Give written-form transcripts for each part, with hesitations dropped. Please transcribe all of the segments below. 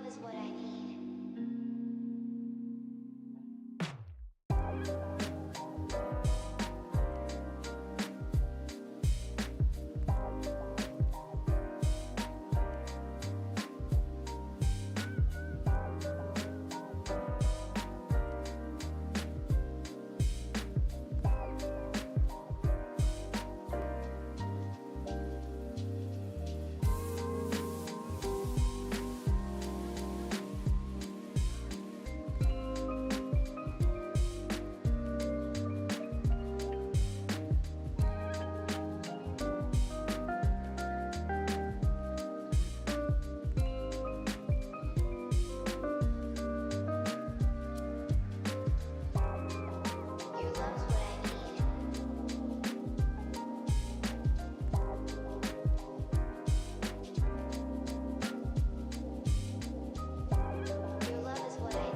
is what I need. Your love's what I need. Your love is what I need.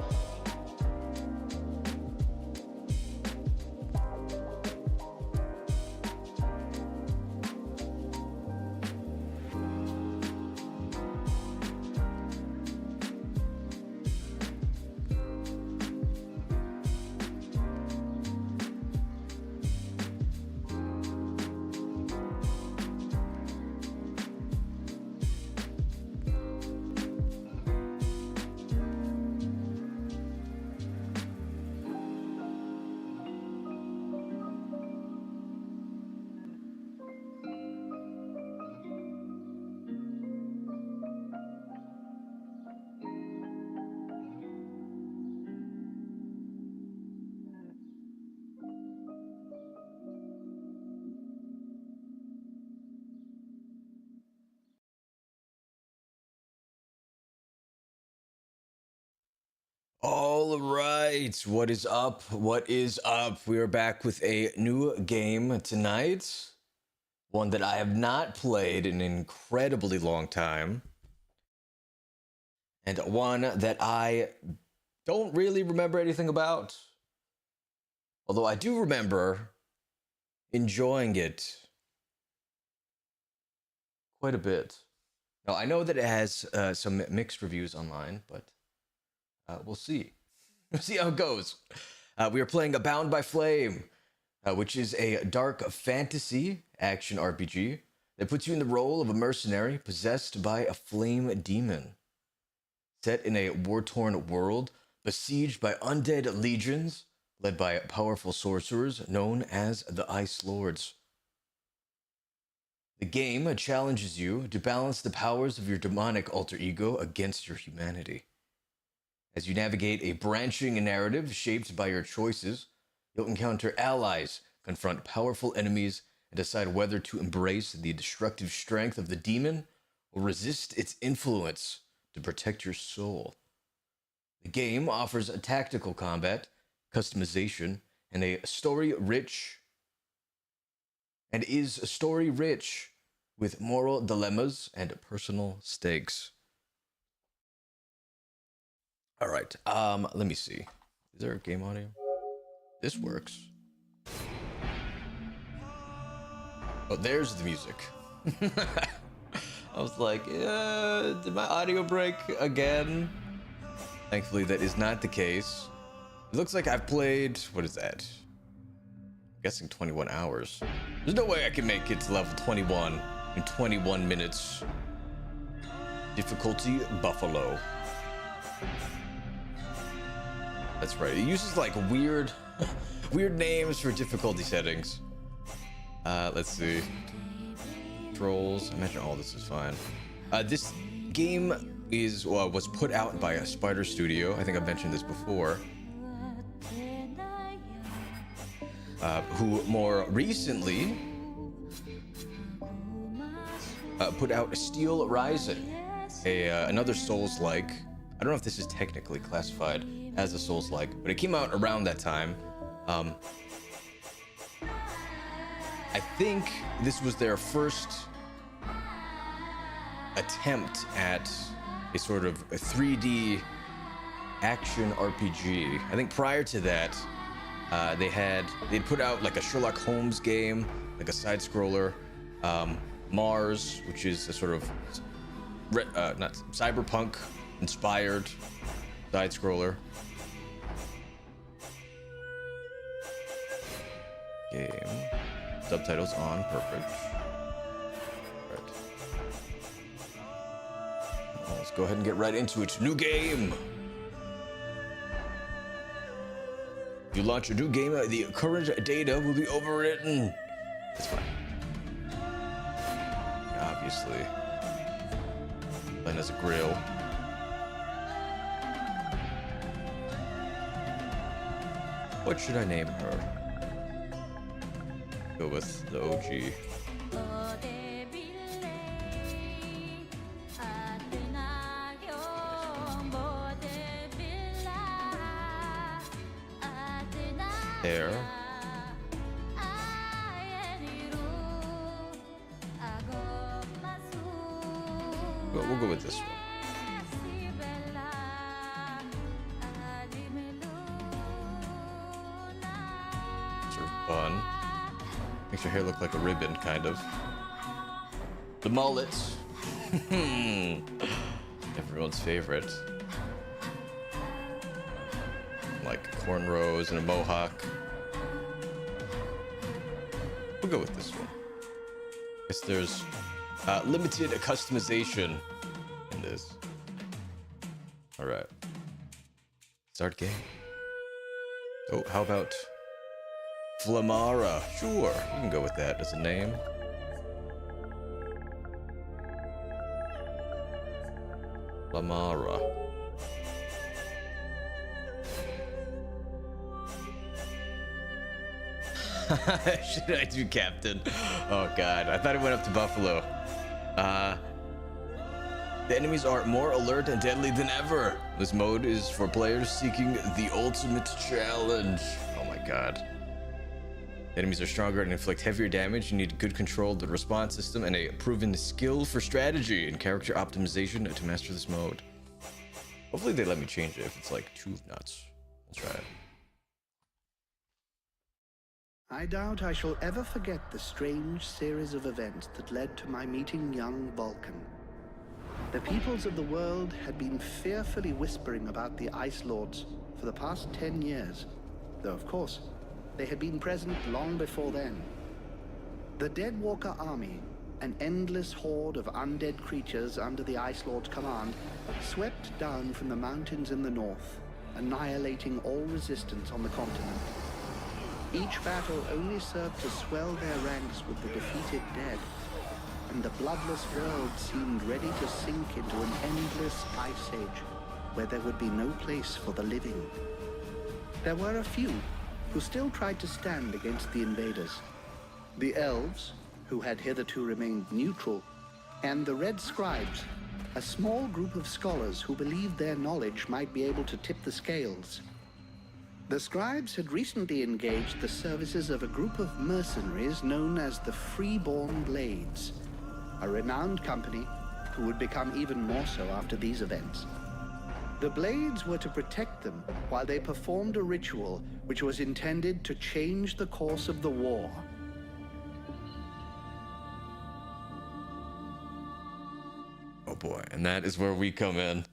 All right, what is up? What is up? We are back with a new game tonight. One that I have not played in an incredibly long time. And one that I don't really remember anything about. Although I do remember enjoying it quite a bit. Now, I know that it has some mixed reviews online, but we'll see. We'll see how it goes. We are playing Bound by Flame, which is a dark fantasy action RPG that puts you in the role of a mercenary possessed by a flame demon. Set in a war-torn world, besieged by undead legions, led by powerful sorcerers known as the Ice Lords. The game challenges you to balance the powers of your demonic alter ego against your humanity. As you navigate a branching narrative shaped by your choices, you'll encounter allies, confront powerful enemies, and decide whether to embrace the destructive strength of the demon or resist its influence to protect your soul. The game offers a tactical combat, customization, and is story rich with moral dilemmas and personal stakes. All right, let me see. Is there a game audio? This works. Oh, there's the music. I was like, did my audio break again? Thankfully, that is not the case. It looks like I've played, what is that? I'm guessing 21 hours. There's no way I can make it to level 21 in 21 minutes. Difficulty Buffalo. That's right. It uses like weird names for difficulty settings. Let's see. Controls. I imagine all this is fine. This game was put out by a Spider Studio. I think I've mentioned this before. Who more recently put out Steel Rising, another Souls-like. I don't know if this is technically classified as a Souls-like, but it came out around that time. I think this was their first attempt at a sort of a 3D action RPG. I think prior to that, they'd put out like a Sherlock Holmes game, like a side scroller, Mars, which is a sort of not cyberpunk inspired side scroller. Game. Subtitles on, perfect. Right. Well, let's go ahead and get right into it. New game. If you launch a new game, the current data will be overwritten. That's fine. Obviously. Playing as a grill. What should I name her? Go with the OG. There. We'll go with this one. Sort of bun. Makes your hair look like a ribbon, kind of. The mullet. Everyone's favorite. Like cornrows and a mohawk. We'll go with this one. Guess there's limited customization in this. All right. Start game. Oh, how about Flamara? Sure, you can go with that as a name. Flamara. Should I do Captain? Oh god, I thought it went up to Buffalo. The enemies are more alert and deadly than ever. This mode is for players seeking the ultimate challenge. Oh my god. Enemies are stronger and inflict heavier damage. You need good control of the response system and a proven skill for strategy and character optimization to master this mode. Hopefully they let me change it if it's like too nuts. I'll try it. I doubt I shall ever forget the strange series of events that led to my meeting young Vulcan. The peoples of the world had been fearfully whispering about the Ice Lords for the past 10 years, though of course, they had been present long before then. The Deadwalker army, an endless horde of undead creatures under the Ice Lord's command, swept down from the mountains in the north, annihilating all resistance on the continent. Each battle only served to swell their ranks with the defeated dead, and the bloodless world seemed ready to sink into an endless ice age, where there would be no place for the living. There were a few who still tried to stand against the invaders. The elves, who had hitherto remained neutral, and the red scribes, a small group of scholars who believed their knowledge might be able to tip the scales. The scribes had recently engaged the services of a group of mercenaries known as the Freeborn Blades, a renowned company who would become even more so after these events. The Blades were to protect them while they performed a ritual which was intended to change the course of the war. Oh boy, and that is where we come in.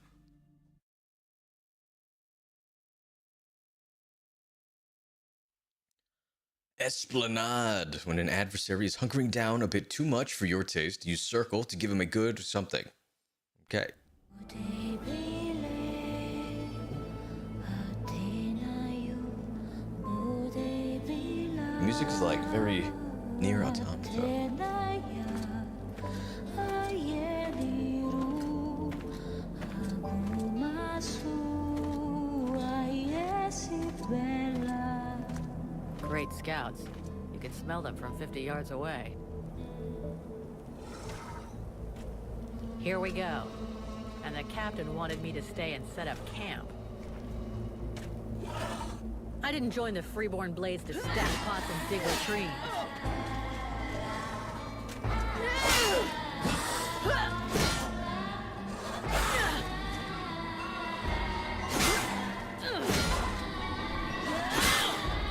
Esplanade. When an adversary is hunkering down a bit too much for your taste, use circle to give him a good something. Okay. The music is like very near automata. Great scouts. You can smell them from 50 yards away. Here we go. And the captain wanted me to stay and set up camp. I didn't join the Freeborn Blades to stack pots and dig latrines.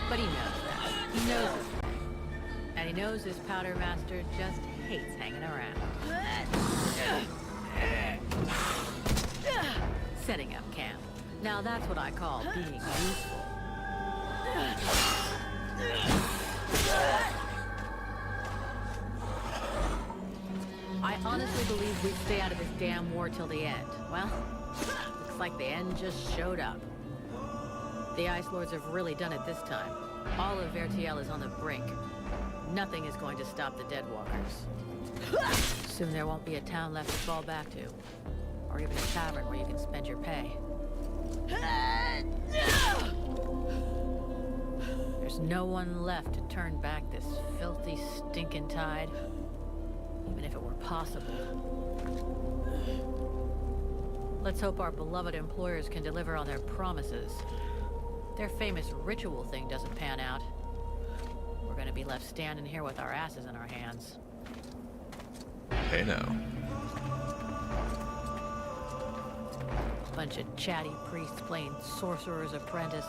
But he knows that. He knows his way. And he knows his powder master just hates hanging around. Now that's what I call being useful. I honestly believe we'd stay out of this damn war till the end. Well, looks like the end just showed up. The Ice Lords have really done it this time. All of Vertiel is on the brink. Nothing is going to stop the Deadwalkers. Soon there won't be a town left to fall back to. Or even a tavern where you can spend your pay. There's no one left to turn back this filthy, stinking tide. Even if it were possible. Let's hope our beloved employers can deliver on their promises. Their famous ritual thing doesn't pan out. We're gonna be left standing here with our asses in our hands. Hey now. Bunch of chatty priests playing Sorcerer's Apprentice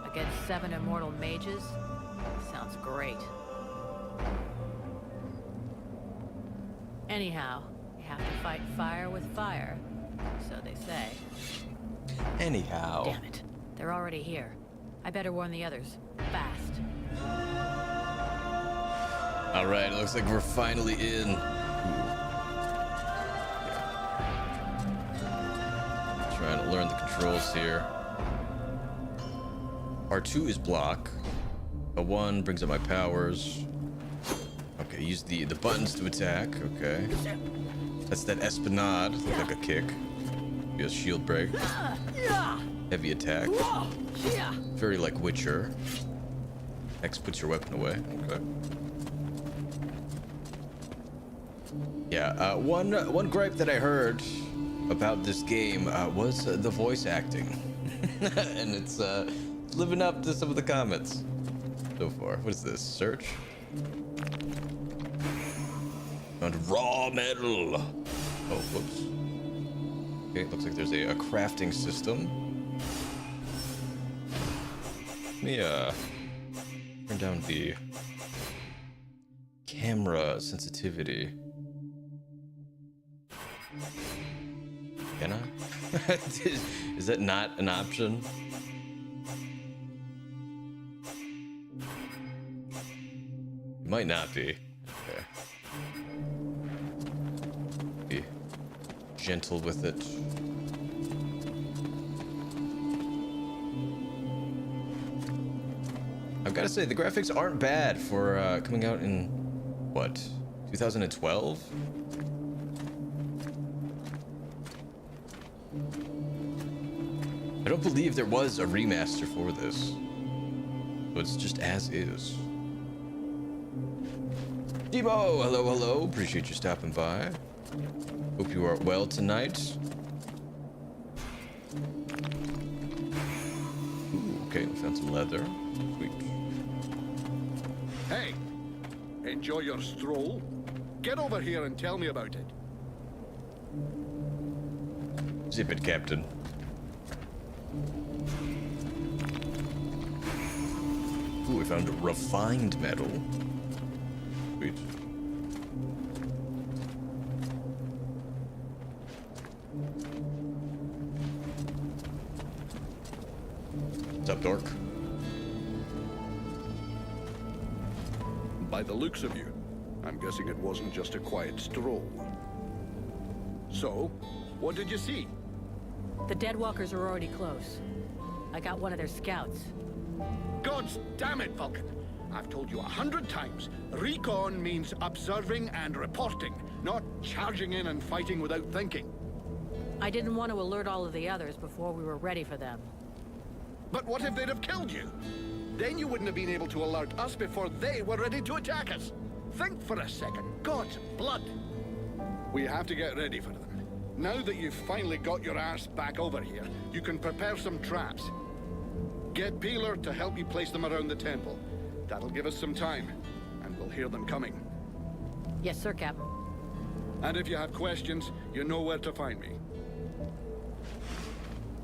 against 7 immortal mages? Sounds great. Anyhow, you have to fight fire with fire, so they say. Anyhow. Damn it. They're already here. I better warn the others. Fast. Alright, looks like we're finally in. Trying to learn the controls here. R2 is block. A1 brings up my powers. Okay, use the buttons to attack. Okay. That's that Esplanade. Looks like a kick. Be a shield break. Heavy attack. Very like Witcher. X puts your weapon away. Okay. Yeah, one gripe that I heard about this game was the voice acting. And it's living up to some of the comments so far. What is this? Search? Found raw metal. Oh, whoops. Okay, it looks like there's a crafting system. Let me turn down the camera sensitivity. Can I? Is that not an option? It might not be. Okay. Be gentle with it. I've got to say, the graphics aren't bad for coming out in, what, 2012? I don't believe there was a remaster for this. So it's just as is. Debo, hello, hello. Appreciate you stopping by. Hope you are well tonight. Ooh, okay, we found some leather. Sweet. Hey, enjoy your stroll. Get over here and tell me about it. Zip it, Captain. Ooh, we found refined metal. Sweet. What's up, Dork? By the looks of you, I'm guessing it wasn't just a quiet stroll. So, what did you see? The Deadwalkers are already close. I got one of their scouts. Gods damn it, Vulcan! I've told you 100 times, recon means observing and reporting, not charging in and fighting without thinking. I didn't want to alert all of the others before we were ready for them. But what if they'd have killed you? Then you wouldn't have been able to alert us before they were ready to attack us. Think for a second. God's blood. We have to get ready for them. Now that you've finally got your ass back over here, you can prepare some traps. Get Peeler to help you place them around the temple. That'll give us some time, and we'll hear them coming. Yes, sir, Captain. And if you have questions, you know where to find me.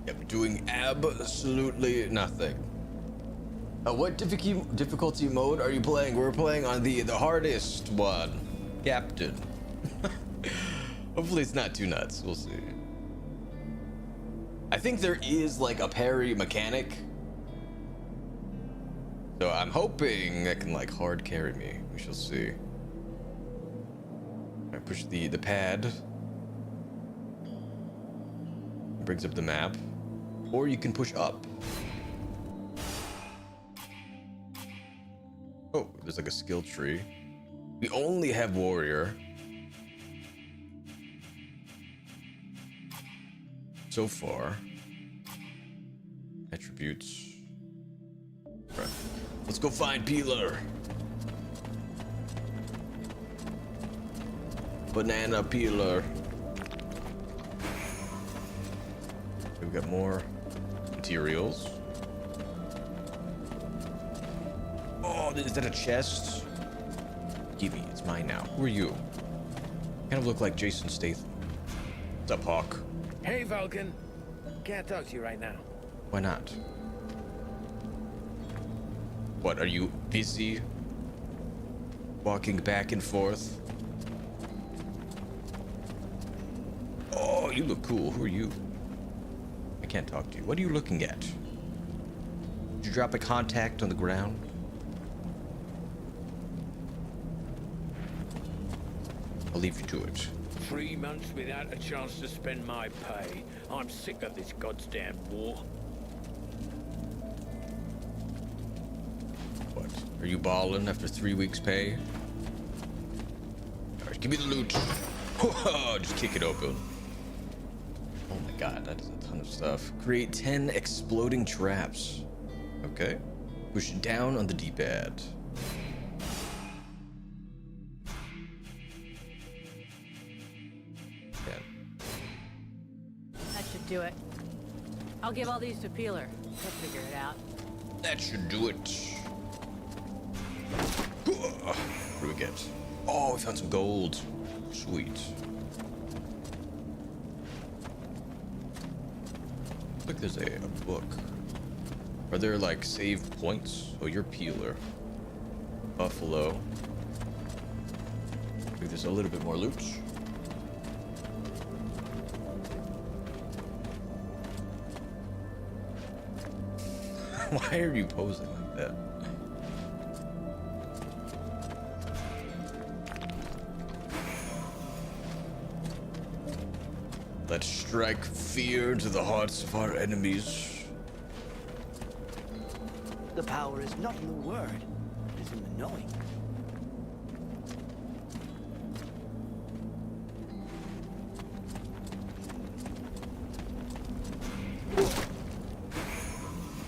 Yep, doing absolutely nothing. What difficulty mode are you playing? We're playing on the hardest one, Captain. Hopefully it's not too nuts. We'll see. I think there is like a parry mechanic. So I'm hoping that can like hard carry me. We shall see. I push the pad. Brings up the map. Or you can push up. Oh, there's like a skill tree. We only have warrior. So far. Attributes. Right. Let's go find Peeler. Banana peeler. We've got more materials. Oh, is that a chest? Give me, it's mine now. Who are you? Kind of look like Jason Statham. What's up, Hawk? Hey, Vulcan. Can't talk to you right now. Why not? What, are you busy? Walking back and forth? Oh, you look cool. Who are you? I can't talk to you. What are you looking at? Did you drop a contact on the ground? I'll leave you to it. 3 months without a chance to spend my pay. I'm sick of this goddamn war. What? Are you balling after 3 weeks' pay? Alright, give me the loot. Just kick it open. Oh my god, that is a ton of stuff. Create 10 exploding traps. Okay. Push down on the D-pad. That should do it. I'll give all these to Peeler. He'll figure it out. That should do it. What do we get? Oh, we found some gold. Sweet. Look, there's a book. Are there like save points? Oh, you're Peeler. Buffalo. I think there's a little bit more loot. Why are you posing like that? Let's strike fear into the hearts of our enemies. The power is not in the word, it is in the knowing.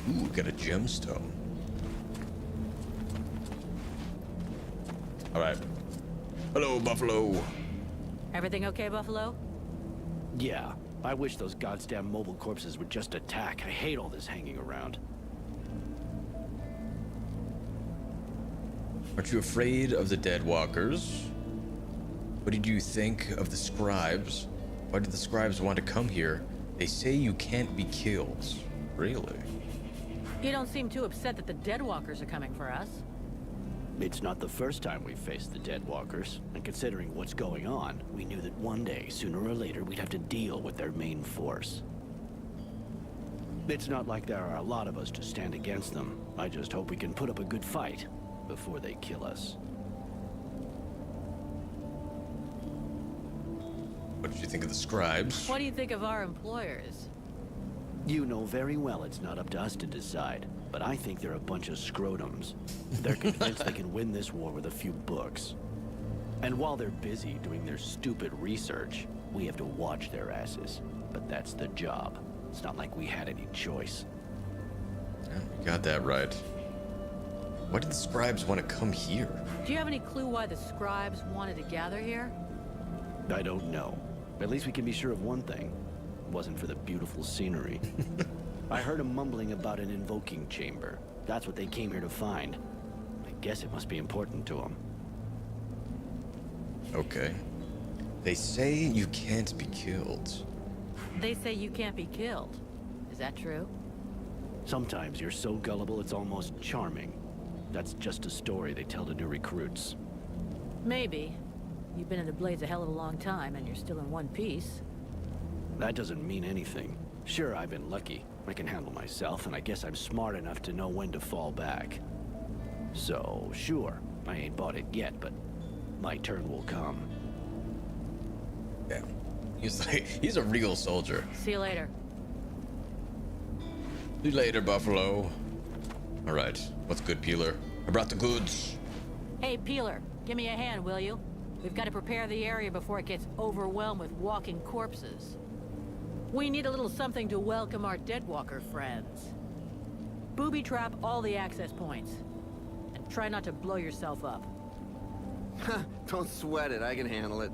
Ooh, got a gemstone. All right. Hello, Buffalo. Everything okay, Buffalo? Yeah, I wish those goddamn mobile corpses would just attack. I hate all this hanging around. Aren't you afraid of the dead walkers? What did you think of the scribes? Why did the scribes want to come here? They say you can't be killed. Really? You don't seem too upset that the Deadwalkers are coming for us. It's not the first time we've faced the Deadwalkers, and considering what's going on, we knew that one day, sooner or later, we'd have to deal with their main force. It's not like there are a lot of us to stand against them. I just hope we can put up a good fight before they kill us. What did you think of the scribes? What do you think of our employers? You know very well it's not up to us to decide, but I think they're a bunch of scrotums. They're convinced they can win this war with a few books. And while they're busy doing their stupid research, we have to watch their asses. But that's the job. It's not like we had any choice. Yeah, you got that right. Why did the scribes want to come here? Do you have any clue why the scribes wanted to gather here? I don't know. At least we can be sure of one thing. It wasn't for the beautiful scenery. I heard them mumbling about an invoking chamber. That's what they came here to find. I guess it must be important to them. Okay. They say you can't be killed. They say you can't be killed. Is that true? Sometimes you're so gullible it's almost charming. That's just a story they tell to new recruits. Maybe. You've been in the Blades a hell of a long time, and you're still in one piece. That doesn't mean anything. Sure, I've been lucky. I can handle myself, and I guess I'm smart enough to know when to fall back. So, sure, I ain't bought it yet, but my turn will come. Yeah. He's a real soldier. See you later. See you later, Buffalo. All right. What's good, Peeler? I brought the goods. Hey, Peeler, give me a hand, will you? We've got to prepare the area before it gets overwhelmed with walking corpses. We need a little something to welcome our Deadwalker friends. Booby trap all the access points. And try not to blow yourself up. Don't sweat it, I can handle it.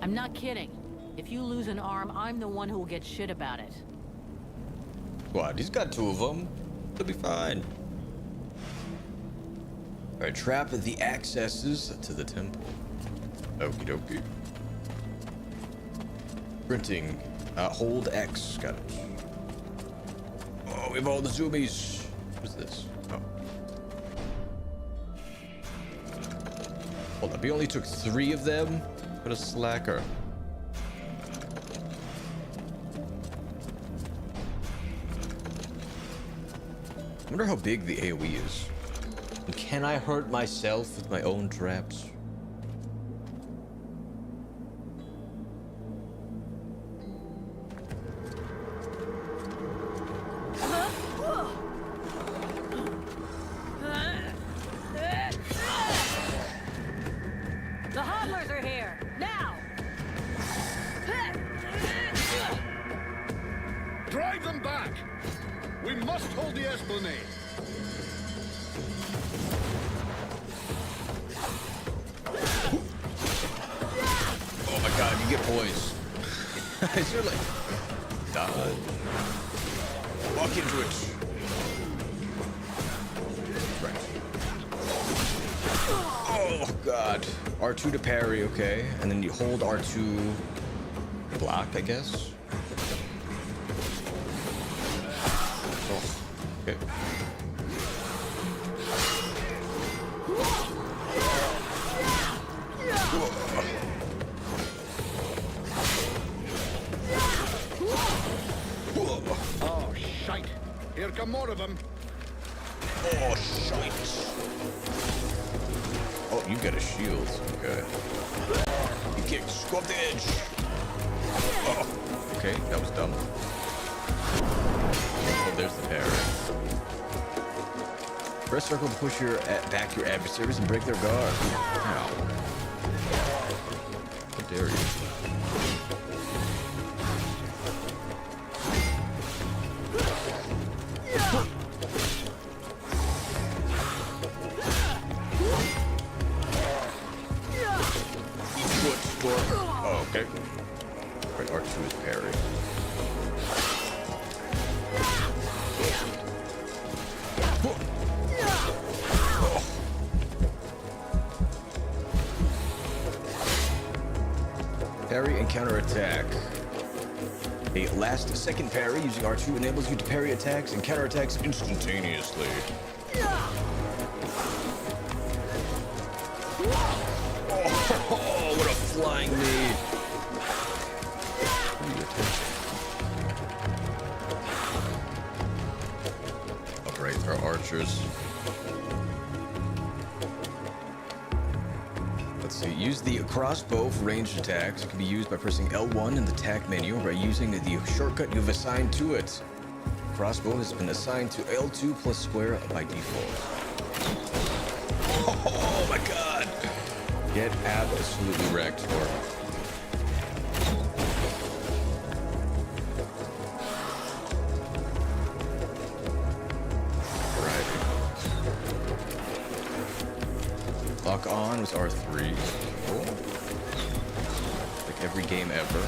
I'm not kidding. If you lose an arm, I'm the one who will get shit about it. What? He's got 2 of them. He'll be fine. All right, trap the accesses to the temple. Okie dokie. Printing. Hold X. Got it. Oh, we have all the zoomies. What's this? Oh. Hold up. He only took 3 of them? What a slacker. I wonder how big the AoE is. And can I hurt myself with my own traps? The hodlers are here! Now! Drive them back! We must hold the Esplanade. Oh my god, you get poised. Is there like... dodge? Walk into it. Right. Oh god. R2 to parry, okay. And then you hold R2 block, I guess. Oh, okay. Oh, shite. Here come more of them. Oh, shite. Oh, you got a shield. Okay. You kicked. Go up the edge. Oh, okay. That was dumb. Oh, there's the parry. Press circle to push back your adversaries and break their guard. Ow. How dare you? Oh, okay. Right, R2 is parry. Parry and counter attack. A last second parry using R2 enables you to parry attacks and counter attacks instantaneously. Oh, what a flying knee. Alright, our archers. Let's see, use the crossbow for ranged attacks. It can be used by pressing L1 in the attack menu or by using the shortcut you've assigned to it. Crossbow has been assigned to L2 plus square by default. Oh my god! Get absolutely wrecked for Lock on was R3. Cool. Like every game ever.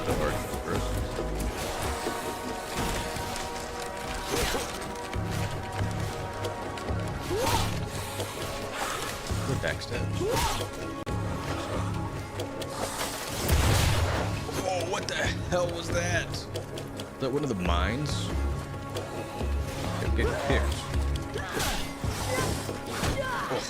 The archer first. The backstab. Oh, what the hell was that? Is that one of the mines? Getting picked. Oh.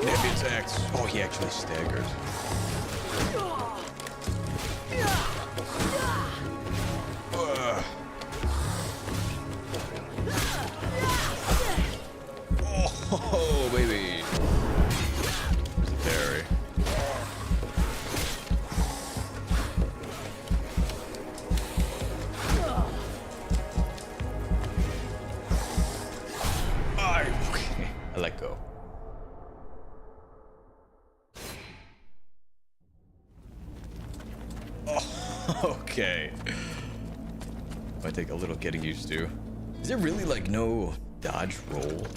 Heavy attacks. Oh, he actually staggered. Oh, baby. There's a parry. Okay. I let go. Oh, okay. Might take a little getting used to. Is there really like no dodge roll?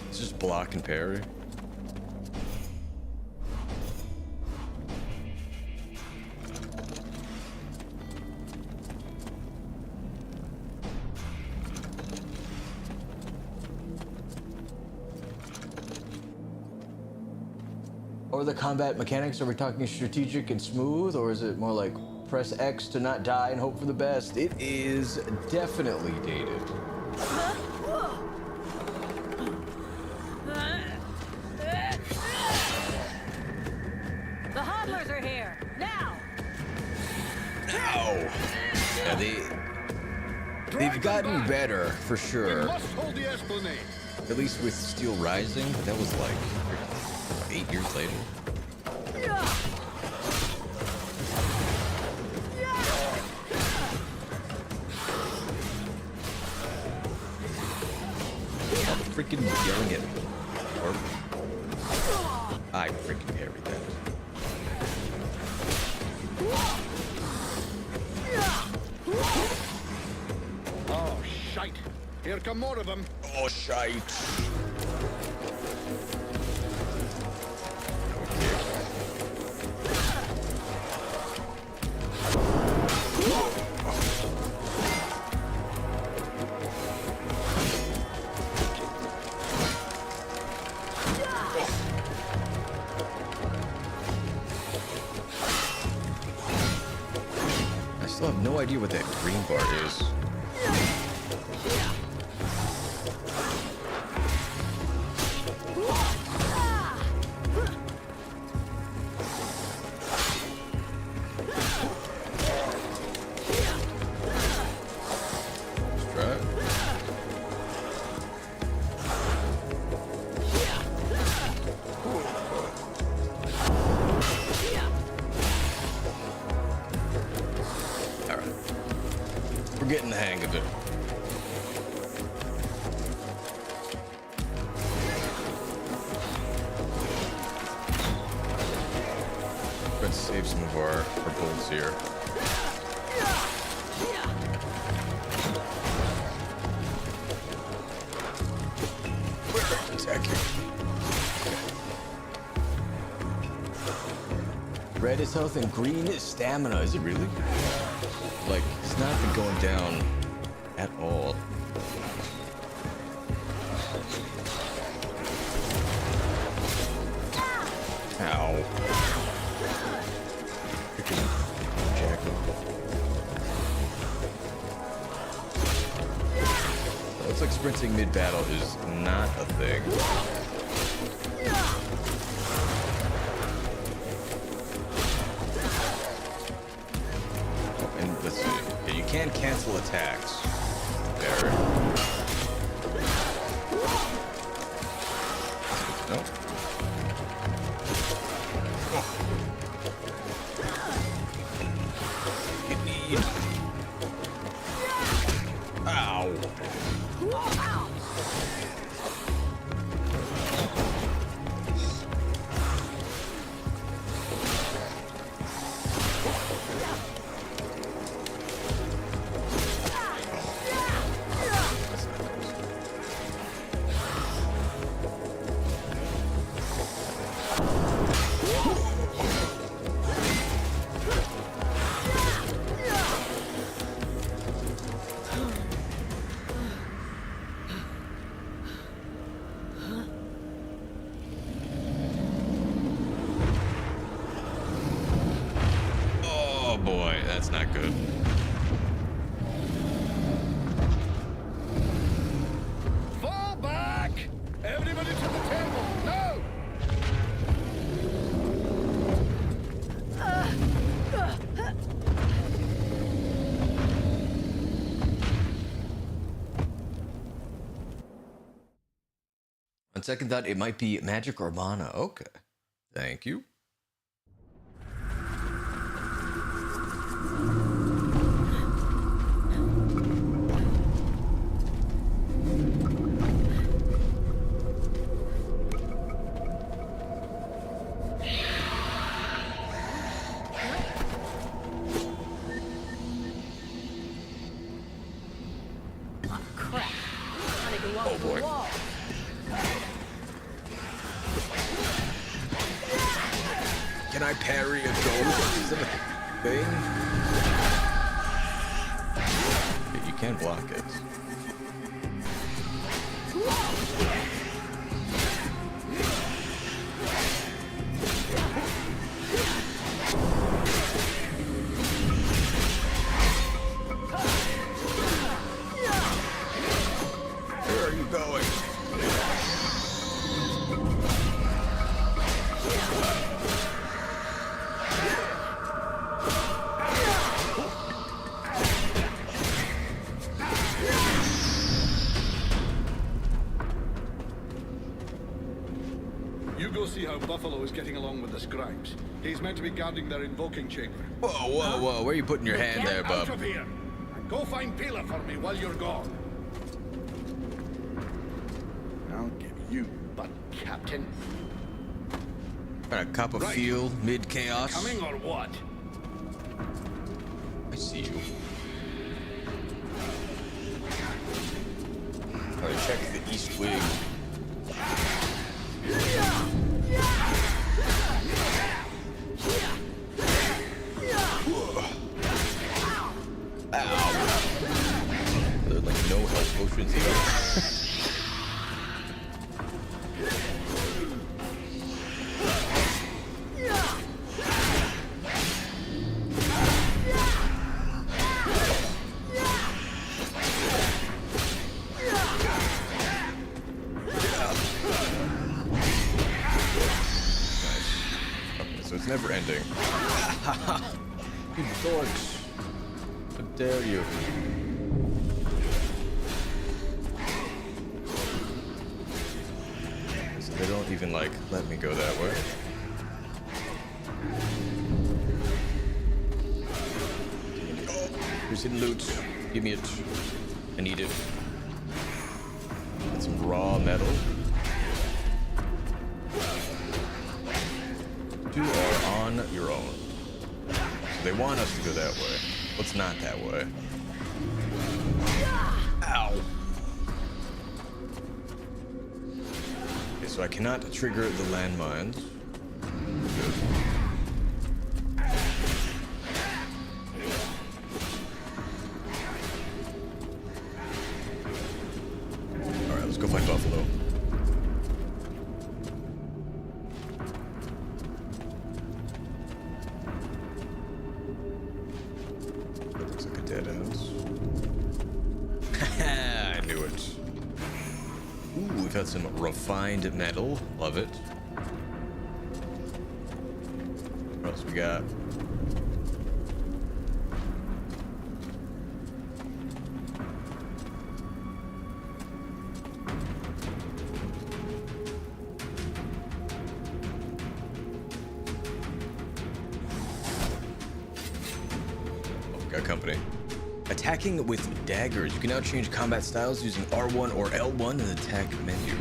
It's just block and parry. Or the combat mechanics, are we talking strategic and smooth, or is it more like press X to not die and hope for the best? It is definitely dated. The hodlers are here now. Ow! Yeah, they've gotten better for We sure. must hold the Esplanade. At least with Steel Rising, but that was like 8 years later. Stop freaking yelling at me. Or I freaking parried that. Oh, shite. Here come more of them. Oh, shite. I still have no idea what that green bar is. Let's try it. All right. We're getting the hang of it. Let's save some of our bullets here. Attack you. Red is health and green is stamina. Is it really? Like, it's not been going down at all. Ow. Freaking jackoff. Looks like sprinting mid-battle is not a thing. Oh, and let's see. Yeah, you can cancel attacks. There. No. Hit me. Ow. Oh boy, that's not good. Fall back! Everybody to the table! No! On second thought, it might be magic or mana. Okay. Thank you. Oh, crap. Gotta go off Oh, the boy. wall. Can I parry a ghost? Is that a thing? Yeah, you can block it. Where are you going? You go see how Buffalo is getting along with the scribes. He's meant to be guarding their invoking chamber. Whoa, whoa, whoa. Where are you putting your hand there, Out bub? of here! And go find Pila for me while you're gone. I'll give you butt, Captain. Got a cup of Right. feel mid-chaos. Coming or what? I see you. Alright, check the east wing. Ow. There's like no health potions here. So it's never ending. You dorks. How dare you? So they don't even like let me go that way. Oh, here's hidden loot. Give me it. I need it. Got some raw metal. You are on your own. So they want us to go that way. Let's not that way. Ow. Okay, so I cannot trigger the landmines. Good. Alright, let's go find Buffalo. That looks like a dead end. I knew it. Ooh, we've had some refined metal. Love it. What else we got? Got company. Attacking with daggers. You can now change combat styles using R1 or L1 in the attack menu.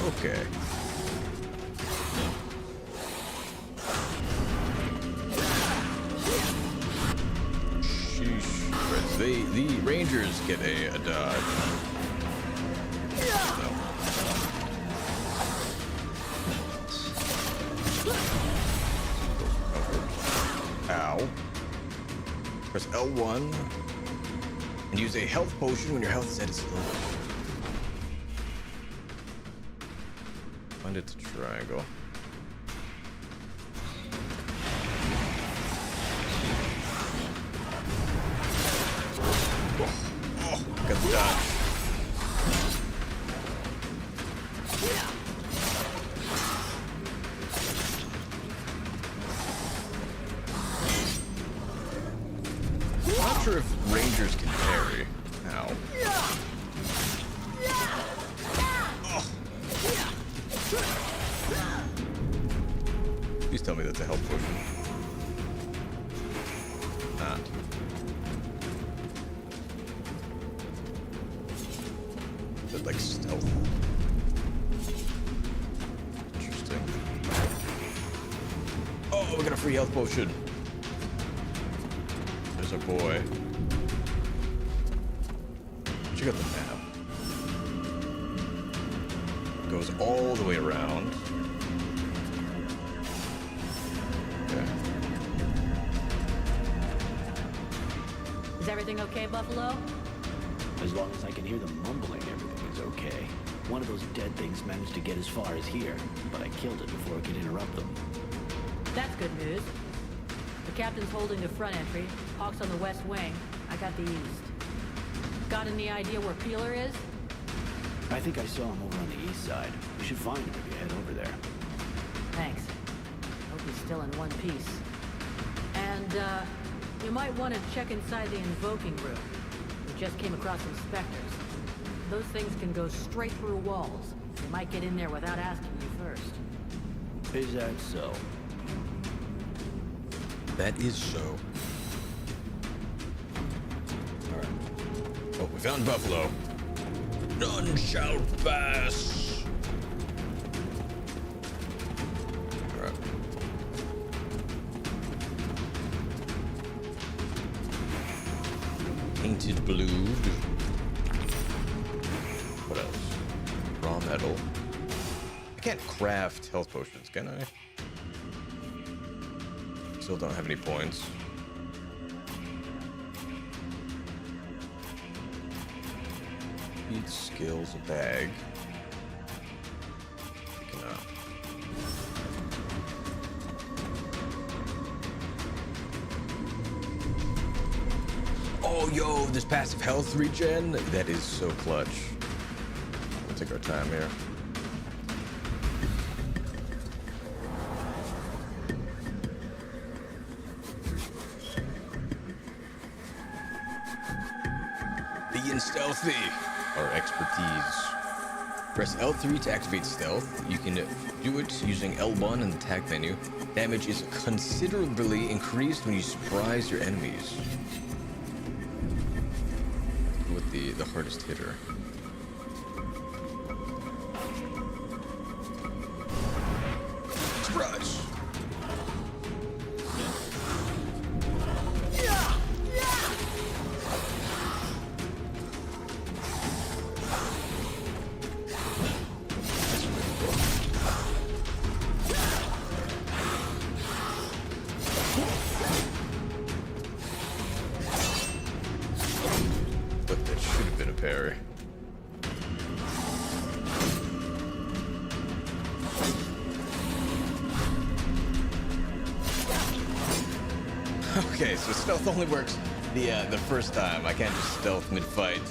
Okay. Sheesh. Right, the Rangers get a dodge. No. Ow. Press L1 and use a health potion when your health is at its lowest. Find it to triangle. Oh, got the dodge. Not sure if Rangers can parry. Ow. that's a health potion. Not. Is it like stealth? Interesting. Oh, we got a free health potion. There's a boy. Check out the map. Goes all the way around. Okay. Is everything okay, Buffalo? As long as I can hear them mumbling, everything is okay. One of those dead things managed to get as far as here, but I killed it before it could interrupt them. That's good news. The captain's holding the front entry. Hawk's on the west wing. I got the east. Got any idea where Peeler is? I think I saw him over on the east side. You should find him if you head over there. Thanks. Hope he's still in one piece. And, you might want to check inside the invoking room. We just came across some specters. Those things can go straight through walls. You might get in there without asking you first. Is that so? That is so. Alright. Oh, we found Buffalo. None shall pass. Alright. Painted blue. What else? Raw metal. I can't craft health potions, can I? Still don't have any points. Speed, skills, a bag. I cannot. Oh, yo, this passive health regen, that is so clutch. We'll take our time here. Being stealthy, our expertise. Press L3 to activate stealth. You can do it using L1 in the attack menu. Damage is considerably increased when you surprise your enemies. With the hardest hitter. Surprise! But that should have been a parry. Okay, so stealth only works the first time. I can't just stealth mid-fight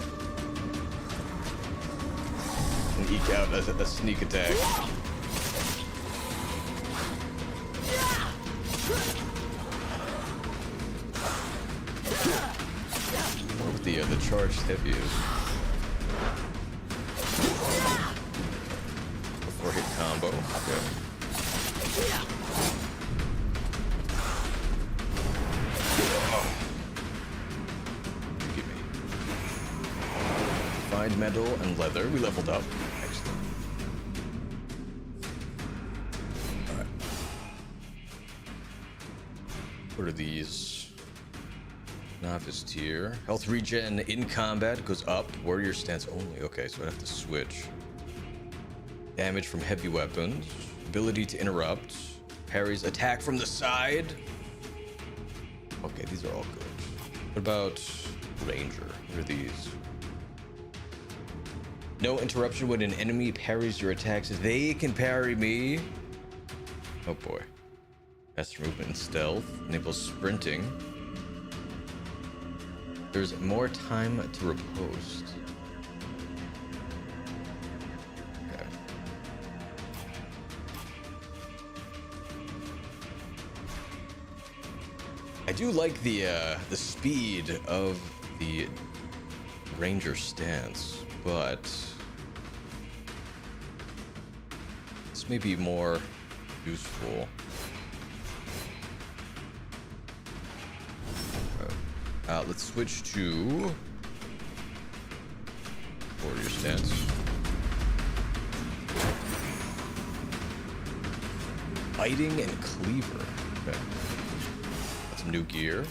and eke out a sneak attack. What with the charged heavy is. Before hit combo. Okay. Give me. Find metal and leather. We leveled up. Excellent. Alright. What are these? Novice tier. Health regen in combat goes up. Warrior stance only. Okay, so I have to switch. Damage from heavy weapons. Ability to interrupt. Parries attack from the side. Okay, these are all good. What about Ranger? What are these? No interruption when an enemy parries your attacks. They can parry me. Oh boy. Faster movement and stealth. Enables sprinting. There's more time to riposte. Okay. I do like the speed of the Ranger stance, but this may be more useful. Let's switch to warrior stance. Biting and cleaver. Okay. That's some new gear.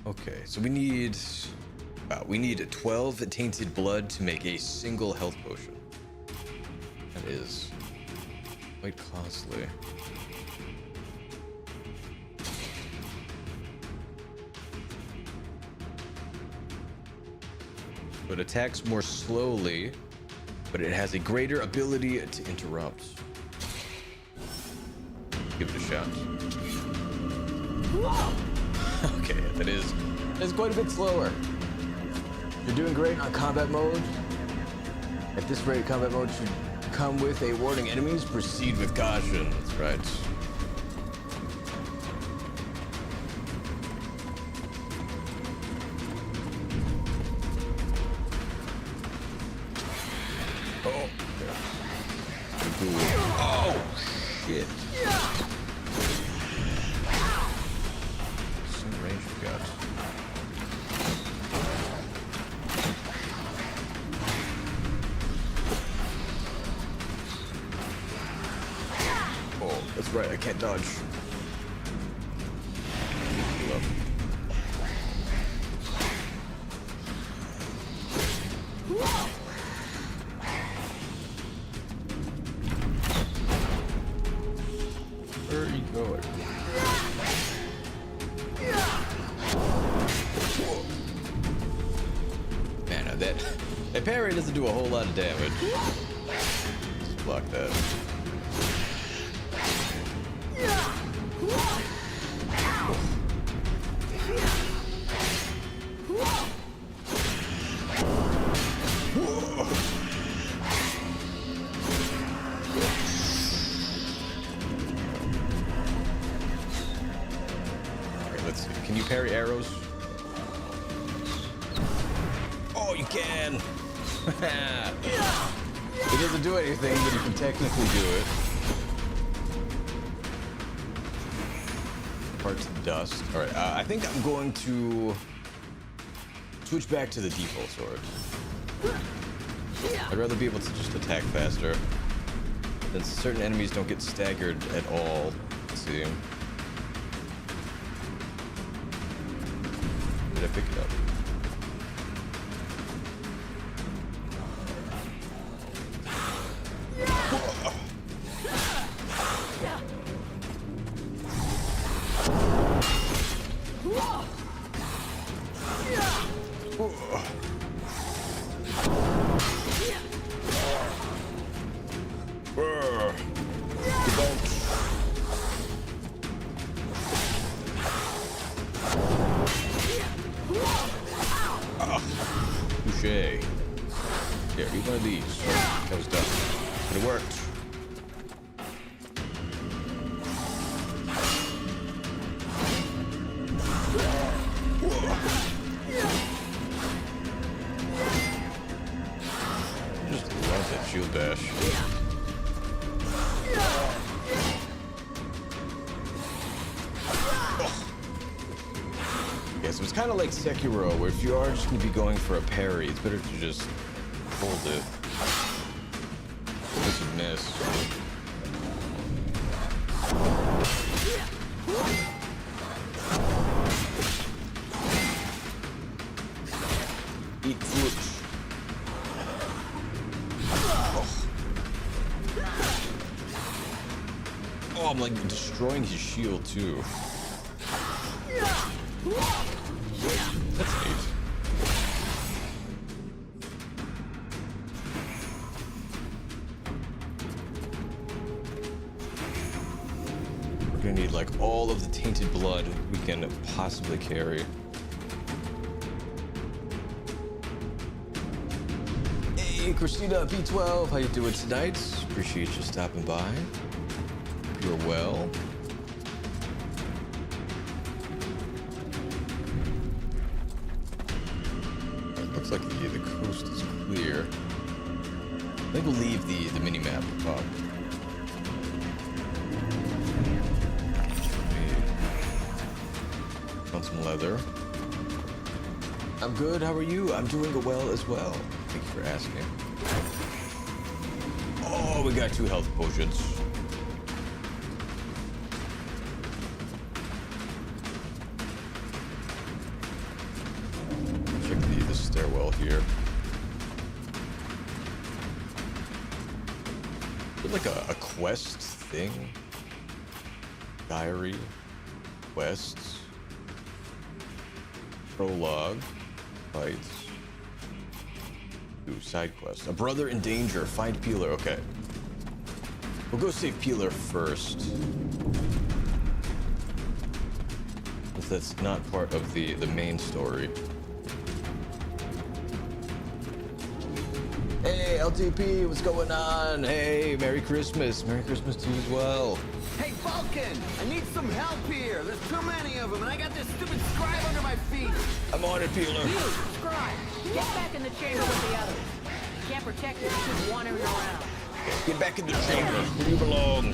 Okay, so we need 12 tainted blood to make a single health potion. That is quite costly. So it attacks more slowly, but it has a greater ability to interrupt. Give it a shot. Okay, that's quite a bit slower. You're doing great on combat mode. At this rate, combat mode should come with a warning. Enemies, proceed with caution. That's right. Oh, oh shit. Some range we got. Oh, that's right, I can't dodge. Where are you going? Man, that parry doesn't do a whole lot of damage. Just block that. Okay, let's see. Can you parry arrows? Oh, you can! It doesn't do anything, but you can technically do it. Parts of dust. Alright, I think I'm going to switch back to the default sword. I'd rather be able to just attack faster. Since certain enemies don't get staggered at all. Let's see. Did I pick it up? Touché. Here, eat one of these. That was done. But it worked. Just love that shield bash. Yeah, so it's kind of like Sekiro, where if you are just going to be going for a parry, it's better to just hold it. Miss and miss. Eat food. Oh, I'm like destroying his shield too. That's neat. We're gonna need like all of the tainted blood we can possibly carry. Hey, Christina B12, how you doing tonight? Appreciate you stopping by. Hope you're well. Looks like the coast is clear. think we'll leave the mini map at the top. Want some leather? I'm good. How are you? I'm doing well as well. Thank you for asking. Oh, we got 2 health potions. Check the stairwell here. Is it like a quest thing? Diary, quests, prologue, fights. Ooh, side quest. A brother in danger. Find Peeler. Okay. We'll go save Peeler first. If that's not part of the main story. Hey, LTP, what's going on? Hey, Merry Christmas. Merry Christmas to you as well. Hey, Vulcan! I need some help here. There's too many of them, and I got this stupid scribe under my feet. I'm on it, Peeler. You, Scribe, get back in the chamber with the others. You can't protect it, you're just wandering around. Get back in the chamber where you belong.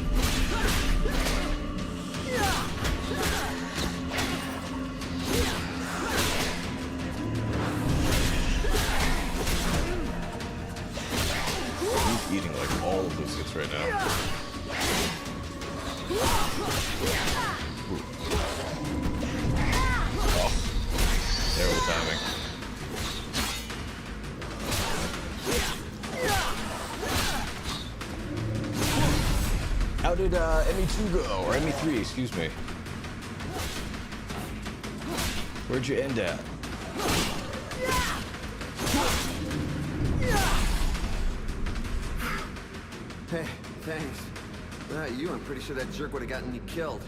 He's eating like all of those hits right now. Ooh. Oh, terrible timing. How did ME2 go? Or ME3, excuse me. Where'd you end at? Hey, thanks. Without you, I'm pretty sure that jerk would have gotten me killed.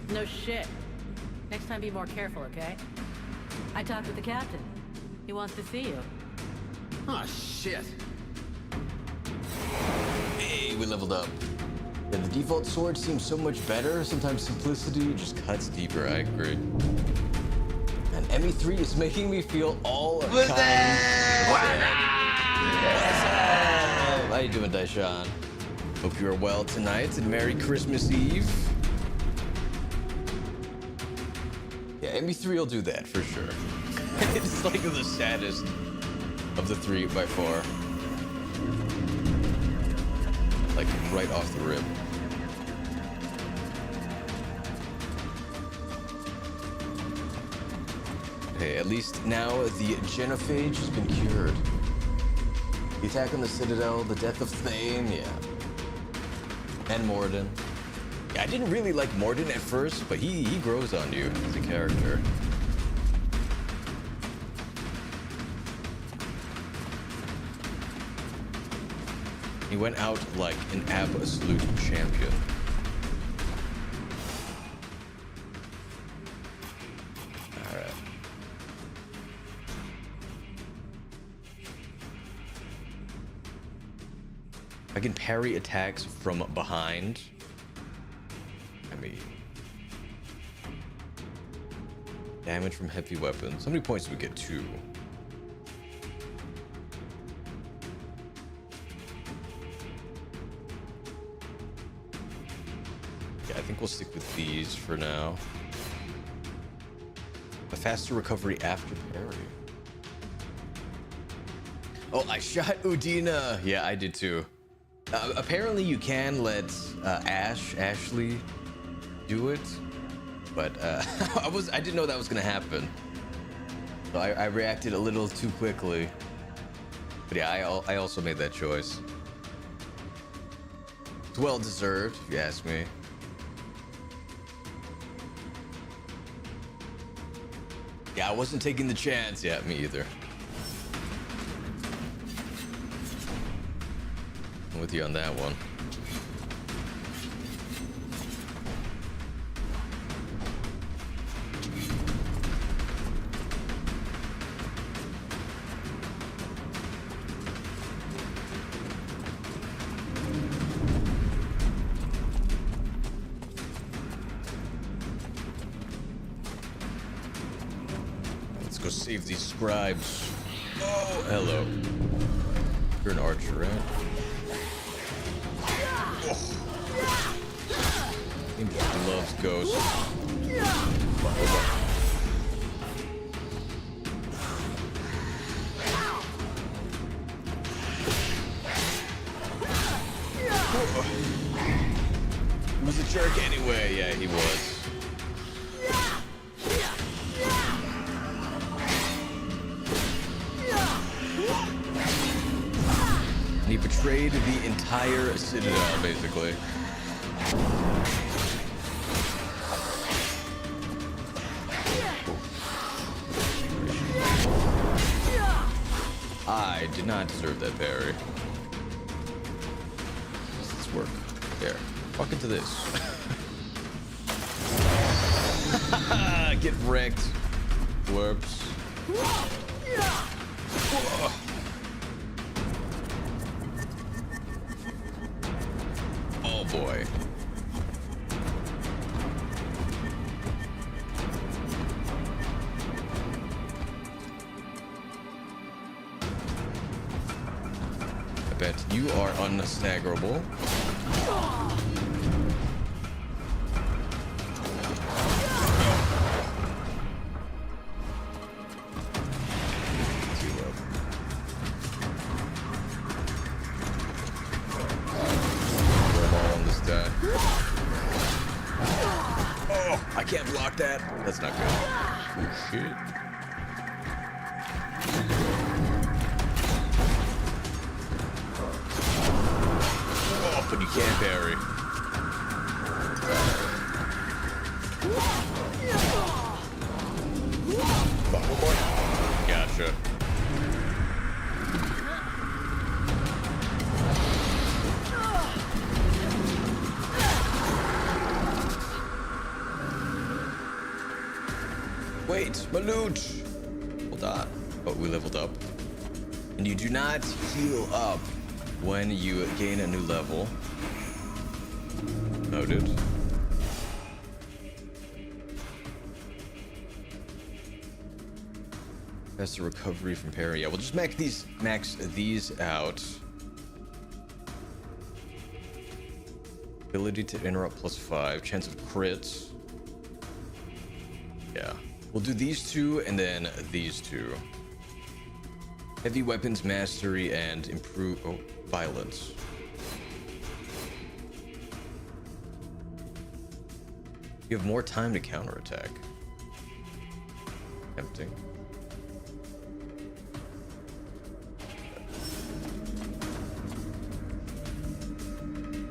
No shit. Next time be more careful, okay? I talked with the captain. He wants to see you. Oh, shit. Hey, we leveled up. Yeah, the default sword seems so much better. Sometimes simplicity just cuts deeper, I agree. And ME3 is making me feel all kinds. What's up? How you doing, Daishan? Hope you are well tonight and Merry Christmas Eve. Yeah, ME3 will do that for sure. It's like the saddest of the 3 by far. Like right off the rip. Hey, at least now the genophage has been cured. The attack on the Citadel, the death of Thane, yeah. And Morden. Yeah, I didn't really like Morden at first, but he grows on you as a character. He went out like an absolute champion. All right. I can parry attacks from behind. I mean, damage from heavy weapons. How many points do we get? 2. Yeah, I think we'll stick with these for now. A faster recovery after parry. Oh, I shot Udina. Yeah, I did too. Apparently you can let Ashley do it, but I didn't know that was gonna happen. So I reacted a little too quickly. But yeah, I also made that choice. It's well deserved, if you ask me. Yeah, I wasn't taking the chance. Yeah, me either. I'm with you on that one. Let's go save these scribes. Oh, hello. You're an archer, right? He loves ghosts. He was a jerk anyway. Yeah, he was. And he betrayed the entire Citadel, basically. I did not deserve that parry. Let's work. There. Walk into this. Get wrecked. Whoops. Oh boy. I bet you are unsnaggerable. I can't block that. That's not good. Oh, shit. Oh, but you can't parry. Gotcha. Wait, my loot! Hold on. Oh, we leveled up. And you do not heal up when you gain a new level. Noted. Faster recovery from parry. Yeah, we'll just max these out. Ability to interrupt +5. Chance of crits. Yeah. We'll do these two and then these two. Heavy weapons mastery and improve violence. You have more time to counterattack. Tempting.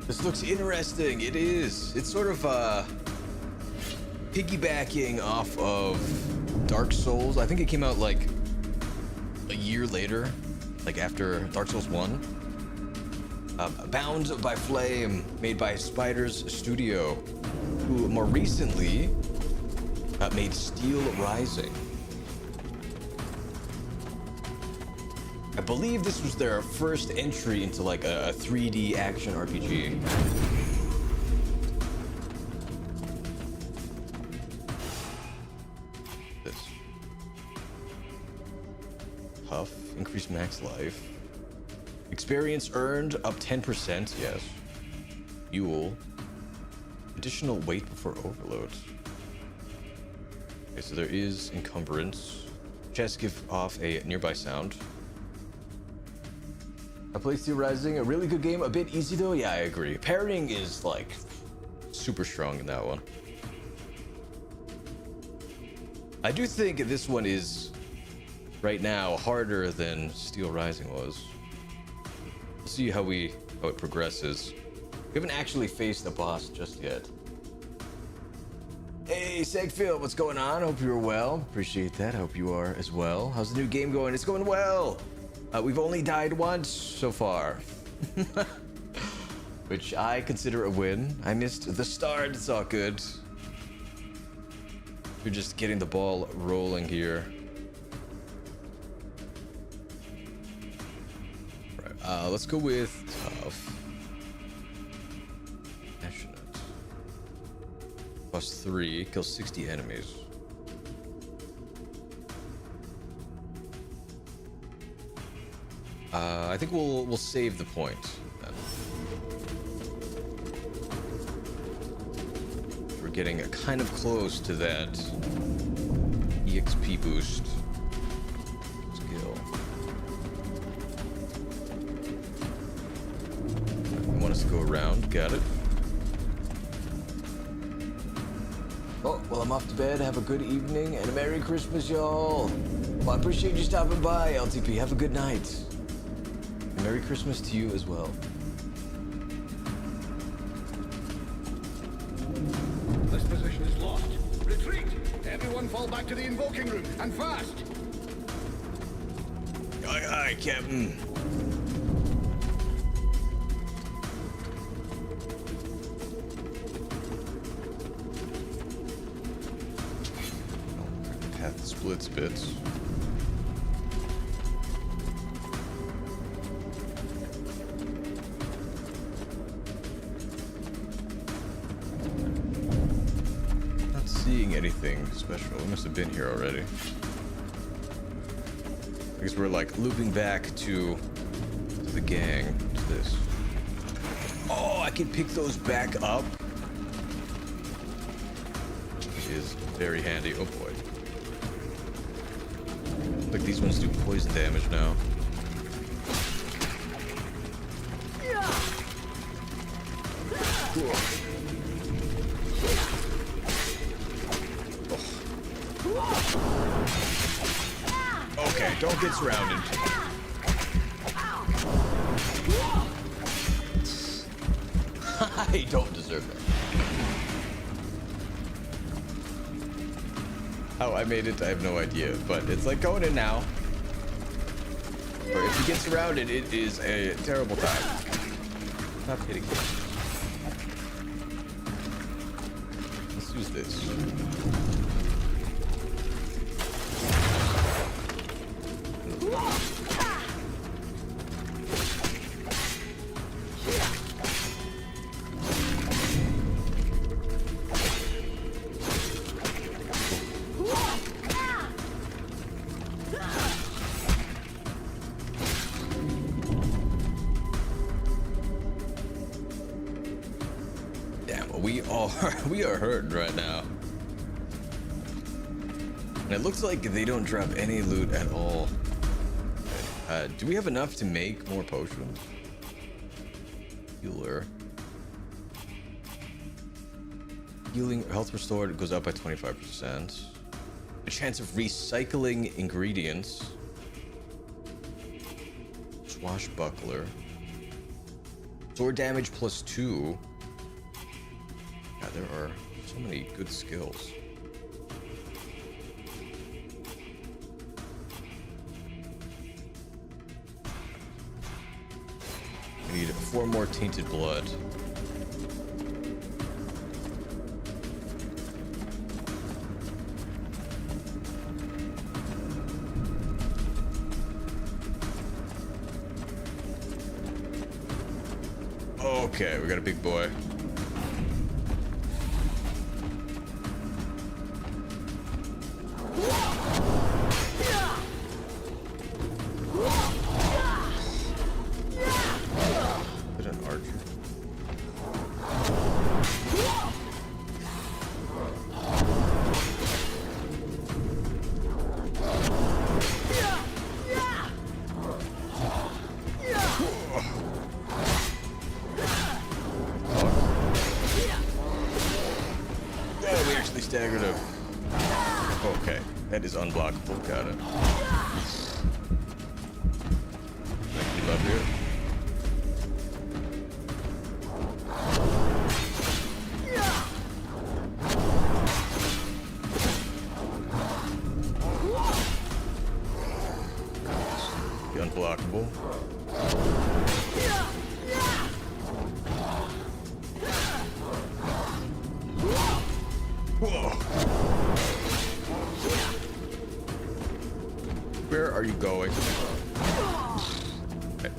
This looks interesting. It is. It's sort of piggybacking off of Dark Souls. I think it came out like a year later, like after Dark Souls 1. Bound by Flame, made by Spiders Studio, who more recently made Steel Rising. I believe this was their first entry into like a 3D action RPG. This. Huff, increase max life. Experience earned up 10%, yes. Fuel. Additional weight before overload. Okay, so there is encumbrance. Chests give off a nearby sound. I played Steel Rising, a really good game, a bit easy though. Yeah, I agree. Parrying is like super strong in that one. I do think this one is right now harder than Steel Rising was. We'll see how it progresses. We haven't actually faced a boss just yet. Hey, Segfield, what's going on? Hope you're well. Appreciate that. Hope you are as well. How's the new game going? It's going well. We've only died once so far, which I consider a win. I missed the start. It's all good. We're just getting the ball rolling here. Right, let's go with tough. Passionate. +3, kills 60 enemies. I think we'll save the point then. We're getting kind of close to that EXP boost skill. I want us to go around. Got it. Oh, well, I'm off to bed. Have a good evening and a Merry Christmas, y'all. Well, I appreciate you stopping by, LTP. Have a good night. And Merry Christmas to you as well. This position is lost. Retreat! Everyone fall back to the invoking room, and fast! Aye, aye, Captain. Path splits bits. Not seeing anything special. We must have been here already. I guess we're like looping back to the gang, to this. Oh, I can pick those back up. It is very handy. Oh boy. Like these ones do poison damage now. Okay, don't get surrounded. I don't deserve that. How I made it, I have no idea, but it's like going in now. But if you get surrounded, it is a terrible time. Stop hitting me. Let's use this. We are hurting right now. And it looks like they don't drop any loot at all. Do we have enough to make more potions? Healer. Healing health restored goes up by 25%. A chance of recycling ingredients. Swashbuckler. Sword damage +2. Yeah, there are so many good skills. We need 4 more tainted blood. Okay, we got a big boy. Staggered him. Okay, that is unblockable. Got it. Thank you, love here. Be unblockable. Whoa. Where are you going? Okay.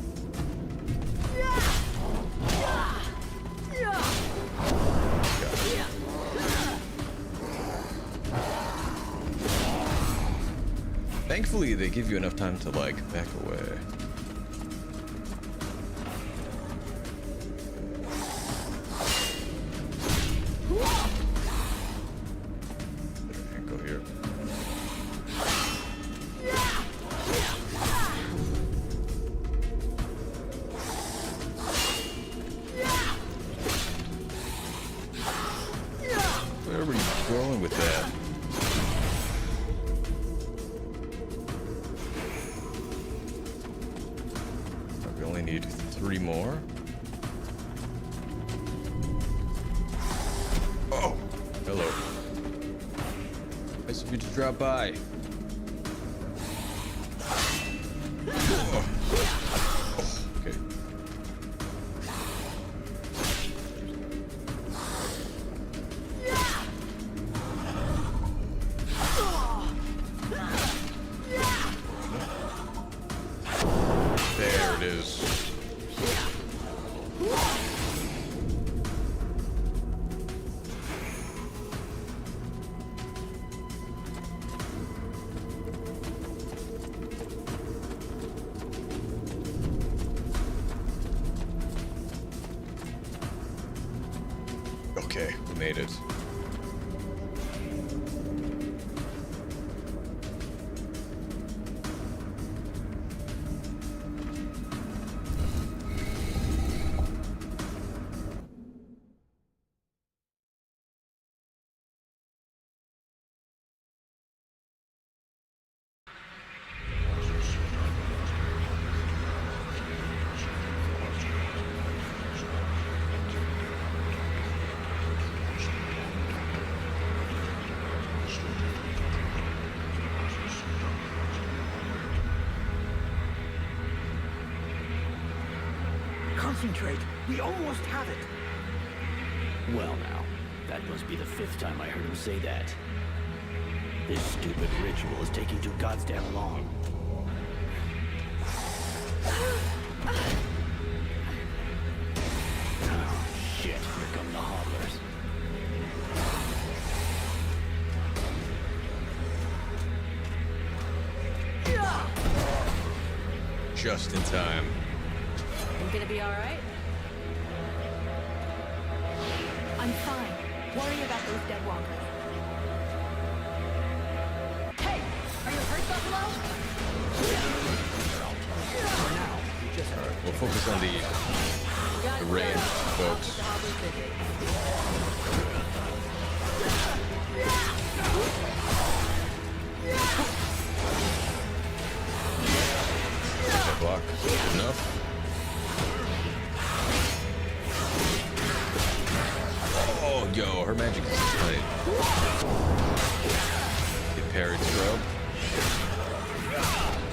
Thankfully, they give you enough time to, like, back away. keep rolling with that. We only need 3 more. Oh, hello. Nice of you to drop by. Oh, okay. There it is. Okay, we made it. Concentrate. We almost have it. Well now, that must be the 5th time I heard him say that. This stupid ritual is taking too goddamn long. Oh, shit, here come the hobblers. Just in time. You gonna be all right? I'm fine. Worry about those dead walkers. Hey! Are you hurt, Buffalo? For now, we just Alright, we'll focus on You got the it, range, I'll folks. keep the hobblers busy. That block. Good enough. Oh, yo, her magic is tight. Get parried throw.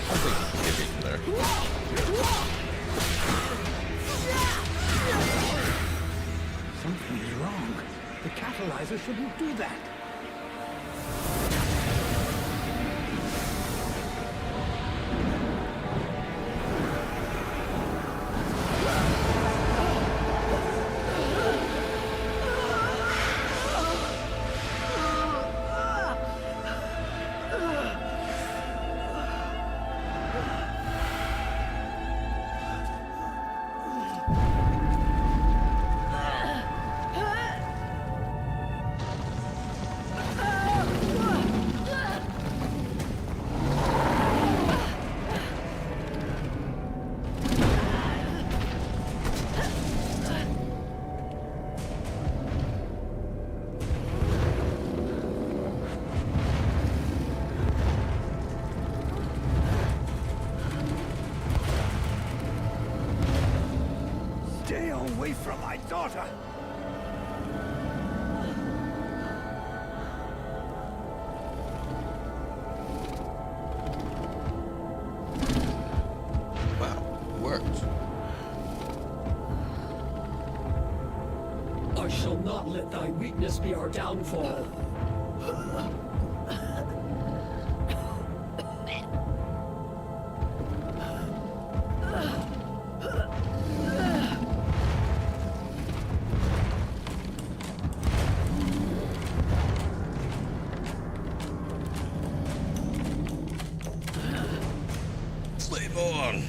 I think you can get me from there. Something is wrong. The catalyzer shouldn't do that. Stay away from my daughter! Wow, worked. I shall not let thy weakness be our downfall. Slave on.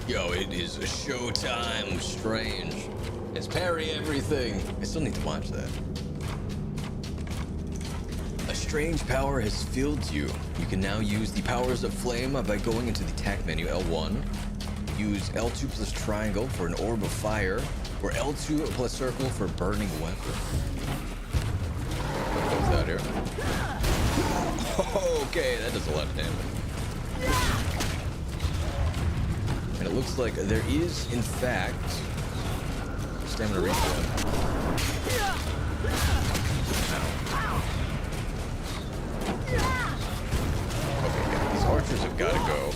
Yo, it is a showtime strange. It's parry everything. I still need to watch that. A strange power has filled you. You can now use the powers of flame by going into the attack menu, L1. Use L2 plus triangle for an orb of fire, or L2 plus circle for burning weapon. What goes out here? Okay, that does a lot of damage. And it looks like there is, in fact, stamina refill. Okay, yeah, these archers have got to go.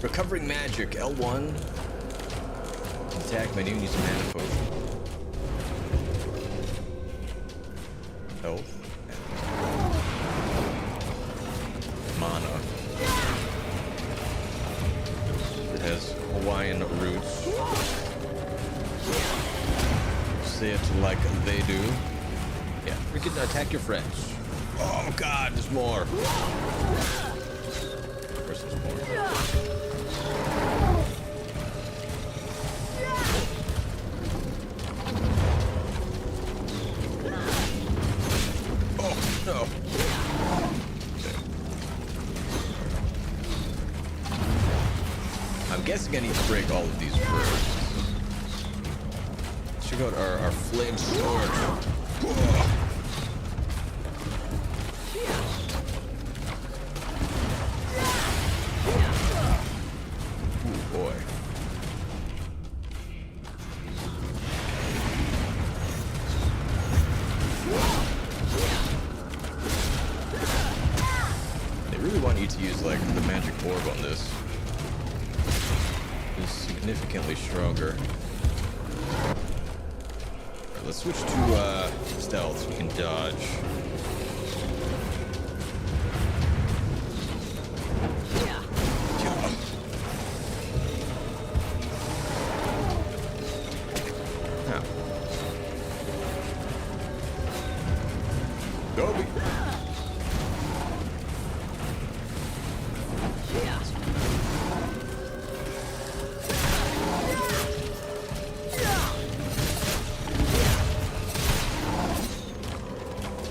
Recovering magic, L1. Attack menu, use a mana potion. Health. Mana. It has Hawaiian roots. Say it like they do. Yeah, we can attack your friends. Oh god, there's more. Of course there's more. Oh no. I'm guessing I need to break all of these first. Check out our flame sword. Ooh, boy. They really want you to use like the magic orb on this. It's significantly stronger. Alright, let's switch to stealth so we can dodge. Gobi.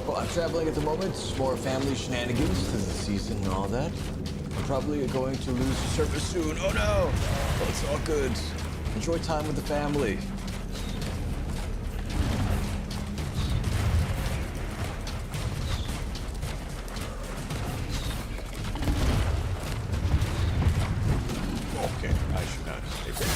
Well, I'm traveling at the moment. More family shenanigans to the season and all that. I'm probably going to lose service soon. Oh no! Well, it's all good. Enjoy time with the family. Okay, I should not take that.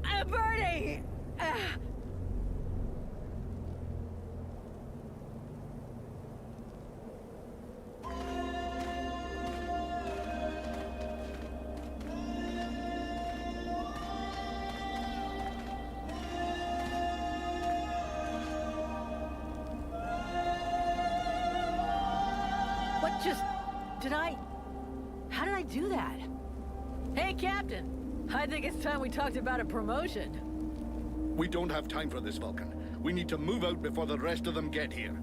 I'm burning! What just... How did I do that? Hey, Captain! I think it's time we talked about a promotion. We don't have time for this, Vulcan. We need to move out before the rest of them get here.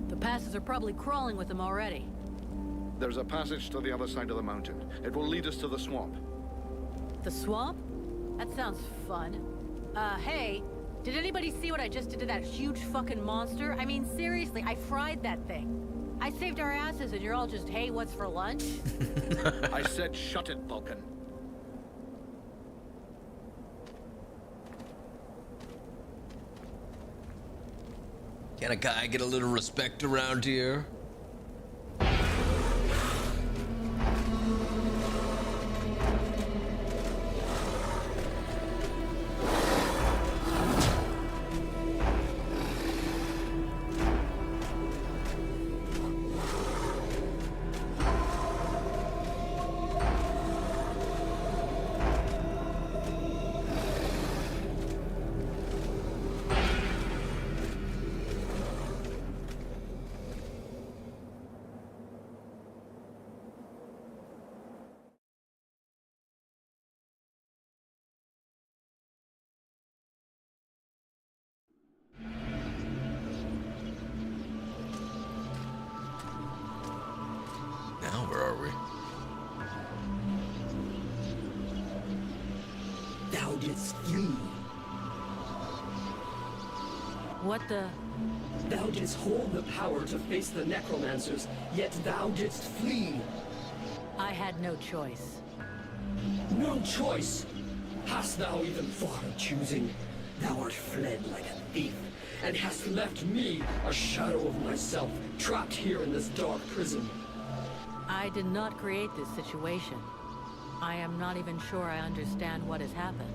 The passes are probably crawling with them already. There's a passage to the other side of the mountain. It will lead us to the swamp. The swamp? That sounds fun. Hey, did anybody see what I just did to that huge fucking monster? I mean, seriously, I fried that thing. I saved our asses and you're all just, hey, what's for lunch? I said shut it, Vulcan. Can a guy get a little respect around here? didst flee. What the? Thou didst hold the power to face the necromancers, yet thou didst flee. I had no choice. No choice! Hast thou even thought of choosing? Thou art fled like a thief, and hast left me, a shadow of myself, trapped here in this dark prison. I did not create this situation. I am not even sure I understand what has happened.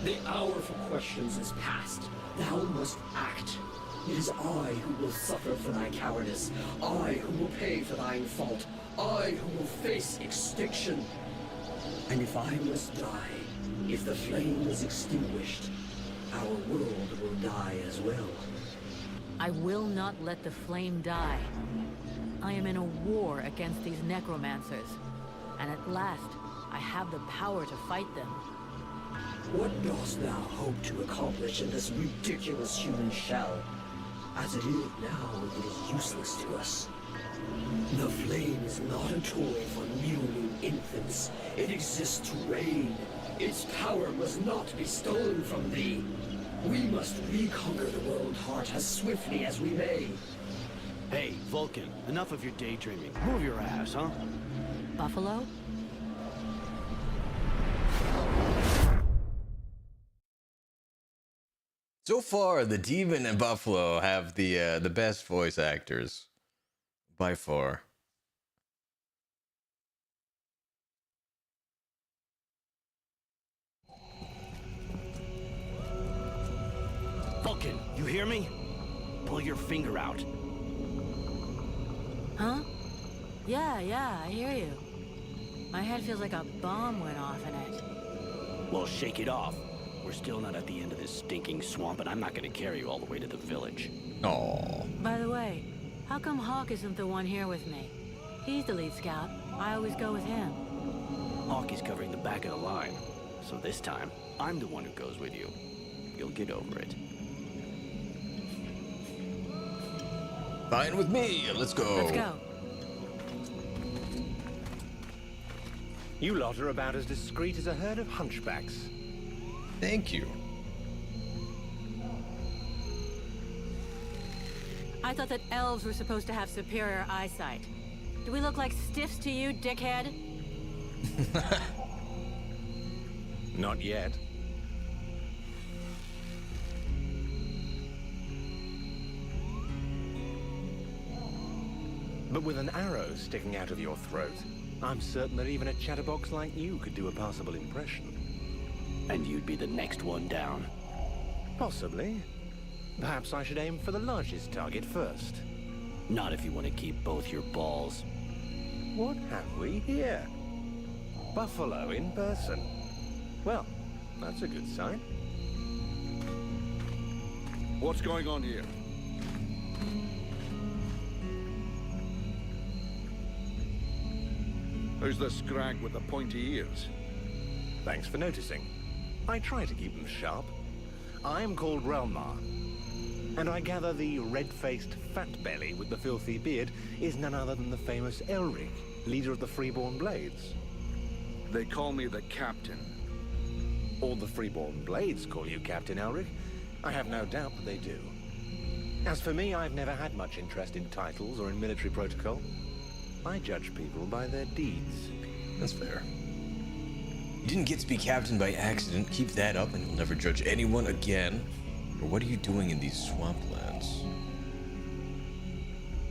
The hour for questions is past. Thou must act. It is I who will suffer for thy cowardice. I who will pay for thine fault. I who will face extinction. And if I must die, if the flame is extinguished, our world will die as well. I will not let the flame die. I am in a war against these necromancers, and at last, I have the power to fight them. What dost thou hope to accomplish in this ridiculous human shell? As it is now, it is useless to us. The flame is not a toy for mewling infants. It exists to reign. Its power must not be stolen from thee. We must reconquer the world heart as swiftly as we may. Hey, Vulcan, enough of your daydreaming. Move your ass, huh? Buffalo? So far, the Demon and Buffalo have the best voice actors by far. Vulcan, you hear me? Pull your finger out. Huh? Yeah, I hear you. My head feels like a bomb went off in it. Well, shake it off. We're still not at the end of this stinking swamp, and I'm not gonna carry you all the way to the village. Aww. By the way, how come Hawk isn't the one here with me? He's the lead scout. I always go with him. Hawk is covering the back of the line, so this time, I'm the one who goes with you. You'll get over it. Fine with me. Let's go. Let's go. You lot are about as discreet as a herd of hunchbacks. Thank you. I thought that elves were supposed to have superior eyesight. Do we look like stiffs to you, dickhead? Not yet. But with an arrow sticking out of your throat, I'm certain that even a chatterbox like you could do a passable impression. And you'd be the next one down. Possibly. Perhaps I should aim for the largest target first. Not if you want to keep both your balls. What have we here? Buffalo in person. Well, that's a good sign. What's going on here? Who's the scrag with the pointy ears? Thanks for noticing. I try to keep them sharp. I am called Relmar, and I gather the red-faced fat belly with the filthy beard is none other than the famous Elric, leader of the Freeborn Blades. They call me the Captain. All the Freeborn Blades call you Captain Elric. I have no doubt that they do. As for me, I've never had much interest in titles or in military protocol. I judge people by their deeds. That's fair. You didn't get to be captain by accident. Keep that up and you'll never judge anyone again. Or what are you doing in these swamplands?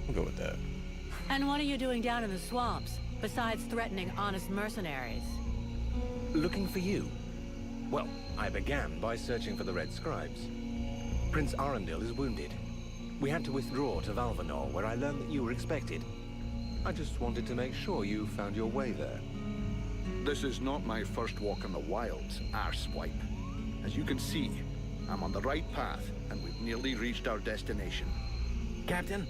We'll go with that. And what are you doing down in the swamps, besides threatening honest mercenaries? Looking for you. Well, I began by searching for the Red Scribes. Prince Arundel is wounded. We had to withdraw to Valvanor, where I learned that you were expected. I just wanted to make sure you found your way there. This is not my first walk in the wilds, arsewipe. As you can see, I'm on the right path, and we've nearly reached our destination. Captain,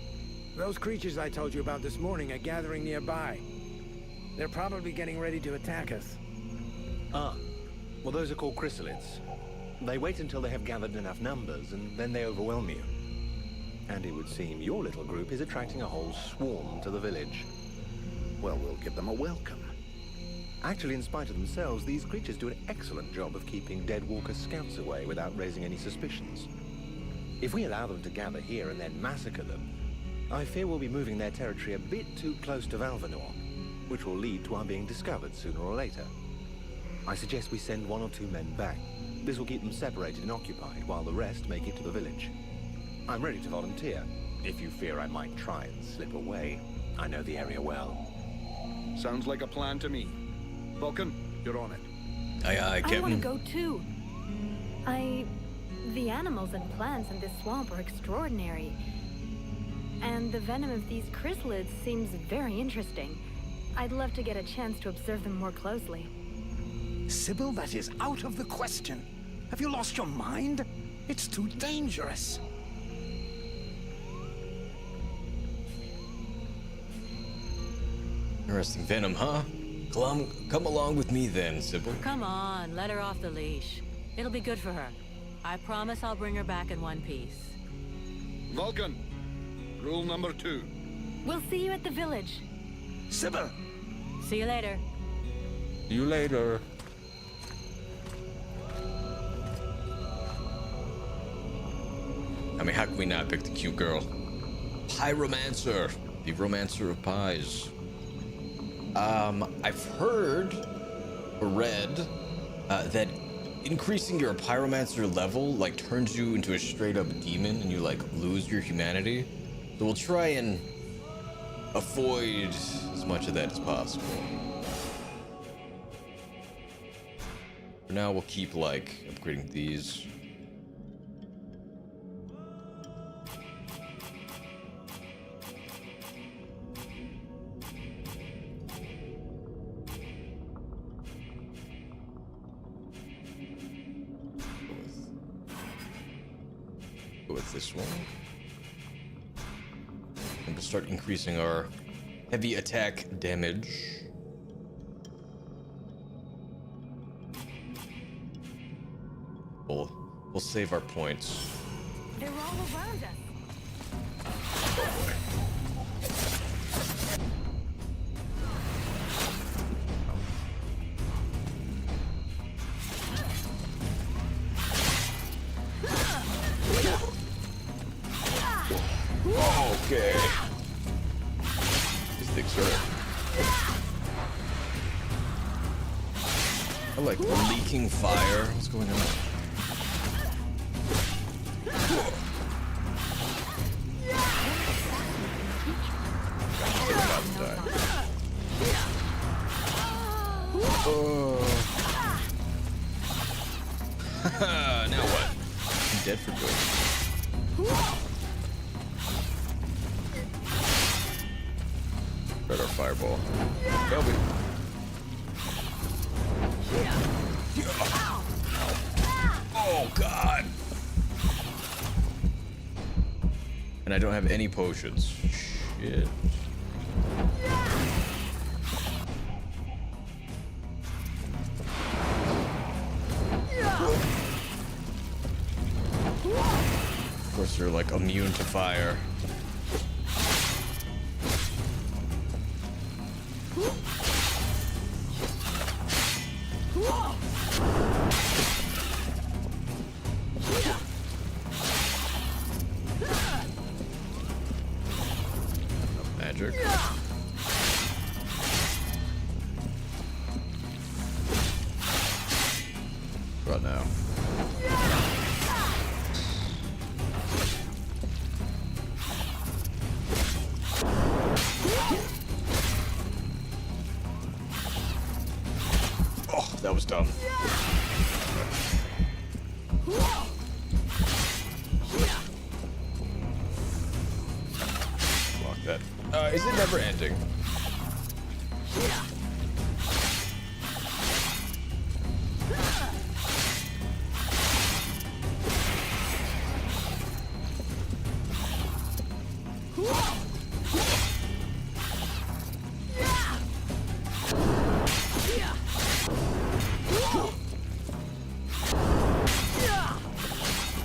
those creatures I told you about this morning are gathering nearby. They're probably getting ready to attack us. Ah, well those are called chrysalids. They wait until they have gathered enough numbers, and then they overwhelm you. And it would seem your little group is attracting a whole swarm to the village. Well, we'll give them a welcome. Actually, in spite of themselves, these creatures do an excellent job of keeping dead walker scouts away without raising any suspicions. If we allow them to gather here and then massacre them, I fear we'll be moving their territory a bit too close to Valvanor, which will lead to our being discovered sooner or later. I suggest we send 1 or 2 men back. This will keep them separated and occupied, while the rest make it to the village. I'm ready to volunteer, if you fear I might try and slip away. I know the area well. Sounds like a plan to me. Vulcan, you're on it. Aye, I Captain. want to go too. The animals and plants in this swamp are extraordinary. And the venom of these chrysalids seems very interesting. I'd love to get a chance to observe them more closely. Sybil, that is out of the question. Have you lost your mind? It's too dangerous. Interesting venom, huh? Come along with me then, Sybil. Come on, let her off the leash. It'll be good for her. I promise I'll bring her back in one piece. Vulcan, rule number 2. We'll see you at the village. Sybil! See you later. See you later. I mean, how can we not pick the cute girl? Pyromancer, the romancer of pies. I've heard or read that increasing your pyromancer level like turns you into a straight up demon and you like lose your humanity. So we'll try and avoid as much of that as possible. For now, we'll keep like upgrading these. With this one, and we'll start increasing our heavy attack damage. We'll save our points. They're all around us. Okay. These things hurt. I like leaking fire. What's going on? Now what? I'm dead for good. Red our fireball. Help me. Oh god. And I don't have any potions. Shit. Of course they're like immune to fire. Magic. Right now. Oh, that was dumb. Block that. Is it never ending?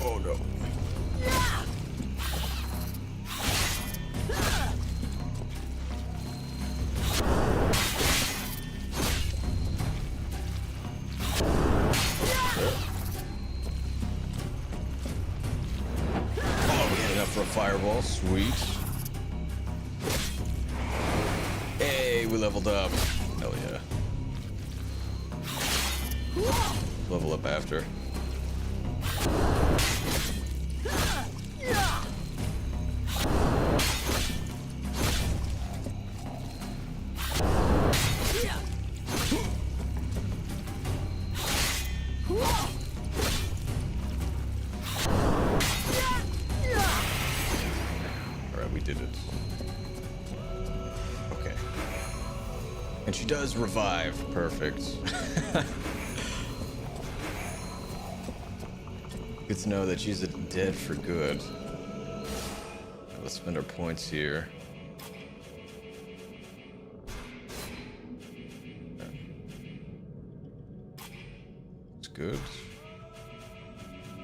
Oh no. Sweet. Hey, we leveled up. Hell yeah. Level up after. Alright, we did it. Okay. And she does revive. Perfect. Good to know that she's dead for good. Let's spend our points here. It's good.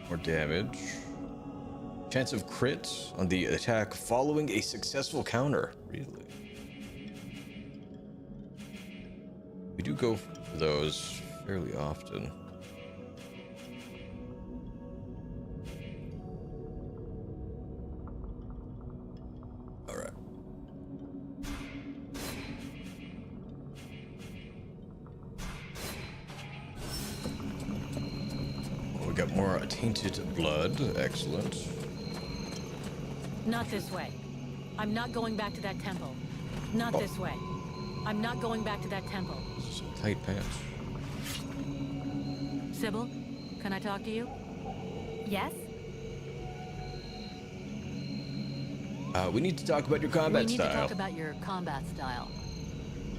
More damage. Chance of crit on the attack following a successful counter. Really? We do go for those fairly often. Alright. We got more tainted blood. Excellent. Not this way. I'm not going back to that temple. Not this way. I'm not going back to that temple. Some tight pants. Sybil, can I talk to you? Yes? We need to talk about your combat We need style. to talk about your combat style.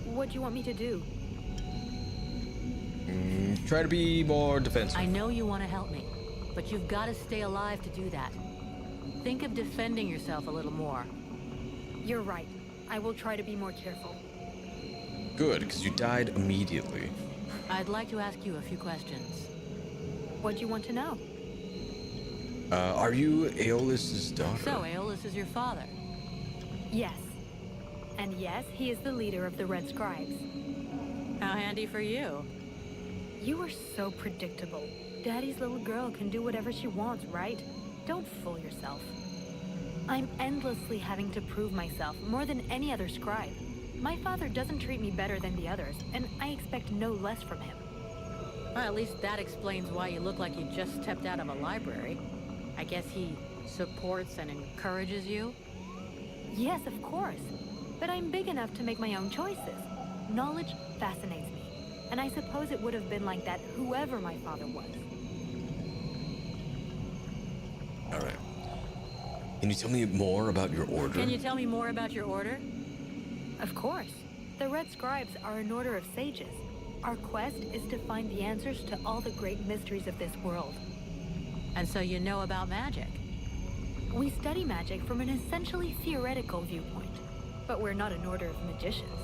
What do you want me to do? Try to be more defensive. I know you want to help me, but you've got to stay alive to do that. Think of defending yourself a little more. You're right. I will try to be more careful. Good, because you died immediately. I'd like to ask you a few questions. What do you want to know? Are you Aeolus's daughter? So, Aeolus is your father. Yes. And yes, he is the leader of the Red Scribes. How handy for you. You are so predictable. Daddy's little girl can do whatever she wants, right? Don't fool yourself. I'm endlessly having to prove myself more than any other scribe. My father doesn't treat me better than the others, and I expect no less from him. Well, at least that explains why you look like you just stepped out of a library. I guess he supports and encourages you? Yes, of course. But I'm big enough to make my own choices. Knowledge fascinates me, and I suppose it would have been like that whoever my father was. All right. Can you tell me more about your order? Can you tell me more about your order? Of course. The Red Scribes are an order of sages. Our quest is to find the answers to all the great mysteries of this world. And so you know about magic? We study magic from an essentially theoretical viewpoint, but we're not an order of magicians.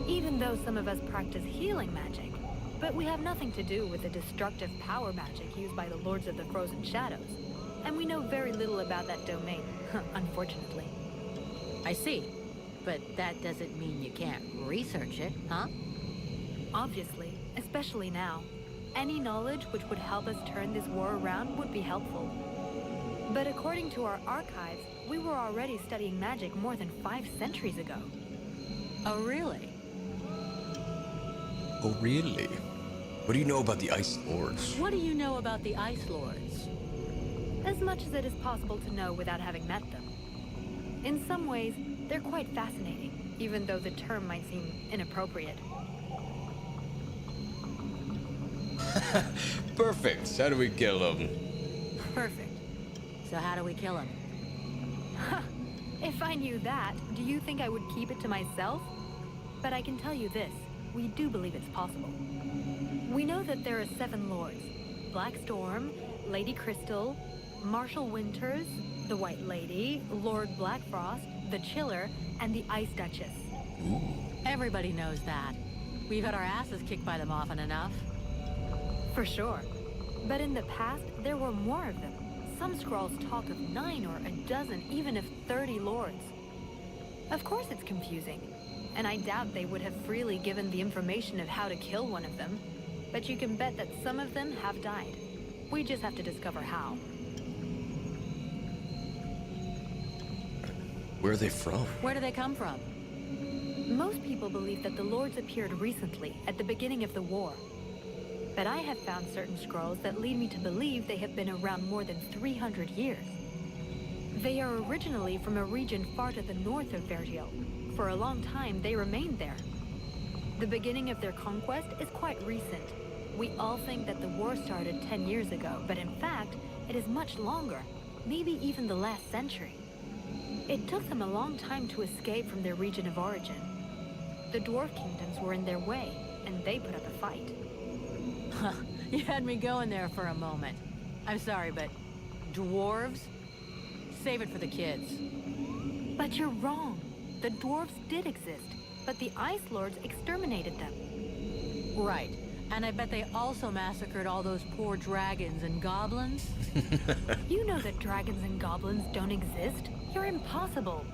Even though some of us practice healing magic, but we have nothing to do with the destructive power magic used by the Lords of the Frozen Shadows. And we know very little about that domain, unfortunately. I see. But that doesn't mean you can't research it, huh? Obviously, especially now. Any knowledge which would help us turn this war around would be helpful. But according to our archives, we were already studying magic more than 5 centuries ago. Oh, really? Oh, really? What do you know about the Ice Lords? What do you know about the Ice Lords? As much as it is possible to know without having met them. In some ways, they're quite fascinating, even though the term might seem inappropriate. Perfect. How do we kill them? Perfect. So how do we kill him? If I knew that, do you think I would keep it to myself? But I can tell you this, we do believe it's possible. We know that there are 7 lords. Black Storm, Lady Crystal, Marshal Winters, the White Lady, Lord Blackfrost, the Chiller, and the Ice Duchess. Ooh. Everybody knows that. We've had our asses kicked by them often enough. For sure. But in the past, there were more of them. Some scrolls talk of 9 or a dozen, even of 30 lords. Of course it's confusing. And I doubt they would have freely given the information of how to kill one of them. But you can bet that some of them have died. We just have to discover how. Where are they from? Where do they come from? Most people believe that the lords appeared recently, at the beginning of the war. But I have found certain scrolls that lead me to believe they have been around more than 300 years. They are originally from a region far to the north of Vergil. For a long time, they remained there. The beginning of their conquest is quite recent. We all think that the war started 10 years ago, but in fact, it is much longer, maybe even the last century. It took them a long time to escape from their region of origin. The dwarf kingdoms were in their way, and they put up a fight. You had me going there for a moment. I'm sorry, but dwarves? Save it for the kids. But you're wrong. The dwarves did exist, but the Ice Lords exterminated them. Right. And I bet they also massacred all those poor dragons and goblins? You know that dragons and goblins don't exist. You're impossible.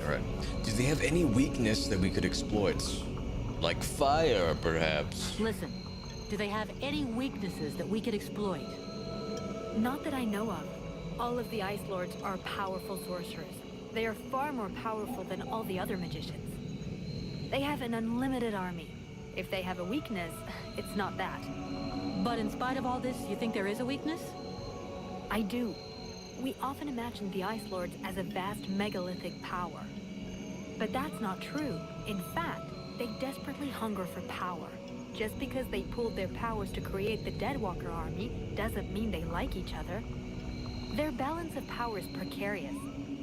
Alright. Do they have any weakness that we could exploit? Like fire, perhaps? Listen, do they have any weaknesses that we could exploit? Not that I know of. All of the Ice Lords are powerful sorcerers. They are far more powerful than all the other magicians. They have an unlimited army. If they have a weakness, it's not that. But in spite of all this, you think there is a weakness? I do. We often imagine the Ice Lords as a vast megalithic power. But that's not true. In fact, they desperately hunger for power. Just because they pooled their powers to create the Deadwalker army doesn't mean they like each other. Their balance of power is precarious.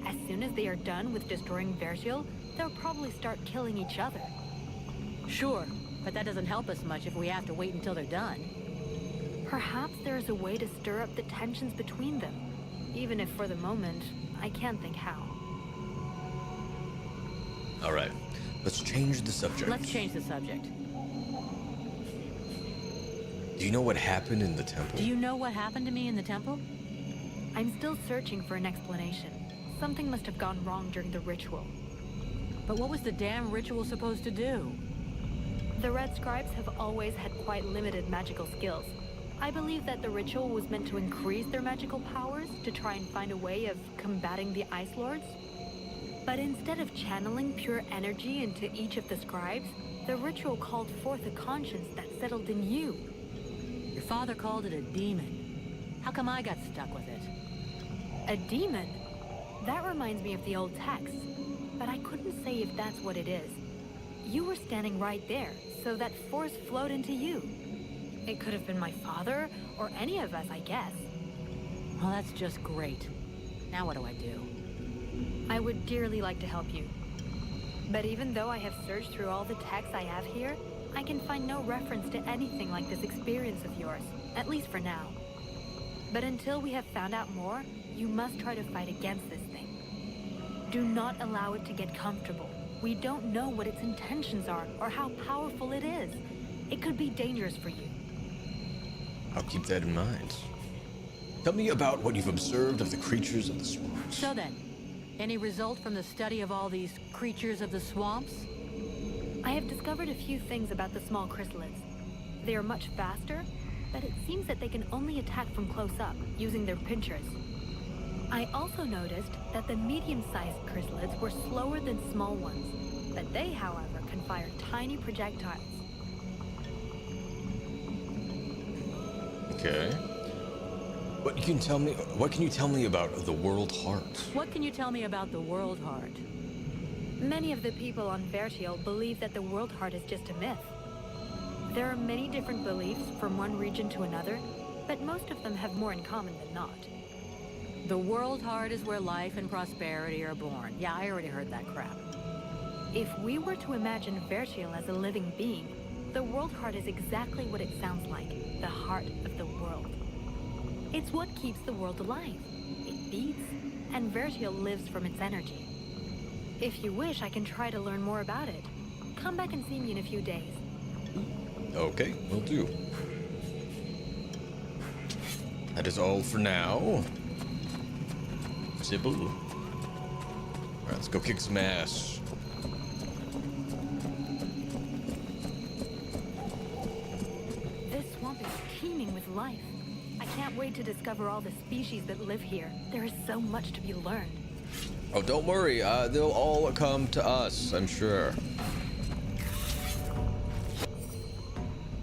As soon as they are done with destroying Vergil, they'll probably start killing each other. Sure, but that doesn't help us much if we have to wait until they're done. Perhaps there is a way to stir up the tensions between them. Even if for the moment, I can't think how. Alright. Let's change the subject. Let's change the subject. Do you know what happened in the temple? Do you know what happened to me in the temple? I'm still searching for an explanation. Something must have gone wrong during the ritual. But what was the damn ritual supposed to do? The Red Scribes have always had quite limited magical skills. I believe that the ritual was meant to increase their magical powers to try and find a way of combating the Ice Lords. But instead of channeling pure energy into each of the scribes, the ritual called forth a conscience that settled in you. Your father called it a demon. How come I got stuck with it? A demon? That reminds me of the old texts, but I couldn't say if that's what it is. You were standing right there, so that force flowed into you. It could have been my father, or any of us, I guess. Well, that's just great. Now what do I do? I would dearly like to help you. But even though I have searched through all the texts I have here, I can find no reference to anything like this experience of yours, at least for now. But until we have found out more, you must try to fight against this thing. Do not allow it to get comfortable. We don't know what its intentions are, or how powerful it is. It could be dangerous for you. I'll keep that in mind. Tell me about what you've observed of the creatures of the swamps. So then, any result from the study of all these creatures of the swamps? I have discovered a few things about the small chrysalids. They are much faster, but it seems that they can only attack from close up, using their pinchers. I also noticed that the medium-sized chrysalids were slower than small ones, but they, however, can fire tiny projectiles. Okay. What can you tell me about the World Heart? What can you tell me about the World Heart? Many of the people on Vergil believe that the World Heart is just a myth. There are many different beliefs from one region to another, but most of them have more in common than not. The World Heart is where life and prosperity are born. Yeah, I already heard that crap. If we were to imagine Vergil as a living being, the World Heart is exactly what it sounds like, the heart of the world. It's what keeps the world alive. It beats, and Vergil lives from its energy. If you wish, I can try to learn more about it. Come back and see me in a few days. Okay, will do. That is all for now. Sybil. Alright, let's go kick some ass. This swamp is teeming with life. I can't wait to discover all the species that live here. There is so much to be learned. Oh, don't worry. They'll all come to us, I'm sure.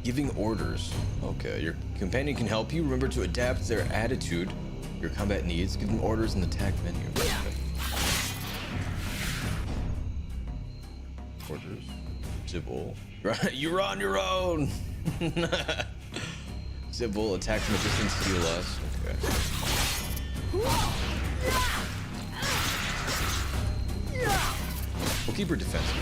Giving orders. Okay, your companion can help you. Remember to adapt their attitude, your combat needs. Give them orders in the attack menu. Okay. Orders. Sybil. You're on your own! Sybil, attack from a distance, heal us. Okay. We'll keep her defensive.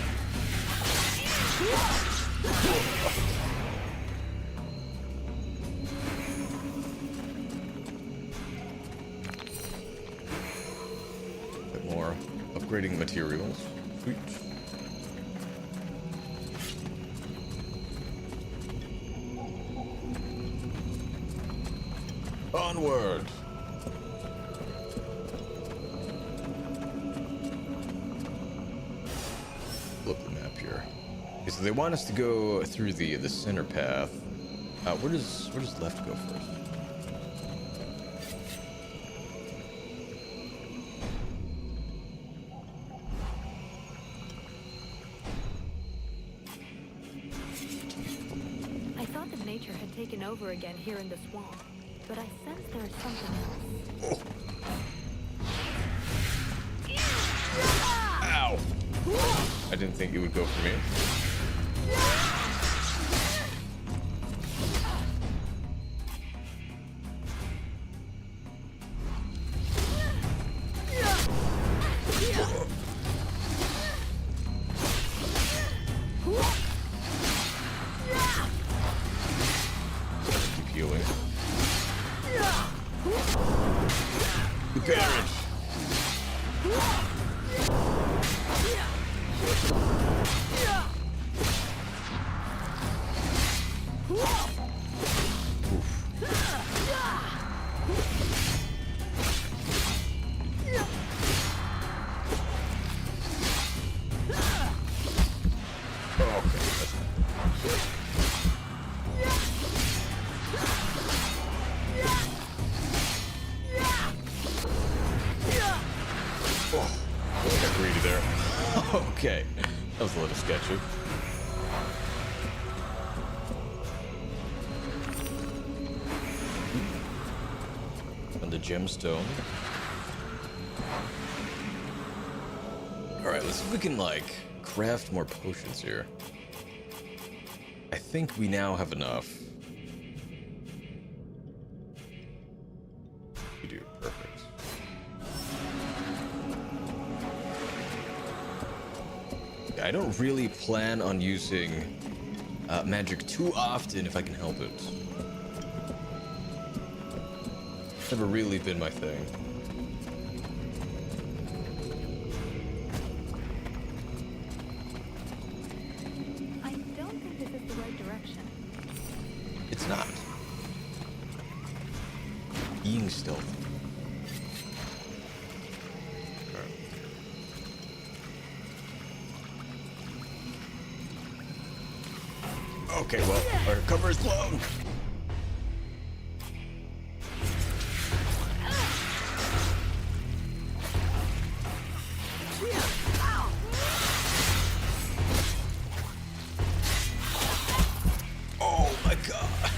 Bit more upgrading materials. Sweet. Onward. Flip the map here. Okay, so they want us to go through the center path. Where does left go first? I thought that nature had taken over again here in the swamp, but I sense there is something else. Ow! I didn't think it would go for me. Keep healing. The carriage. Okay, that was a little sketchy. And the gemstone. All right, let's see if we can like craft more potions here. I think we now have enough. We do, perfect. I don't really plan on using magic too often if I can help it. It's never really been my thing. I don't think this is the right direction. It's not. Being stealthy. Okay, well, our cover is blown. Oh my god.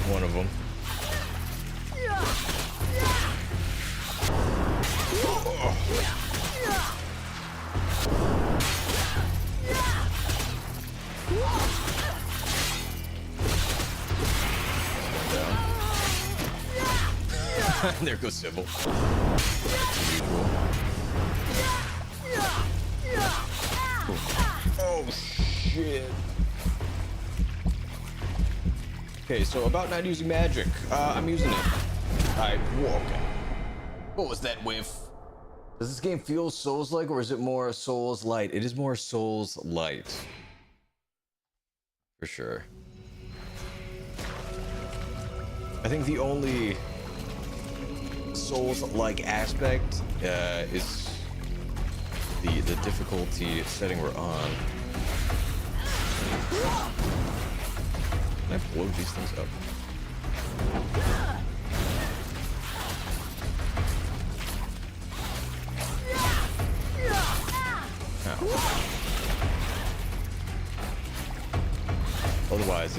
One of them. There goes Sybil. Oh shit. Okay, so about not using magic. I'm using it. Alright, whoa, okay. What was that whiff? Does this game feel Souls-like, or is it more Souls-light? It is more Souls-light. For sure. I think the only Souls-like aspect is the difficulty setting we're on. Can I blow these things up? Ow. Otherwise,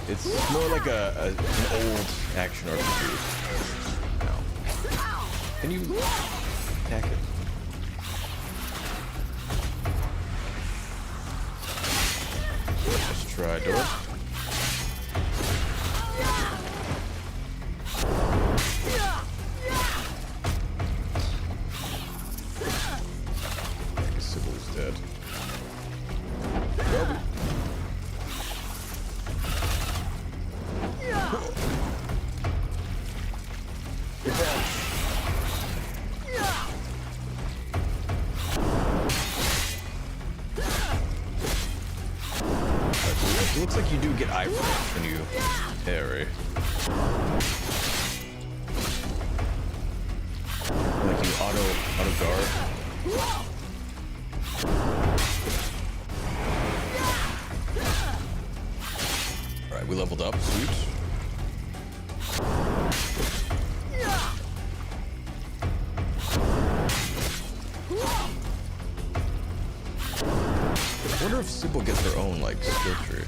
it's more like an old action RPG. Ow. Can you attack it? Let's try door. I guess Sybil is dead. Nope. It looks like you do get iframes when you parry. Like you auto guard. Alright, we leveled up, sweet. I wonder if Sybil gets her own, like, skill tree.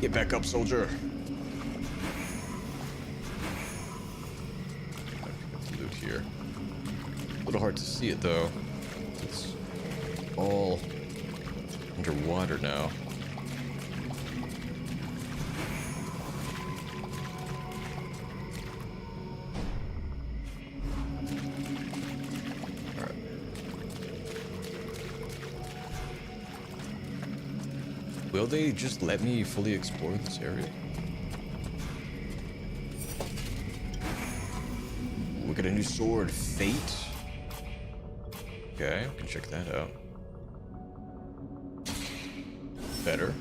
Get back up, soldier. Loot here. A little hard to see it, though. It's all underwater now. Will they just let me fully explore this area? We got a new sword, Fate. Okay, we can check that out. Better.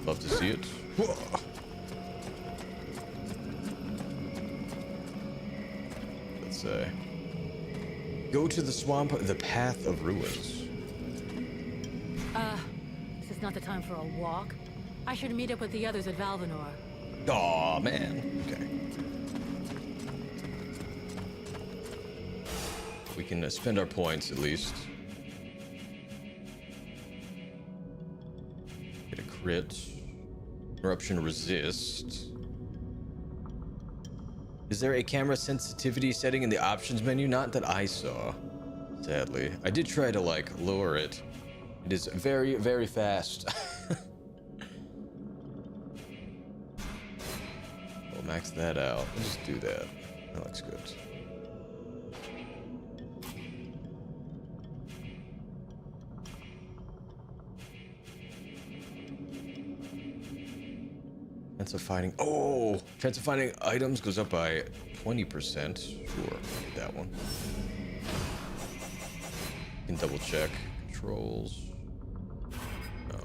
Love to see it. Whoa. Let's say. Go to the swamp, the path of ruins. This is not the time for a walk. I should meet up with the others at Valvanor. Aw, man. Okay. We can spend our points at least. Get a crit. Interruption resist. Is there a camera sensitivity setting in the options menu? Not that I saw, sadly. I did try to, like, lower it. It is very, very fast. We'll max that out. Let's just do that. That looks good. Chance of finding. Oh! Chance of finding items goes up by 20%. Sure, that one. You can double check. Controls. No.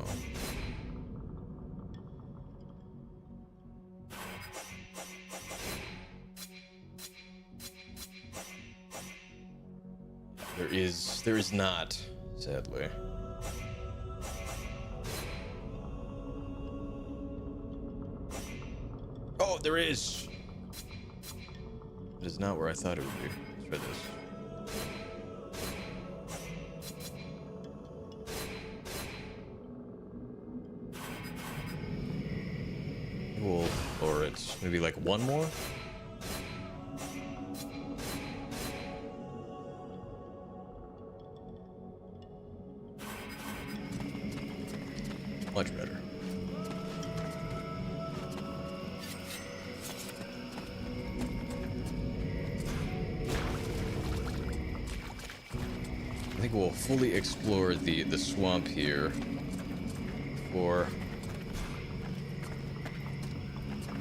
There is not, sadly. Oh, there is. It is not where I thought it would be. Let's try this. We'll lower it. Maybe like one more? Much better. I think we'll fully explore the swamp here before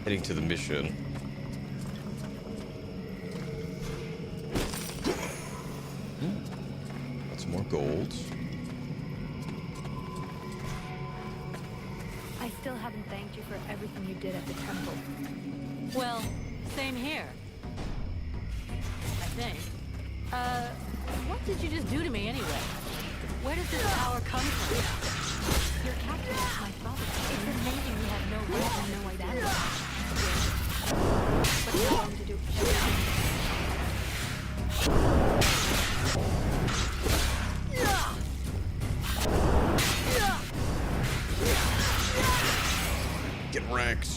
heading to the mission. Got some more gold. for everything you did at the temple. Well, same here. I think. What did you just do to me anyway? Where does this power come from? Your captain is my father. It's amazing we have no right and no identity. But you're going to do everything. Get wrecked.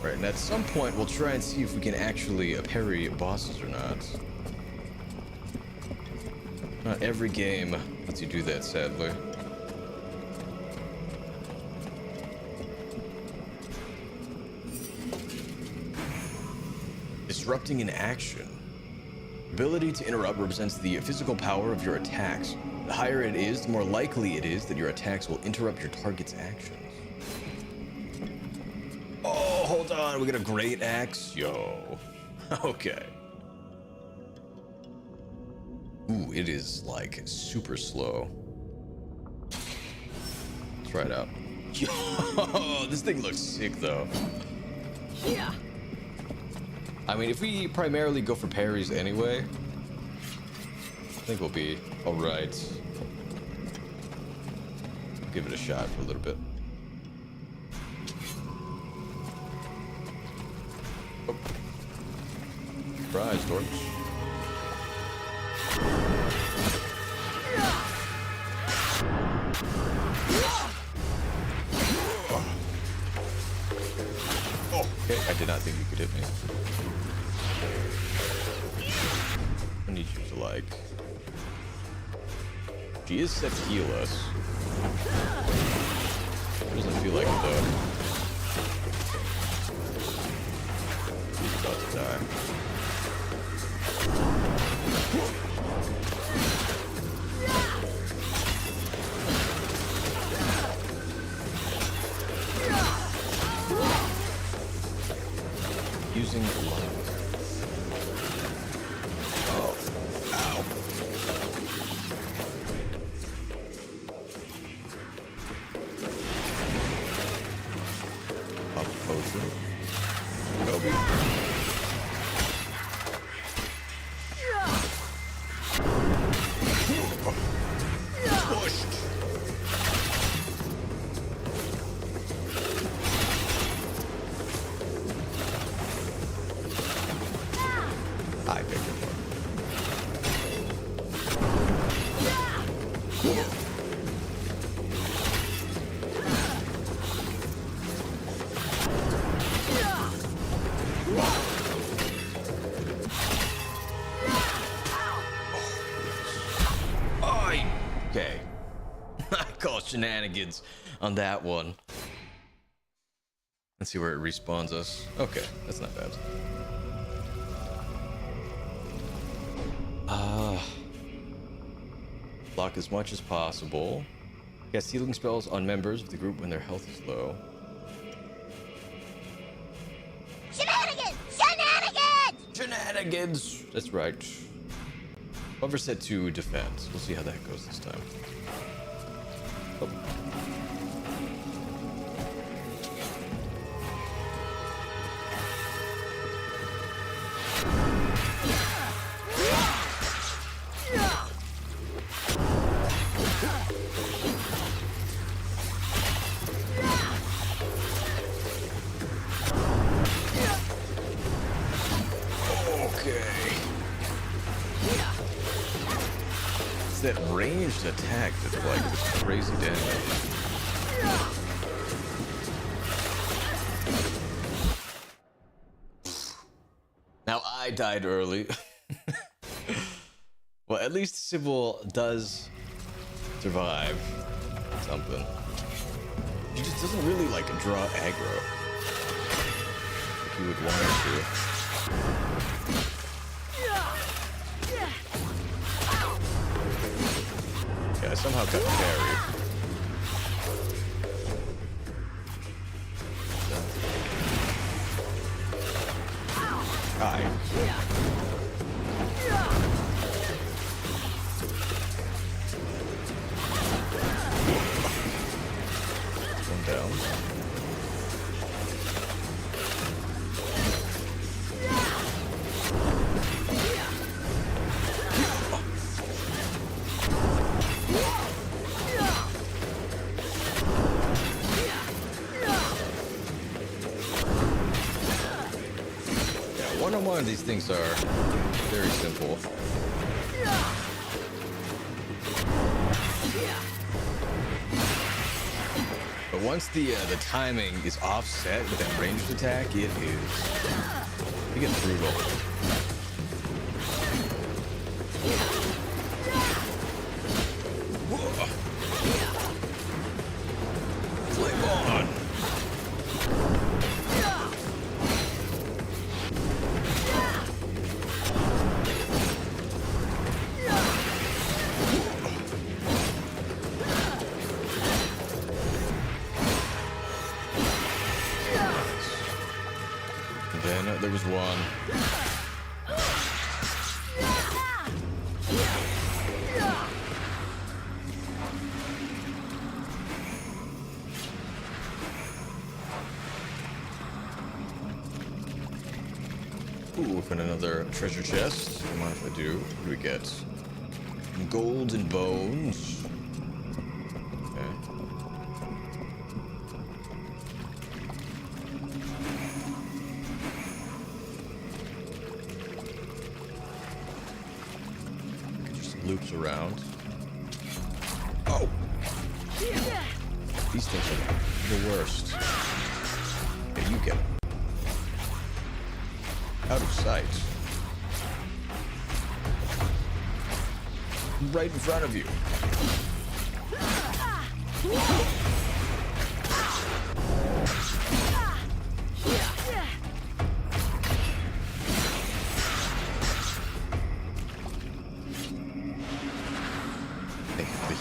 Right, and at some point we'll try and see if we can actually parry bosses or not. Not every game lets you do that, sadly. Disrupting an action. Ability to interrupt represents the physical power of your attacks. The higher it is, the more likely it is that your attacks will interrupt your target's actions. Oh, hold on, we got a great axe? Yo. Okay. Ooh, it is like super slow. Try it out. Yo, this thing looks sick though. Yeah. I mean, if we primarily go for parries anyway, I think we'll be alright. Give it a shot for a little bit. Oh. Surprise, Torch. Oh, okay, I did not think you could hit me. I need you to like... She is set to heal us. Doesn't feel like it though. She's about to die. Using light. Oh, ow. Pop potion. Kobe. Pushed. I picked him up. Okay. I call shenanigans on that one. Let's see where it respawns us. Okay, that's not bad. Block as much as possible. Cast healing spells on members of the group when their health is low. Shenanigans! Shenanigans! Shenanigans! That's right. Hover set to defense. We'll see how that goes this time. Oh. It's that ranged attack that's like crazy damage. Now I died early. Well, at least Sybil does survive something. She just doesn't really like draw aggro like you would want her to. Yeah, I somehow got parried. Aye. down. Yeah, one-on-one, these things are very simple. But once the timing is offset with that ranged attack, it gets brutal. Whoa. Flame on. There was one. Ooh, open another treasure chest. Don't mind if I do. What do we get? Gold and bones. Okay. Loops around. Oh! These things are the worst. Yeah, you get them. Out of sight. Right in front of you.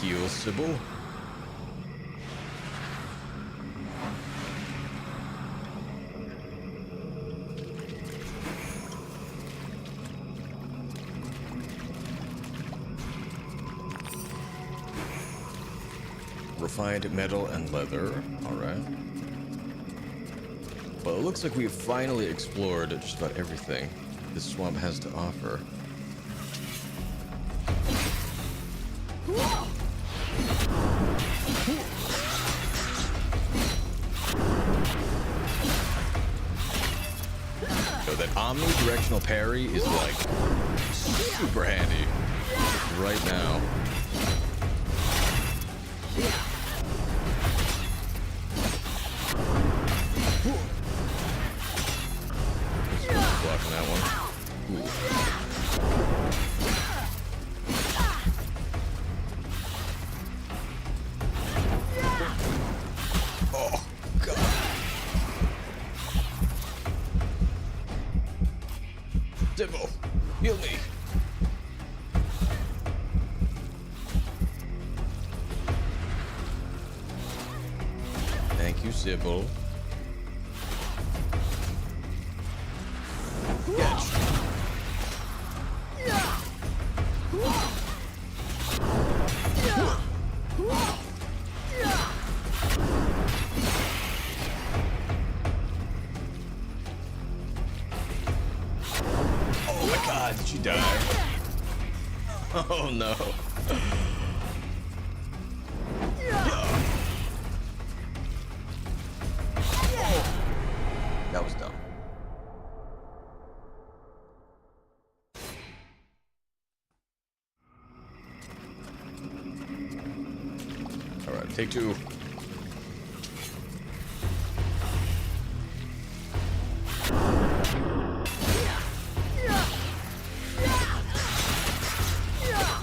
Heal, Sybil. Refined metal and leather. Alright. Well, it looks like we've finally explored just about everything this swamp has to offer. So that omnidirectional parry is like super handy right now. Blocking that one. Ooh. Sybil, heal me. Thank you, Sybil. Catch. God, did she die? Oh no. That was dumb. Alright, take two.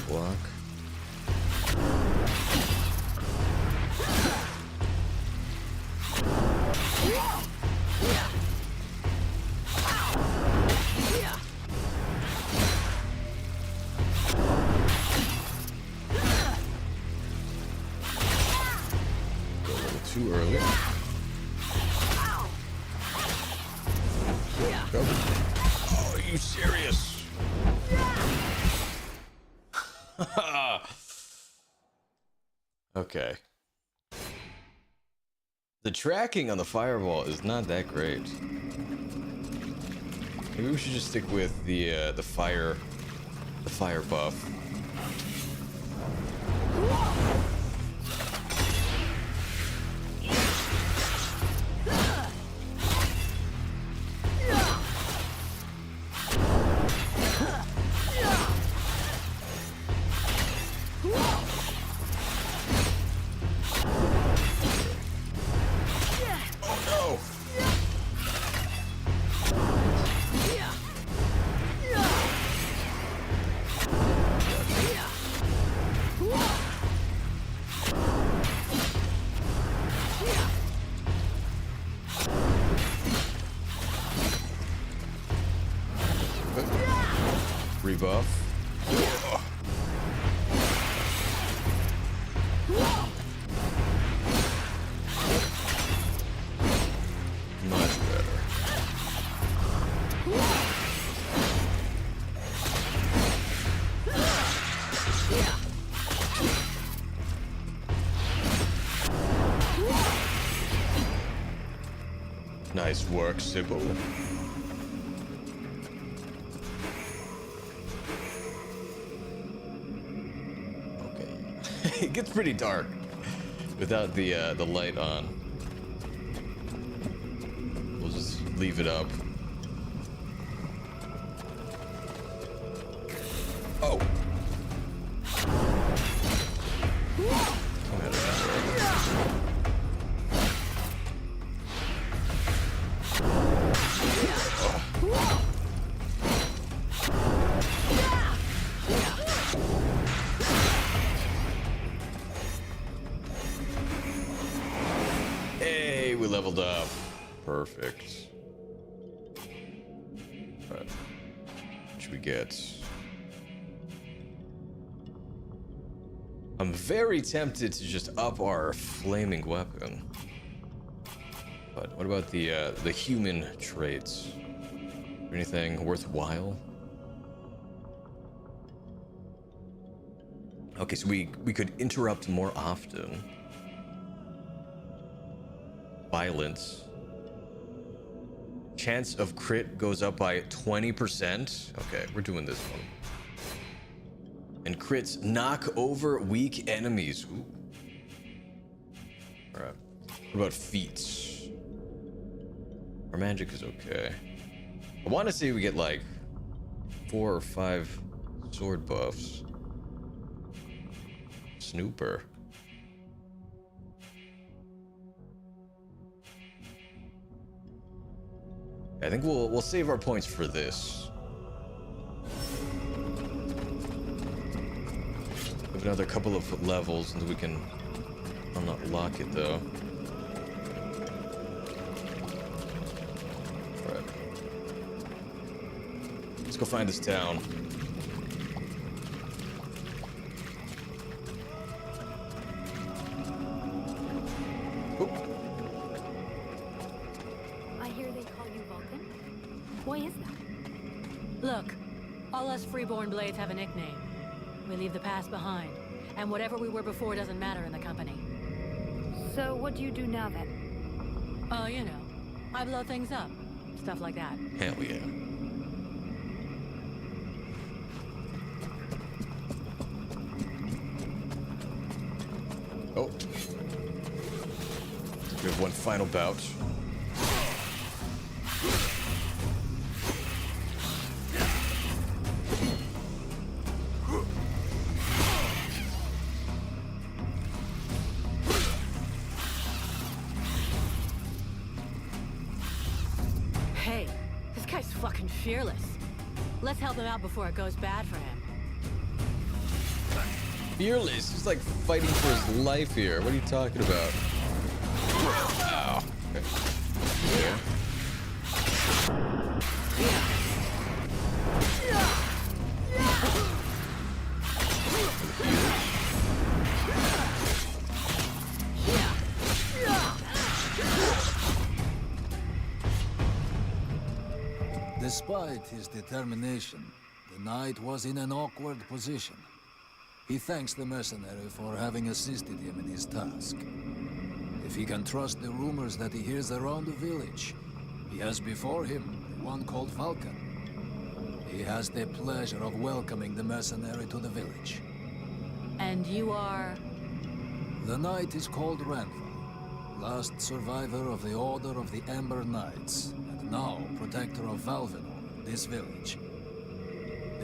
Block. Go a little too early. Go. Oh, are you serious? Okay. The tracking on the firewall is not that great. Maybe we should just stick with the fire buff. Rebuff. Much better. Nice work, Sybil. It gets pretty dark without the light on. We'll just leave it up. Oh. Come out of Hey, we leveled up. Perfect. All right. What should we get? I'm very tempted to just up our flaming weapon. But what about the human traits? Anything worthwhile? Okay, so we could interrupt more often. Violence. Chance of crit goes up by 20%. Okay, we're doing this one. And crits knock over weak enemies. Ooh. All right. What about feats? Our magic is okay. I want to see we get like 4 or 5 sword buffs. Snooper. I think we'll save our points for this. We have another couple of levels until we can unlock it though. Alright. Let's go find this town. Why is that? Look, all us freeborn blades have a nickname. We leave the past behind, and whatever we were before doesn't matter in the company. So what do you do now then? Oh, you know, I blow things up. Stuff like that. Hell yeah. Oh. We have one final bout. Hey, this guy's fucking fearless. Let's help him out before it goes bad for him. Fearless? He's like fighting for his life here. What are you talking about? Ow. Okay. Yeah. Despite his determination, the knight was in an awkward position. He thanks the mercenary for having assisted him in his task. If if he can trust the rumors that he hears around the village. He has before him one called Vulcan. He has the pleasure of welcoming the mercenary to the village. And you are? The knight is called Ranval, last survivor of the Order of the Ember Knights, and now protector of Valvenor, this village.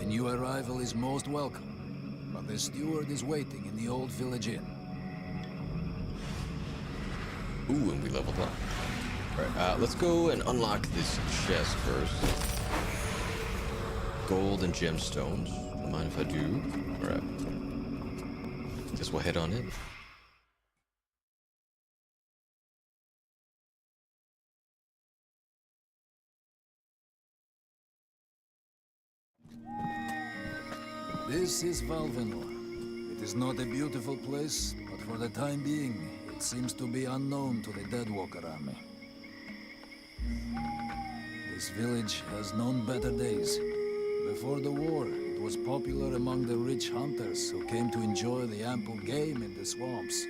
The new arrival is most welcome, but the steward is waiting in the old village inn. Ooh, and we leveled up. Alright, let's go and unlock this chest first. Gold and gemstones. Don't mind if I do. Alright. Guess we'll head on in. This is Valvenor. It is not a beautiful place, but for the time being, it seems to be unknown to the Deadwalker army. This village has known better days. Before the war, it was popular among the rich hunters who came to enjoy the ample game in the swamps.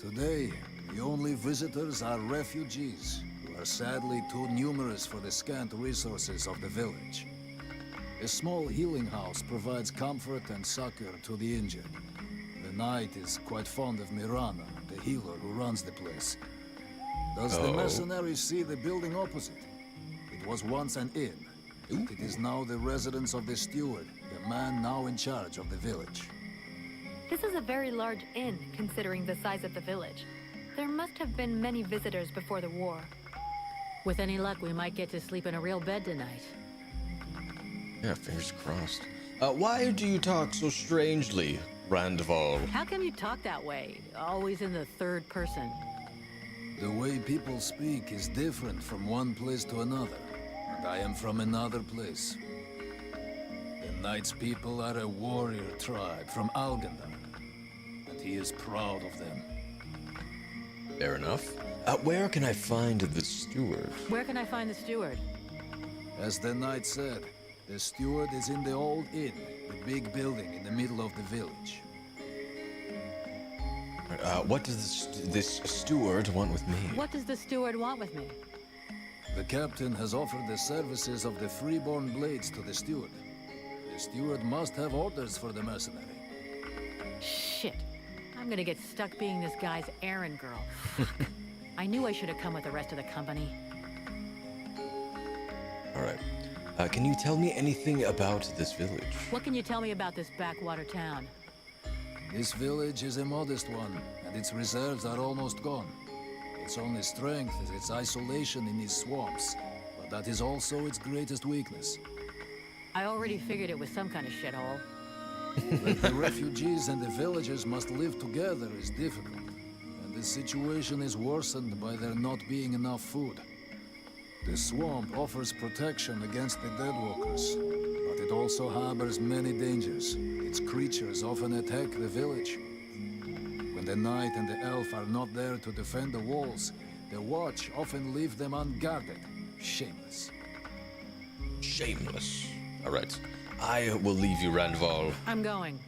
Today, the only visitors are refugees, who are sadly too numerous for the scant resources of the village. A small healing house provides comfort and succor to the injured. The knight is quite fond of Mirana, the healer who runs the place. Does the mercenary see the building opposite? It was once an inn. It is now the residence of the steward, the man now in charge of the village. This is a very large inn, considering the size of the village. There must have been many visitors before the war. With any luck, we might get to sleep in a real bed tonight. Yeah, fingers crossed. Why do you talk so strangely, Ranval? How come you talk that way? Always in the third person. The way people speak is different from one place to another. And I am from another place. The Knight's people are a warrior tribe from Algendar. And he is proud of them. Fair enough. Where can I find the steward? Where can I find the steward? As the Knight said, the steward is in the old inn, the big building in the middle of the village. What does this steward want with me? What does the steward want with me? The captain has offered the services of the freeborn blades to the steward. The steward must have orders for the mercenary. Shit. I'm gonna get stuck being this guy's errand girl. I knew I should have come with the rest of the company. Alright. Can you tell me anything about this village? What can you tell me about this backwater town? This village is a modest one, and its reserves are almost gone. Its only strength is its isolation in these swamps, but that is also its greatest weakness. I already figured it was some kind of shithole. That the refugees and the villagers must live together is difficult, and the situation is worsened by there not being enough food. The swamp offers protection against the Deadwalkers, but it also harbors many dangers. Its creatures often attack the village. When the knight and the elf are not there to defend the walls, the watch often leave them unguarded. Shameless. Shameless. Alright. I will leave you, Ranval. I'm going.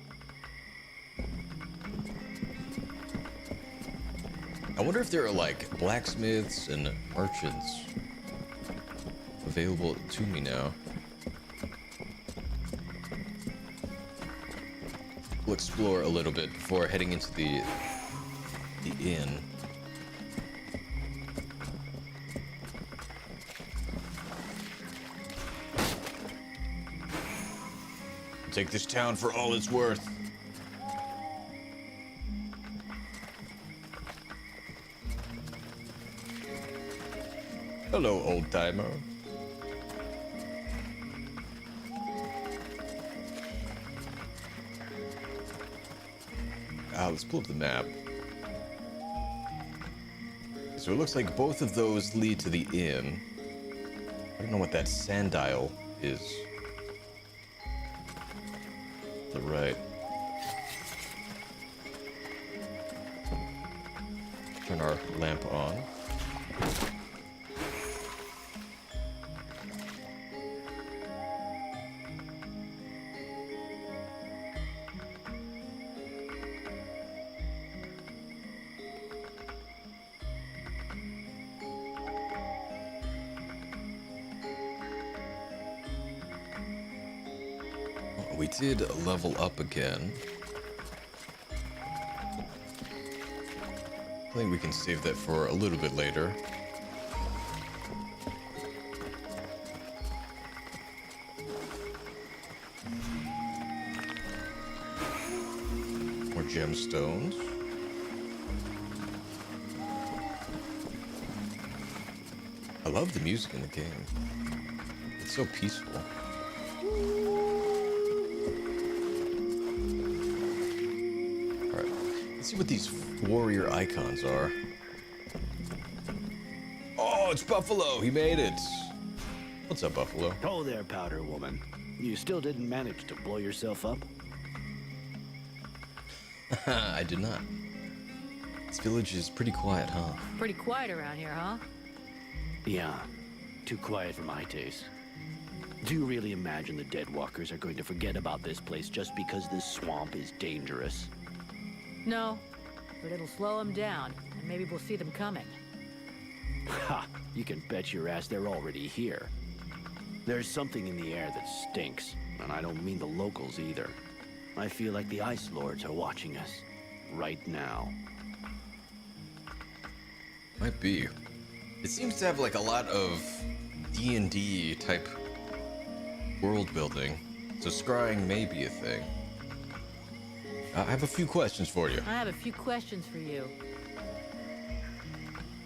I wonder if there are, like, blacksmiths and merchants available to me now. We'll explore a little bit before heading into the inn. Take this town for all it's worth. Hello, old-timer. Let's pull up the map. So it looks like both of those lead to the inn. I don't know what that sanddial is. The right. Turn our lamp on. we did level up again. I think we can save that for a little bit later. More gemstones. I love the music in the game. It's so peaceful. Alright, let's see what these warrior icons are. Oh, it's Buffalo! He made it! What's up, Buffalo? Oh there, Powder Woman. You still didn't manage to blow yourself up? I did not. This village is pretty quiet, huh? Pretty quiet around here, huh? Yeah, too quiet for my taste. Do you really imagine the Deadwalkers are going to forget about this place just because this swamp is dangerous? No, but it'll slow them down, and maybe we'll see them coming. Ha! You can bet your ass they're already here. There's something in the air that stinks, and I don't mean the locals either. I feel like the Ice Lords are watching us right now. Might be. It seems to have like a lot of D&D type world building, so scrying may be a thing. I have a few questions for you. I have a few questions for you.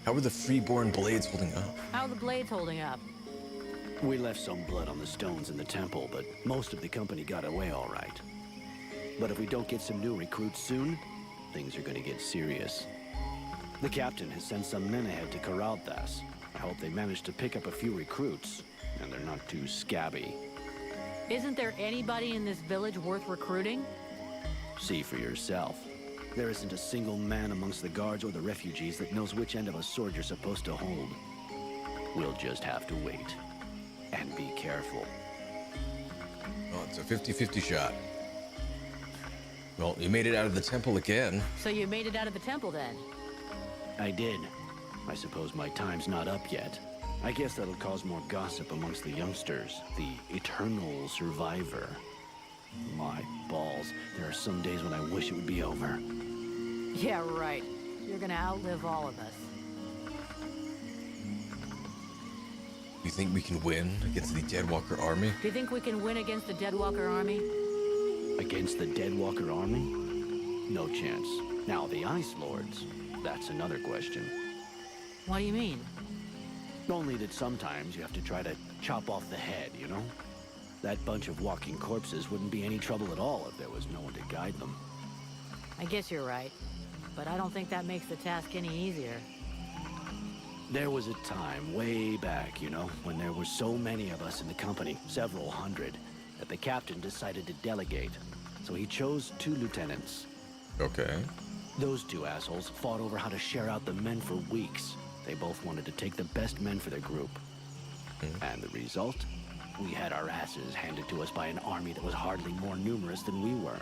How are the freeborn blades holding up? How are the blades holding up? We left some blood on the stones in the temple, but most of the company got away all right. But if we don't get some new recruits soon, things are gonna get serious. The captain has sent some men ahead to Karalthas. I hope they manage to pick up a few recruits, and they're not too scabby. Isn't there anybody in this village worth recruiting? See for yourself. There isn't a single man amongst the guards or the refugees that knows which end of a sword you're supposed to hold. We'll just have to wait. And be careful. Oh, it's a 50-50 shot. Well, you made it out of the temple again. So you made it out of the temple then? I did. I suppose my time's not up yet. I guess that'll cause more gossip amongst the youngsters. The eternal survivor. My balls. There are some days when I wish it would be over. Yeah, right. You're gonna outlive all of us. You think we can win against the Deadwalker army? Do you think we can win against the Deadwalker army? Against the Deadwalker army? No chance. Now, the Ice Lords, that's another question. What do you mean? Only that sometimes you have to try to chop off the head, you know? That bunch of walking corpses wouldn't be any trouble at all if there was no one to guide them. I guess you're right. But I don't think that makes the task any easier. There was a time way back, you know, when there were so many of us in the company, several hundred, that the captain decided to delegate. So he chose 2 lieutenants. Okay. Those 2 assholes fought over how to share out the men for weeks. They both wanted to take the best men for their group. And the result? We had our asses handed to us by an army that was hardly more numerous than we were.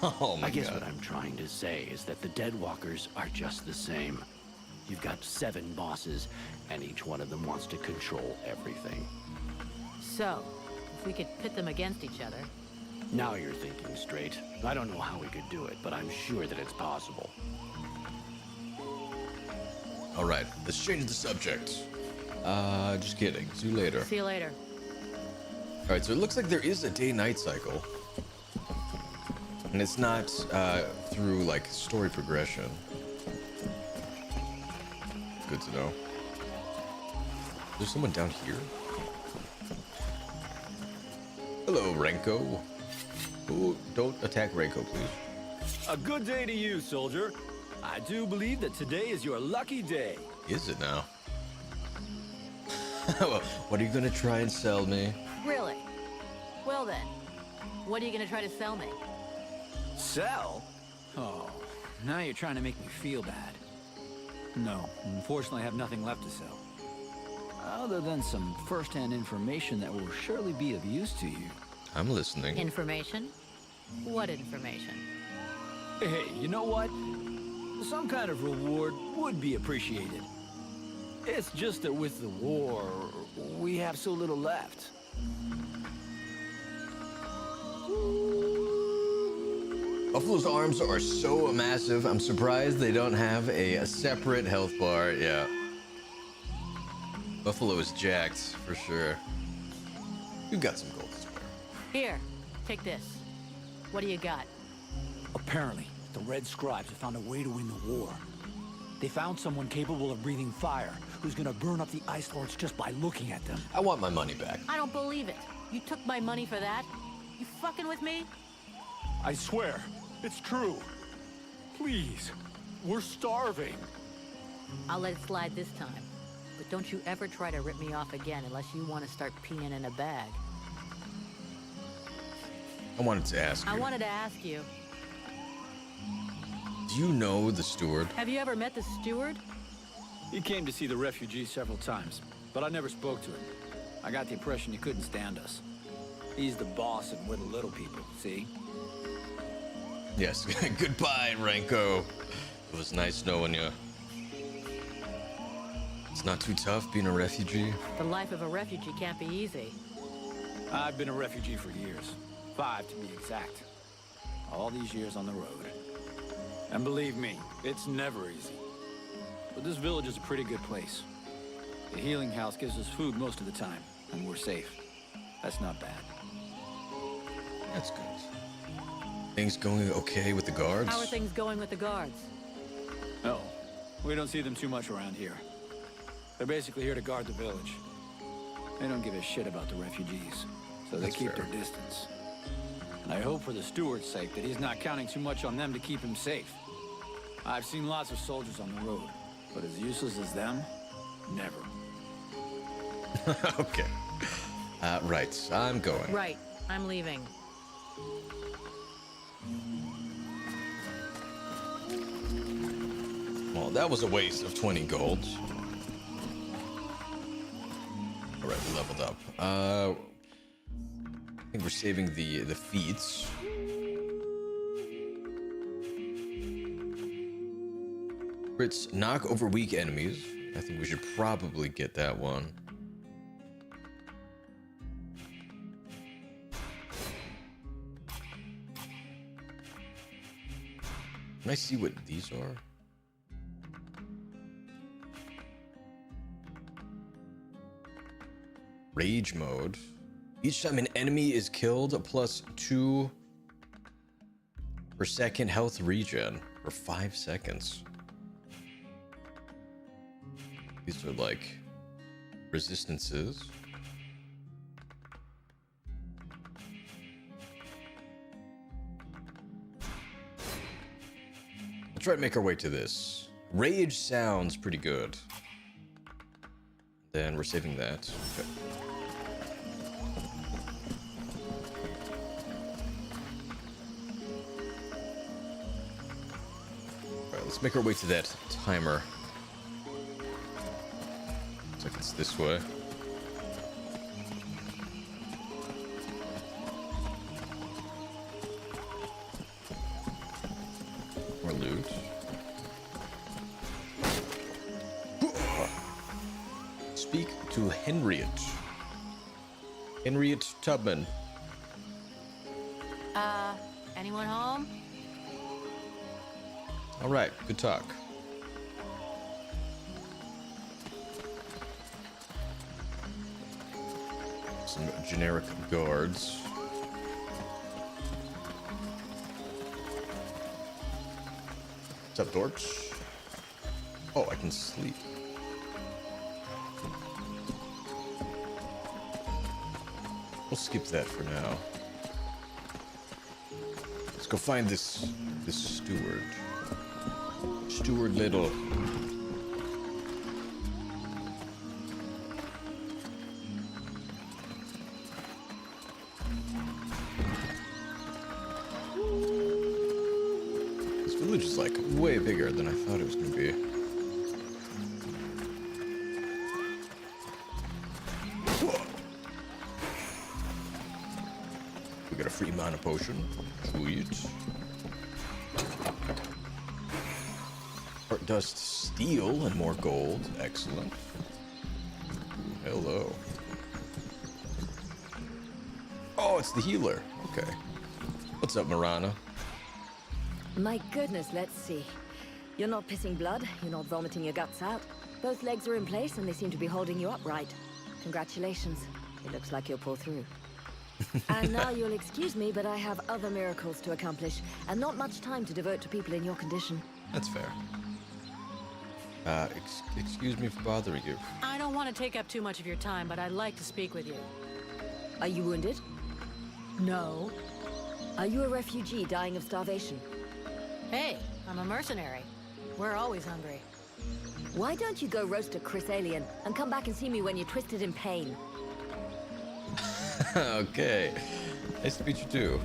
Oh my I guess God. what I'm trying to say is that the Deadwalkers are just the same. You've got 7 bosses, and each one of them wants to control everything. So, if we could pit them against each other... Now you're thinking straight. I don't know how we could do it, but I'm sure that it's possible. All right, let's change the subject. Just kidding. See you later. See you later. All right, so it looks like there is a day-night cycle. And it's not through, like, story progression. Good to know. There's someone down here? Hello, Renko. Oh, don't attack Renko, please. A good day to you, soldier. I do believe that today is your lucky day. Is it now? Well, what are you gonna try and sell me? Really? Well then, what are you gonna try to sell me? Sell? Oh, now you're trying to make me feel bad. No, unfortunately I have nothing left to sell. Other than some first-hand information that will surely be of use to you. I'm listening. Information? What information? Hey, you know what? Some kind of reward would be appreciated. It's just that with the war, we have so little left. Buffalo's arms are so massive, I'm surprised they don't have a separate health bar. Yeah. Buffalo is jacked, for sure. We've got some gold to spare. Here, take this. What do you got? Apparently, the Red Scribes have found a way to win the war. They found someone capable of breathing fire, who's gonna burn up the Ice Lords just by looking at them. I want my money back. I don't believe it. You took my money for that? You fucking with me? I swear, it's true. Please, we're starving. I'll let it slide this time. But don't you ever try to rip me off again unless you want to start peeing in a bag. I wanted to ask you. I wanted to ask you. Do you know the steward? Have you ever met the steward? He came to see the refugees several times, but I never spoke to him. I got the impression he couldn't stand us. He's the boss and we're the little people, see? Yes. Goodbye, Renko. It was nice knowing you. It's not too tough being a refugee. The life of a refugee can't be easy. I've been a refugee for years. 5 to be exact. All these years on the road. And believe me, it's never easy. But this village is a pretty good place. The healing house gives us food most of the time, and we're safe. That's not bad. That's good. Things going okay with the guards? How are things going with the guards? No, we don't see them too much around here. They're basically here to guard the village. They don't give a shit about the refugees, so they keep their distance. And I hope for the steward's sake that he's not counting too much on them to keep him safe. I've seen lots of soldiers on the road, but as useless as them, never. Okay. Right, I'm going. Right, I'm leaving. Well, that was a waste of 20 gold. Alright, we leveled up. I think we're saving the feats. Crits knock over weak enemies. I think we should probably get that one. Can I see what these are? Rage mode. Each time an enemy is killed, +2 per second health regen for 5 seconds. These are like resistances. Let's try to make our way to this. Rage sounds pretty good. Then we're saving that. Okay. Alright, let's make our way to that timer. Looks like it's this way. More loot. Speak to Henriette. Henriette Tubman. Anyone home? All right, good talk. Some generic guards. What's up, Dorch? Oh, I can sleep. We'll skip that for now. Let's go find this steward. Steward Little. This village is like way bigger than I thought it was gonna be. We got a free mana potion. Sweet. Heart dust steel and more gold. Excellent. Hello. Oh, it's the healer. Okay. What's up, Marana? My goodness, let's see. You're not pissing blood, you're not vomiting your guts out. Both legs are in place and they seem to be holding you upright. Congratulations. It looks like you'll pull through. And now you'll excuse me, but I have other miracles to accomplish, and not much time to devote to people in your condition. That's fair. Excuse me for bothering you. I don't want to take up too much of your time, but I'd like to speak with you. Are you wounded? No. Are you a refugee dying of starvation? Hey, I'm a mercenary. We're always hungry. Why don't you go roast a Chris alien and come back and see me when you're twisted in pain? Okay. Nice to meet you too.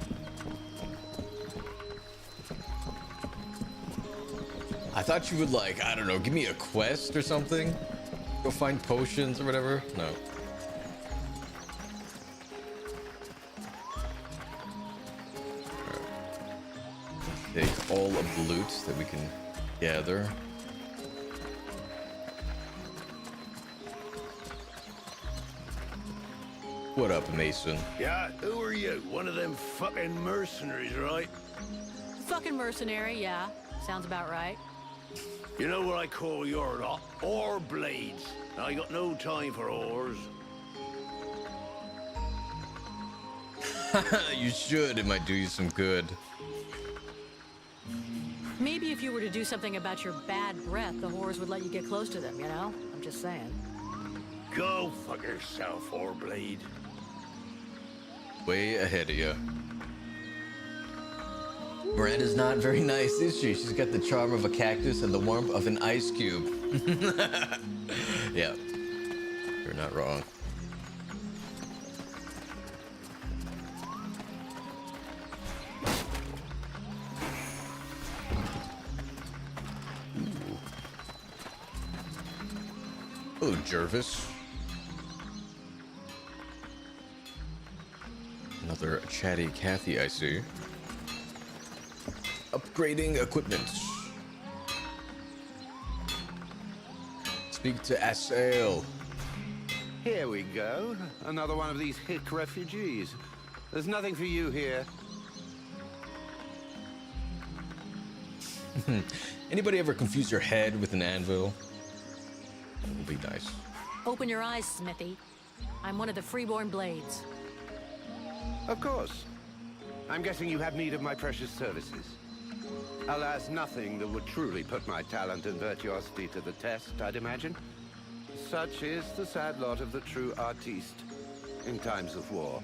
I thought you would, like, I don't know, give me a quest or something. Go find potions or whatever. No. Take all of the loot that we can gather. What up, Mason? Yeah, who are you? One of them fucking mercenaries, right? Fucking mercenary, yeah. Sounds about right. You know what I call your lot? Ore blades. I got no time for ores. You should. It might do you some good. Maybe if you were to do something about your bad breath, the whores would let you get close to them, you know? I'm just saying. Go fuck yourself, ore blade. Way ahead of you. Miranda's not very nice, is she? She's got the charm of a cactus and the warmth of an ice cube. Yeah, you're not wrong. Ooh. Oh, Jervis. Another chatty Kathy, I see. Upgrading equipment. Speak to Asael. Here we go. Another one of these hick refugees. There's nothing for you here. Anybody ever confuse your head with an anvil? That would be nice. Open your eyes, Smithy. I'm one of the freeborn blades. Of course. I'm guessing you have need of my precious services. Alas, nothing that would truly put my talent and virtuosity to the test, I'd imagine. Such is the sad lot of the true artiste in times of war.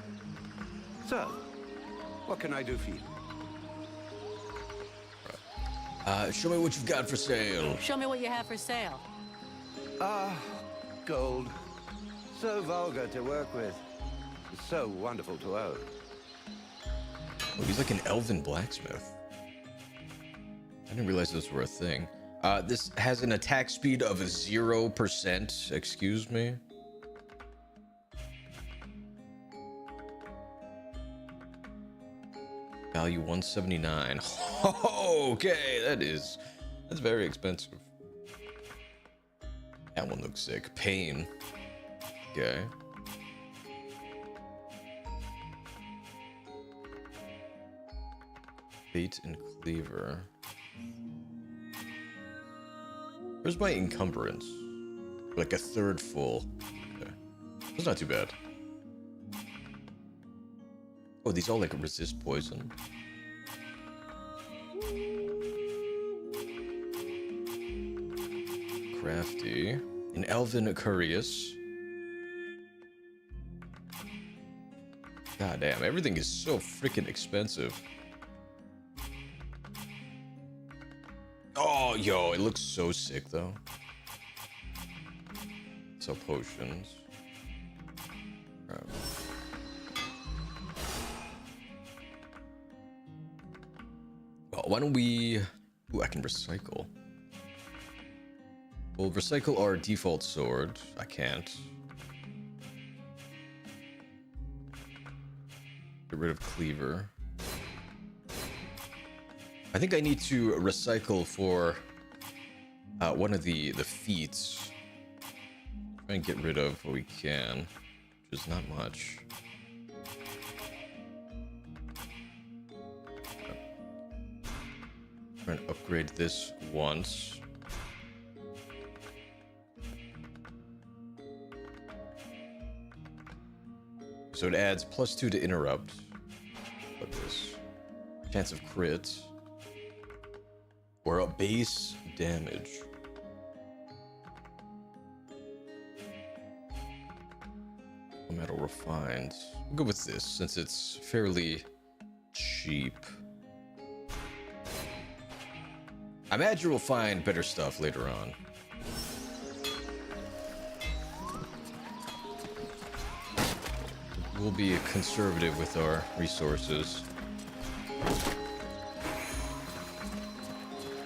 So, what can I do for you? Show me what you've got for sale. Show me what you have for sale. Ah, gold. So vulgar to work with. So wonderful to own. Oh, he's like an elven blacksmith. I didn't realize those were a thing. This has an attack speed of 0%. Excuse me. Value 179. Oh, okay, that's very expensive. That one looks sick. Pain. Okay. Bait and cleaver. Where's my encumbrance? Like a third full. Okay. That's not too bad. Oh, these all like resist poison. Crafty. An elven curious. God damn, everything is so freaking expensive. Oh, yo, it looks so sick though. So potions. Well, why don't we... Ooh, I can recycle. We'll recycle our default sword. I can't. Get rid of cleaver. I think I need to recycle for one of the feats. Try and get rid of what we can, which is not much. try and upgrade this once. So it adds +2 to interrupt. What this? Chance of crit. Or a base damage. Metal refined. We'll go with this since it's fairly cheap. I imagine we'll find better stuff later on. We'll be conservative with our resources.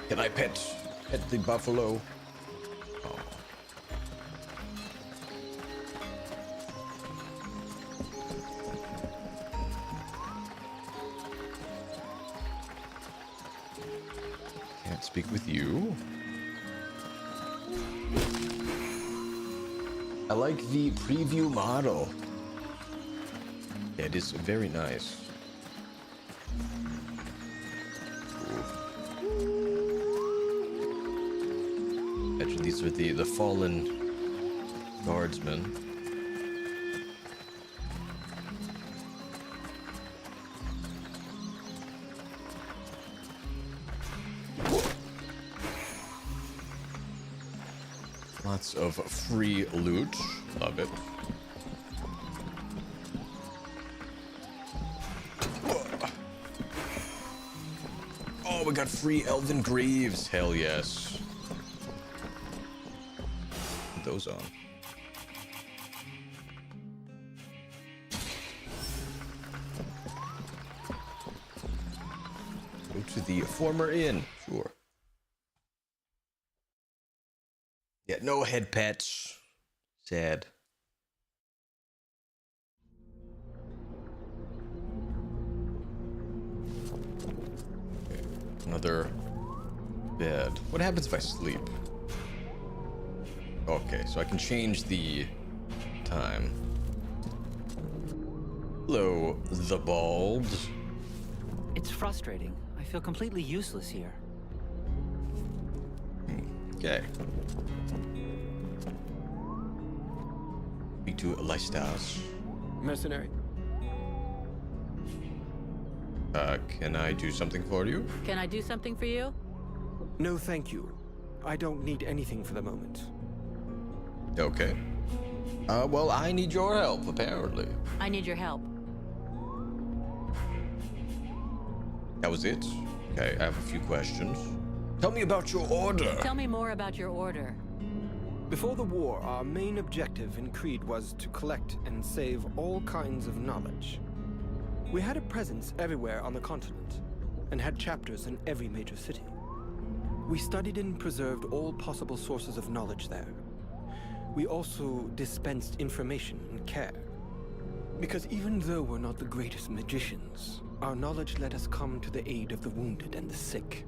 Can I pet the buffalo? Oh. Can't speak with you. I like the preview model. Yeah, it is very nice. Imagine these are the fallen guardsmen. Lots of free loot. Love it. Oh, we got free elven greaves. Hell yes. Put those on. Go to the former inn. Sure. Yeah, no head pets. Sad. Okay, another bed. What happens if I sleep? Okay, so I can change the time. Hello, the bald. It's frustrating. I feel completely useless here. Okay. Speak to Leistas. Mercenary. Can I do something for you? Can I do something for you? No, thank you. I don't need anything for the moment. Okay. Well, I need your help, apparently. I need your help. That was it? Okay, I have a few questions. Tell me about your order. Tell me more about your order. Before the war, our main objective in Creed was to collect and save all kinds of knowledge. We had a presence everywhere on the continent, and had chapters in every major city. We studied and preserved all possible sources of knowledge there. We also dispensed information and care. Because even though we're not the greatest magicians, our knowledge let us come to the aid of the wounded and the sick.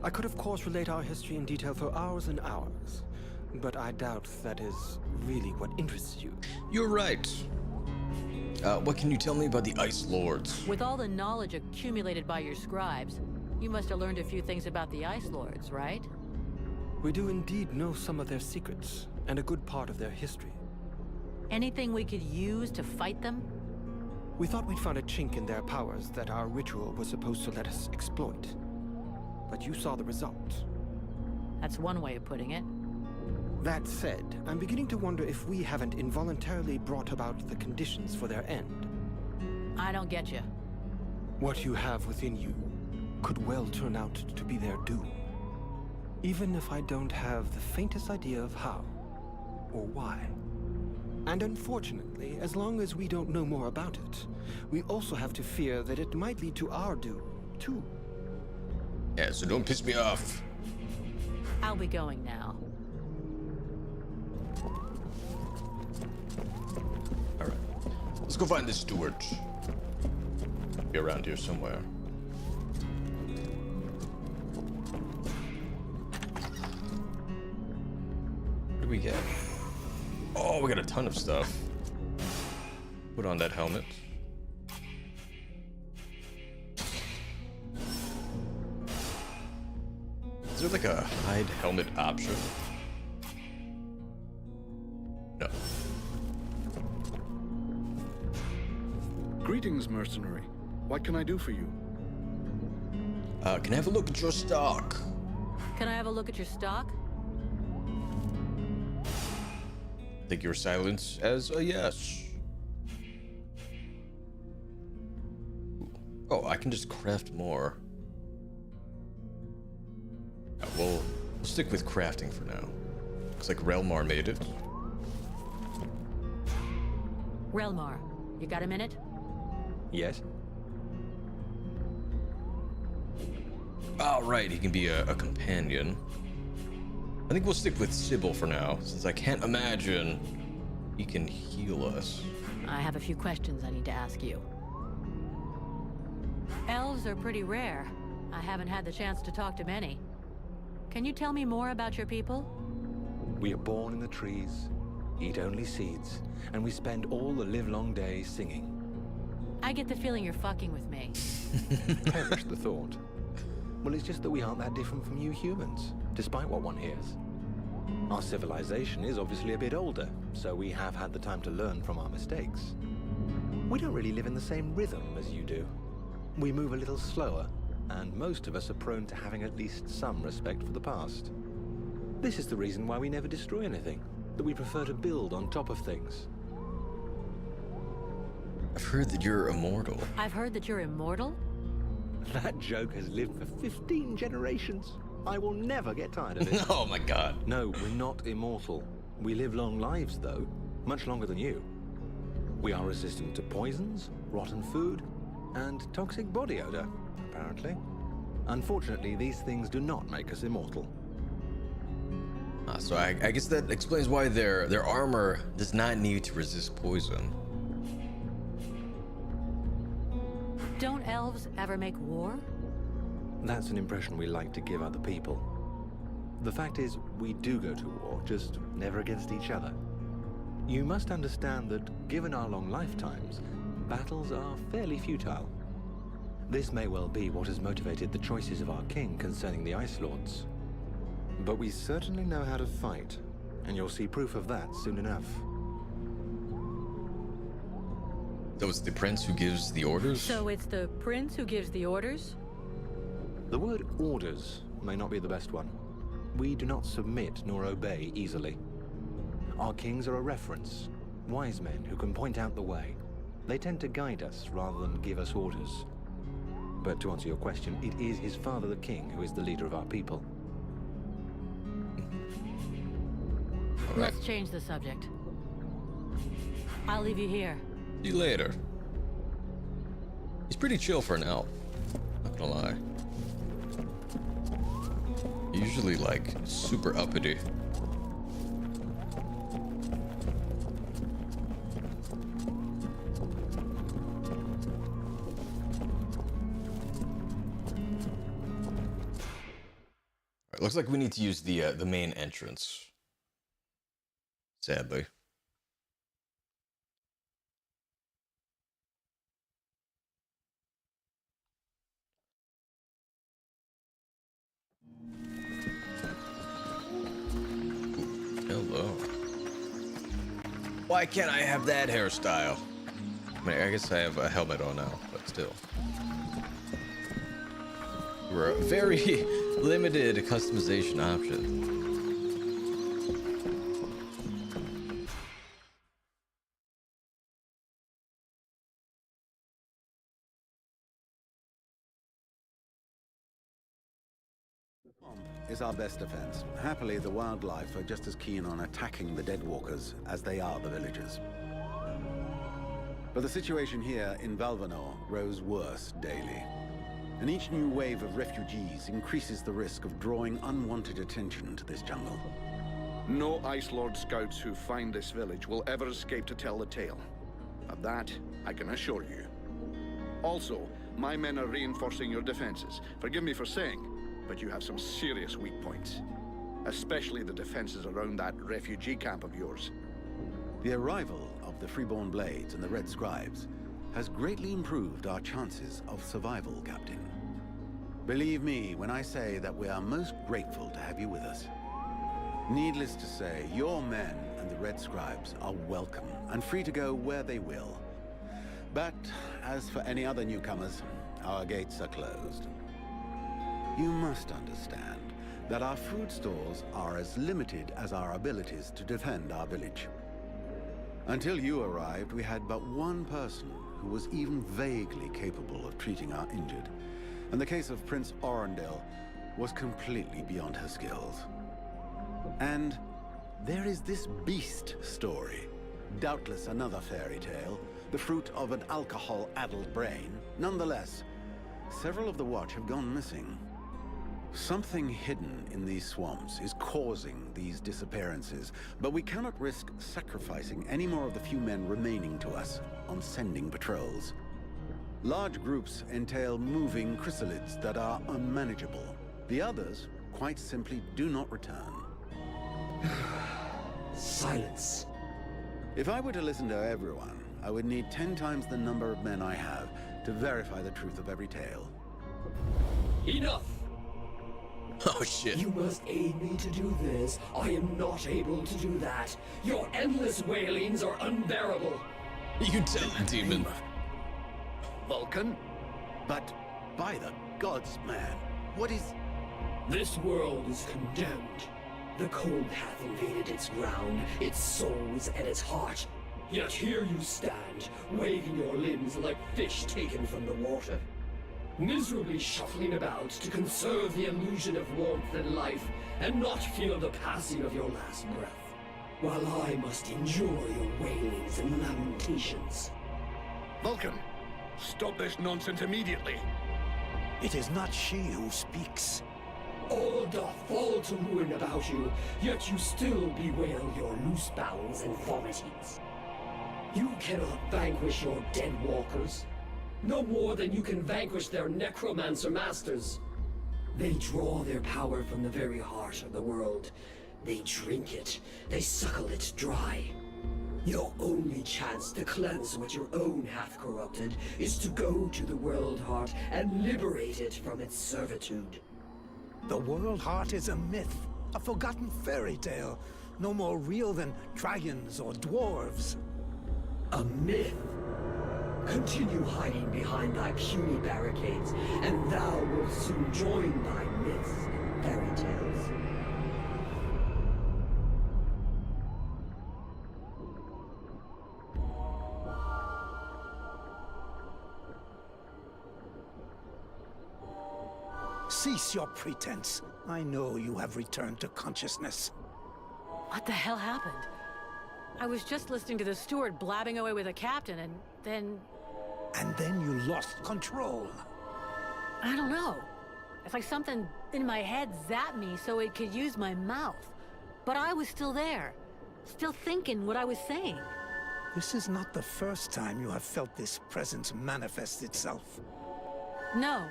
I could of course relate our history in detail for hours and hours, but I doubt that is really what interests you. You're right. What can you tell me about the Ice Lords? With all the knowledge accumulated by your scribes, you must have learned a few things about the Ice Lords, right? We do indeed know some of their secrets, and a good part of their history. Anything we could use to fight them? We thought we'd found a chink in their powers that our ritual was supposed to let us exploit. But you saw the result. That's one way of putting it. That said, I'm beginning to wonder if we haven't involuntarily brought about the conditions for their end. I don't get you. What you have within you could well turn out to be their doom. Even if I don't have the faintest idea of how or why. And unfortunately, as long as we don't know more about it, we also have to fear that it might lead to our doom, too. Yeah, so don't piss me off. I'll be going now. Alright. Let's go find the steward. Be around here somewhere. What do we get? Oh, we got a ton of stuff. Put on that helmet. Is there like a hide helmet option? No. Greetings, mercenary. What can I do for you? Can I have a look at your stock? Can I have a look at your stock? Take your silence as a yes. Oh, I can just craft more. We'll stick with crafting for now. Looks like Relmar made it. Relmar, you got a minute? Yes? All right, he can be a companion. I think we'll stick with Sybil for now, since I can't imagine he can heal us. I have a few questions I need to ask you. Elves are pretty rare. I haven't had the chance to talk to many. Can you tell me more about your people? We are born in the trees, eat only seeds, and we spend all the livelong day singing. I get the feeling you're fucking with me. Perish the thought. Well, it's just that we aren't that different from you humans, despite what one hears. Our civilization is obviously a bit older, so we have had the time to learn from our mistakes. We don't really live in the same rhythm as you do. We move a little slower, and most of us are prone to having at least some respect for the past. This is the reason why we never destroy anything, that we prefer to build on top of things. I've heard that you're immortal. I've heard that you're immortal? That joke has lived for 15 generations. I will never get tired of it. Oh my god. No, we're not immortal. We live long lives, though. Much longer than you. We are resistant to poisons, rotten food, and toxic body odor, apparently. Unfortunately, these things do not make us immortal. So I guess that explains why their armor does not need to resist poison. Don't elves ever make war? That's an impression we like to give other people. The fact is, we do go to war, just never against each other. You must understand that, given our long lifetimes, battles are fairly futile. This may well be what has motivated the choices of our king concerning the Ice Lords. But we certainly know how to fight, and you'll see proof of that soon enough. So it's the prince who gives the orders? So it's the prince who gives the orders? The word orders may not be the best one. We do not submit nor obey easily. Our kings are a reference, wise men who can point out the way. They tend to guide us rather than give us orders. But to answer your question, it is his father, the king, who is the leader of our people. Let's change the subject. I'll leave you here. See you later. He's pretty chill for an elf. Not gonna lie. Usually like super uppity. Alright, looks like we need to use the main entrance. Sadly. Hello. Why can't I have that hairstyle? I mean, I guess I have a helmet on now, but still. We're a very limited customization option. Is our best defense. Happily, the wildlife are just as keen on attacking the Deadwalkers as they are the villagers. But the situation here in Valvanor grows worse daily. And each new wave of refugees increases the risk of drawing unwanted attention to this jungle. No Ice Lord scouts who find this village will ever escape to tell the tale. Of that, I can assure you. Also, my men are reinforcing your defenses. Forgive me for saying, but you have some serious weak points. Especially the defenses around that refugee camp of yours. The arrival of the Freeborn Blades and the Red Scribes has greatly improved our chances of survival, Captain. Believe me when I say that we are most grateful to have you with us. Needless to say, your men and the Red Scribes are welcome and free to go where they will. But as for any other newcomers, our gates are closed. You must understand that our food stores are as limited as our abilities to defend our village. Until you arrived, we had but one person who was even vaguely capable of treating our injured. And the case of Prince Arundel was completely beyond her skills. And there is this beast story. Doubtless another fairy tale, the fruit of an alcohol-addled brain. Nonetheless, several of the Watch have gone missing. Something hidden in these swamps is causing these disappearances, but we cannot risk sacrificing any more of the few men remaining to us on sending patrols. Large groups entail moving chrysalids that are unmanageable. The others, quite simply, do not return. Silence. If I were to listen to everyone, I would need 10 times the number of men I have to verify the truth of every tale. Enough! Oh shit. You must aid me to do this. I am not able to do that. Your endless wailings are unbearable. You tell the demon. Vulcan? But by the gods, man, what is... This world is condemned. The cold hath invaded its ground, its souls and its heart. Yet here you stand, waving your limbs like fish taken from the water. Miserably shuffling about to conserve the illusion of warmth and life, and not feel the passing of your last breath, while I must endure your wailings and lamentations. Vulcan, stop this nonsense immediately. It is not she who speaks. All doth fall to ruin about you, yet you still bewail your loose bounds and vomitings. You cannot vanquish your dead walkers, no more than you can vanquish their necromancer masters. They draw their power from the very heart of the world. They drink it, they suckle it dry. Your only chance to cleanse what your own hath corrupted is to go to the world heart and liberate it from its servitude. The World Heart is a myth, a forgotten fairy tale, no more real than dragons or dwarves. A myth? Continue hiding behind thy puny barricades, and thou wilt soon join thy myths and fairy tales. Cease your pretense. I know you have returned to consciousness. What the hell happened? I was just listening to the steward blabbing away with the captain, and then... And then you lost control. I don't know. It's like something in my head zapped me so it could use my mouth. But I was still there, still thinking what I was saying. This is not the first time you have felt this presence manifest itself. No.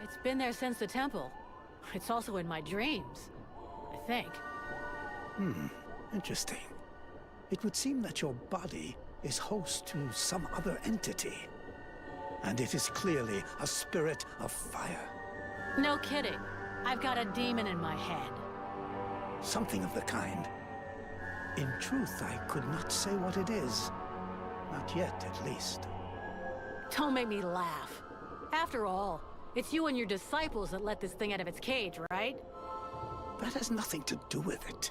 It's been there since the temple. It's also in my dreams, I think. Interesting. It would seem that your body is host to some other entity. And it is clearly a spirit of fire. No kidding. I've got a demon in my head. Something of the kind. In truth, I could not say what it is. Not yet, at least. Don't make me laugh. After all, it's you and your disciples that let this thing out of its cage, right? That has nothing to do with it.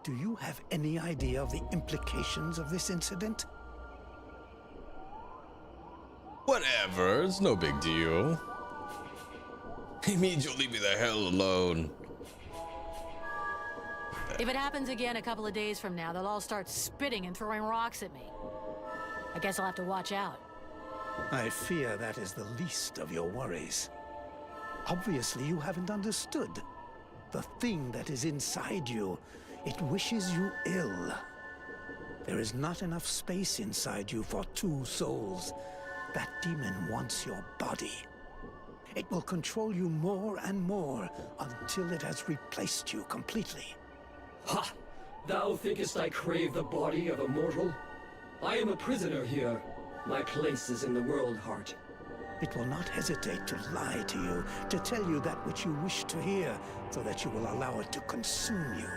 Do you have any idea of the implications of this incident? Whatever, it's no big deal. He means you'll leave me the hell alone. If it happens again a couple of days from now, they'll all start spitting and throwing rocks at me. I guess I'll have to watch out. I fear that is the least of your worries. Obviously, you haven't understood. The thing that is inside you, it wishes you ill. There is not enough space inside you for two souls. That demon wants your body. It will control you more and more until it has replaced you completely. Ha! Thou thinkest I crave the body of a mortal? I am a prisoner here. My place is in the world heart. It will not hesitate to lie to you, to tell you that which you wish to hear, so that you will allow it to consume you.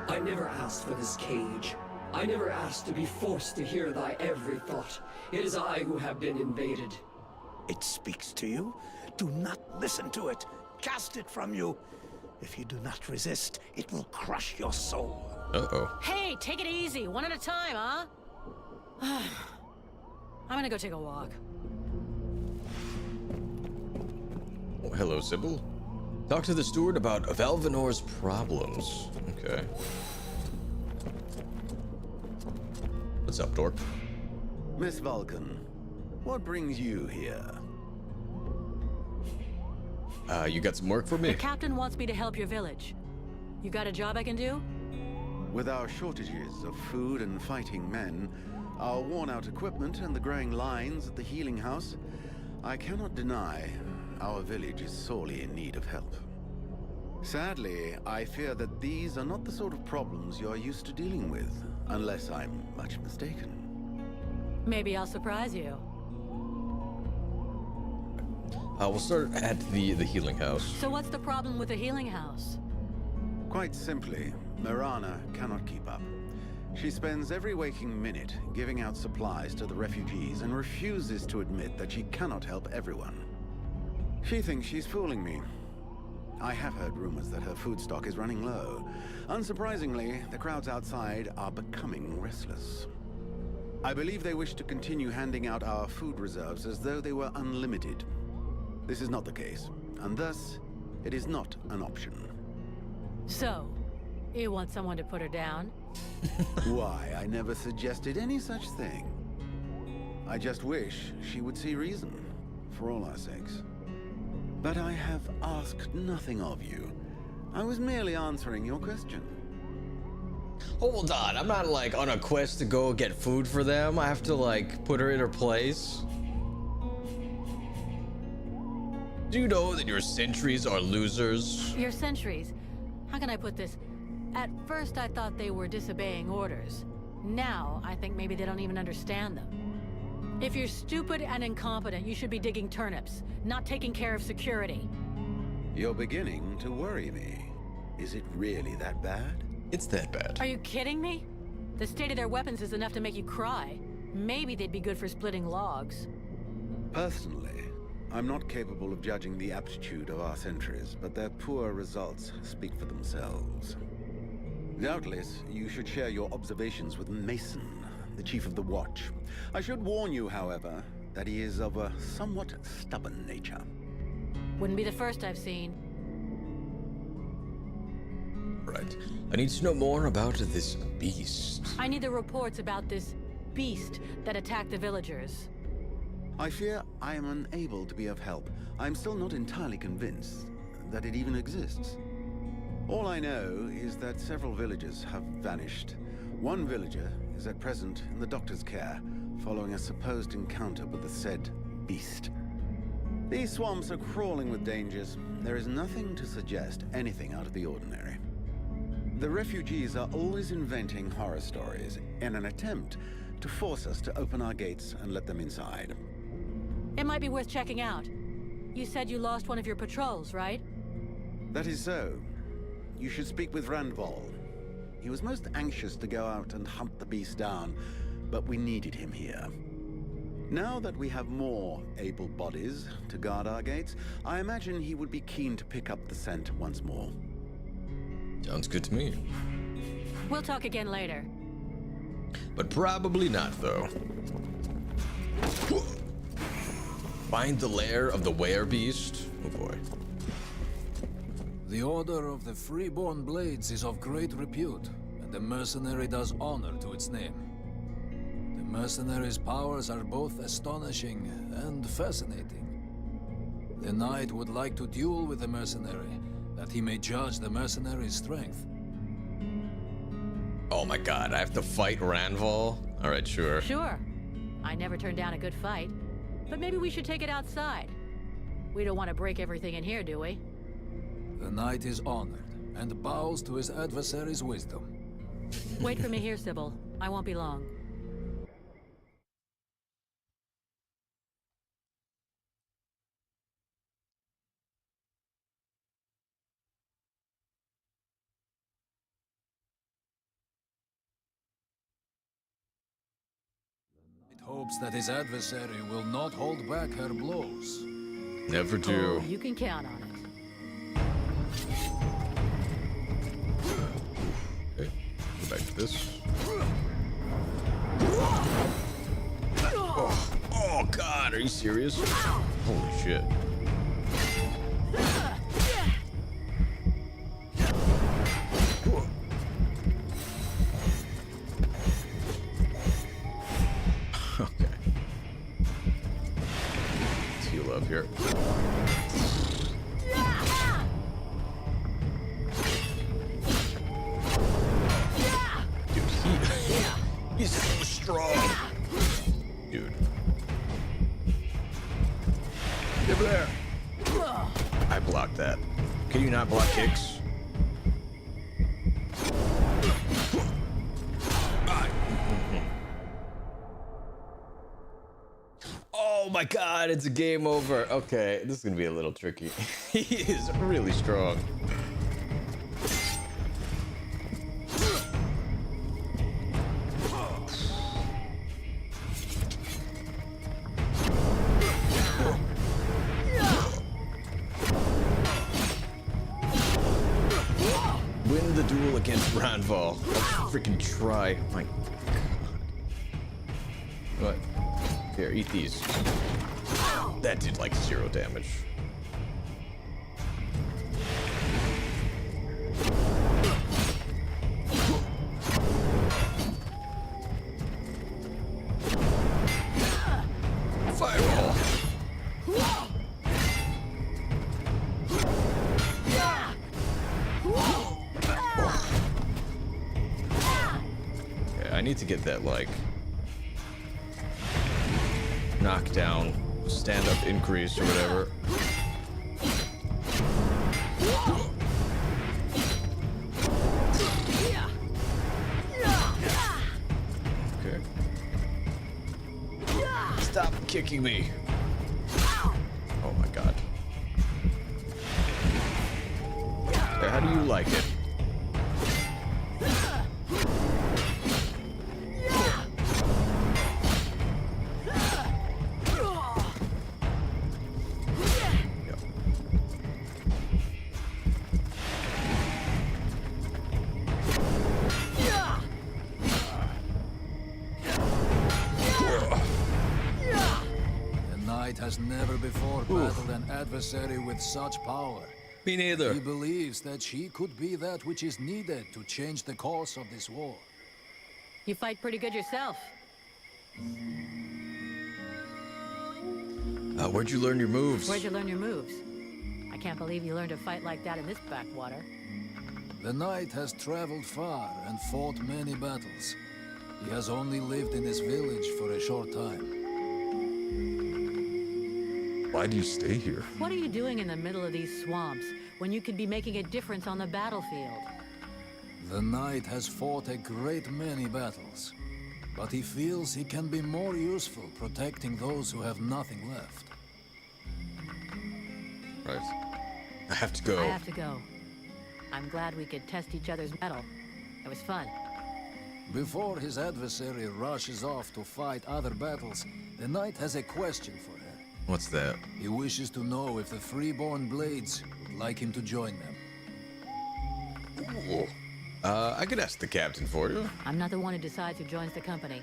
I never asked for this cage. I never asked to be forced to hear thy every thought. It is I who have been invaded. It speaks to you. Do not listen to it. Cast it from you. If you do not resist, it will crush your soul. Uh-oh. Hey, take it easy. One at a time, huh? I'm gonna go take a walk. Oh, hello, Sybil. Talk to the steward about Valvanor's problems. Okay. What's up, Dork? Miss Vulcan, what brings you here? You got some work for me? The captain wants me to help your village. You got a job I can do? With our shortages of food and fighting men, our worn-out equipment and the growing lines at the healing house, I cannot deny our village is sorely in need of help. Sadly, I fear that these are not the sort of problems you are used to dealing with, unless I'm much mistaken. Maybe I'll surprise you. We'll start at the healing house. So what's the problem with the healing house? Quite simply, Mirana cannot keep up. She spends every waking minute giving out supplies to the refugees and refuses to admit that she cannot help everyone. She thinks she's fooling me. I have heard rumors that her food stock is running low. Unsurprisingly, the crowds outside are becoming restless. I believe they wish to continue handing out our food reserves as though they were unlimited. This is not the case, and thus, it is not an option. So, you want someone to put her down? Why, I never suggested any such thing. I just wish she would see reason, for all our sakes. But I have asked nothing of you. I was merely answering your question. Hold on, I'm not like on a quest to go get food for them. I have to like put her in her place. Do you know that your sentries are losers? Your sentries? How can I put this? At first I thought they were disobeying orders. Now I think maybe they don't even understand them. If you're stupid and incompetent, you should be digging turnips, not taking care of security. You're beginning to worry me. Is it really that bad? It's that bad. Are you kidding me? The state of their weapons is enough to make you cry. Maybe they'd be good for splitting logs. Personally, I'm not capable of judging the aptitude of our sentries, but their poor results speak for themselves. Doubtless, you should share your observations with Mason, the chief of the watch. I should warn you, however, that he is of a somewhat stubborn nature. Wouldn't be the first I've seen. Right. I need to know more about this beast. I need the reports about this beast that attacked the villagers. I fear I am unable to be of help. I'm still not entirely convinced that it even exists. All I know is that several villagers have vanished. One villager is at present in the doctor's care, following a supposed encounter with the said beast. These swamps are crawling with dangers. There is nothing to suggest anything out of the ordinary. The refugees are always inventing horror stories in an attempt to force us to open our gates and let them inside. It might be worth checking out. You said you lost one of your patrols, right? That is so. You should speak with Randval. He was most anxious to go out and hunt the beast down, but we needed him here. Now that we have more able bodies to guard our gates, I imagine he would be keen to pick up the scent once more. Sounds good to me. We'll talk again later. But probably not, though. Find the lair of the werebeast? Oh boy. The Order of the Freeborn Blades is of great repute, and the mercenary does honor to its name. The mercenary's powers are both astonishing and fascinating. The knight would like to duel with the mercenary, that he may judge the mercenary's strength. Oh my god, I have to fight Randval? Alright, sure. Sure. I never turned down a good fight. But maybe we should take it outside. We don't want to break everything in here, do we? The knight is honored, and bows to his adversary's wisdom. Wait for me here, Sybil. I won't be long. hopes that his adversary will not hold back her blows. Never do. Oh, you can count on it. Okay, go back to this. Oh God, are you serious? Holy shit. Okay. Let's heal up here. Dude, he's so strong. Dude. Get over there. I blocked that. Can you not block kicks? Oh my God, it's a game over. Okay, this is gonna be a little tricky. He is really strong. Win the duel against Ranval. I'll freaking try. Oh my God. What? Here, eat these. That did like 0 damage. Fireball. Okay, I need to get that like knockdown, stand up increase or whatever. Okay. Stop kicking me. Oh my God. Okay, how do you like it? Has never before battled an adversary with such power. Me neither. He believes that she could be that which is needed to change the course of this war. You fight pretty good yourself. Where'd you learn your moves? Where'd you learn your moves? I can't believe you learned to fight like that in this backwater. The knight has traveled far and fought many battles. He has only lived in this village for a short time. Why do you stay here? What are you doing in the middle of these swamps when you could be making a difference on the battlefield? The knight has fought a great many battles, but he feels he can be more useful protecting those who have nothing left. Right. I have to go. I have to go. I'm glad we could test each other's mettle. It was fun. Before his adversary rushes off to fight other battles, the knight has a question for him. What's that? He wishes to know if the Freeborn Blades would like him to join them. Ooh. I could ask the captain for you. I'm not the one who decides who joins the company,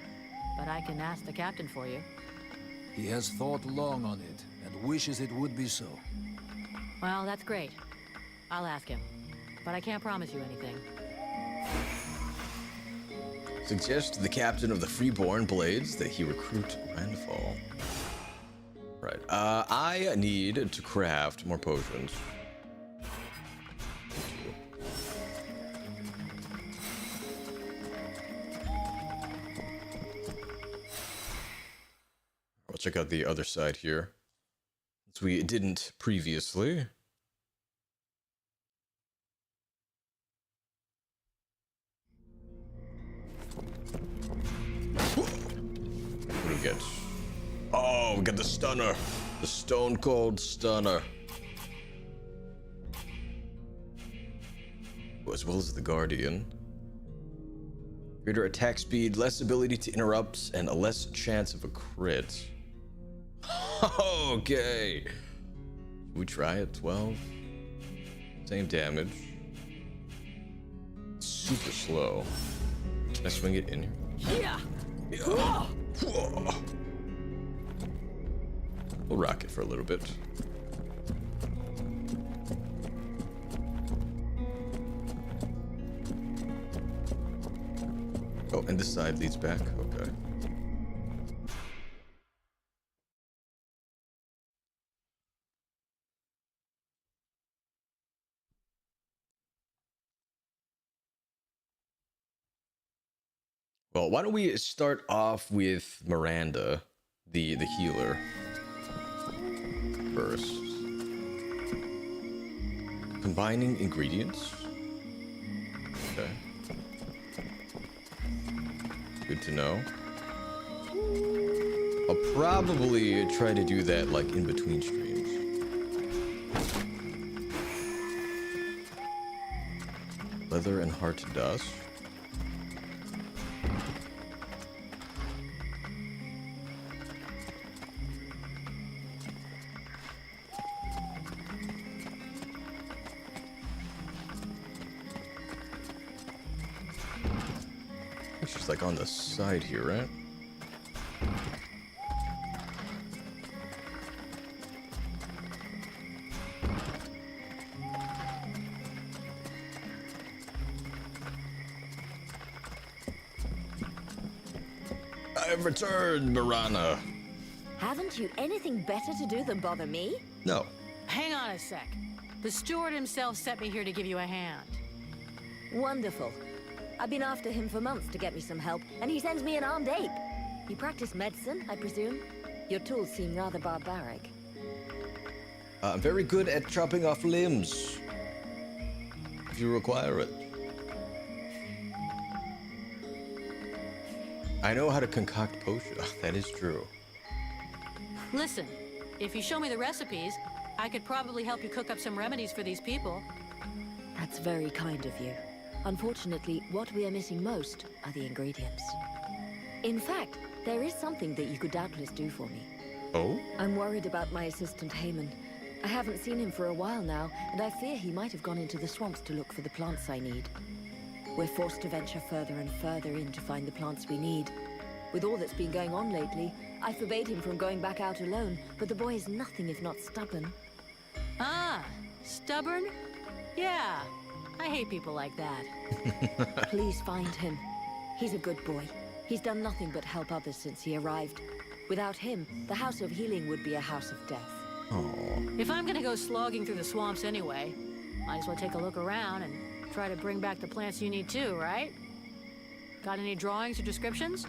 but I can ask the captain for you. He has thought long on it and wishes it would be so. Well, that's great. I'll ask him, but I can't promise you anything. Suggest to the captain of the Freeborn Blades that he recruit Ranval. Right. I need to craft more potions. I'll check out the other side here, since we didn't previously. What do we get? Oh, we got the stunner. The stone cold stunner. As well as the guardian. Greater attack speed, less ability to interrupt, and a less chance of a crit. Okay. Should we try it? 12. Same damage. Super slow. Can I swing it in here? Yeah. We'll rock it for a little bit. Oh, and this side leads back. Okay. Well, why don't we start off with Miranda, the healer, first. Combining ingredients. Okay. Good to know. I'll probably try to do that like in between streams. Leather and heart dust. She's like on the side here, right? I've returned, Mirana. Haven't you anything better to do than bother me? No. Hang on a sec. The steward himself sent me here to give you a hand. Wonderful. I've been after him for months to get me some help, and he sends me an armed ape. You practice medicine, I presume? Your tools seem rather barbaric. I'm very good at chopping off limbs. If you require it. I know how to concoct potions. That is true. Listen, if you show me the recipes, I could probably help you cook up some remedies for these people. That's very kind of you. Unfortunately, what we are missing most are the ingredients. In fact, there is something that you could doubtless do for me. Oh? I'm worried about my assistant Haymon. I haven't seen him for a while now, and I fear he might have gone into the swamps to look for the plants I need. We're forced to venture further and further in to find the plants we need. With all that's been going on lately, I forbade him from going back out alone, but the boy is nothing if not stubborn. Ah, stubborn? Yeah, I hate people like that. Please find him. He's a good boy. He's done nothing but help others since he arrived. Without him, the House of Healing would be a house of death. Aww. If I'm gonna go slogging through the swamps anyway, might as well take a look around and try to bring back the plants you need too, right? Got any drawings or descriptions?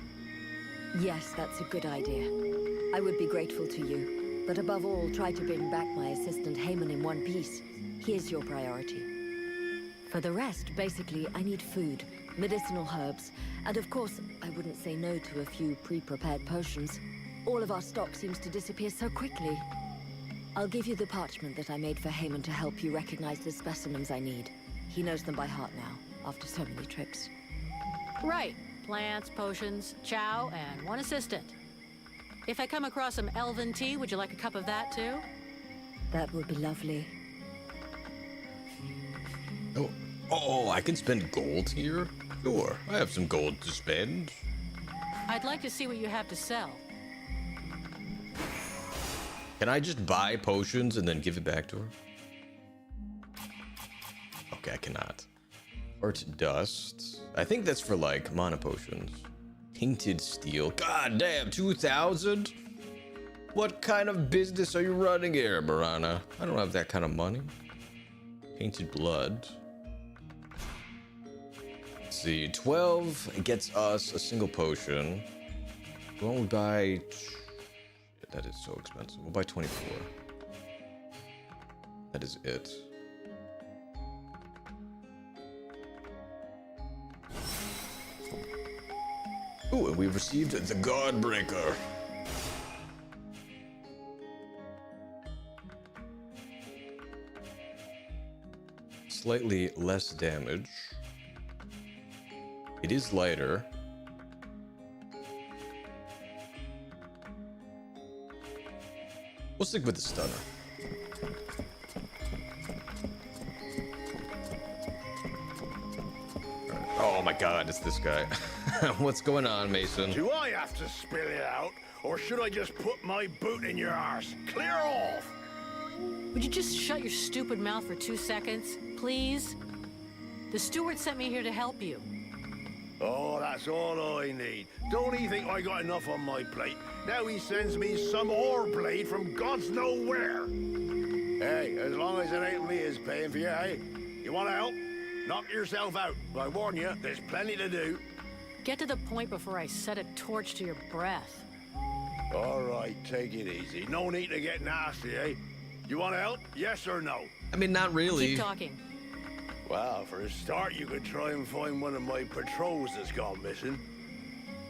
Yes, that's a good idea. I would be grateful to you. But above all, try to bring back my assistant Haymon in one piece. He is your priority. For the rest, basically, I need food, medicinal herbs, and of course, I wouldn't say no to a few pre-prepared potions. All of our stock seems to disappear so quickly. I'll give you the parchment that I made for Haymon to help you recognize the specimens I need. He knows them by heart now, after so many trips. Right. Plants, potions, chow, and one assistant. If I come across some elven tea, would you like a cup of that too? That would be lovely. Oh, I can spend gold here? Sure, I have some gold to spend. I'd like to see what you have to sell. Can I just buy potions and then give it back to her? Okay, I cannot. Heart dust. I think that's for like mana potions. Tainted steel. God damn, 2,000? What kind of business are you running here, Mirana? I don't have that kind of money. Tainted blood. Let's see, 12 gets us a single potion. Why don't we buy... That is so expensive. We'll buy 24. That is it. Ooh, and we've received the Guardbreaker. Slightly less damage. It is lighter. We'll stick with the stunner. Oh my god, it's this guy. What's going on, Mason? Do I have to spill it out, or should I just put my boot in your arse? Clear off! Would you just shut your stupid mouth for 2 seconds, please? The steward sent me here to help you. Oh, that's all I need. Don't he think I got enough on my plate? Now he sends me some ore blade from God's nowhere. Hey, as long as it ain't me is paying for you, hey? You want to help? Knock yourself out. I warn you, there's plenty to do. Get to the point before I set a torch to your breath. All right, take it easy. No need to get nasty, eh? You want to help? Yes or no? I mean, not really. Keep talking. Well, for a start, you could try and find one of my patrols that's gone missing.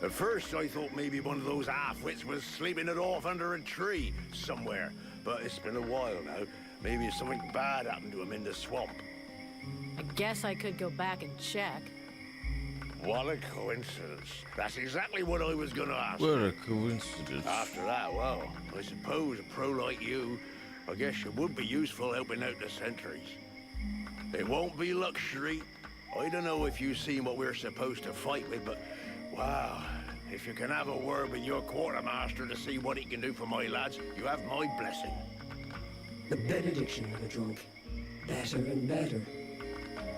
At first, I thought maybe one of those half-wits was sleeping it off under a tree somewhere. But it's been a while now. Maybe something bad happened to him in the swamp. I guess I could go back and check. What a coincidence. That's exactly what I was gonna ask. What a coincidence. After that, well, I suppose a pro like you, I guess you would be useful helping out the sentries. It won't be luxury. I don't know if you've seen what we're supposed to fight with, but wow, if you can have a word with your quartermaster to see what he can do for my lads, you have my blessing. The benediction of a drunk. Better and better.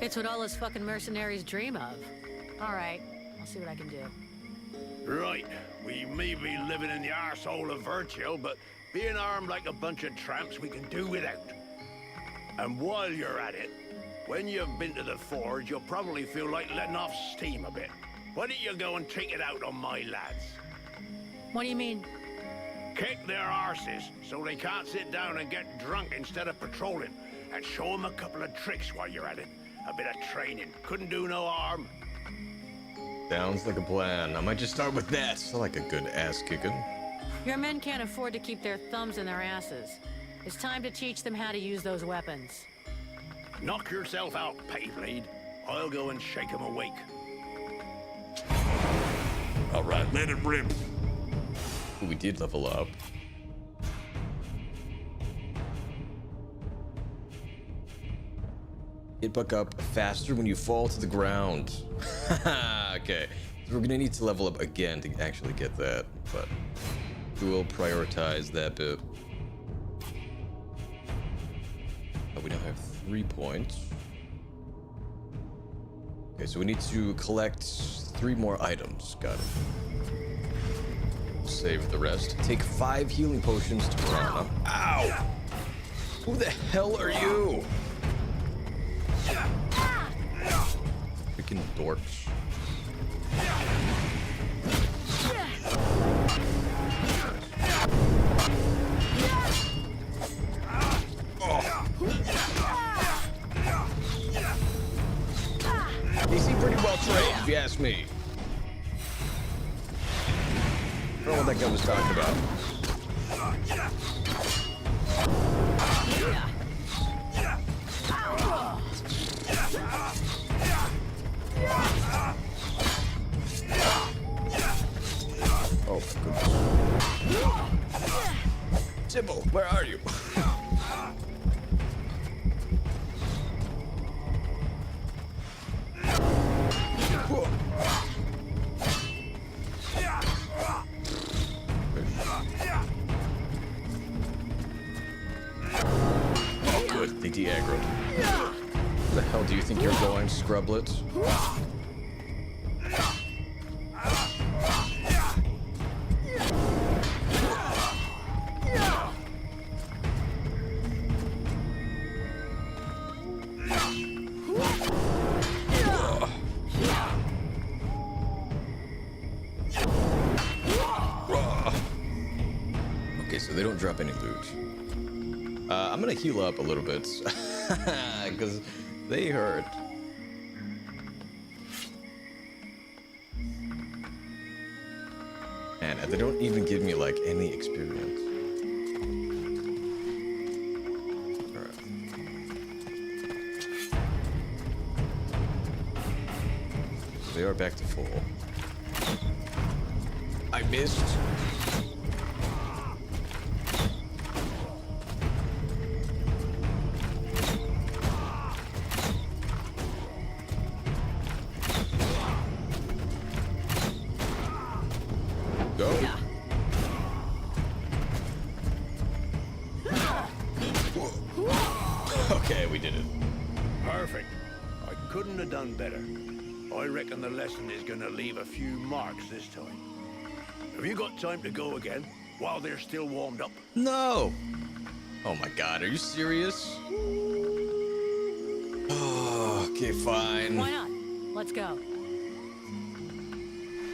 It's what all us fucking mercenaries dream of. All right, I'll see what I can do. Right, we may be living in the arsehole of Virtue, but being armed like a bunch of tramps, we can do without. And while you're at it, when you've been to the forge, you'll probably feel like letting off steam a bit. Why don't you go and take it out on my lads? What do you mean? Kick their arses so they can't sit down and get drunk instead of patrolling. And show them a couple of tricks while you're at it. A bit of training. Couldn't do no harm. Sounds like a plan. I might just start with that. I like a good ass kicking. Your men can't afford to keep their thumbs in their asses. It's time to teach them how to use those weapons. Knock yourself out, Pettyblade. I'll go and shake him awake. All right, let it rip. We did level up. Get back up faster when you fall to the ground. Okay, so we're gonna need to level up again to actually get that, but we will prioritize that bit. We now have 3 points. Okay, so we need to collect 3 more items. Got it. Save the rest. Take 5 healing potions to Piranha. Ow! Who the hell are you? Freaking dorks. They seem pretty well trained, if you ask me. I don't know what that guy was talking about. Oh, goodness. Sybil, where are you? Oh, good. They de-aggroed. Where the hell do you think you're going, Scrublet? Okay, so they don't drop any loot. I'm gonna heal up a little bit because they hurt. Man, they don't even give me like any experience. Alright. They are back to full. I missed. Go. Okay, we did it. Perfect. I couldn't have done better. I reckon the lesson is gonna leave a few marks this time. Have you got time to go again while they're still warmed up? No. Oh my god, are you serious? Oh, okay, fine. Why not? Let's go.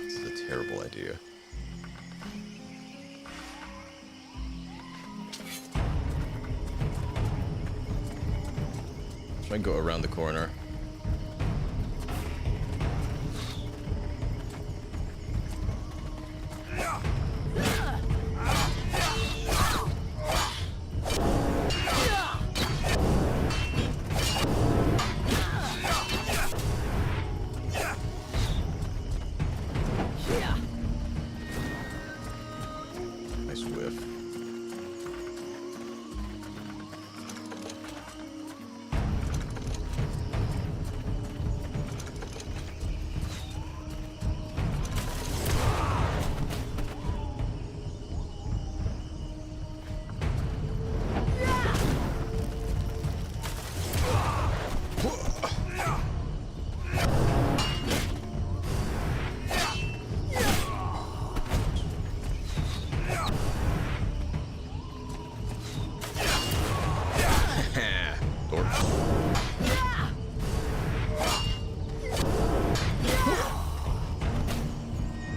This is a terrible idea. Try and go around the corner. Nice whiff.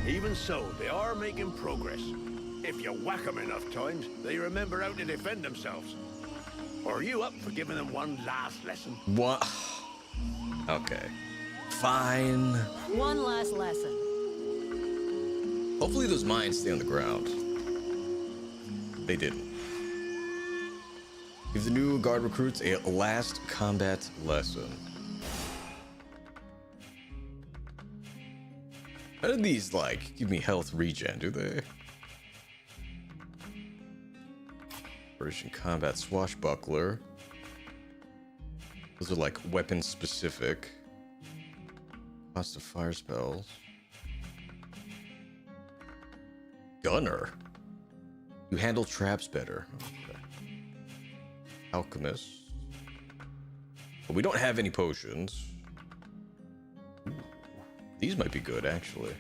Even so, they are making progress. If you whack them enough times, they remember how to defend themselves. Are you up for giving them one last lesson? What? Okay. Fine. One last lesson. Hopefully those mines stay on the ground. They didn't. Give the new guard recruits a last combat lesson. How do these, like, give me health regen, do they? Version combat swashbuckler. Those are like weapon specific. Cost of fire spells. Gunner. You handle traps better. Okay. Alchemist. But we don't have any potions. Ooh, these might be good, actually.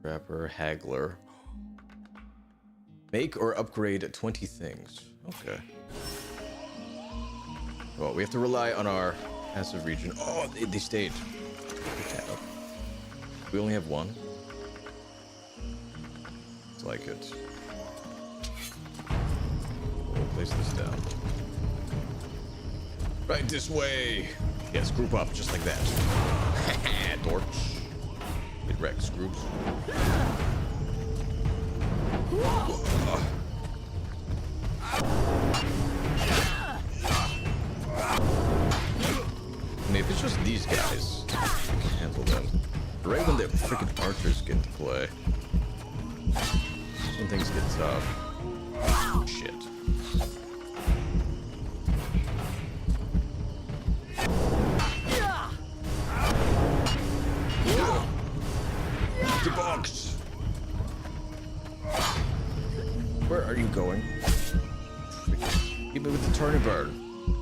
Trapper, haggler. Make or upgrade 20 things. Okay. Well, we have to rely on our passive region. Oh, they stayed. We only have one. It's like it. We'll place this down. Right this way. Yes, group up just like that. Torch. Get wrecked, groups. I mean, if it's just these guys, I can handle them. Right when the freaking archers get into play. When things get tough. Shit. Debunked! Where are you going? Hit me with the turn and burn.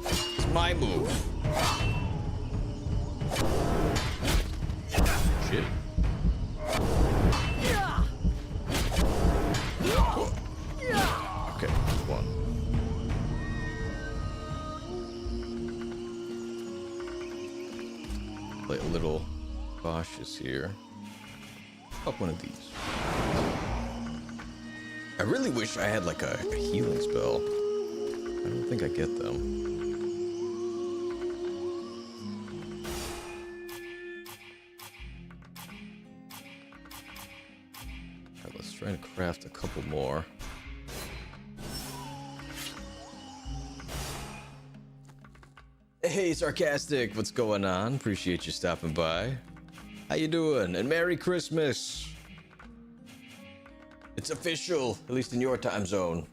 It's my move. Shit. Okay, one. Play a little cautious here. Up one of these. I really wish I had like a healing spell. I don't think I get them. Alright, let's try and craft a couple more. Hey, Sarcastic, what's going on? Appreciate you stopping by. How you doing? And Merry Christmas. It's official, at least in your time zone.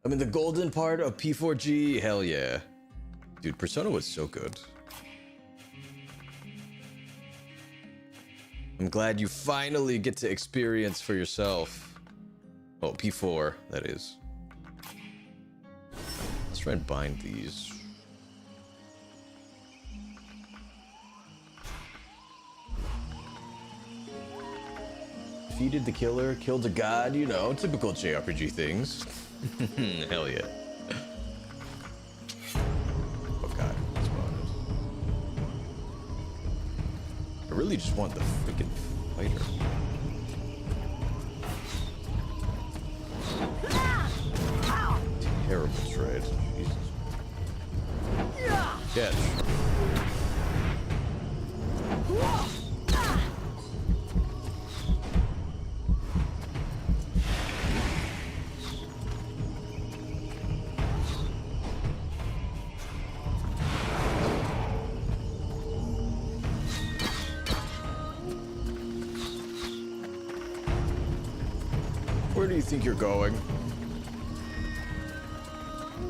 I'm in the golden part of P4G. Hell yeah. Dude, Persona was so good. I'm glad you finally get to experience for yourself. Oh, P4, that is. Let's try and bind these. Defeated the killer, killed a god, you know, typical JRPG things. Hell yeah. Oh god, that's wrong. I really just want the freaking fighter. Terrible trade. Jesus. Catch. Where do you think you're going?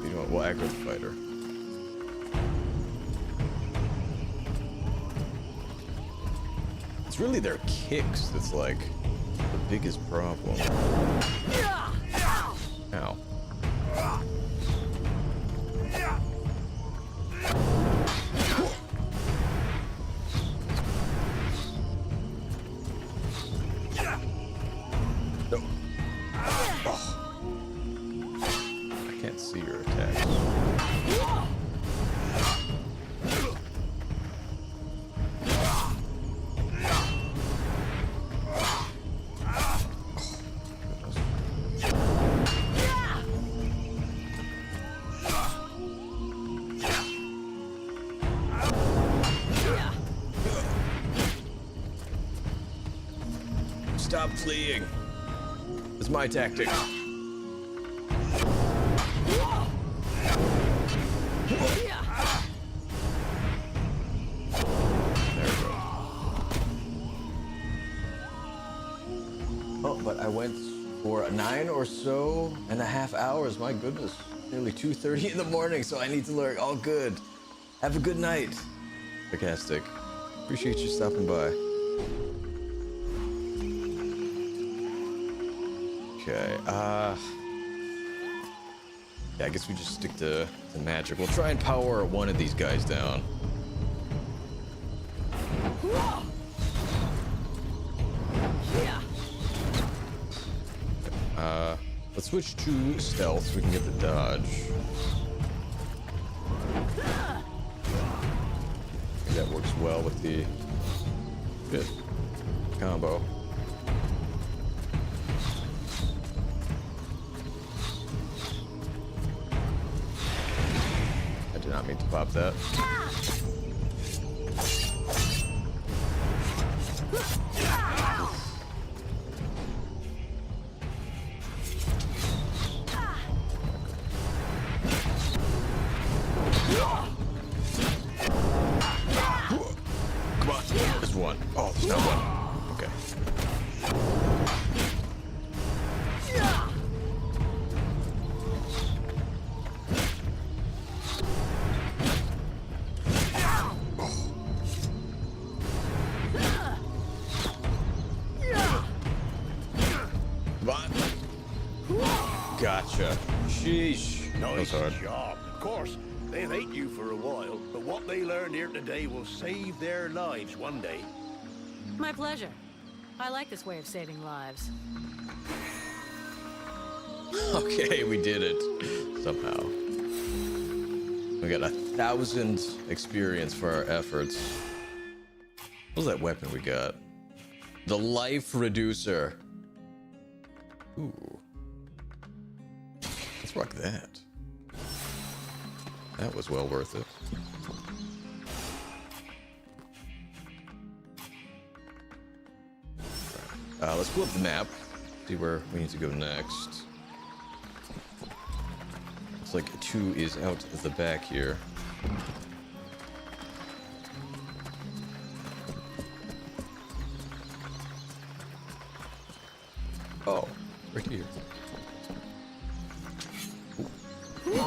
You know what? We'll aggro the fighter. It's really their kicks that's like the biggest problem. Ow. No. Oh. I can't see your attacks. Stop fleeing. It's my tactic. Oh, but I went for 9 or so and a half hours. My goodness. Nearly 2:30 in the morning, so I need to learn. All good. Have a good night. Sarcastic. Appreciate you stopping by. Okay, yeah, I guess we just stick to magic. We'll try and power one of these guys down. Let's switch to stealth so we can get the dodge. That works well with the good combo. I did not mean to pop that. Come on, there's one. Oh, there's not one. Okay. Come on. Gotcha. Sheesh. Nice That was hard. job. Of course, they'll hate you for a while, but what they learned here today will save their lives one day. My pleasure. I like this way of saving lives. Okay, we did it. Somehow. We got 1,000 experience for our efforts. What was that weapon we got? The life reducer. Ooh. Let's rock that. That was well worth it. Let's pull up the map. See where we need to go next. Looks like 2 is out at the back here. Oh, right here. Ooh.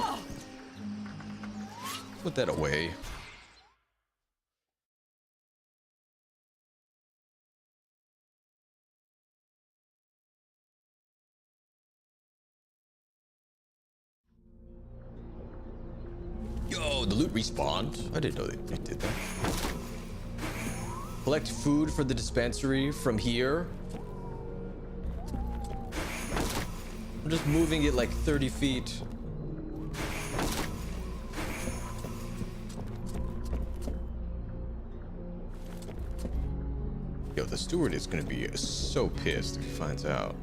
Put that away. Yo, the loot respawned. I didn't know they did that. Collect food for the dispensary from here. I'm just moving it like 30 feet. Yo, the steward is gonna be so pissed if he finds out.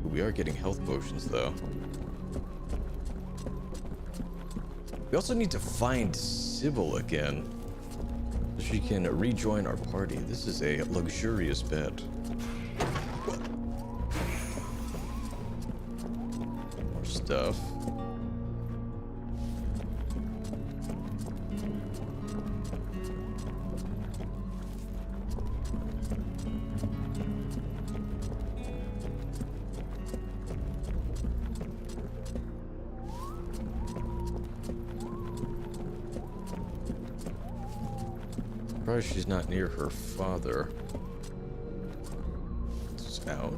We are getting health potions, though. We also need to find Sybil again, so she can rejoin our party. This is a luxurious bed. More stuff. Probably she's not near her father. It's out.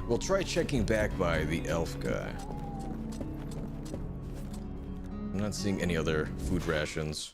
We'll try checking back by the elf guy. I'm not seeing any other food rations.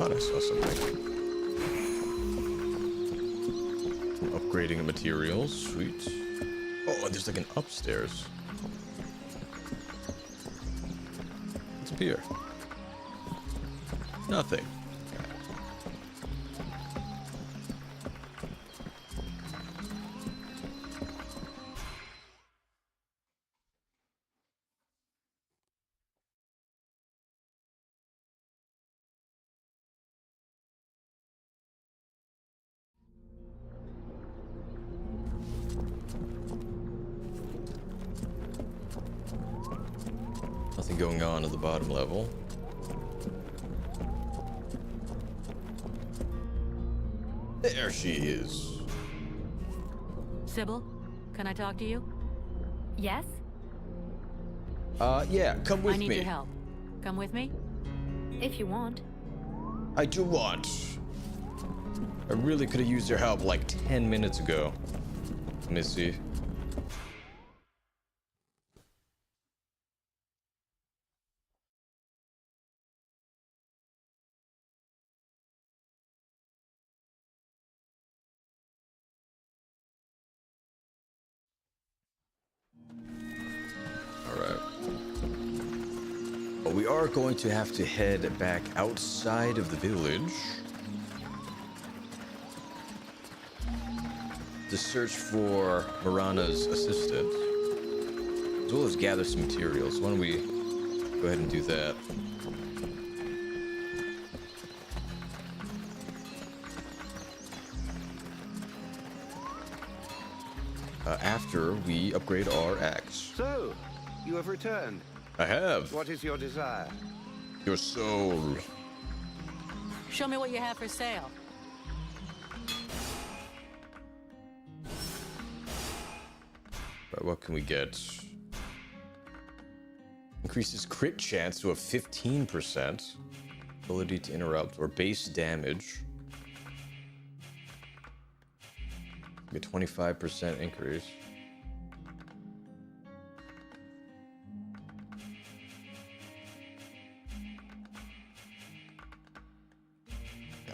I saw something. Upgrading of materials, sweet. Oh, there's like an upstairs. What's up here? Nothing. Nothing going on at the bottom level. There she is. Sybil, can I talk to you? Yes? Yeah, come with me. I need your help. Come with me? If you want. I do want. I really could have used your help like 10 minutes ago, Missy. We are going to have to head back outside of the village to search for Marana's assistant, as well as gather some materials. Why don't we go ahead and do that? After we upgrade our axe. So, you have returned. I have. What is your desire? Your soul. Show me what you have for sale. Right, what can we get? Increases crit chance to a 15%. Ability to interrupt or base damage. A 25% increase.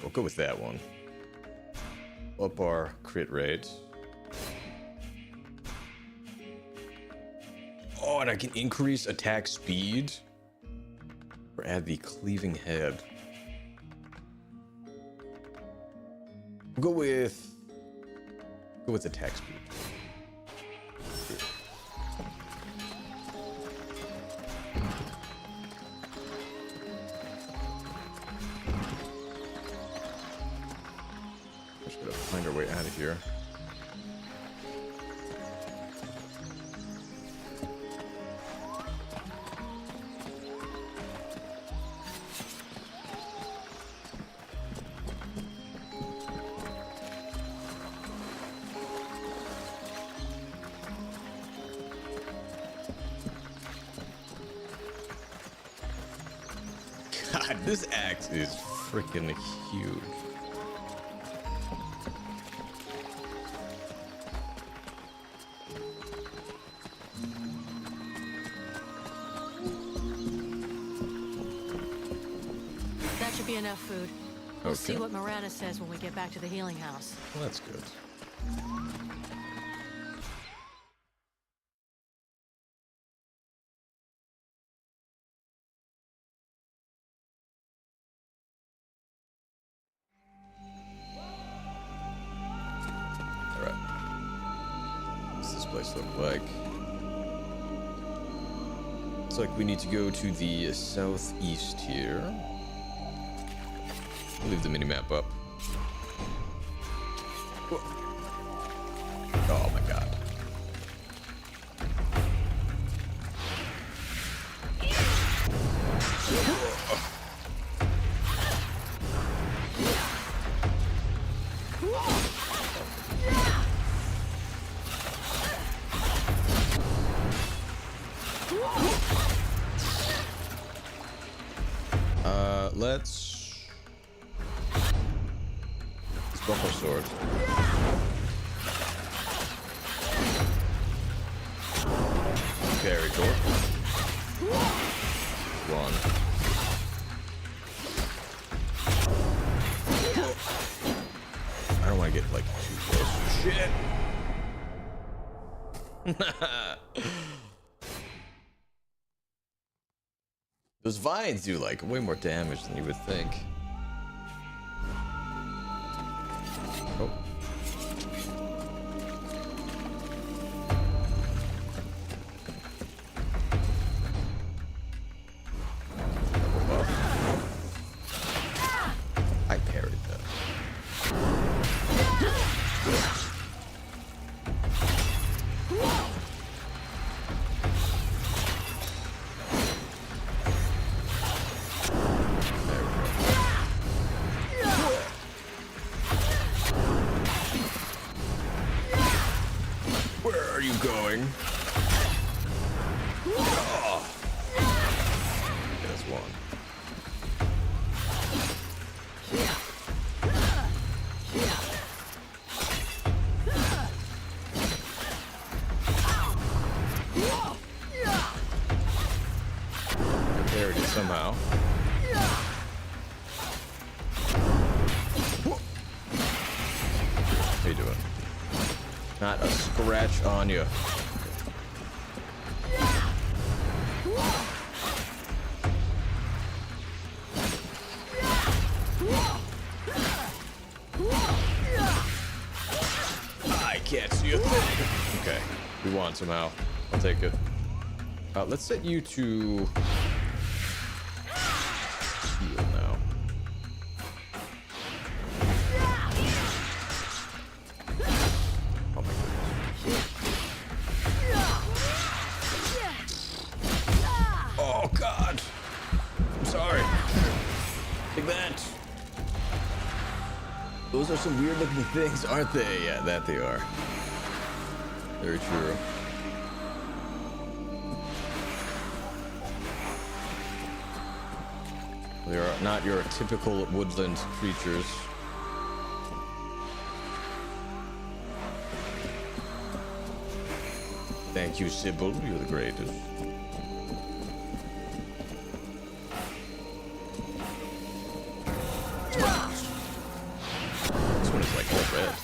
We'll go with that one. Up our crit rate. Oh, and I can increase attack speed or add the cleaving head. We'll go with attack speed. Just gotta find our way out of here. God, this axe is freaking huge. That should be enough food. We'll Okay. see what Miranda says when we get back to the healing house. Well, that's good. All right. What's this place look like? Looks like we need to go to the southeast here. I'll leave the mini-map up. Oh my god. Let's bump our sword. Very cool. One. I don't want to get like too close. Shit. Those vines do like way more damage than you would think. Oh. I parried that. Where are you going? Oh. There's one. I parried it somehow. How you doing? Not a scratch on you. I can't see a thing. Okay, we won somehow. I'll take it. Let's set you to heal now. Oh my goodness. Oh god. I'm sorry. Take that. Those are some weird looking things, aren't they? Yeah, that they are. Very true. They are not your typical woodland creatures. Thank you, Sybil. You're the greatest. This one is like all red.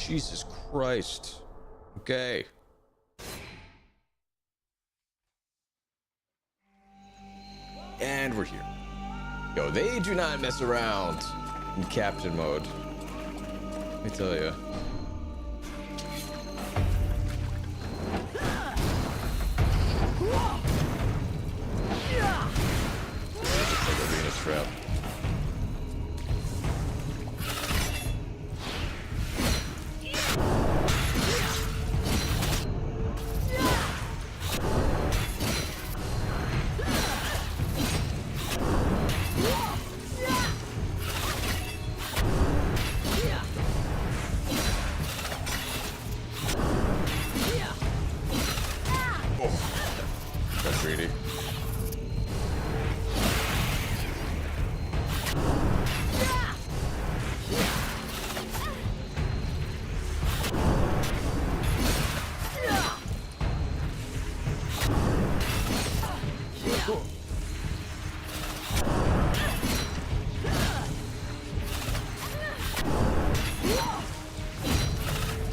Jesus Christ. Okay. And we're here. Yo, they do not mess around in captain mode. Let me tell you. It's like a Venus trap. That's greedy.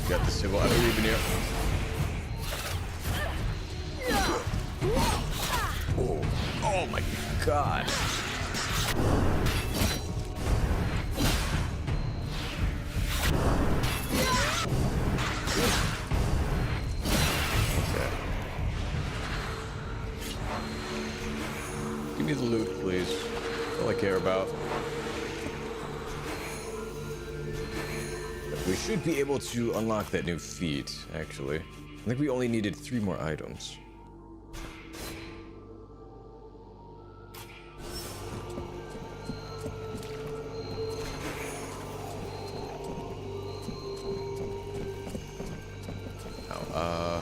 Got the civil. I don't even know. Oh, oh my God. Okay. Give me the loot, please. That's all I care about. We should be able to unlock that new feat, actually. I think we only needed 3 more items. Now,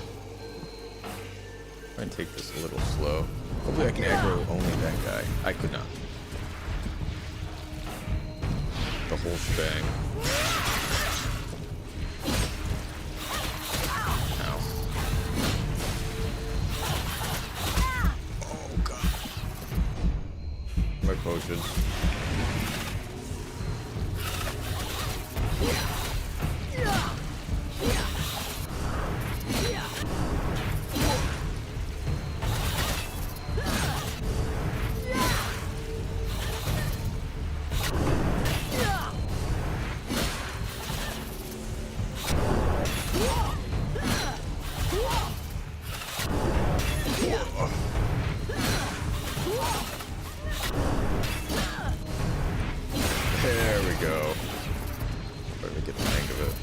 try and take this a little slow. Hopefully I can aggro only that guy. I could not. The whole shebang. My potions. There we go. Let me get the hang of it.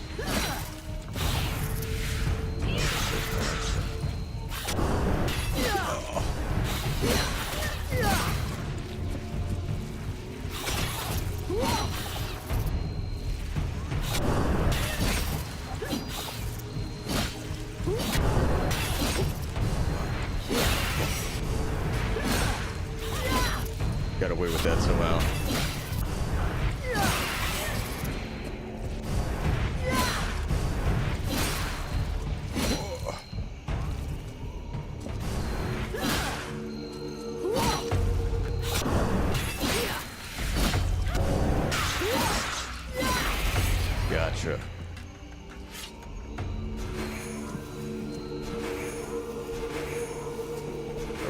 Got away with that somehow. Gotcha.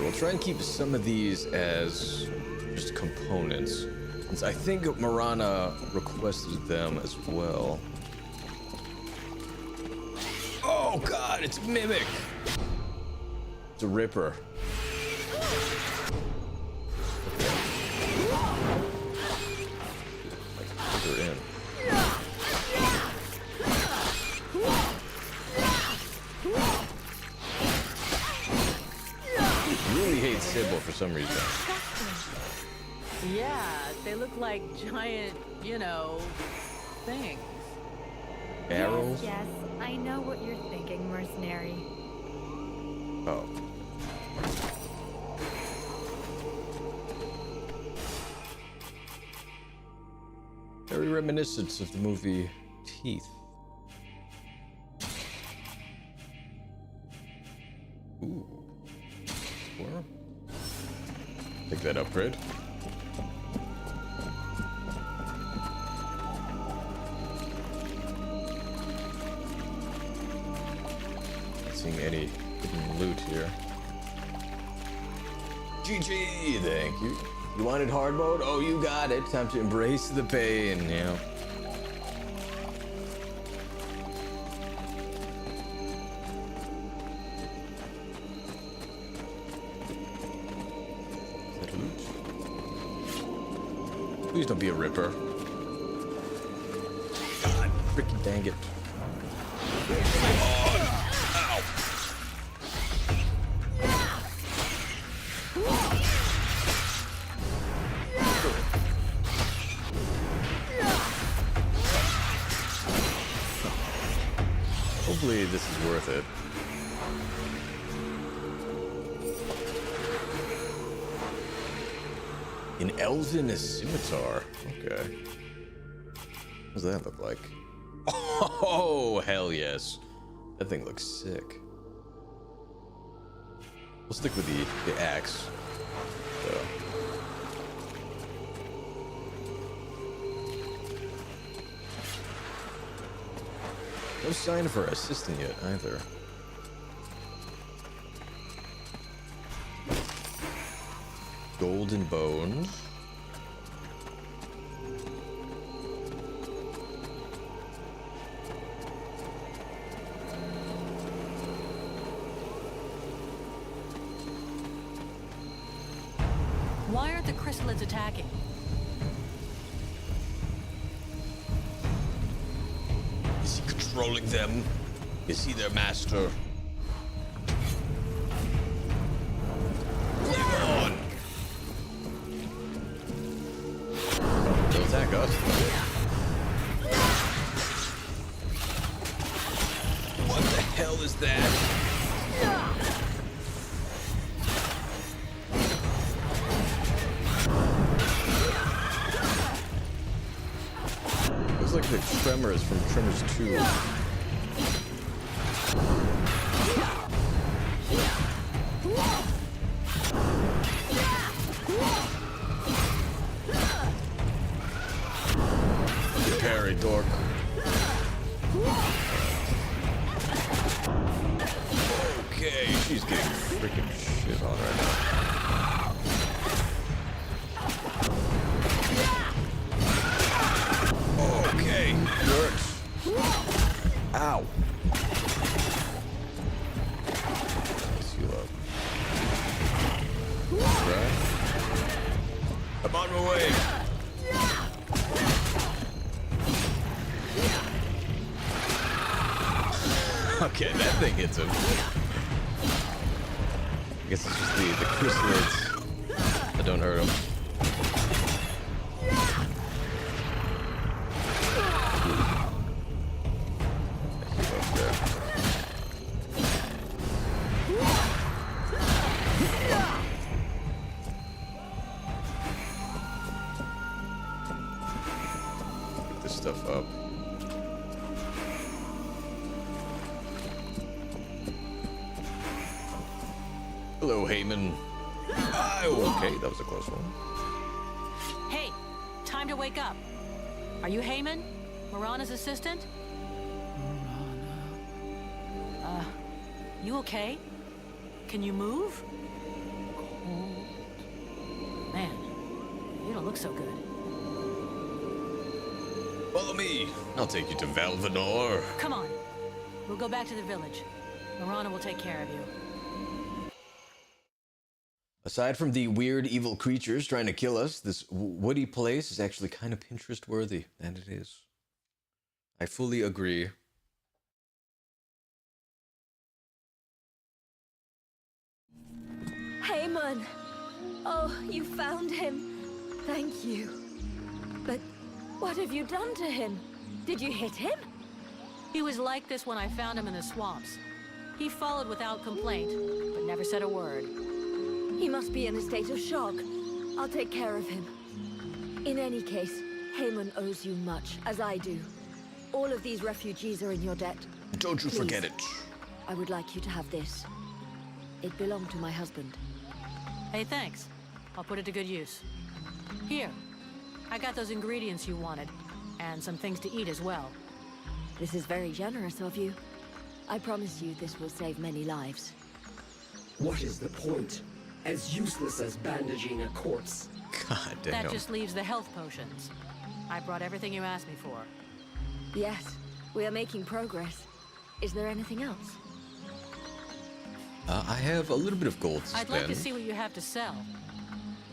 We'll try and keep some of these as just components, since I think Marana requested them as well. Oh God, it's Mimic! It's a Ripper. Like, put her in. Really hate Sybil for some reason. Yeah, they look like giant, you know, things. Barrels? Yes, I know what you're thinking, mercenary. Oh. Very reminiscent of the movie Teeth. Ooh. Squirrel? Take that upgrade. seeing any hidden loot here. GG, thank you. You wanted hard mode? Oh, you got it. Time to embrace the pain, you know. Is that loot? Please don't be a ripper. God, freaking dang it. Ow. Hopefully this is worth it. An elven scimitar. Okay. What does that look like? Oh, hell yes. That thing looks sick. We'll stick with the axe. So. No sign of her assistant yet, either. Golden bones. Why aren't the chrysalids attacking? Is he controlling them? Is he their master? Flame on! They'll attack us. What the hell is that? Looks like the Tremors from Tremors 2. Good parry, dork. Okay, she's getting freaking shit on right now. Okay, works. Ow. Let's heal up. Right. I'm on my way. Okay, that thing hits him. I guess it's just the chrysalids that don't hurt him. Pick this stuff up. Hello, Heyman. Oh, okay, that was a close one. Hey, time to wake up. Are you Heyman? Marana's assistant? You okay? Can you move? Man, you don't look so good. Follow me. I'll take you to Valvanor. Come on. We'll go back to the village. Marana will take care of you. Aside from the weird evil creatures trying to kill us, this woody place is actually kind of Pinterest worthy, and it is. I fully agree. Heyman! Oh, you found him. Thank you. But what have you done to him? Did you hit him? He was like this when I found him in the swamps. He followed without complaint, but never said a word. He must be in a state of shock. I'll take care of him. In any case, Heyman owes you much, as I do. All of these refugees are in your debt. Don't you forget it. I would like you to have this. It belonged to my husband. Hey, thanks. I'll put it to good use. Here, I got those ingredients you wanted, and some things to eat as well. This is very generous of you. I promise you this will save many lives. What is the point? As useless as bandaging a corpse. God damn. That just leaves the health potions. I brought everything you asked me for. Yes, we are making progress. Is there anything else? I have a little bit of gold to I'd spend. like to see what you have to sell.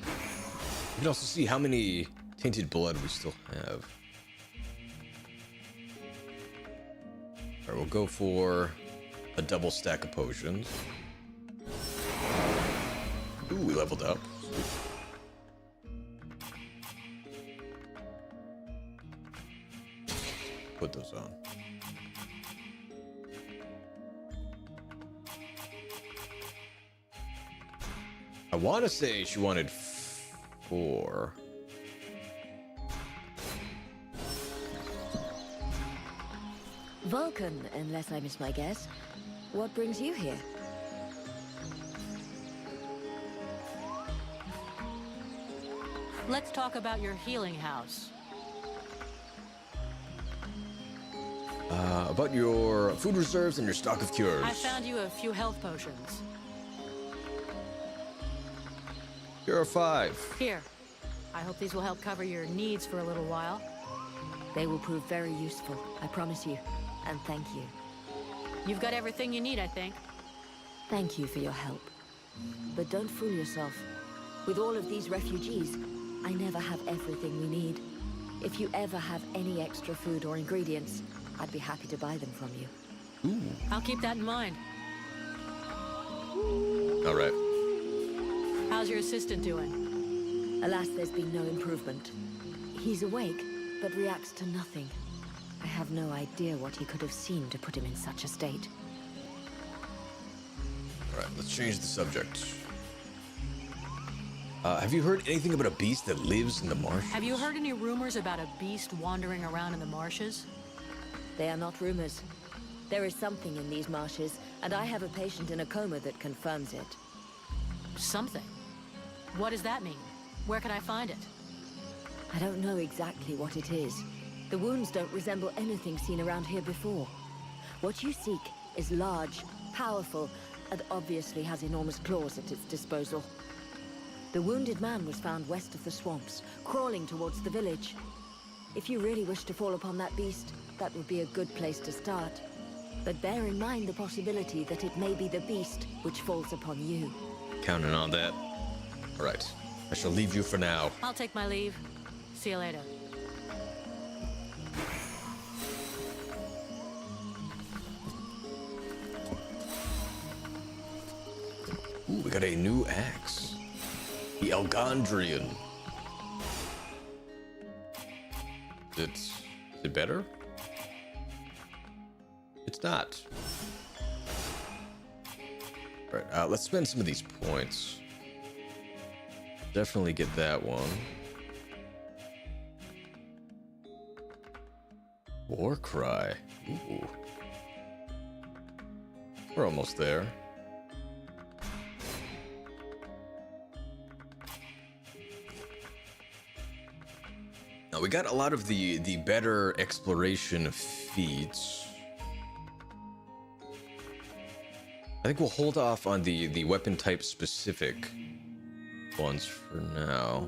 You can also see how many tainted blood we still have. Alright, we'll go for a double stack of potions. Ooh, we leveled up. Put those on. I want to say she wanted 4. Vulcan, unless I miss my guess. What brings you here? Let's talk about your healing house. About your food reserves and your stock of cures. I found you a few health potions. Here are 5. Here. I hope these will help cover your needs for a little while. They will prove very useful, I promise you. And thank you. You've got everything you need, I think. Thank you for your help. But don't fool yourself. With all of these refugees, I never have everything we need. If you ever have any extra food or ingredients, I'd be happy to buy them from you. Ooh. I'll keep that in mind. All right. How's your assistant doing? Alas, there's been no improvement. He's awake, but reacts to nothing. I have no idea what he could have seen to put him in such a state. All right, let's change the subject. Have you heard anything about a beast that lives in the marshes? Have you heard any rumors about a beast wandering around in the marshes? They are not rumors. There is something in these marshes, and I have a patient in a coma that confirms it. Something? What does that mean? Where can I find it? I don't know exactly what it is. The wounds don't resemble anything seen around here before. What you seek is large, powerful, and obviously has enormous claws at its disposal. The wounded man was found west of the swamps, crawling towards the village. If you really wish to fall upon that beast, that would be a good place to start. But bear in mind the possibility that it may be the beast which falls upon you. Counting on that. All right, I shall leave you for now. I'll take my leave. See you later. Ooh, we got a new axe. The Algondrian. Is it better? It's not. All right, let's spend some of these points. Definitely get that one. War cry. Ooh. We're almost there. Now we got a lot of the better exploration feats. I think we'll hold off on the weapon type specific ones for now.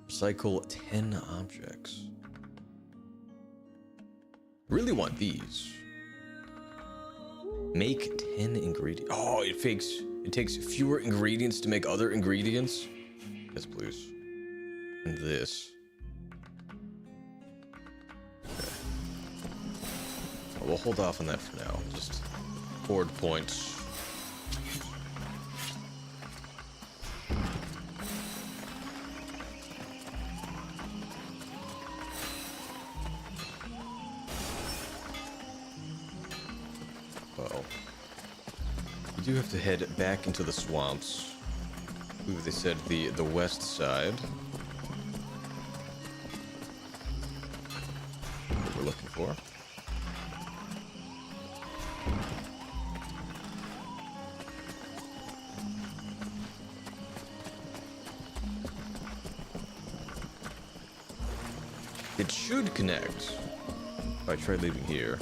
Recycle 10 objects. I really want these. Make 10 ingredients. Oh, it takes fewer ingredients to make other ingredients. Yes, please. And this. Okay. We'll hold off on that for now. Just hoard points. Well, we do have to head back into the swamps. Ooh, they said the west side. What we're looking for. It should connect. If I try leaving here.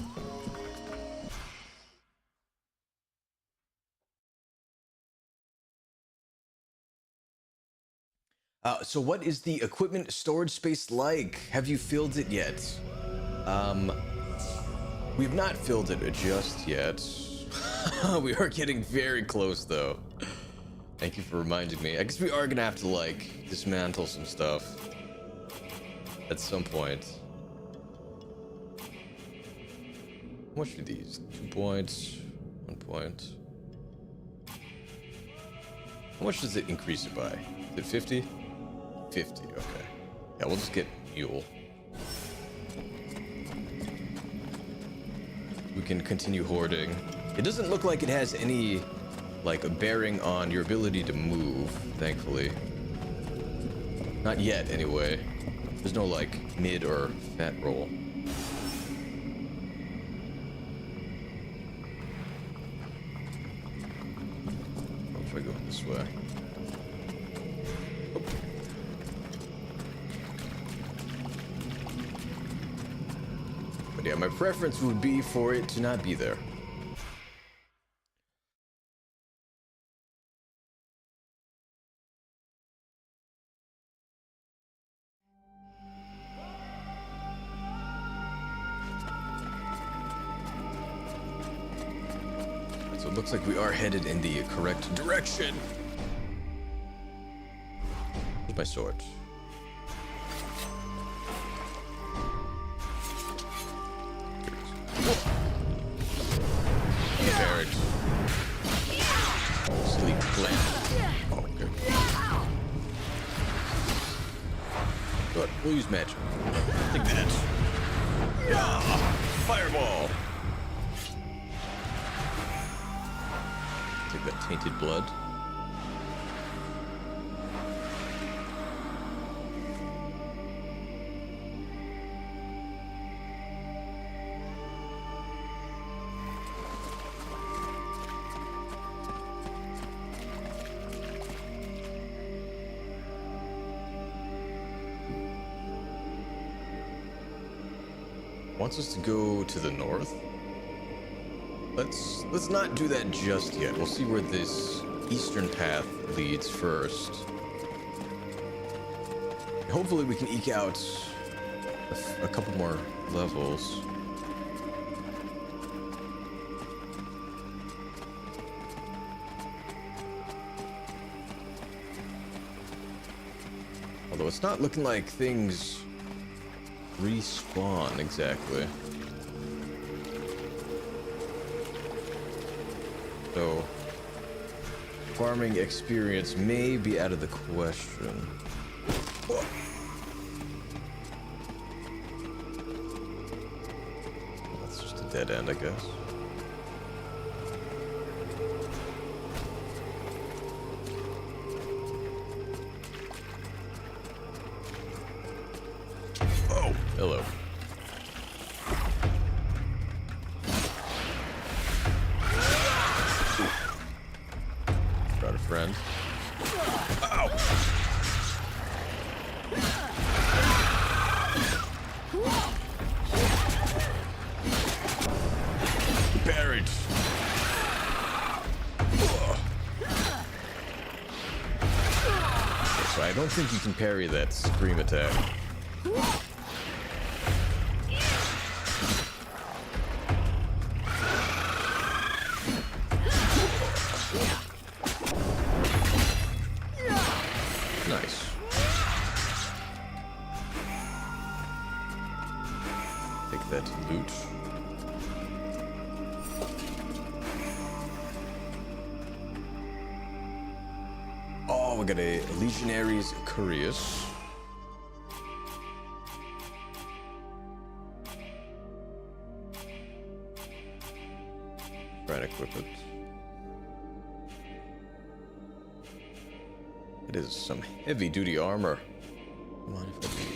So what is the equipment storage space like? Have you filled it yet? We've not filled it just yet. We are getting very close though. Thank you for reminding me. I guess we are gonna have to like dismantle some stuff at some point. How much are these? 2 points, 1 point. How much does it increase it by? Is it 50? 50, okay. Yeah, we'll just get mule. We can continue hoarding. It doesn't look like it has any, like, bearing on your ability to move, thankfully. Not yet, anyway. There's no, like, mid or fat roll. I'll try going this way. Oh. But yeah, my preference would be for it to not be there. So it looks like we are headed in the correct direction. Where's my sword? Barracks. Silly plant. Oh, okay. Good. We'll use magic. Take that. Yeah. Fireball. Take that tainted blood. Wants us to go to the north. Let's not do that just yet. We'll see where this eastern path leads first. Hopefully we can eke out a couple more levels. Although it's not looking like things respawn exactly. So farming experience may be out of the question. Whoa. That's just a dead end, I guess. Oh, hello. Got a friend. Ow! Buried. So I don't think you can parry that scream attack. Nice. Take that loot. Oh, we got a Legionaries Curious. Try and equip it. It is some heavy-duty armor. Come on, if I do.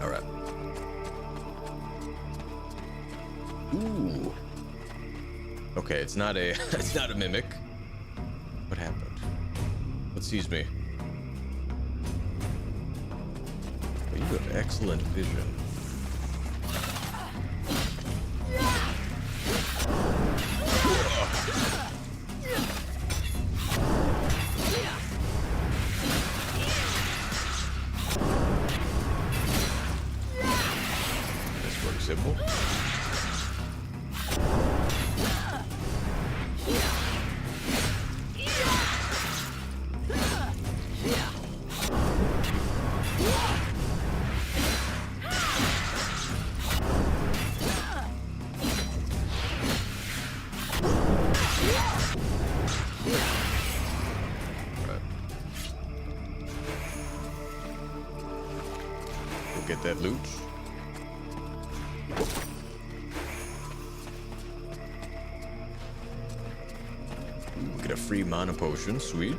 All right. Ooh. Okay, it's not a it's not a mimic. What happened? What sees me? Oh, you have excellent vision. This works simple. Get that loot. Ooh, get a free mana potion, sweet.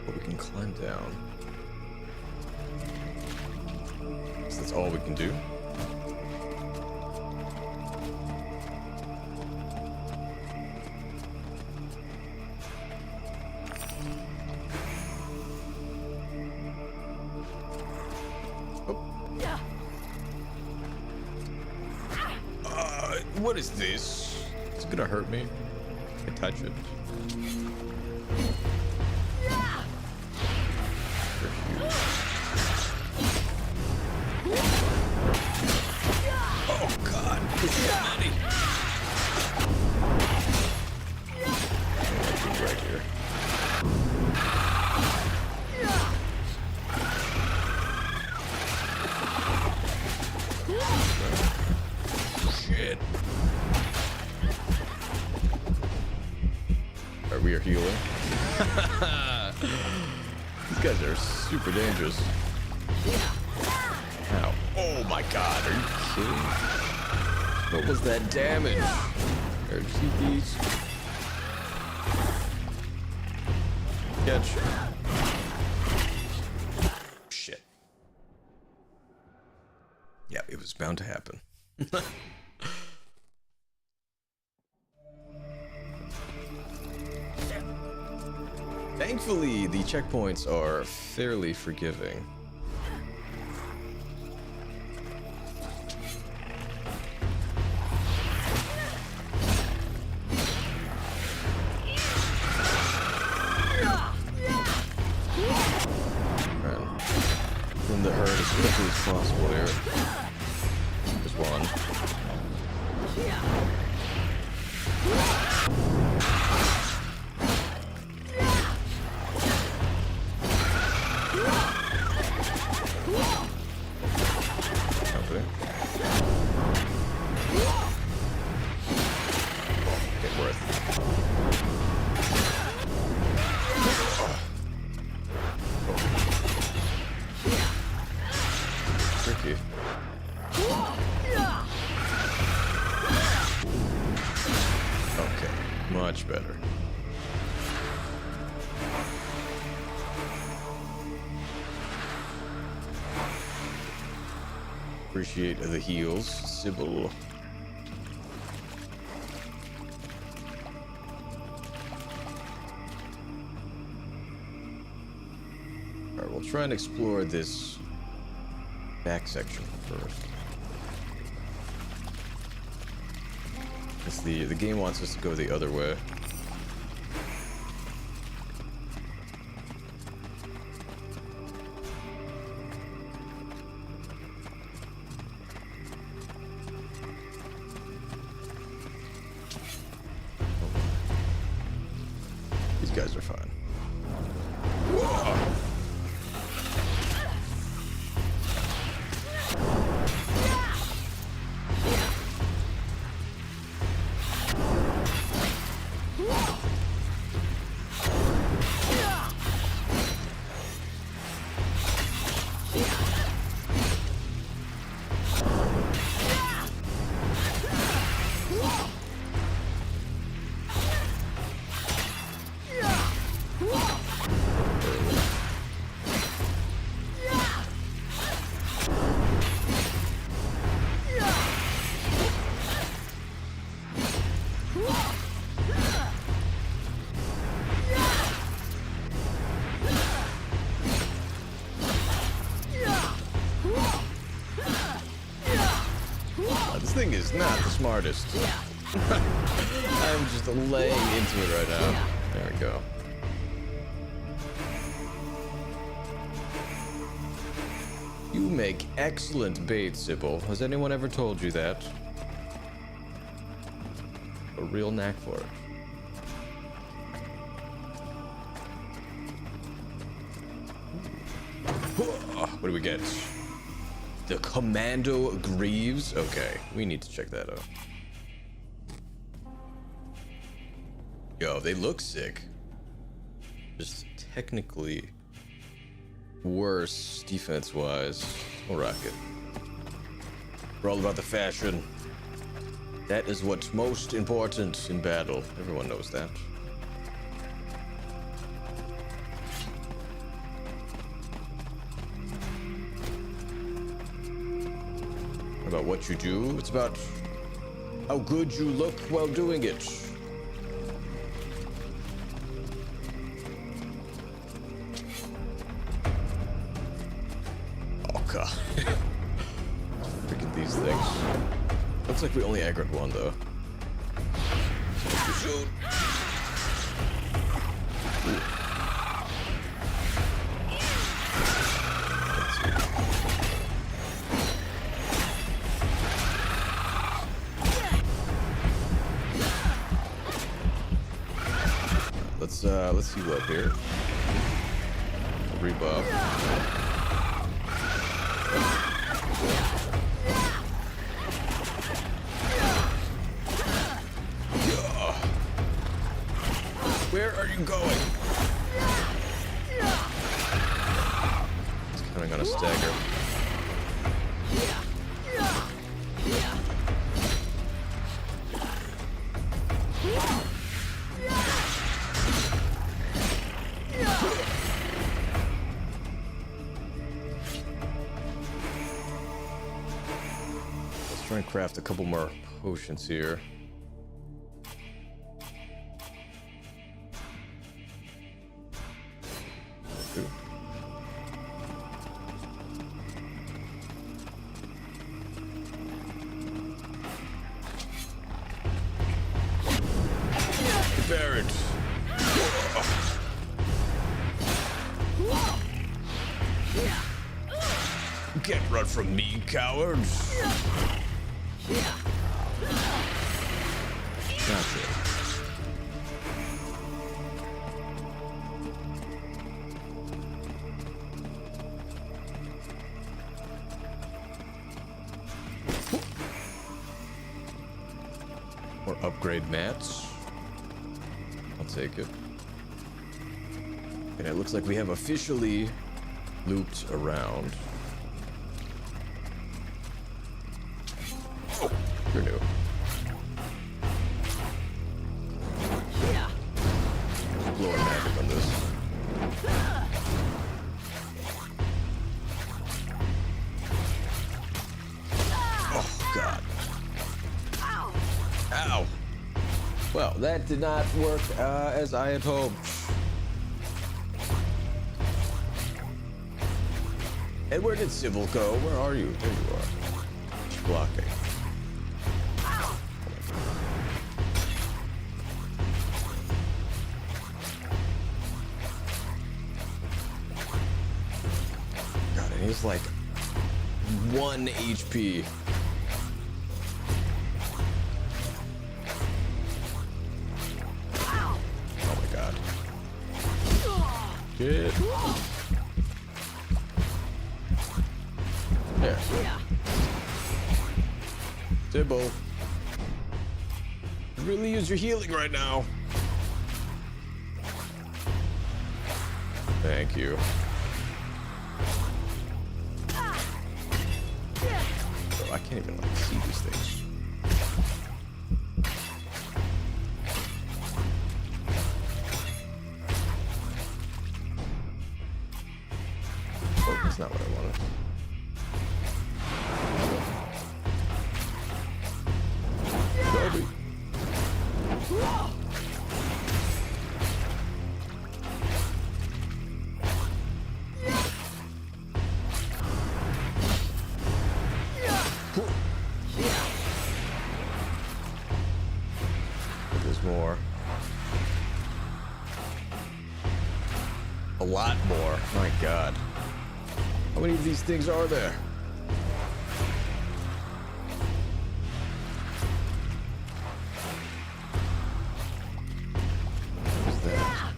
But we can climb down. So that's all we can do. What is this? It's gonna hurt me. I can touch it. Oh God! There's so many. Right here. Shit. We are healing. These guys are super dangerous. Ow. Oh my God, are you kidding? What was that damage? There, see these? Catch. Shit. Yeah, it was bound to happen. Thankfully, the checkpoints are fairly forgiving. Right. From the herd as quickly as possible here. There's one. Tricky. Okay, much better. Appreciate the heals, Sybil. Alright, we'll try and explore this back section first. Because the game wants us to go the other way. These guys are fine. Whoa! This thing is not the smartest. I'm just laying into it right now. There we go. You make excellent bait, Sybil. Has anyone ever told you that? A real knack for it. What do we get? The Commando Greaves? Okay, we need to check that out. Yo, they look sick. Just technically worse defense-wise. We'll rock it. We're all about the fashion. That is what's most important in battle. Everyone knows that. About what you do. It's about how good you look while doing it. Oh god. Freaking these things. Looks like we only aggroed one though. Shoot. Let's heal up here. Rebuff. Where are you going? It's coming on a stagger. Try and craft a couple more potions here. Ooh. Barrett. You can't run from me, cowards. Gotcha. More upgrade mats. I'll take it. And it looks like we have officially looped around. Oh, you're new. Blowing magic on this. Oh, God. Ow. Well, that did not work as I had hoped. And where did Sybil go? Where are you? There you are. She's blocking. God, and he's like 1 HP. Oh my God. Get. There. Sybil. Really use your healing right now. Thank you. Oh, I can't even like see these things. Oh, that's not what I wanted. Kobe. A lot more. My God. How many of these things are there? What is that?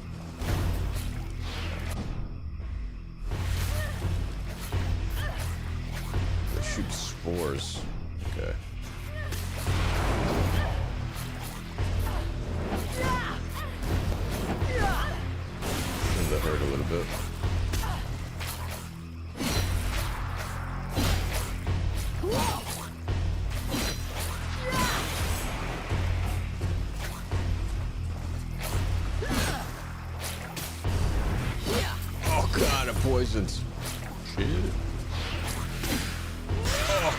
They shoot spores. Okay. That hurt a little bit. Oh God, I'm poisoned. Shit.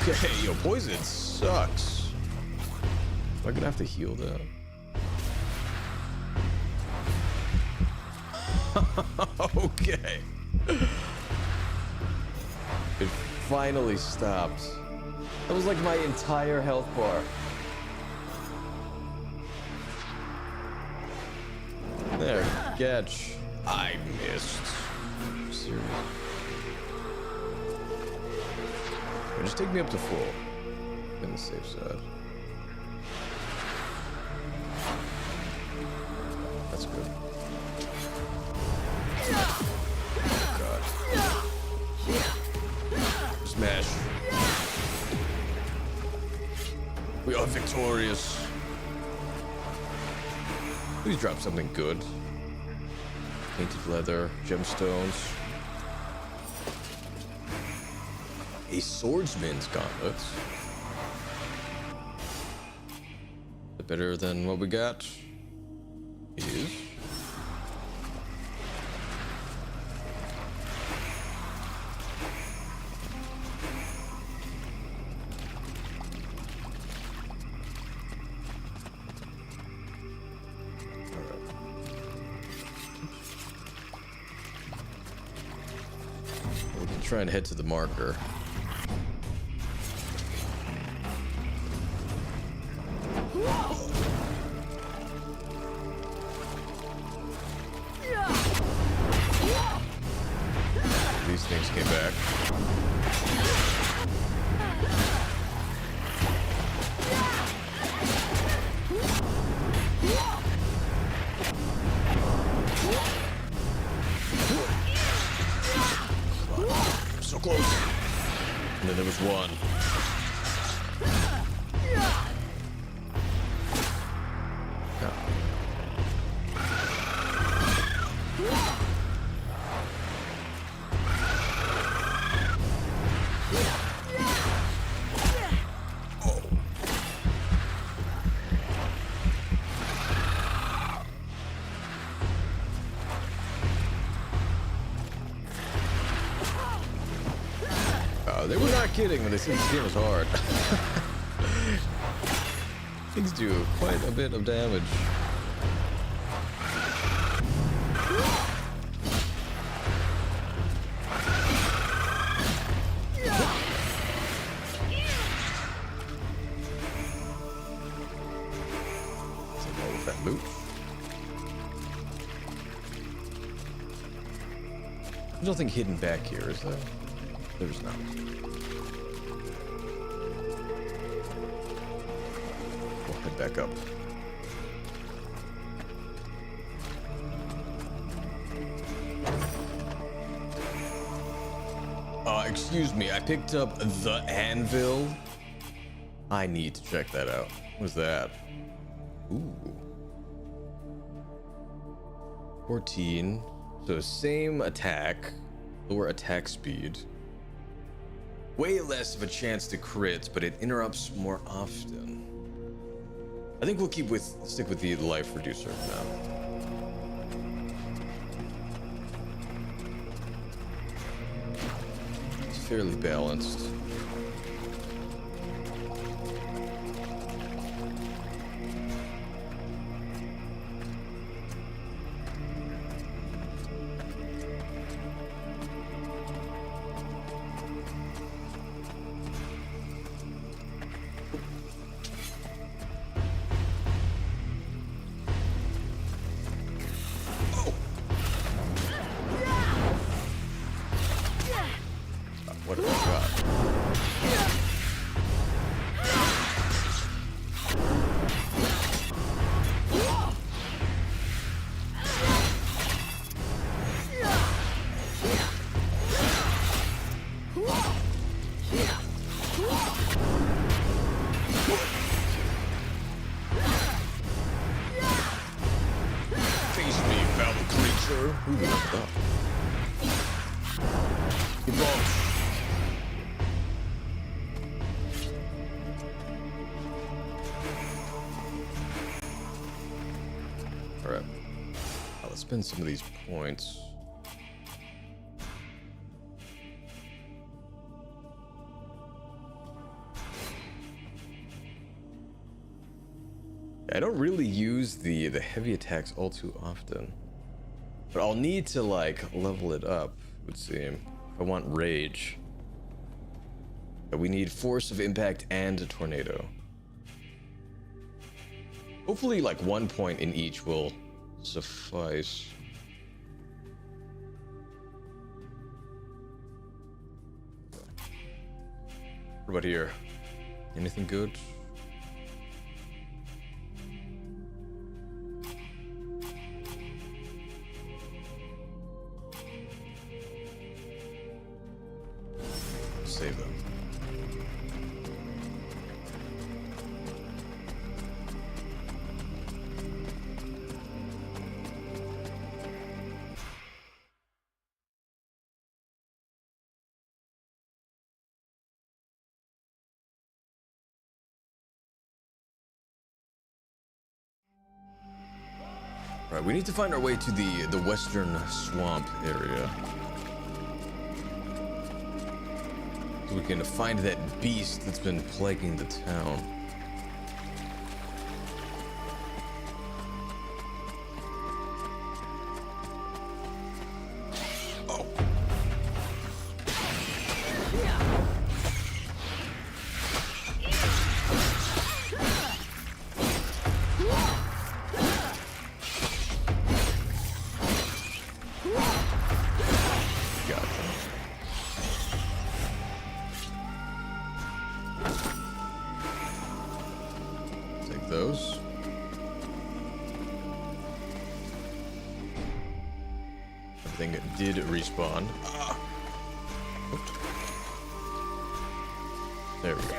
Okay, yo, poison sucks. Am I gonna have to heal that? Okay. It finally stopped. That was like my entire health bar. There, catch. I missed. Seriously. Just take me up to full. In the safe side. That's good. God. Smash. We are victorious. Please drop something good. Painted leather, gemstones. A swordsman's gauntlet. Better than what we got is. We can try and head to the marker. These things came back. So close. And then there was one. They were not kidding when they said this game was hard. Things do quite a bit of damage. Take all of that loot. There's nothing hidden back here, is there? There's not. We'll head back up. Excuse me, I picked up the anvil. I need to check that out. What's that? Ooh. 14. So same attack, lower attack speed. Way less of a chance to crit, but it interrupts more often. I think we'll stick with the life reducer now. It's fairly balanced. What have I got? Face me, foul creature. Ooh, what's up? Evolve. Alright. Let's spend some of these points. I don't really use the heavy attacks all too often. But I'll need to like level it up, it would seem. If I want rage. But we need force of impact and a tornado. Hopefully like 1 point in each will suffice. What about here? Anything good? Save them. Right, we need to find our way to the western swamp area. So we can find that beast that's been plaguing the town. Oh. Those. Everything did respawn. Ah. There we go.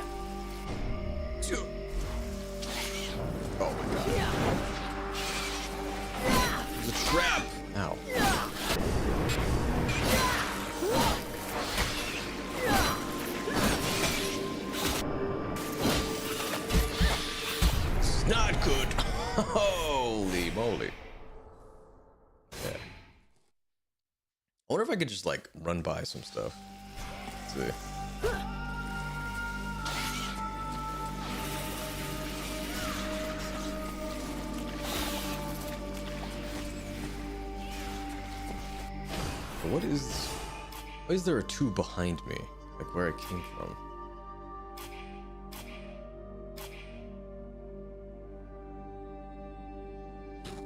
Oh my god. There's a trap. Ow. Not good. Holy moly. Yeah. I wonder if I could just like run by some stuff. Let's see. What is... Why is there a 2 behind me? Like where I came from?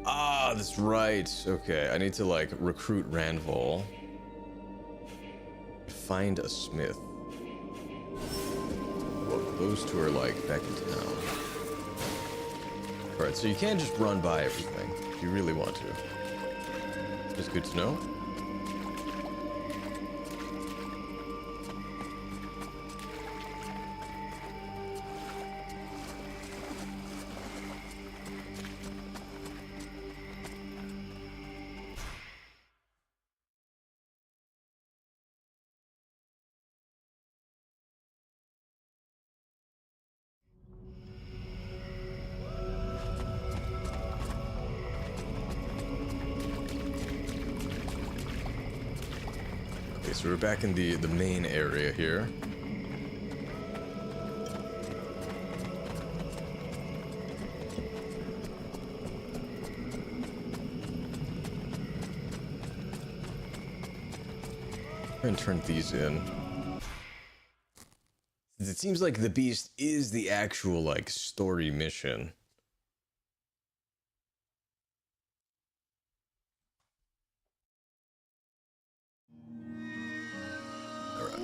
Ah, that's right. Okay, I need to like recruit Ranval. Find a smith. Well, those two are like back in town. Alright, so you can just run by everything if you really want to. It's good to know. Okay, so we're back in the main area here. And turn these in. It seems like the beast is the actual like story mission. Alright.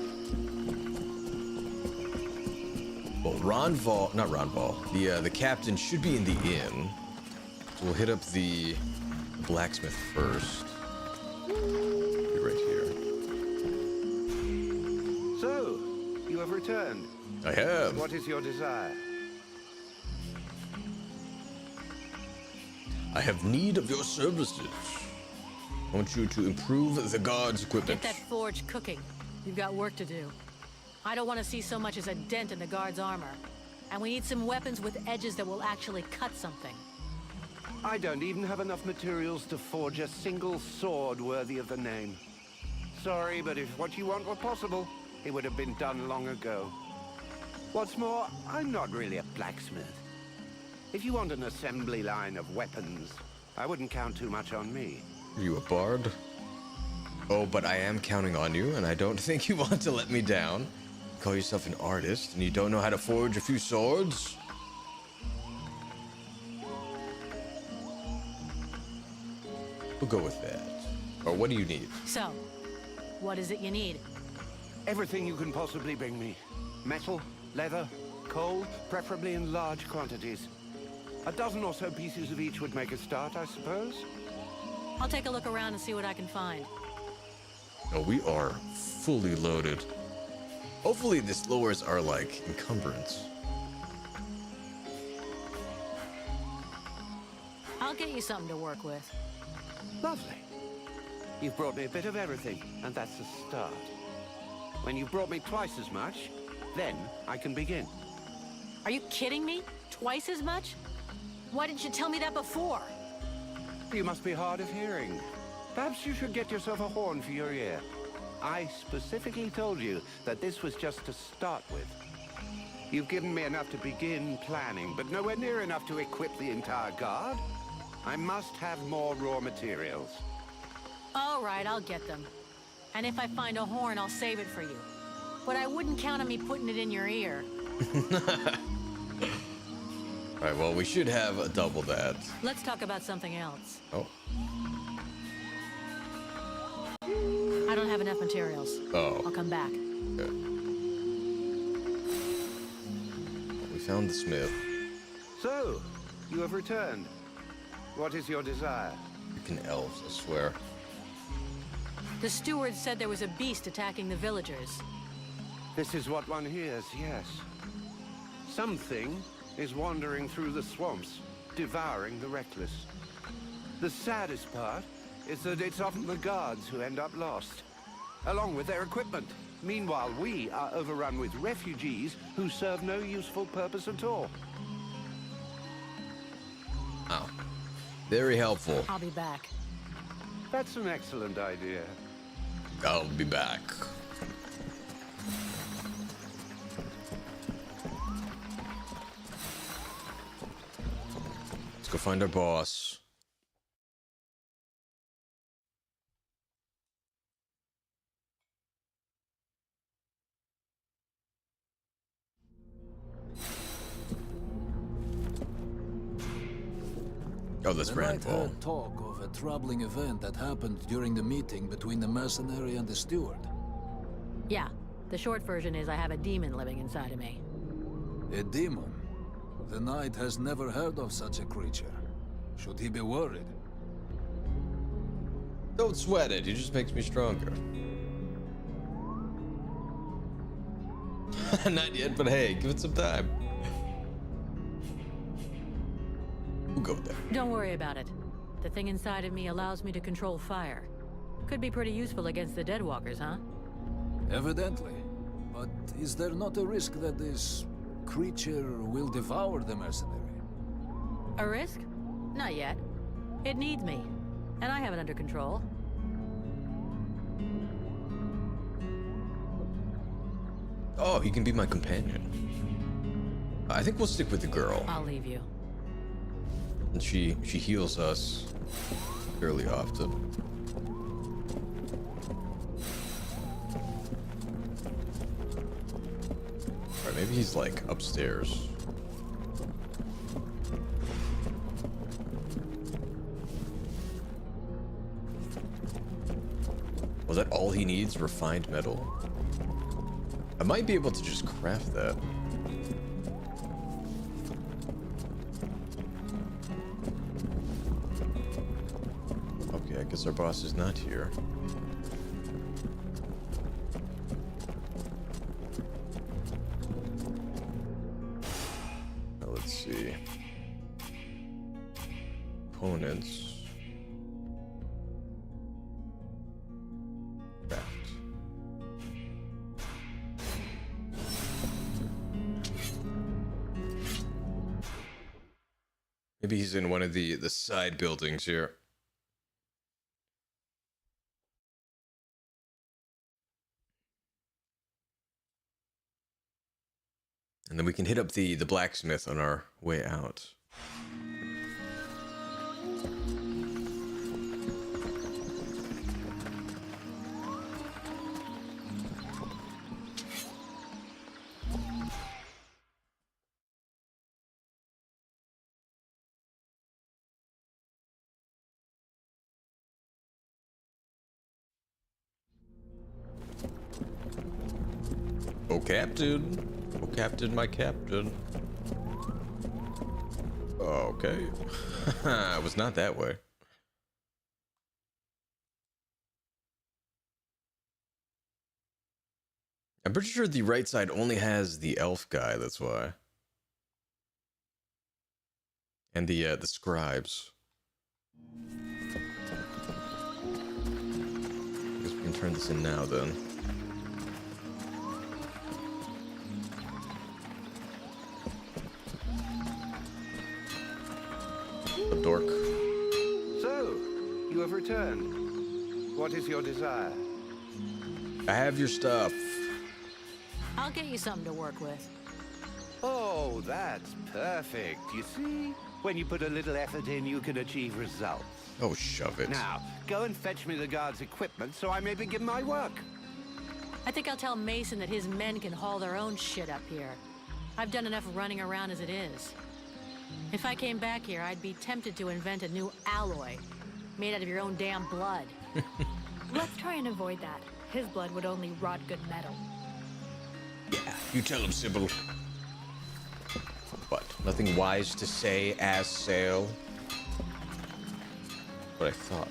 not Ronval. The captain should be in the inn. So we'll hit up the blacksmith first. Be right here. So, you have returned. I have. What is your desire? I have need of your services. I want you to improve the guard's equipment. Get that forge cooking. You've got work to do. I don't want to see so much as a dent in the guard's armor. And we need some weapons with edges that will actually cut something. I don't even have enough materials to forge a single sword worthy of the name. Sorry, but if what you want were possible, it would have been done long ago. What's more, I'm not really a blacksmith. If you want an assembly line of weapons, I wouldn't count too much on me. Are you a bard? Oh, but I am counting on you, and I don't think you want to let me down. You call yourself an artist, and you don't know how to forge a few swords? We'll go with that. Or what do you need? So, what is it you need? Everything you can possibly bring me. Metal, leather, coal, preferably in large quantities. A dozen or so pieces of each would make a start, I suppose. I'll take a look around and see what I can find. Oh, we are fully loaded. Hopefully this lowers our, like, encumbrance. I'll get you something to work with. Lovely. You've brought me a bit of everything, and that's a start. When you've brought me twice as much, then I can begin. Are you kidding me? Twice as much? Why didn't you tell me that before? You must be hard of hearing. Perhaps you should get yourself a horn for your ear. I specifically told you that this was just to start with. You've given me enough to begin planning, but nowhere near enough to equip the entire guard. I must have more raw materials. All right, I'll get them. And if I find a horn, I'll save it for you. But I wouldn't count on me putting it in your ear. Alright, well, we should have a double that. Let's talk about something else. Oh. I don't have enough materials. Oh. I'll come back. Okay. We found the smith. So, you have returned. What is your desire? Freaking elves, I swear. The steward said there was a beast attacking the villagers. This is what one hears, yes. Something is wandering through the swamps, devouring the reckless. The saddest part is that it's often the guards who end up lost, along with their equipment. Meanwhile, we are overrun with refugees who serve no useful purpose at all. Oh. Very helpful. I'll be back. That's an excellent idea. I'll be back. Let's go find our boss. Oh, that's The Brand knight heard talk of a troubling event that happened during the meeting between the mercenary and the steward. Yeah, the short version is I have a demon living inside of me. A demon? The knight has never heard of such a creature. Should he be worried? Don't sweat it, it just makes me stronger. Not yet, but hey, give it some time. We'll go there. Don't worry about it. The thing inside of me allows me to control fire. Could be pretty useful against the Deadwalkers, huh? Evidently. But is there not a risk that this creature will devour the mercenary? A risk? Not yet. It needs me, and I have it under control. Oh, he can be my companion. I think we'll stick with the girl. I'll leave you. And she heals us fairly often. Alright, maybe he's like upstairs. Was that all he needs? Refined metal? I might be able to just craft that. Guess our boss is not here. Now let's see. Opponents. Craft. Maybe he's in one of the side buildings here. And then we can hit up the blacksmith on our way out. Oh, Captain. Oh, Captain, my Captain. Okay. It was not that way. I'm pretty sure the right side only has the elf guy, that's why. And the scribes. I guess we can turn this in now, then. A dork. So, you have returned. What is your desire? I have your stuff. I'll get you something to work with. Oh, that's perfect. You see? When you put a little effort in, you can achieve results. Oh, shove it. Now, go and fetch me the guard's equipment so I may begin my work. I think I'll tell Mason that his men can haul their own shit up here. I've done enough running around as it is. If I came back here, I'd be tempted to invent a new alloy, made out of your own damn blood. Let's try and avoid that. His blood would only rot good metal. Yeah, you tell him, Sybil. What? Nothing wise to say as sail? What I thought.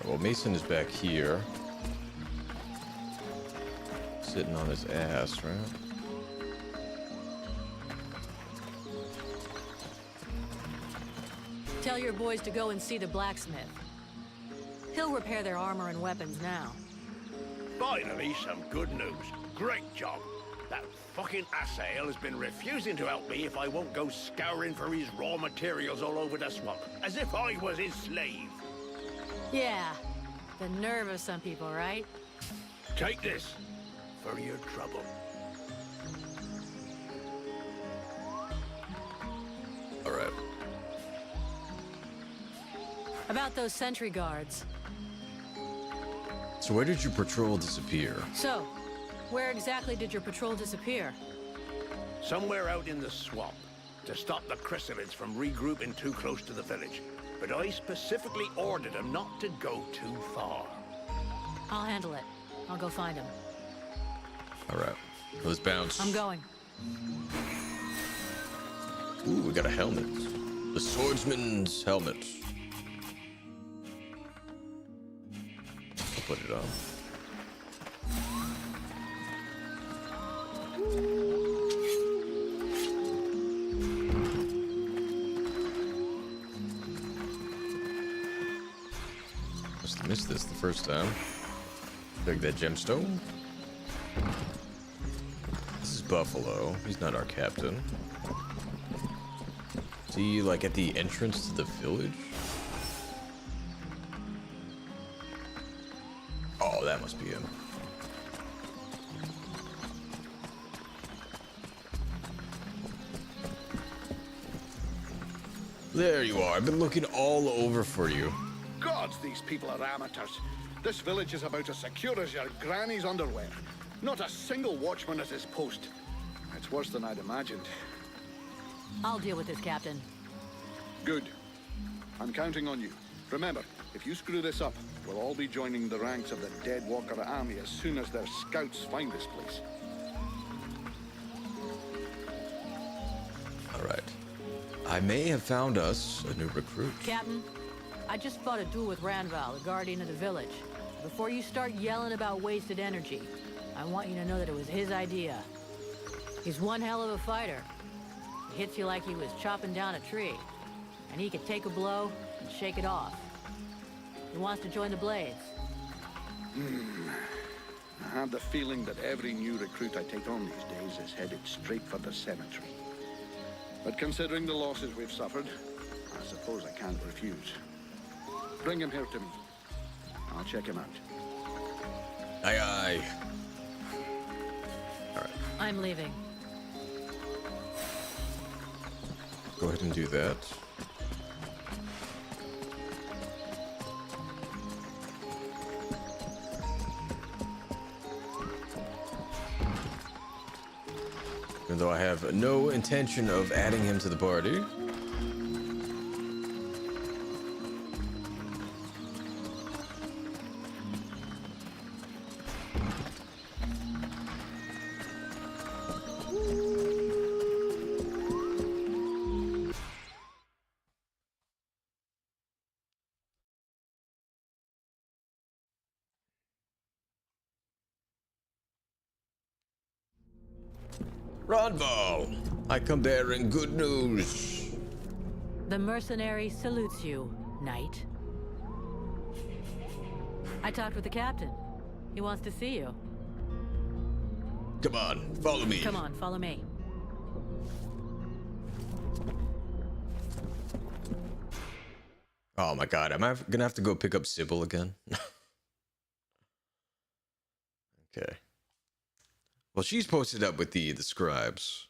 Well, Mason is back here. Sitting on his ass, right? Tell your boys to go and see the blacksmith. He'll repair their armor and weapons now. Finally, some good news. Great job. That fucking asshole has been refusing to help me if I won't go scouring for his raw materials all over the swamp, as if I was his slave. Yeah, the nerve of some people, right? Take this for your trouble. All right. About those sentry guards. So where did your patrol disappear? So, where exactly did your patrol disappear? Somewhere out in the swamp, to stop the chrysalids from regrouping too close to the village. But I specifically ordered them not to go too far. I'll handle it. I'll go find him. All right. Let's bounce. I'm going. Ooh, we got a helmet. The swordsman's helmet. I'll put it on. Must have missed this the first time. Take that gemstone. This is Buffalo. He's not our captain. Is he like at the entrance to the village? Oh, that must be him. There you are. I've been looking all over for you. Gods, these people are amateurs. This village is about as secure as your granny's underwear. Not a single watchman at his post. It's worse than I'd imagined. I'll deal with this, Captain. Good. I'm counting on you. Remember, if you screw this up, we'll all be joining the ranks of the Dead Walker army as soon as their scouts find this place. I may have found us a new recruit. Captain, I just fought a duel with Ranval, the guardian of the village. Before you start yelling about wasted energy, I want you to know that it was his idea. He's one hell of a fighter. He hits you like he was chopping down a tree. And he can take a blow and shake it off. He wants to join the Blades. I have the feeling that every new recruit I take on these days is headed straight for the cemetery. But considering the losses we've suffered, I suppose I can't refuse. Bring him here to me. I'll check him out. Aye, aye. All right. I'm leaving. Go ahead and do that. Even though I have no intention of adding him to the party. Ranval, I come bearing good news. The mercenary salutes you, knight. I talked with the captain. He wants to see you. Come on, follow me. Come on, follow me. Oh my god, am I gonna have to go pick up Sybil again? Okay. Well, she's posted up with the scribes,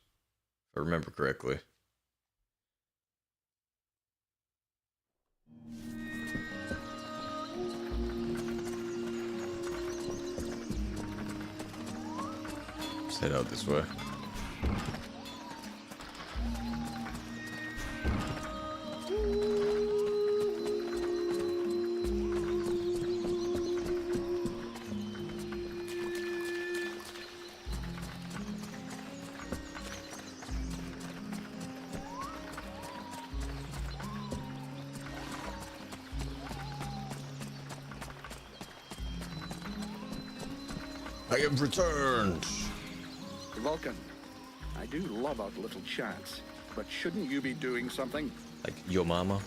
if I remember correctly. Let's head out this way. I have returned. Vulcan, I do love our little chats, but shouldn't you be doing something? Like your mama?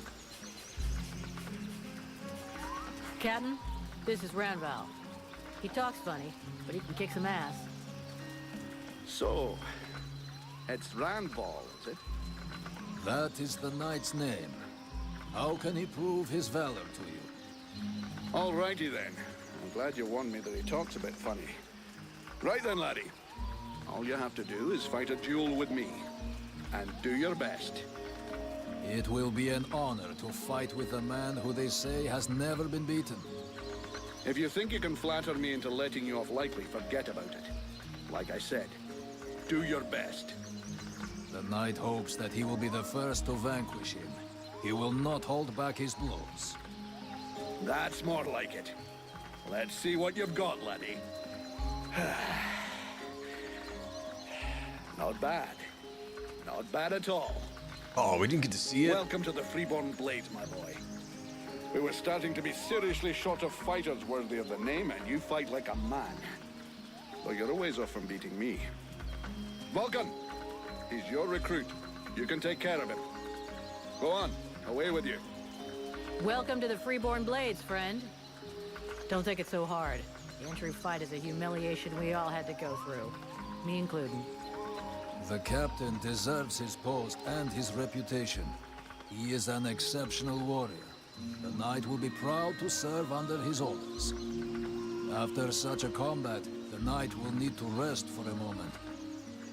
Captain, this is Ranval. He talks funny, but he can kick some ass. So, it's Ranval, is it? That is the knight's name. How can he prove his valor to you? Alrighty then. I'm glad you warned me that he talks a bit funny. Right then, laddie. All you have to do is fight a duel with me. And do your best. It will be an honor to fight with a man who they say has never been beaten. If you think you can flatter me into letting you off lightly, forget about it. Like I said, do your best. The knight hopes that he will be the first to vanquish him. He will not hold back his blows. That's more like it. Let's see what you've got, laddie. Not bad. Not bad at all. Oh, we didn't get to see it? Welcome to the Freeborn Blades, my boy. We were starting to be seriously short of fighters worthy of the name, and you fight like a man. Though you're a ways off from beating me. Vulcan, he's your recruit. You can take care of him. Go on, away with you. Welcome to the Freeborn Blades, friend. Don't take it so hard. The entry fight is a humiliation we all had to go through. Me including. The captain deserves his post and his reputation. He is an exceptional warrior. The knight will be proud to serve under his orders. After such a combat, the knight will need to rest for a moment.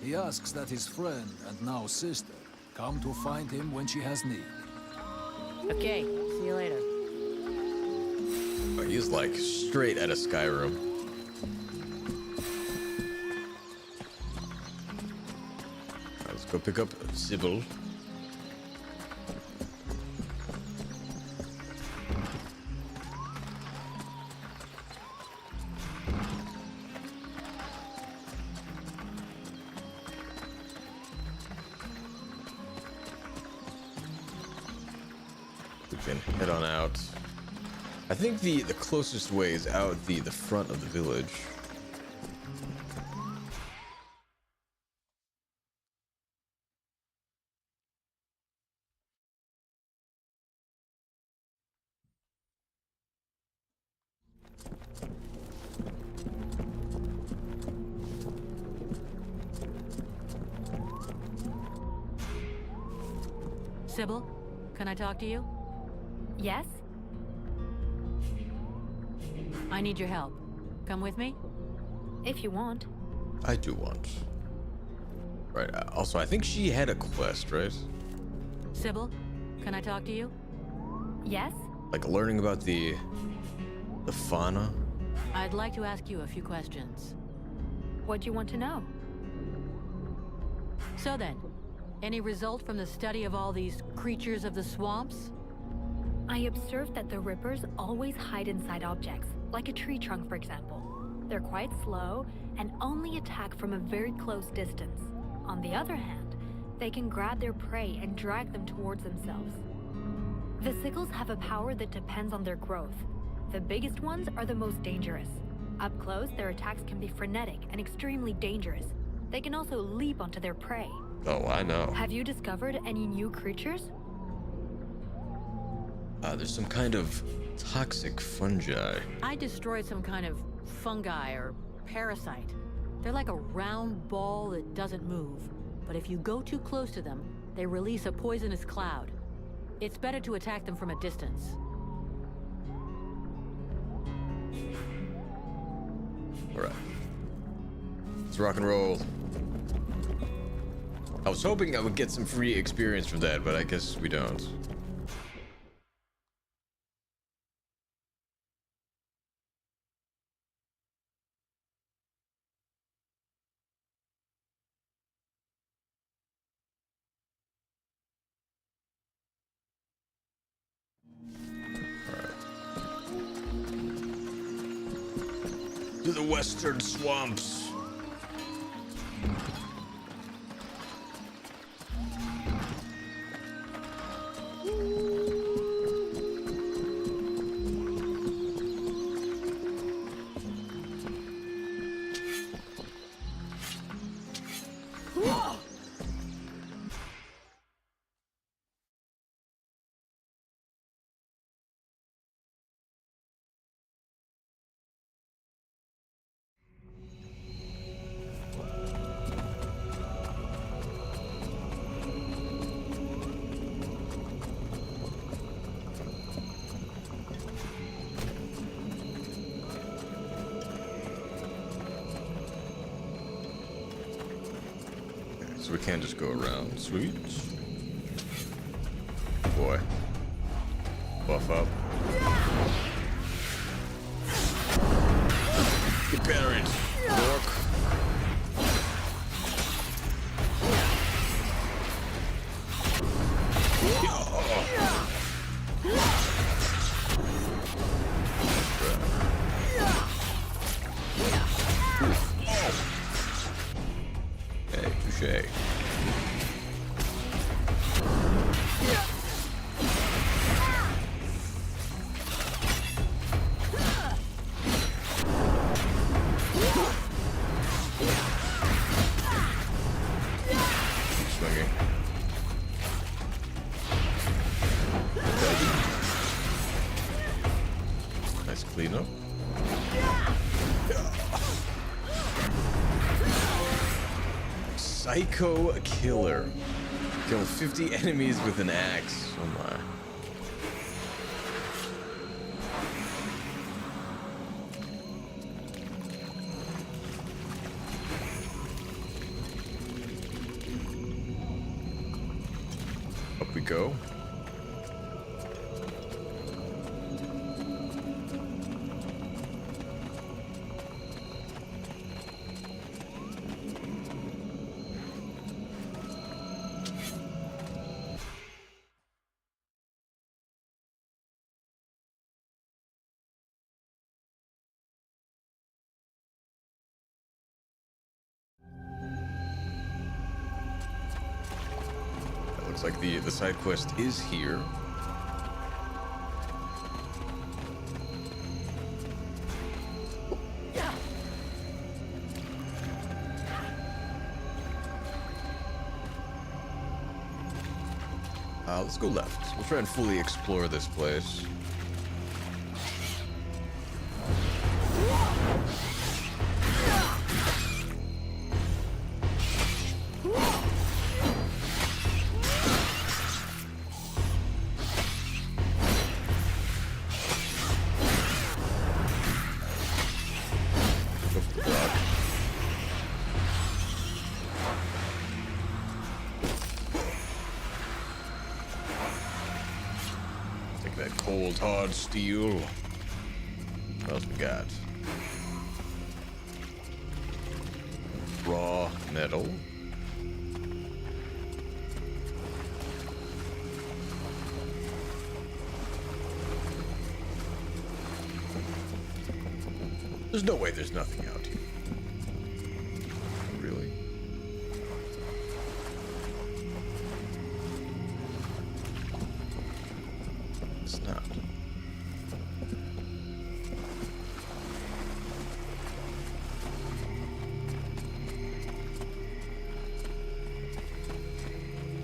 He asks that his friend, and now sister, come to find him when she has need. Okay, see you later. Oh, he's like straight out of Skyrim. Let's go pick up Sybil. We can head on out. I think the closest way is out the front of the village. Sybil, can I talk to you? Yes? I need your help. Come with me? If you want. I do want. Right. Also, I think she had a quest, right? Sybil, can I talk to you? Yes? Like learning about the fauna. I'd like to ask you a few questions. What do you want to know? So then, any result from the study of all these creatures of the swamps? I observed that the Rippers always hide inside objects, like a tree trunk, for example. They're quite slow and only attack from a very close distance. On the other hand, they can grab their prey and drag them towards themselves. The sickles have a power that depends on their growth. The biggest ones are the most dangerous. Up close, their attacks can be frenetic and extremely dangerous. They can also leap onto their prey. Oh, I know. Have you discovered any new creatures? There's some kind of toxic fungi. I destroyed some kind of fungi or parasite. They're like a round ball that doesn't move. But if you go too close to them, they release a poisonous cloud. It's better to attack them from a distance. Alright. Let's rock and roll. I was hoping I would get some free experience from that, but I guess we don't. To the western swamps. So we can't just go around. Sweet. Boy. Buff up. Get buried, dork. Hey, touche. Swinging. Nice cleanup. Psycho killer. Kill 50 enemies with an axe. Oh my. Up we go. Looks like the side quest is here. Let's go left. We'll try and fully explore this place. Cold, hard steel. What else we got? Raw metal. There's no way there's nothing out here. Really? It's not.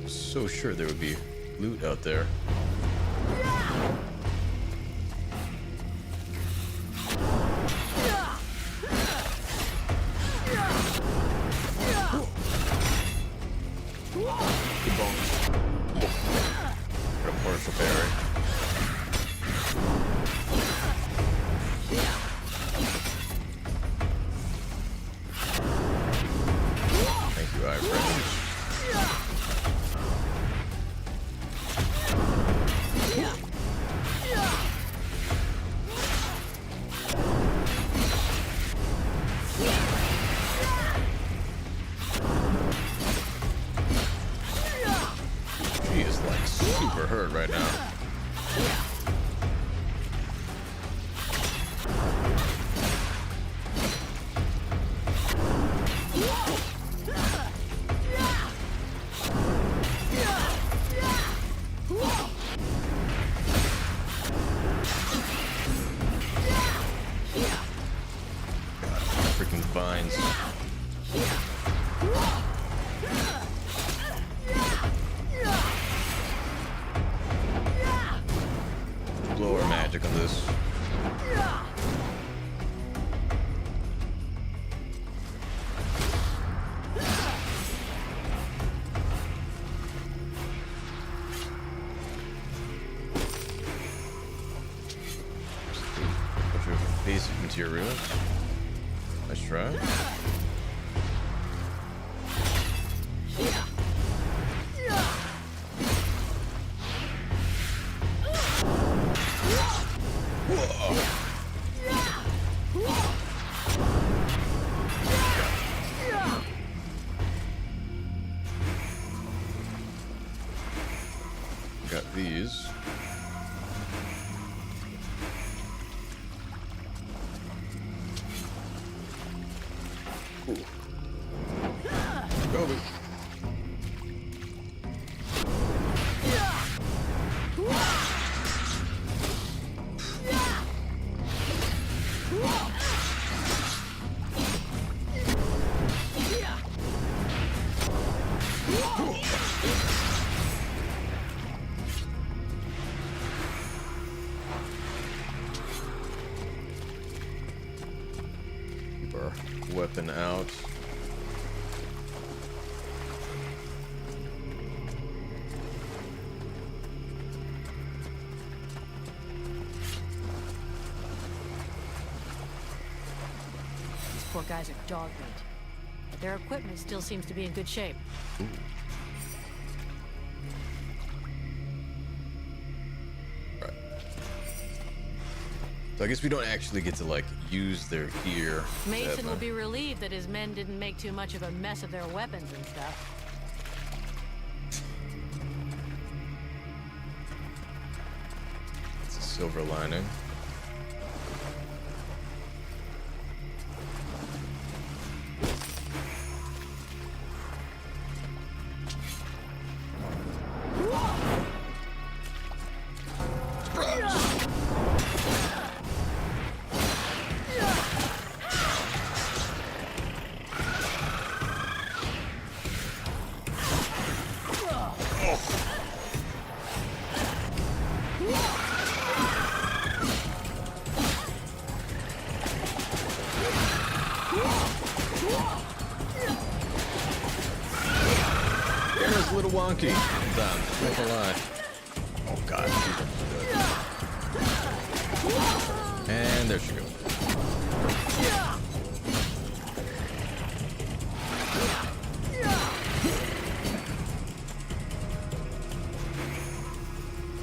So sure there would be loot out there. Good bones. Got a partial berry. Thank you, eye friend. She is like super hurt right now. God, freaking vines. Blower magic on this. Bunch of basic materials. Nice try. Got these. Ooh. Go. Keep our weapon out. These poor guys are dog meat. But their equipment still seems to be in good shape. Ooh. Right. So I guess we don't actually get to like use their gear. Mason will be relieved that his men didn't make too much of a mess of their weapons and stuff. It's a silver lining. funky sometimes. Not gonna lie. Oh god. And there she goes.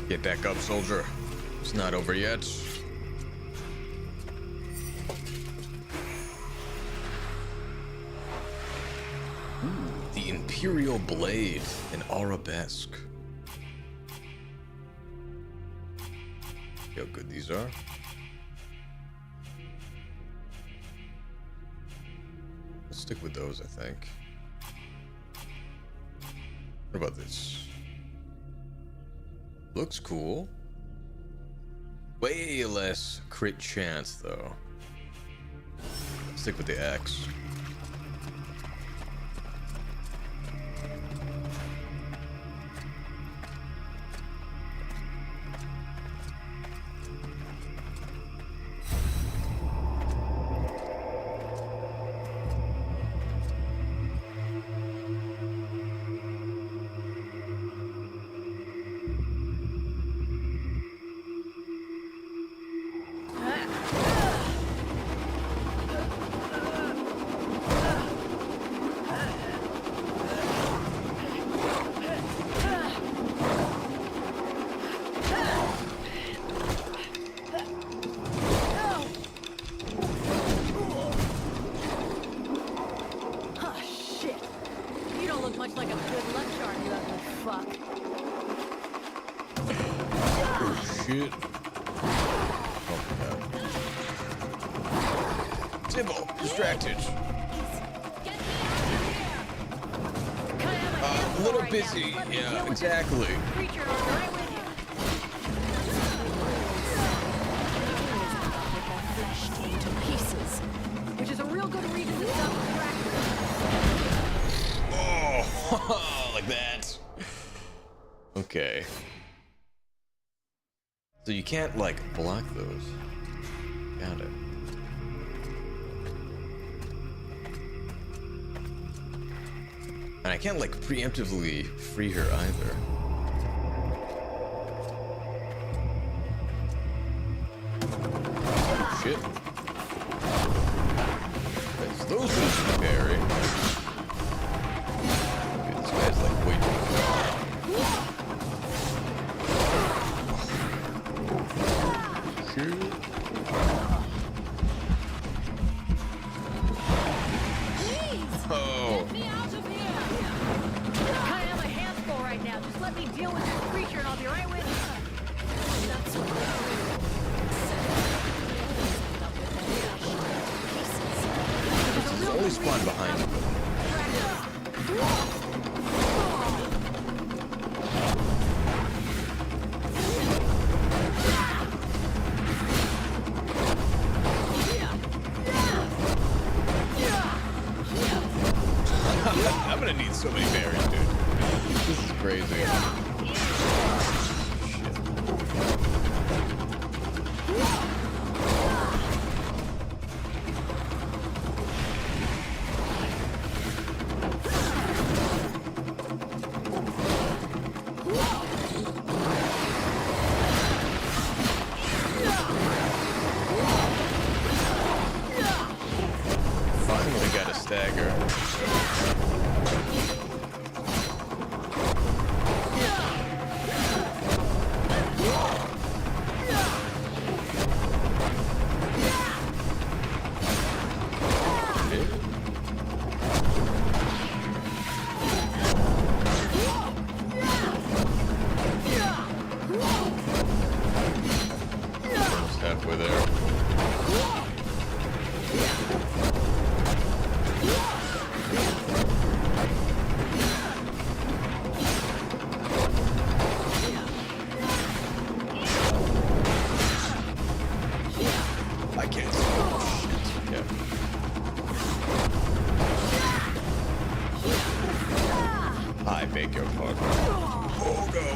Get back up, soldier. It's not over yet. Ooh, the Imperial Blade in Arabesque. See how good these are. Let's stick with those, I think. What about this? Looks cool. Way less crit chance, though. Stick with the X. Shit. Oh my god. Sybil, distracted. A little busy. Yeah, exactly. Which is a real good reason to stop Oh, like that. Okay. So you can't, like, block those. Got it. And I can't, like, preemptively free her either. Oh, shit. That's those ones to parry. Okay, this guy's, like, way too far. Oh. Get me out of here! I have a handful right now. Just let me deal with this creature and I'll be right with you. That's what There's always spawn behind you. I'm gonna need so many berries, dude. This is crazy. Finally got a stagger. Almost halfway there. I can't see. Yeah. I beg your pardon. Oh no.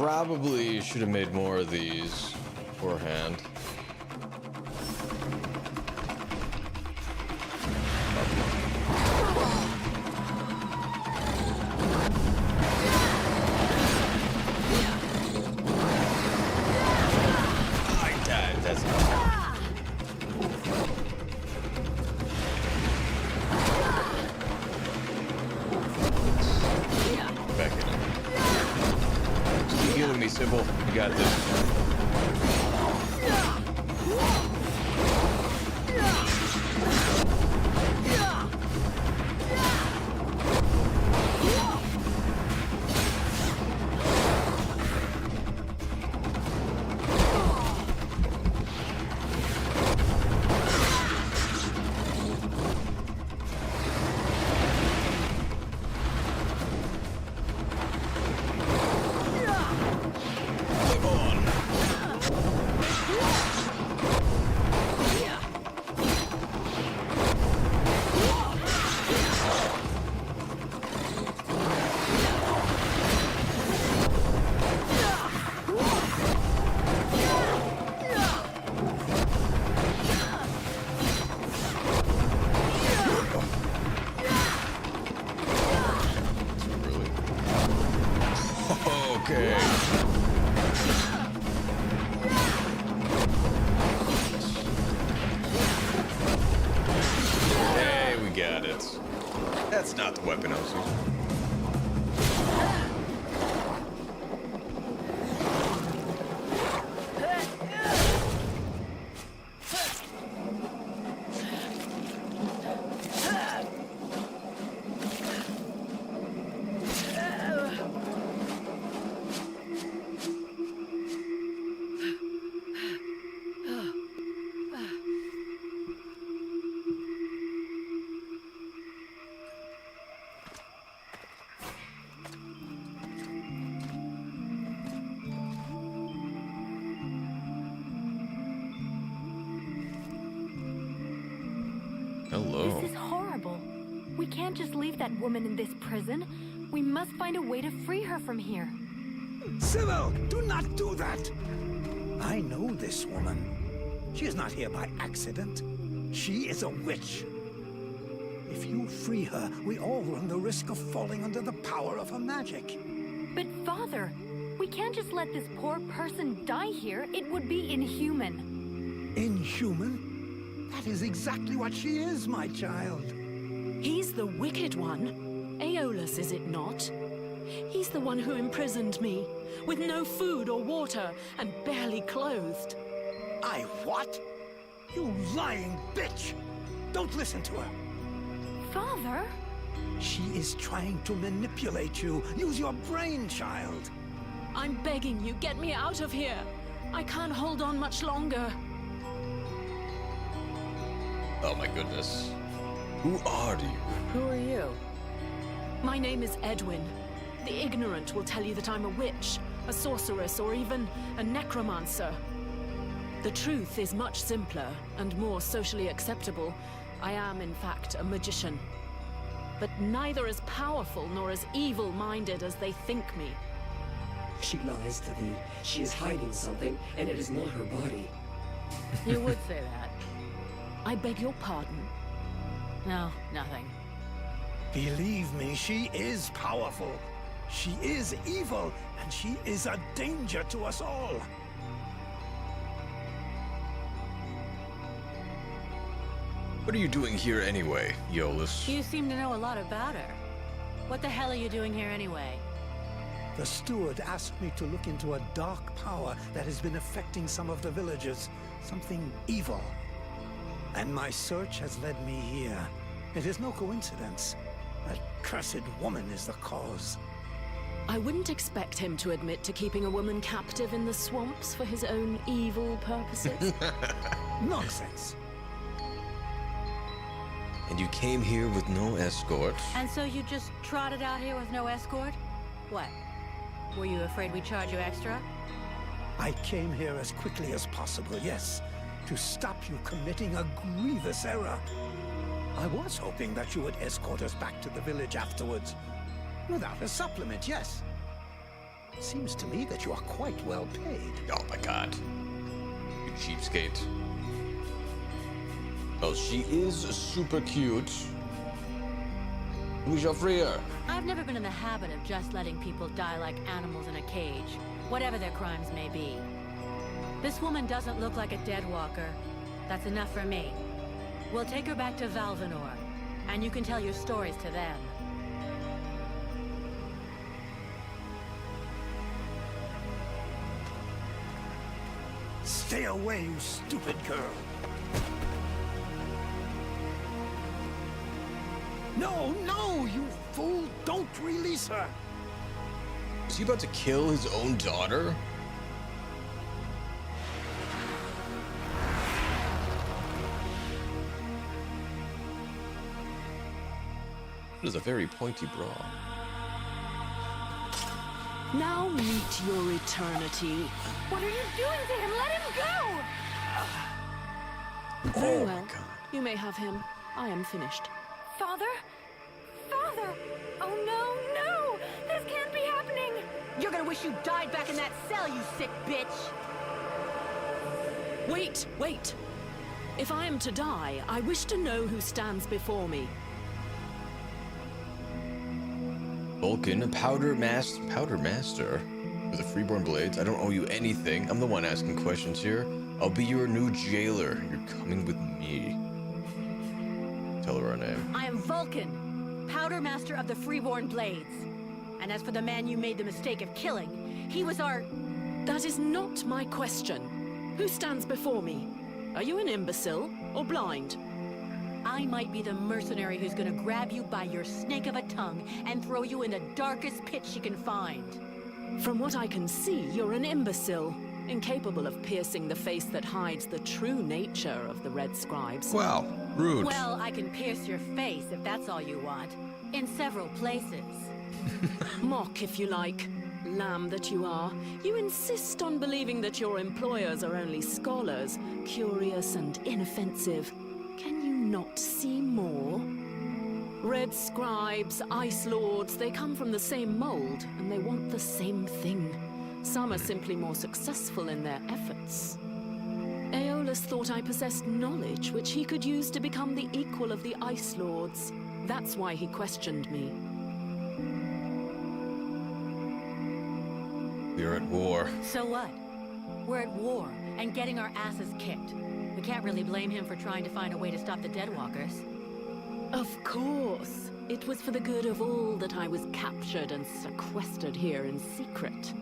probably should have made more of these beforehand. I died. That's not. Back in. Keep healing me, Sybil. You got this. Okay. Hey, we got it. That's not the weapon I was using. Hello. This is horrible. We can't just leave that woman in this prison. We must find a way to free her from here. Sybil, do not do that! I know this woman. She is not here by accident. She is a witch. If you free her, we all run the risk of falling under the power of her magic. But Father, we can't just let this poor person die here. It would be inhuman. Inhuman? That is exactly what she is, my child. He's the wicked one. Aeolus, is it not? He's the one who imprisoned me, with no food or water, and barely clothed. I what? You lying bitch! Don't listen to her. Father? She is trying to manipulate you. Use your brain, child. I'm begging you, get me out of here. I can't hold on much longer. Oh my goodness. Who are you? Who are you? My name is Edwin. The ignorant will tell you that I'm a witch, a sorceress, or even a necromancer. The truth is much simpler and more socially acceptable. I am, in fact, a magician. But neither as powerful nor as evil-minded as they think me. She lies to thee. She is hiding something, and it is not her body. You would say that. I beg your pardon. No, nothing. Believe me, she is powerful. She is evil, and she is a danger to us all. What are you doing here anyway, Aeolus? You seem to know a lot about her. What the hell are you doing here anyway? The steward asked me to look into a dark power that has been affecting some of the villagers. Something evil. And my search has led me here. It is no coincidence. That cursed woman is the cause. I wouldn't expect him to admit to keeping a woman captive in the swamps for his own evil purposes. Nonsense. And you came here with no escort? And so you just trotted out here with no escort? What? Were you afraid we'd charge you extra? I came here as quickly as possible, yes, to stop you committing a grievous error. I was hoping that you would escort us back to the village afterwards. Without a supplement, yes. Seems to me that you are quite well paid. Oh my god. You cheapskate. Oh, she is super cute. We shall free her. I've never been in the habit of just letting people die like animals in a cage, whatever their crimes may be. This woman doesn't look like a dead walker. That's enough for me. We'll take her back to Valvanor, and you can tell your stories to them. Stay away, you stupid girl. No, no, you fool! Don't release her! Is he about to kill his own daughter? That is a very pointy bra. Now meet your eternity. What are you doing to him? Let him go! Very well. You may have him. I am finished. Father? Father! Oh no, no! This can't be happening! You're gonna wish you died back in that cell, you sick bitch! Wait, wait! If I am to die, I wish to know who stands before me. Vulcan, a powder master with a freeborn blades. I don't owe you anything. I'm the one asking questions here. I'll be your new jailer. You're coming with me. Tell her our name. I am Vulcan, Powder Master of the Freeborn Blades. And as for the man you made the mistake of killing, he was our... That is not my question. Who stands before me? Are you an imbecile or blind? I might be the mercenary who's gonna grab you by your snake of a tongue and throw you in the darkest pit she can find. From what I can see, you're an imbecile, incapable of piercing the face that hides the true nature of the Red Scribes. Wow, rude. Well, I can pierce your face if that's all you want. In several places. Mock, if you like. Lamb that you are. You insist on believing that your employers are only scholars, curious and inoffensive. Can you not see more? Red Scribes, Ice Lords, they come from the same mold, and they want the same thing. Some are simply more successful in their efforts. Aeolus thought I possessed knowledge which he could use to become the equal of the Ice Lords. That's why he questioned me. We're at war. So what? We're at war and getting our asses kicked. We can't really blame him for trying to find a way to stop the Deadwalkers. Of course. It was for the good of all that I was captured and sequestered here in secret.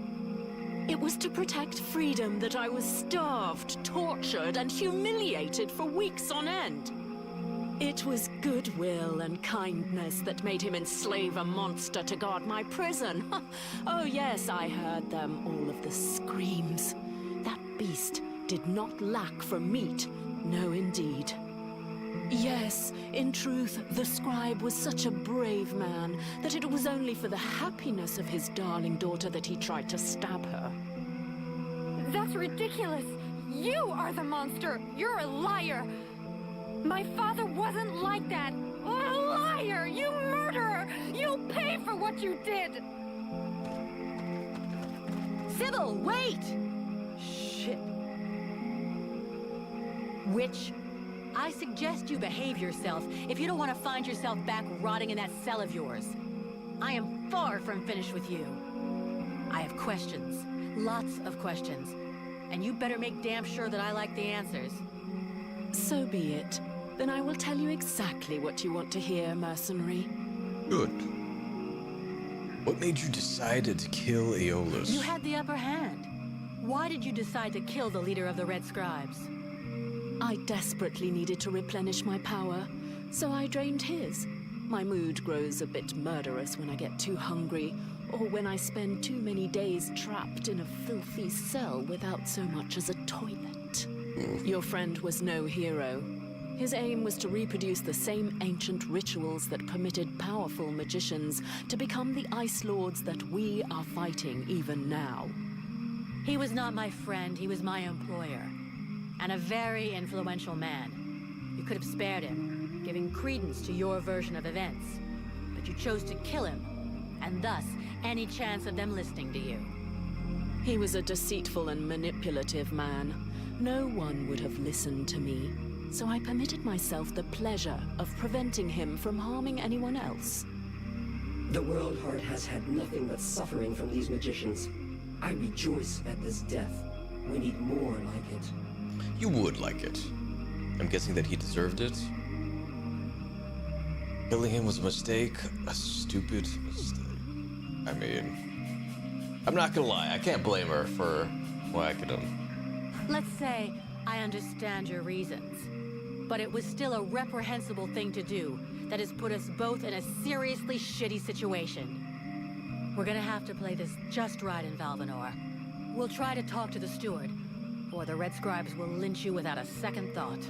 It was to protect freedom that I was starved, tortured, and humiliated for weeks on end. It was goodwill and kindness that made him enslave a monster to guard my prison. Oh yes, I heard them, all of the screams. That beast did not lack for meat. No, indeed. Yes, in truth, the scribe was such a brave man that it was only for the happiness of his darling daughter that he tried to stab her. That's ridiculous! You are the monster! You're a liar! My father wasn't like that! A liar! You murderer! You'll pay for what you did! Sybil, wait! Shit. Witch, I suggest you behave yourself if you don't want to find yourself back rotting in that cell of yours. I am far from finished with you. I have questions. Lots of questions. And you better make damn sure that I like the answers. So be it. Then I will tell you exactly what you want to hear, mercenary. Good. What made you decide to kill Aeolus? You had the upper hand. Why did you decide to kill the leader of the Red Scribes? I desperately needed to replenish my power, so I drained his. My mood grows a bit murderous when I get too hungry, or when I spend too many days trapped in a filthy cell without so much as a toilet. Your friend was no hero. His aim was to reproduce the same ancient rituals that permitted powerful magicians to become the Ice Lords that we are fighting even now. He was not my friend, he was my employer. And a very influential man. You could have spared him, giving credence to your version of events. But you chose to kill him, and thus any chance of them listening to you? He was a deceitful and manipulative man. No one would have listened to me, so I permitted myself the pleasure of preventing him from harming anyone else. The World Heart has had nothing but suffering from these magicians. I rejoice at this death. We need more like it. You would like it. I'm guessing that he deserved it. Killing him was a mistake. A stupid mistake. I mean, I'm not gonna lie. I can't blame her for whacking him. Let's say I understand your reasons, but it was still a reprehensible thing to do that has put us both in a seriously shitty situation. We're gonna have to play this just right in Valvanor. We'll try to talk to the steward, or the Red Scribes will lynch you without a second thought.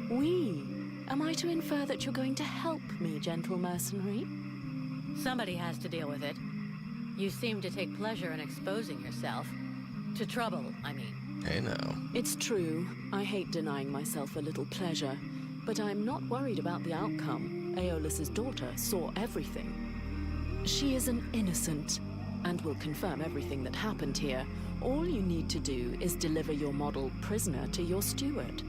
We? Am I to infer that you're going to help me, gentle mercenary? Somebody has to deal with it. You seem to take pleasure in exposing yourself. To trouble, I mean. Hey now. It's true. I hate denying myself a little pleasure, but I'm not worried about the outcome. Aeolus's daughter saw everything. She is an innocent, and will confirm everything that happened here. All you need to do is deliver your model prisoner to your steward.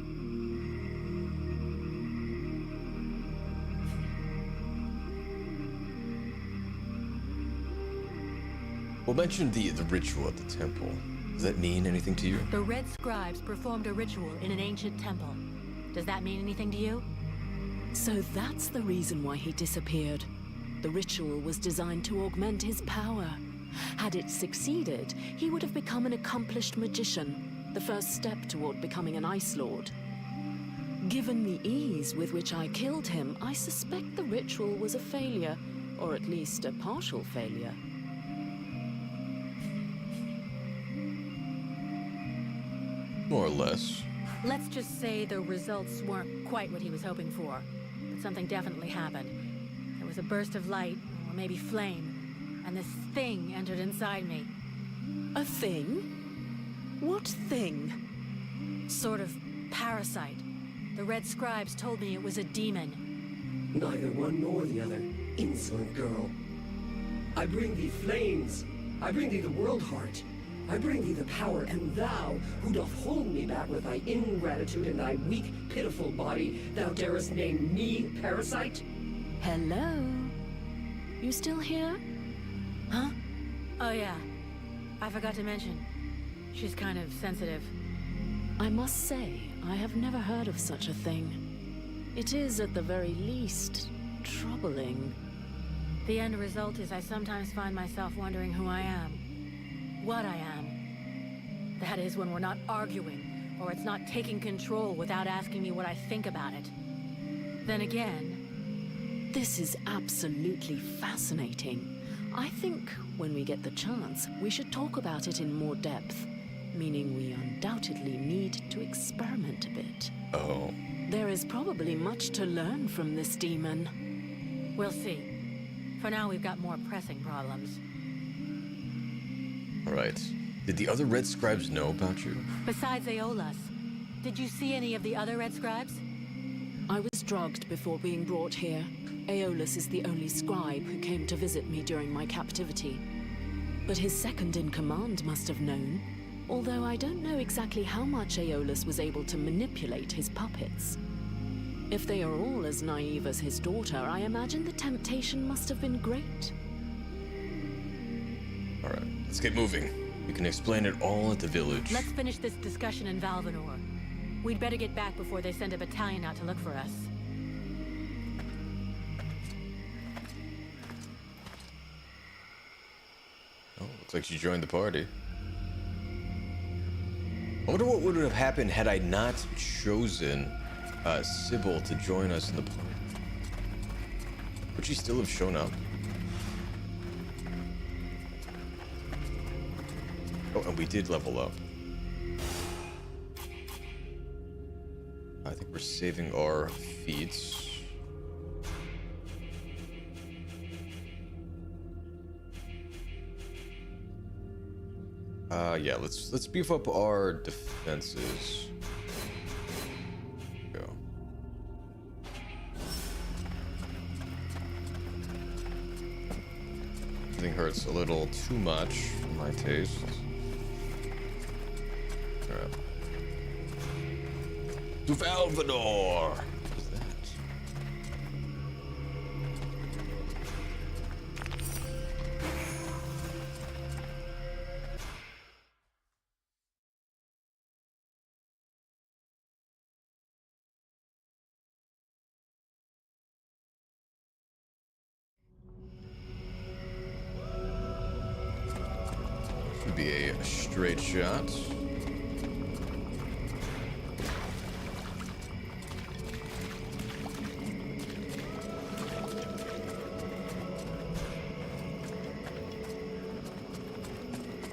We'll mention the ritual at the temple. Does that mean anything to you? The Red Scribes performed a ritual in an ancient temple. Does that mean anything to you? So that's the reason why he disappeared. The ritual was designed to augment his power. Had it succeeded, he would have become an accomplished magician, the first step toward becoming an Ice Lord. Given the ease with which I killed him, I suspect the ritual was a failure, or at least a partial failure. More or less. Let's just say the results weren't quite what he was hoping for, but something definitely happened. There was a burst of light, or maybe flame, and this thing entered inside me. A thing? What thing? Sort of parasite. The Red Scribes told me it was a demon. Neither one nor the other, insolent girl. I bring thee flames. I bring thee the World Heart. I bring thee the power, and thou, who doth hold me back with thy ingratitude and thy weak, pitiful body, thou darest name me parasite? Hello? You still here? Huh? Oh yeah. I forgot to mention. She's kind of sensitive. I must say, I have never heard of such a thing. It is, at the very least, troubling. The end result is I sometimes find myself wondering who I am. What I am. That is, when we're not arguing, or it's not taking control without asking me what I think about it. Then again... This is absolutely fascinating. I think, when we get the chance, we should talk about it in more depth. Meaning we undoubtedly need to experiment a bit. Oh. There is probably much to learn from this demon. We'll see. For now, we've got more pressing problems. Alright. Did the other Red Scribes know about you? Besides Aeolus, did you see any of the other Red Scribes? I was drugged before being brought here. Aeolus is the only scribe who came to visit me during my captivity. But his second-in-command must have known, although I don't know exactly how much Aeolus was able to manipulate his puppets. If they are all as naive as his daughter, I imagine the temptation must have been great. Alright, let's get moving. We can explain it all at the village. Let's finish this discussion in Valvanor. We'd better get back before they send a battalion out to look for us. Oh, looks like she joined the party. I wonder what would have happened had I not chosen Sybil to join us in the party. Would she still have shown up? Oh, and we did level up. I think we're saving our feats. Yeah, let's beef up our defenses. Go. Using hurts a little too much for my taste. Alright. To Valvador! What is that? Should be a straight shot.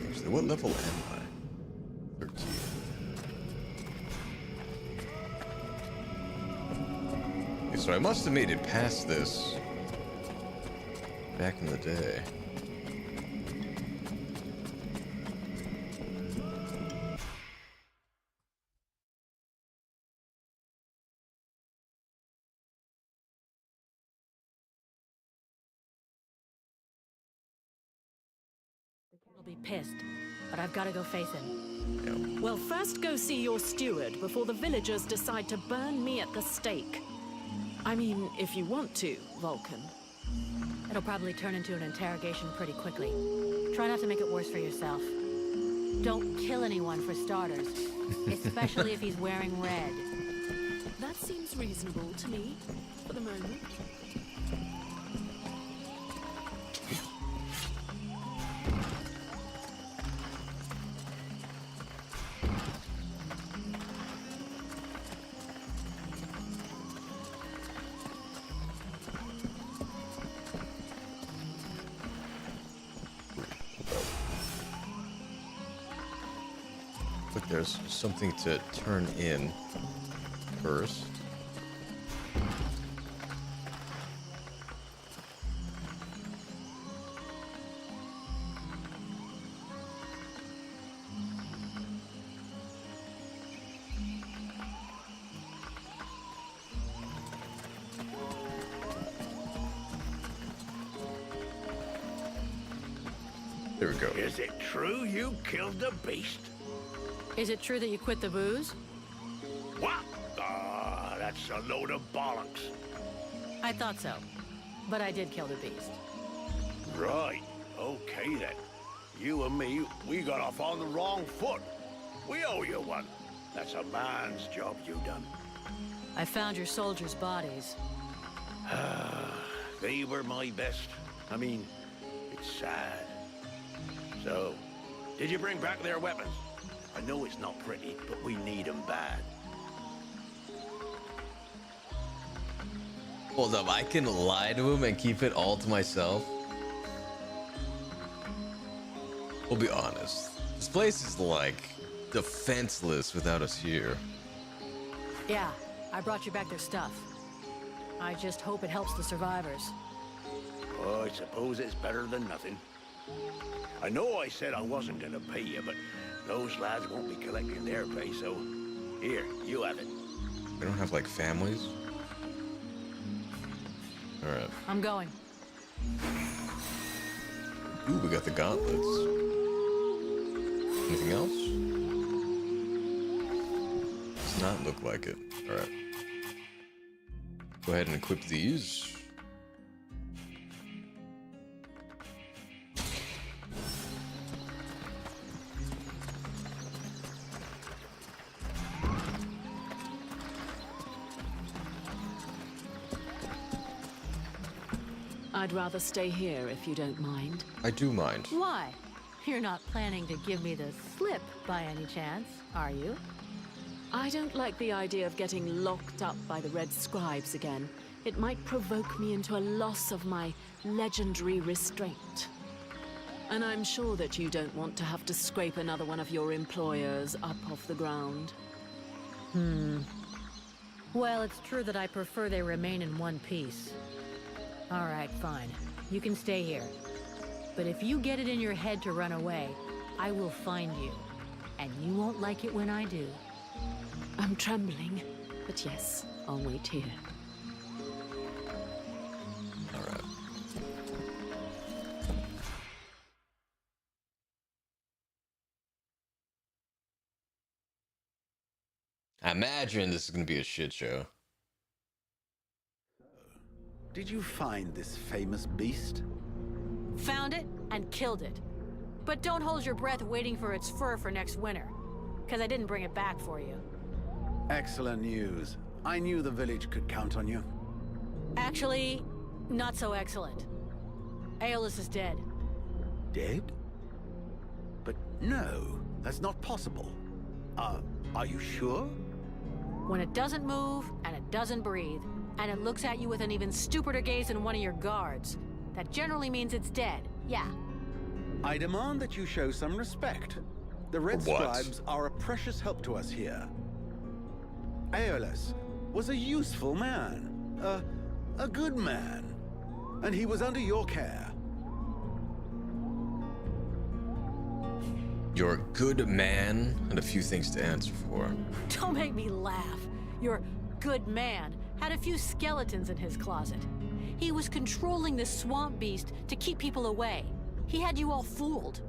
Actually, what level am I? 13. Okay, so I must have made it past this back in the day. He'll be pissed, but I've got to go face him. Well, first go see your steward before the villagers decide to burn me at the stake. I mean, if you want to, Vulcan. It'll probably turn into an interrogation pretty quickly. Try not to make it worse for yourself. Don't kill anyone for starters, especially if he's wearing red. That seems reasonable to me, for the moment. Look, there's something to turn in first. There we go. Is it true you killed the beast? Is it true that you quit the booze? What? Ah, that's a load of bollocks. I thought so, but I did kill the beast. Right. Okay then. You and me, we got off on the wrong foot. We owe you one. That's a man's job you done. I found your soldiers' bodies. They were my best. I mean, it's sad. So, did you bring back their weapons? I know it's not pretty, but we need them bad. Hold up, I can lie to him and keep it all to myself? We'll be honest. This place is like defenseless without us here. Yeah, I brought you back their stuff. I just hope it helps the survivors. Oh, I suppose it's better than nothing. I know I said I wasn't gonna pay you, but those lads won't be collecting their pay, so here, you have it. They don't have like families? Alright. I'm going. Ooh, we got the gauntlets. Anything else? Does not look like it. Alright. Go ahead and equip these. I'd rather stay here if you don't mind. I do mind. Why? You're not planning to give me the slip by any chance, are you? I don't like the idea of getting locked up by the Red Scribes again. It might provoke me into a loss of my legendary restraint. And I'm sure that you don't want to have to scrape another one of your employers up off the ground. Well, it's true that I prefer they remain in one piece. All right, fine. You can stay here. But if you get it in your head to run away, I will find you. And you won't like it when I do. I'm trembling, but yes, I'll wait here. Alright. I imagine this is gonna be a shit show. Did you find this famous beast? Found it and killed it. But don't hold your breath waiting for its fur for next winter, because I didn't bring it back for you. Excellent news. I knew the village could count on you. Actually, not so excellent. Aeolus is dead. Dead? But no, that's not possible. Are you sure? When it doesn't move, and it doesn't breathe, and it looks at you with an even stupider gaze than one of your guards, that generally means it's dead, yeah. I demand that you show some respect. The Red Scribes are a precious help to us here. Aeolus was a useful man, a good man, and he was under your care. You're a good man and a few things to answer for. Don't make me laugh. Your good man had a few skeletons in his closet. He was controlling this swamp beast to keep people away. He had you all fooled.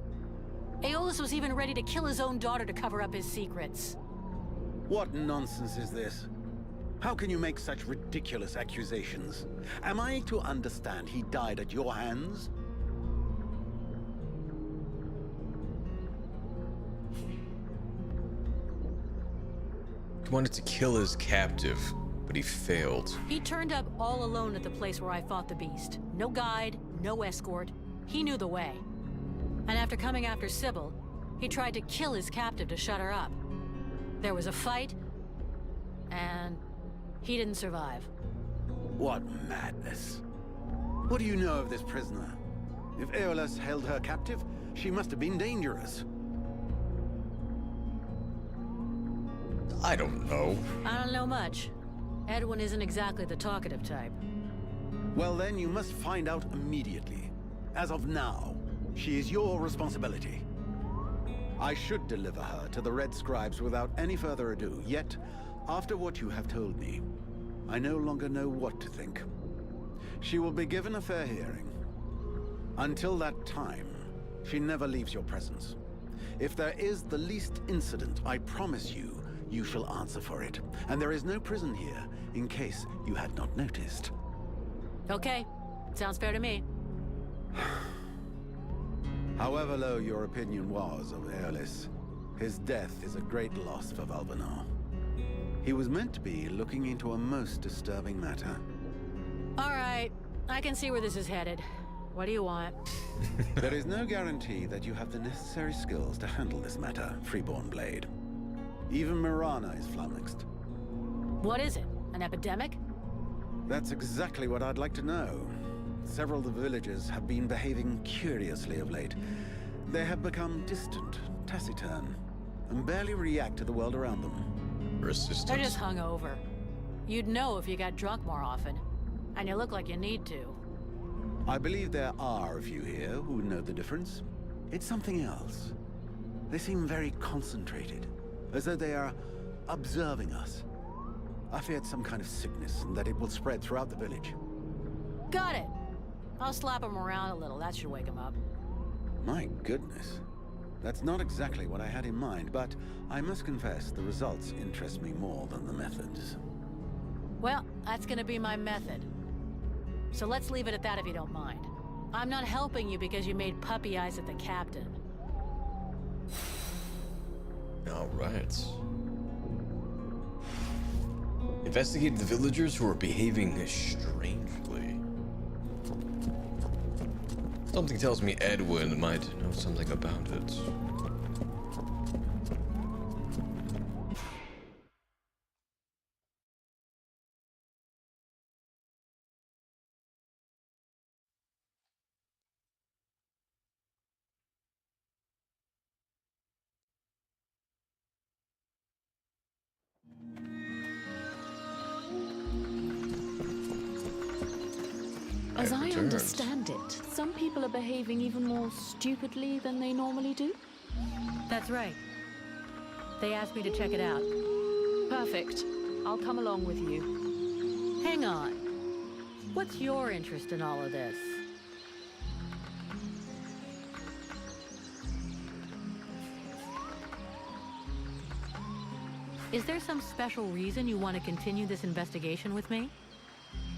Aeolus was even ready to kill his own daughter to cover up his secrets. What nonsense is this? How can you make such ridiculous accusations? Am I to understand he died at your hands? He wanted to kill his captive, but he failed. He turned up all alone at the place where I fought the beast. No guide, no escort. He knew the way. And after coming after Sybil, he tried to kill his captive to shut her up. There was a fight, and he didn't survive. What madness. What do you know of this prisoner? If Aeolus held her captive, she must have been dangerous. I don't know. I don't know much. Edwin isn't exactly the talkative type. Well then, you must find out immediately. As of now, she is your responsibility. I should deliver her to the Red Scribes without any further ado, yet, after what you have told me, I no longer know what to think. She will be given a fair hearing. Until that time, she never leaves your presence. If there is the least incident, I promise you, you shall answer for it. And there is no prison here, in case you had not noticed. Okay, sounds fair to me. However low your opinion was of Aeolus, his death is a great loss for Valvanor. He was meant to be looking into a most disturbing matter. All right, I can see where this is headed. What do you want? There is no guarantee that you have the necessary skills to handle this matter, Freeborn Blade. Even Mirana is flummoxed. What is it? An epidemic? That's exactly what I'd like to know. Several of the villagers have been behaving curiously of late. They have become distant, taciturn, and barely react to the world around them. Resistance. They're just hungover. You'd know if you got drunk more often. And you look like you need to. I believe there are a few here who know the difference. It's something else. They seem very concentrated, as though they are observing us. I feared some kind of sickness and that it will spread throughout the village. Got it. I'll slap him around a little. That should wake him up. My goodness. That's not exactly what I had in mind, but I must confess the results interest me more than the methods. Well, that's gonna be my method. So let's leave it at that if you don't mind. I'm not helping you because you made puppy eyes at the captain. All right. Investigate the villagers who are behaving strangely. Something tells me Edwin might know something about it. As I returned. understand it, some people are behaving even more stupidly than they normally do. That's right. They asked me to check it out. Perfect. I'll come along with you. Hang on. What's your interest in all of this? Is there some special reason you want to continue this investigation with me?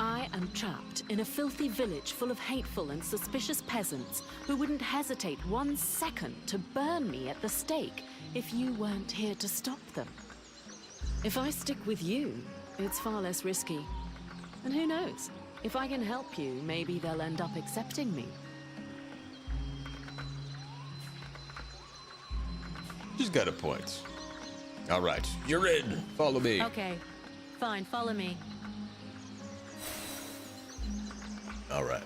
I am trapped in a filthy village full of hateful and suspicious peasants who wouldn't hesitate 1 second to burn me at the stake if you weren't here to stop them. If I stick with you, it's far less risky. And who knows? If I can help you, maybe they'll end up accepting me. She's got a point. All right, you're in. Follow me. Okay, fine, follow me. All right.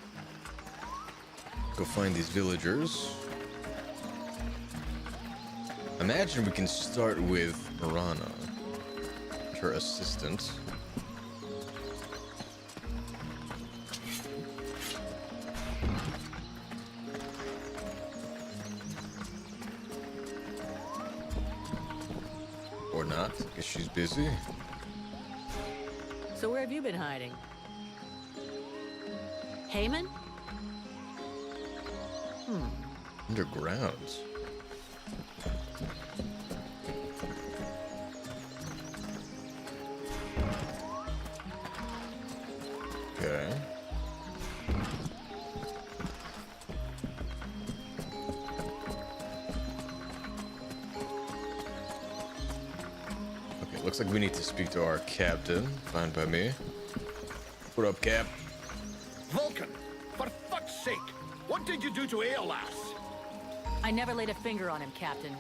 Go find these villagers. Imagine we can start with Marana, her assistant. Or not, guess she's busy. So where have you been hiding? Heyman? Underground. Okay. Okay, looks like we need to speak to our captain. Fine by me. What up, Cap? Vulcan, for fuck's sake, what did you do to Aeolas? I never laid a finger on him, Captain.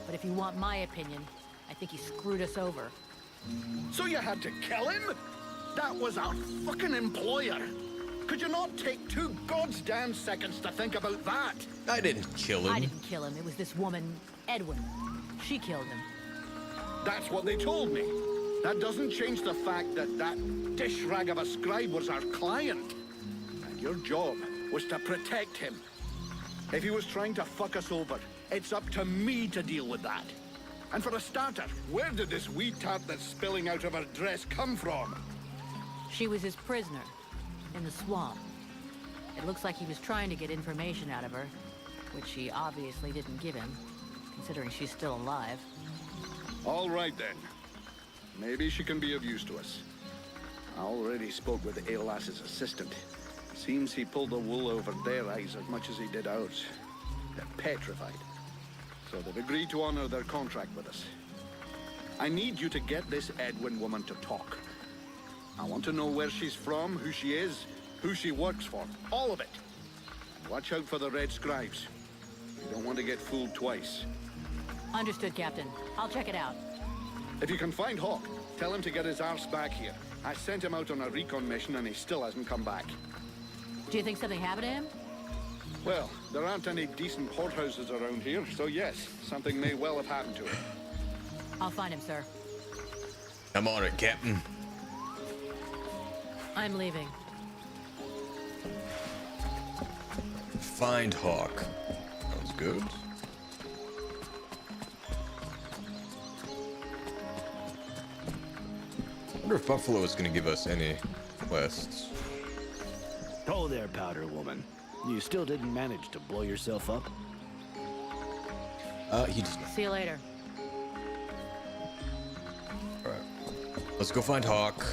But if you want my opinion, I think he screwed us over. So you had to kill him? That was our fucking employer. Could you not take 2 goddamn seconds to think about that? I didn't kill him. I didn't kill him. It was this woman, Edwin. She killed him. That's what they told me. That doesn't change the fact that that dish rag of a scribe was our client. And your job was to protect him. If he was trying to fuck us over, it's up to me to deal with that. And for a starter, where did this wee tart that's spilling out of her dress come from? She was his prisoner, in the swamp. It looks like he was trying to get information out of her, which she obviously didn't give him, considering she's still alive. All right, then. Maybe she can be of use to us. I already spoke with Aeolas's assistant. Seems he pulled the wool over their eyes as much as he did ours. They're petrified. So they've agreed to honor their contract with us. I need you to get this Edwin woman to talk. I want to know where she's from, who she is, who she works for. All of it. Watch out for the Red Scribes. You don't want to get fooled twice. Understood, Captain. I'll check it out. If you can find Hawk, tell him to get his arse back here. I sent him out on a recon mission and he still hasn't come back. Do you think something happened to him? Well, there aren't any decent whorehouses around here, so yes, something may well have happened to him. I'll find him, sir. I'm on it, Captain. I'm leaving. Find Hawk. Sounds good. I wonder if Buffalo is going to give us any quests. Oh there, Powder Woman. You still didn't manage to blow yourself up? He just... See you later. Alright. Let's go find Hawk.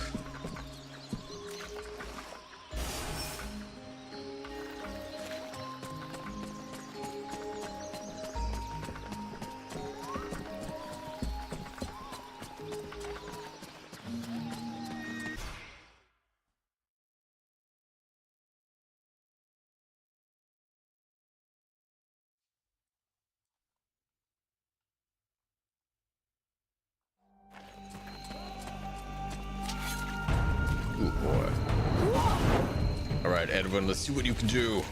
Ooh, boy. Alright, Edwin, let's see what you can do.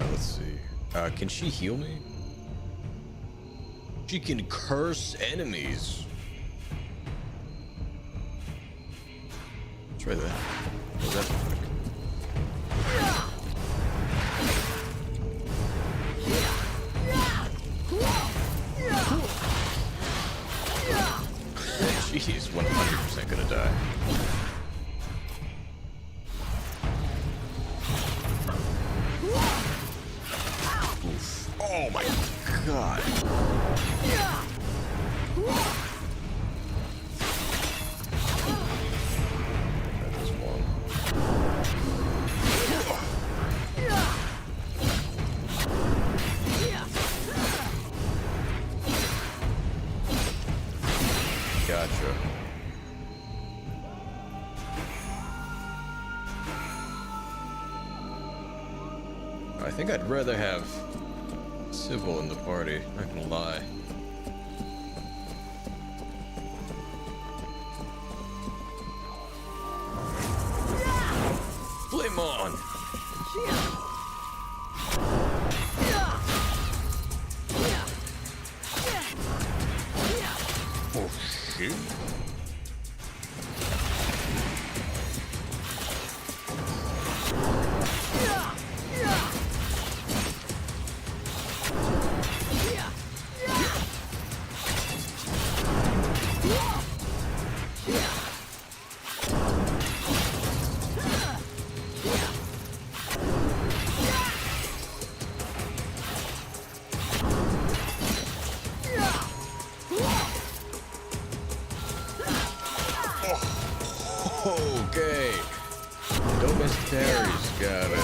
Let's see. Can she heal me? She can curse enemies. Try that. Oh, that's quick. Oh my god. That was one. Gotcha. I think I'd rather have Civil in the party, not gonna lie. Flame on! Oh shit. Okay. Don't miss parries. Got it.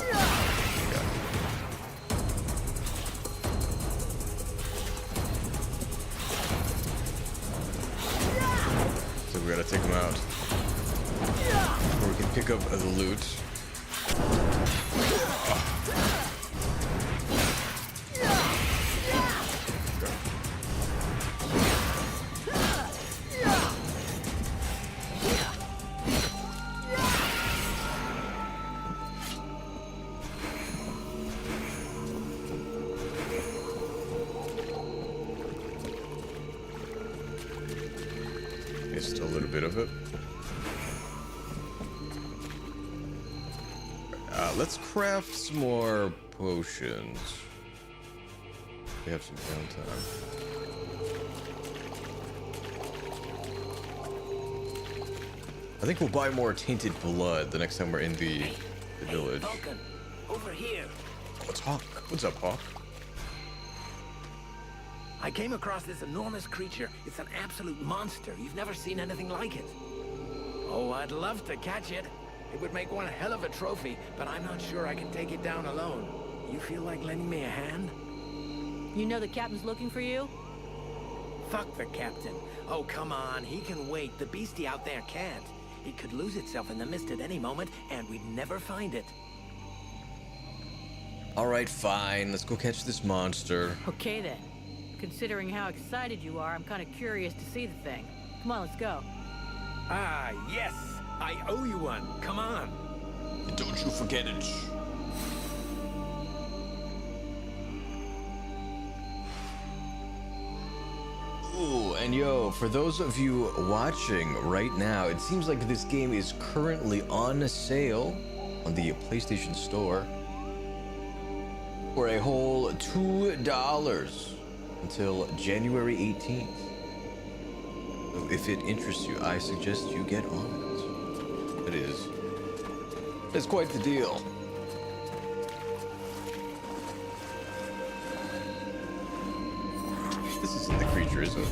There we go. So we gotta take him out. Or we can pick up the loot. Just a little bit of it. Let's craft some more potions. We have some downtime. I think we'll buy more tainted blood the next time we're in the village. Vulcan, over here. What's Hawk? What's up, Hawk? I came across this enormous creature. It's an absolute monster. You've never seen anything like it. Oh, I'd love to catch it. It would make one hell of a trophy, but I'm not sure I can take it down alone. You feel like lending me a hand? You know the captain's looking for you? Fuck the captain. Oh, come on. He can wait. The beastie out there can't. It could lose itself in the mist at any moment, and we'd never find it. Alright, fine. Let's go catch this monster. Okay then. Considering how excited you are, I'm kind of curious to see the thing. Come on, let's go. Ah, yes! I owe you one. Come on. Don't you forget it. Ooh, and yo, for those of you watching right now, it seems like this game is currently on sale on the PlayStation Store for a whole $2 until January 18th. So if it interests you, I suggest you get on it. It's quite the deal. This isn't the creature, is it?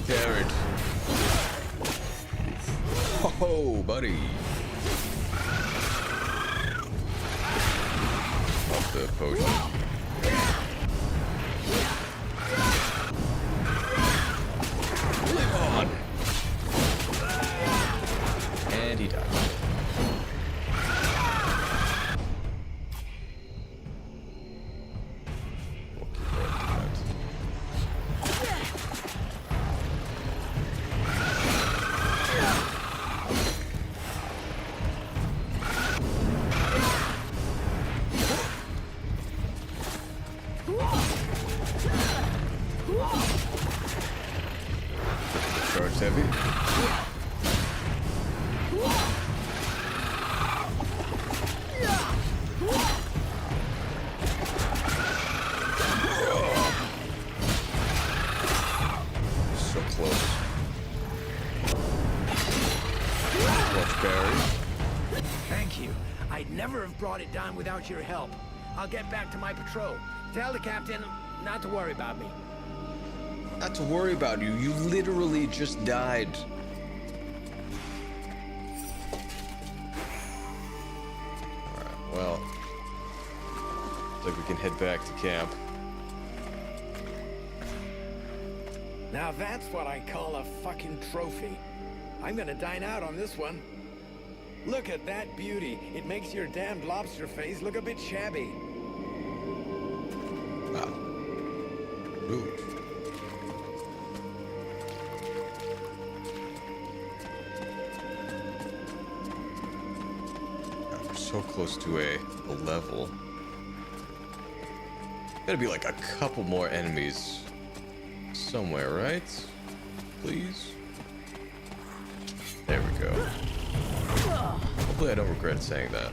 Carrot. Oh, buddy. Off the potion. Live on. And he died. you. I'd never have brought it down without your help. I'll get back to my patrol. Tell the captain not to worry about me. Not to worry about you. You literally just died. Alright, well. Looks like we can head back to camp. Now that's what I call a fucking trophy. I'm gonna dine out on this one. Look at that beauty. It makes your damned lobster face look a bit shabby. Wow. Ooh. We're so close to a level. Gotta be like a couple more enemies somewhere, right? Please. There we go. Hopefully I don't regret saying that.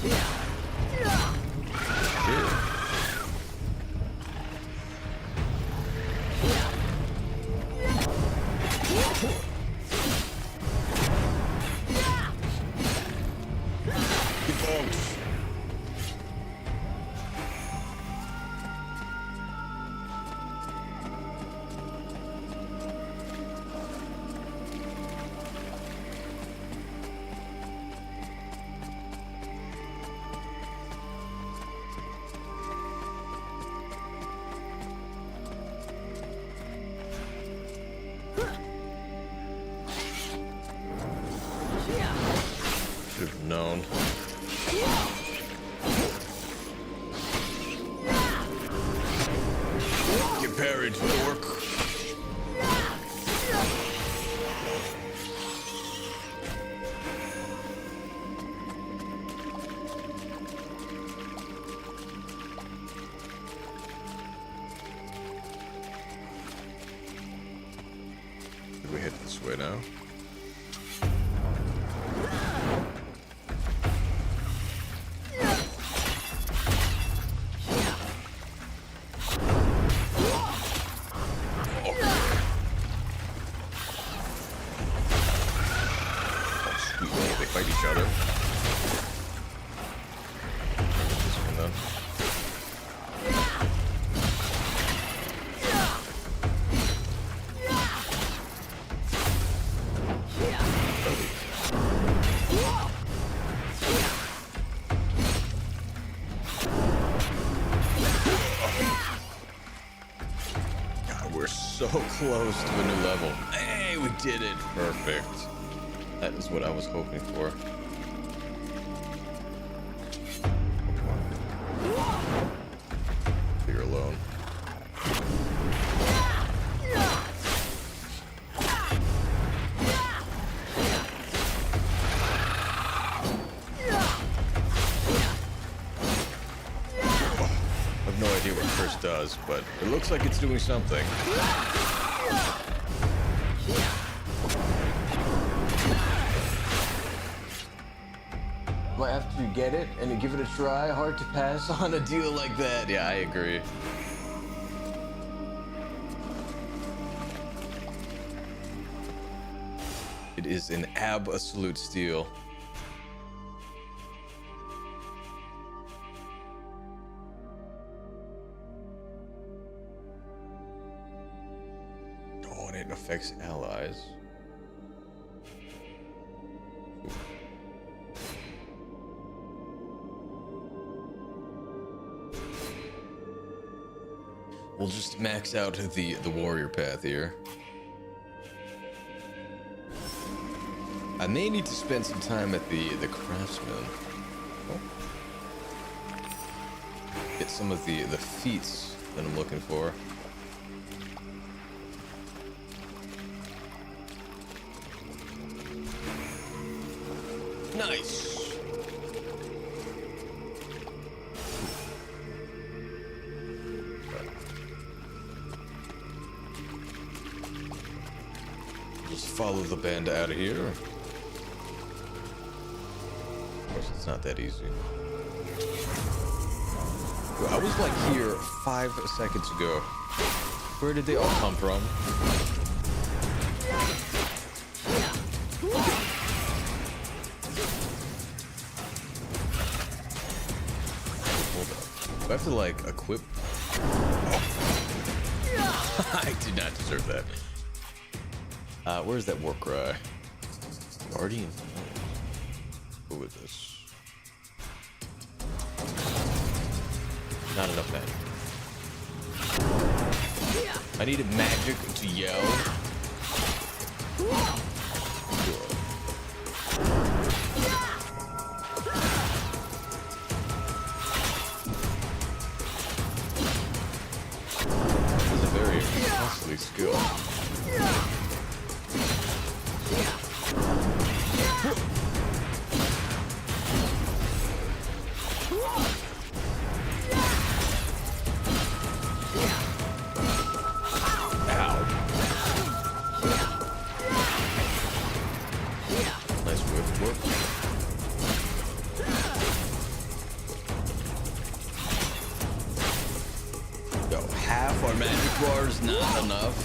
Shit. Should have known. Get buried, dork. Did we head this way now? Fight each other. This one then. God, we're so close to a new level. Hey, we did it. Perfect. That is what I was hoping for. You're alone. I have no idea what Curse does, but it looks like it's doing something. Might have to get it and give it a try. Hard to pass on a deal like that. Yeah, I agree. It is an absolute steal. Oh, and it affects allies. We'll just max out the warrior path here. I may need to spend some time at the craftsman. Oh. Get some of the feats that I'm looking for. Nice. Just follow the band out of here. Of course, it's not that easy. I was like here 5 seconds ago. Where did they all come from? I have to like equip? I did not deserve that. Where's that war cry? Guardian. Go with this. Not enough magic. I needed magic to yell. This is a very costly skill. Bars not enough.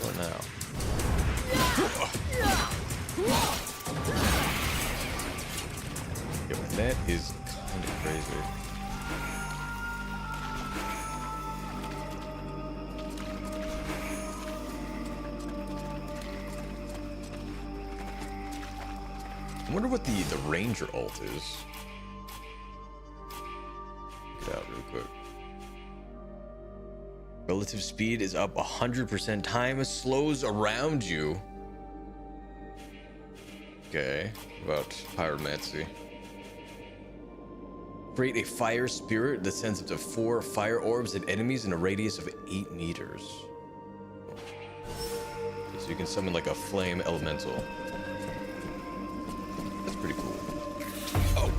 What now? Yo, that is kind of crazy. I wonder what the Ranger ult is. Out real quick. Relative speed is up 100%. Time slows around you. Okay, about pyromancy. Create a fire spirit that sends up to 4 fire orbs at enemies in a radius of 8 meters. Okay, so you can summon like a flame elemental. That's pretty cool. Oh.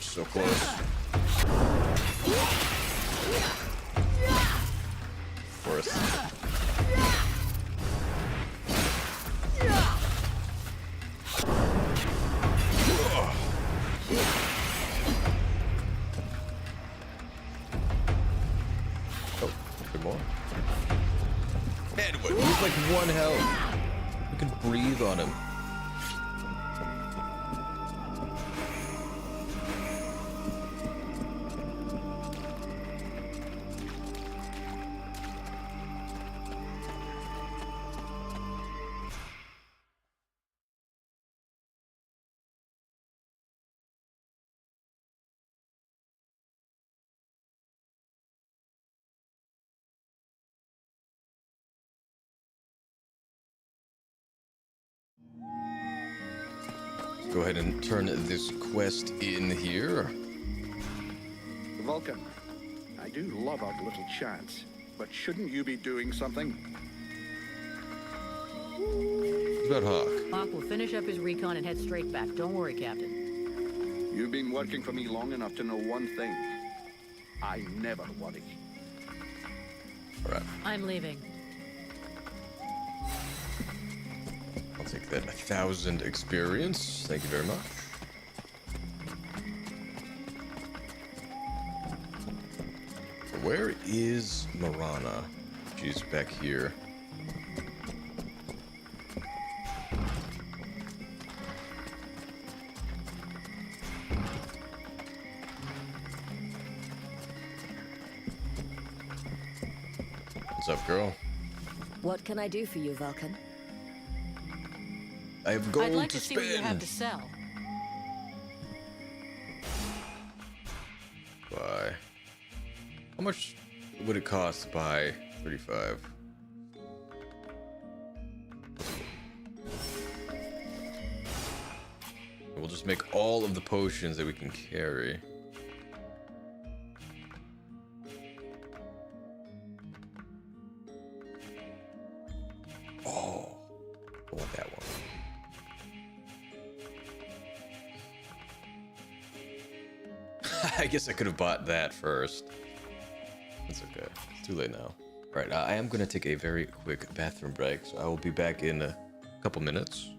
So close. Worse. Oh, good more. Edward, he's like 1 health. You can breathe on him. Go ahead and turn this quest in here. Vulcan, I do love our little chats, but shouldn't you be doing something? What about Hawk? Hawk will finish up his recon and head straight back. Don't worry, Captain. You've been working for me long enough to know one thing. I never worry. All right. I'm leaving. I'll take that 1,000 experience. Thank you very much. Where is Marana? She's back here. What's up, girl? What can I do for you, Vulcan? I have gold I'd like to to see what you spend. have to sell. Buy. How much would it cost to buy 35? We'll just make all of the potions that we can carry. I guess I could have bought that first. It's okay. It's too late now. Alright, I am going to take a very quick bathroom break, so I will be back in a couple minutes.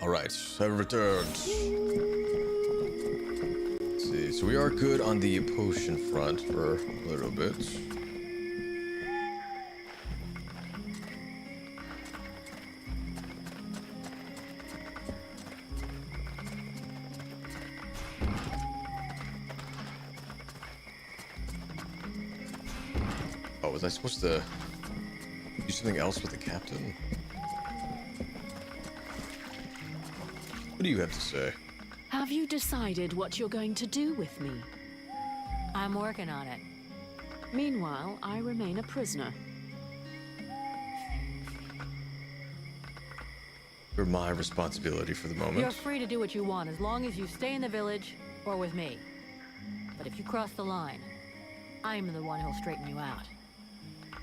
Alright, I've returned. Let's see, so we are good on the potion front for a little bit. Oh, was I supposed to do something else with the captain? What do you have to say? Have you decided what you're going to do with me? I'm working on it. Meanwhile, I remain a prisoner. You're my responsibility for the moment. You're free to do what you want as long as you stay in the village or with me. But if you cross the line, I'm the one who'll straighten you out.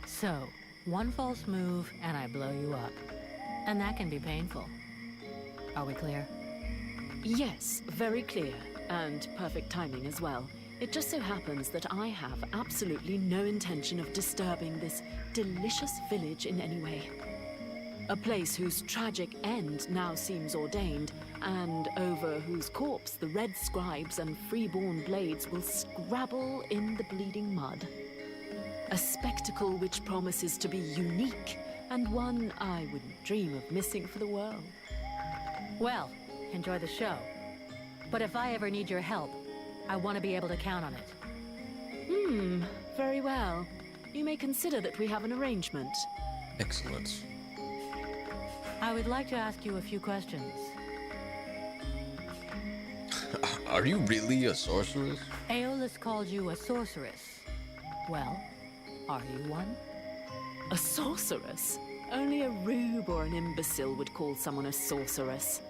So, one false move and I blow you up. And that can be painful. Are we clear? Yes, very clear. And perfect timing as well. It just so happens that I have absolutely no intention of disturbing this delicious village in any way. A place whose tragic end now seems ordained, and over whose corpse the red scribes and freeborn blades will scrabble in the bleeding mud. A spectacle which promises to be unique, and one I wouldn't dream of missing for the world. Well, enjoy the show. But if I ever need your help, I want to be able to count on it. Very well. You may consider that we have an arrangement. Excellent. I would like to ask you a few questions. Are you really a sorceress? Aeolus called you a sorceress. Well, are you one? A sorceress? Only a rube or an imbecile would call someone a sorceress.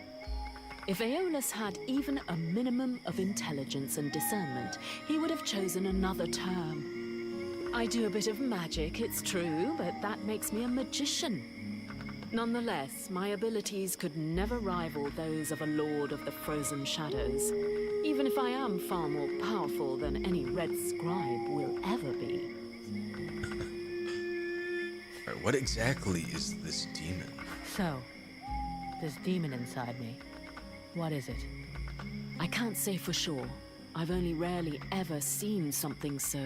If Aeolus had even a minimum of intelligence and discernment, he would have chosen another term. I do a bit of magic, it's true, but that makes me a magician. Nonetheless, my abilities could never rival those of a Lord of the Frozen Shadows, even if I am far more powerful than any Red Scribe will ever be. Alright, what exactly is this demon? So, this demon inside me, what is it? I can't say for sure. I've only rarely ever seen something so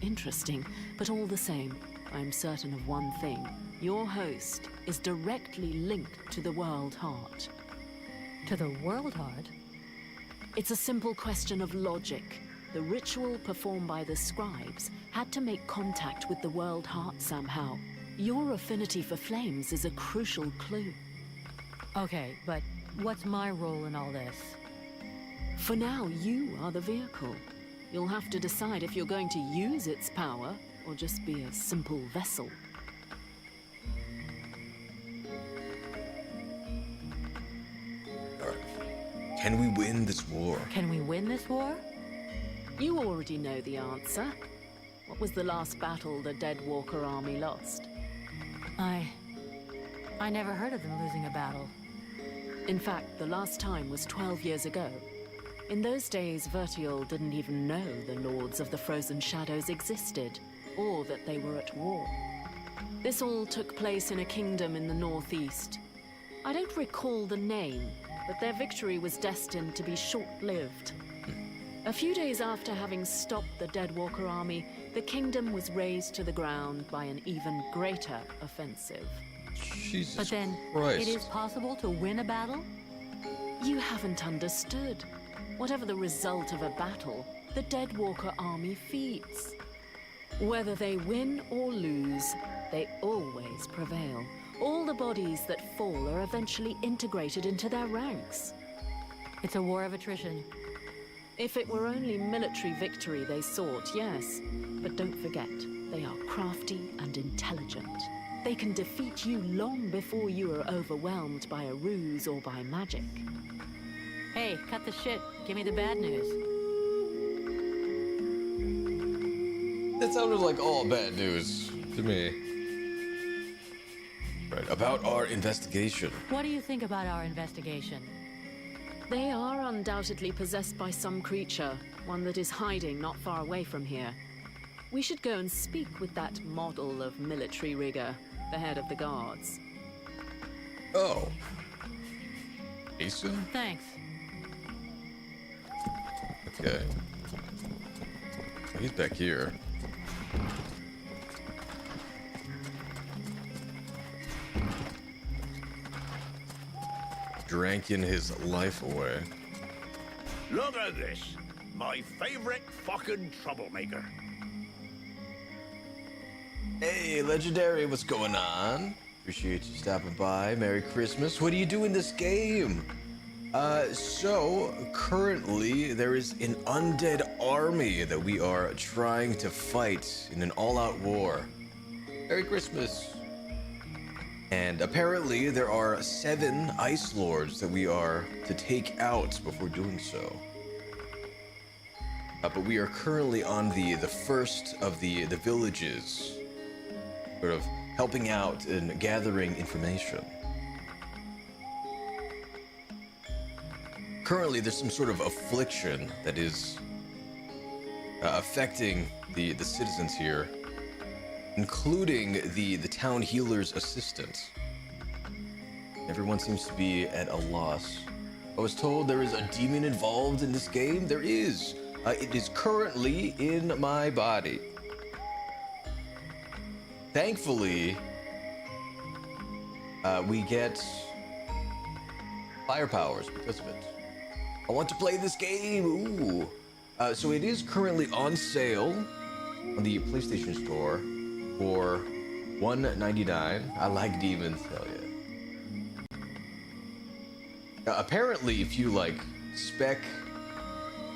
interesting, but all the same, I'm certain of one thing. Your host is directly linked to the World Heart. To the World Heart? It's a simple question of logic. The ritual performed by the scribes had to make contact with the World Heart somehow. Your affinity for flames is a crucial clue. Okay, but what's my role in all this? For now, you are the vehicle. You'll have to decide if you're going to use its power or just be a simple vessel. Can we win this war? Can we win this war? You already know the answer. What was the last battle the Deadwalker army lost? I never heard of them losing a battle. In fact, the last time was 12 years ago. In those days, Vertiol didn't even know the Lords of the Frozen Shadows existed, or that they were at war. This all took place in a kingdom in the northeast. I don't recall the name, but their victory was destined to be short-lived. A few days after having stopped the Deadwalker army, the kingdom was razed to the ground by an even greater offensive. Jesus But then, Christ. it is possible to win a battle? You haven't understood. Whatever the result of a battle, the Deadwalker army feeds. Whether they win or lose, they always prevail. All the bodies that fall are eventually integrated into their ranks. It's a war of attrition. If it were only military victory they sought, yes. But don't forget, they are crafty and intelligent. They can defeat you long before you are overwhelmed by a ruse or by magic. Hey, cut the shit. Give me the bad news. That sounded like all bad news to me. Right, about our investigation. What do you think about our investigation? They are undoubtedly possessed by some creature, one that is hiding not far away from here. We should go and speak with that model of military rigor, the head of the guards. Oh. Asa? Thanks. Okay. He's back here. Dranking his life away. Look at this. My favorite fucking troublemaker. Hey, Legendary, what's going on? Appreciate you stopping by. Merry Christmas. What do you do in this game? So currently there is an undead army that we are trying to fight in an all-out war. Merry Christmas. And apparently there are 7 Ice Lords that we are to take out before doing so. But we are currently on the first of the villages, sort of helping out and gathering information. Currently, there's some sort of affliction that is affecting the citizens here, including the town healer's assistant. Everyone seems to be at a loss. I was told there is a demon involved in this game. There is. It is currently in my body. Thankfully, we get fire powers because of it. I want to play this game. Ooh. So it is currently on sale on the PlayStation Store for $1.99. I like demons, hell yeah. Apparently, if you like spec,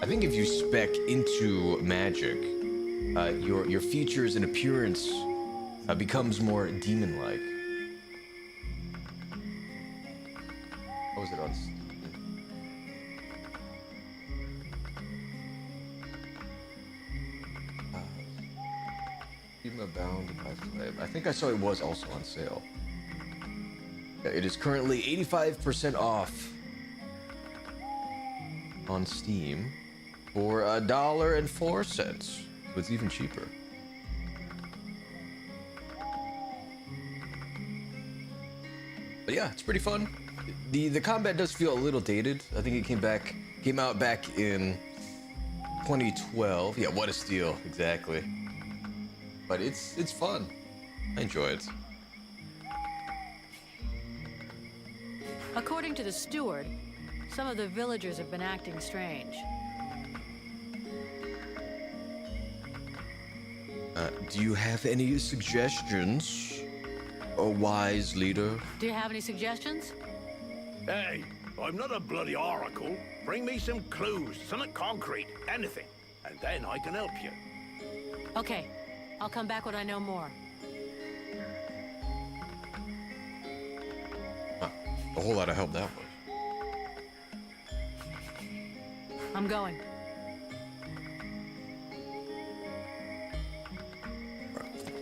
I think if you spec into magic, your features and appearance becomes more demon-like. What was it on Steam? Bound by Flame. I think I saw it was also on sale. It is currently 85% off on Steam for $1.04. So it's even cheaper. But yeah, it's pretty fun. The combat does feel a little dated. I think it came out back in 2012. Yeah, what a steal, exactly. But it's fun. I enjoy it. According to the steward, some of the villagers have been acting strange. Do you have any suggestions, a wise leader? Do you have any suggestions? Hey, I'm not a bloody oracle. Bring me some clues, something concrete, anything, and then I can help you. Okay, I'll come back when I know more. Huh, a whole lot of help that was. I'm going.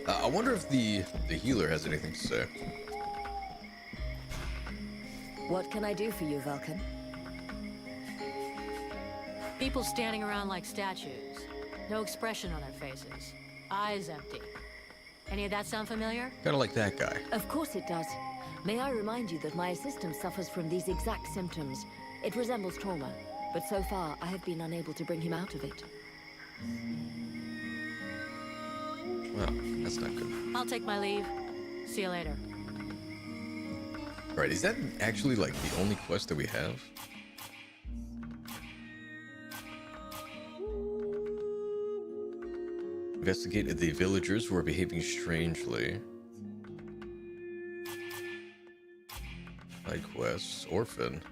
I wonder if the healer has anything to say. What can I do for you, Vulcan? People standing around like statues. No expression on their faces. Eyes empty. Any of that sound familiar? Kind of like that guy. Of course it does. May I remind you that my assistant suffers from these exact symptoms. It resembles trauma, but so far I have been unable to bring him out of it. Well, that's not good. I'll take my leave. See you later. Right, is that actually like the only quest that we have? Investigate the villagers who are behaving strangely. Side quests, orphan.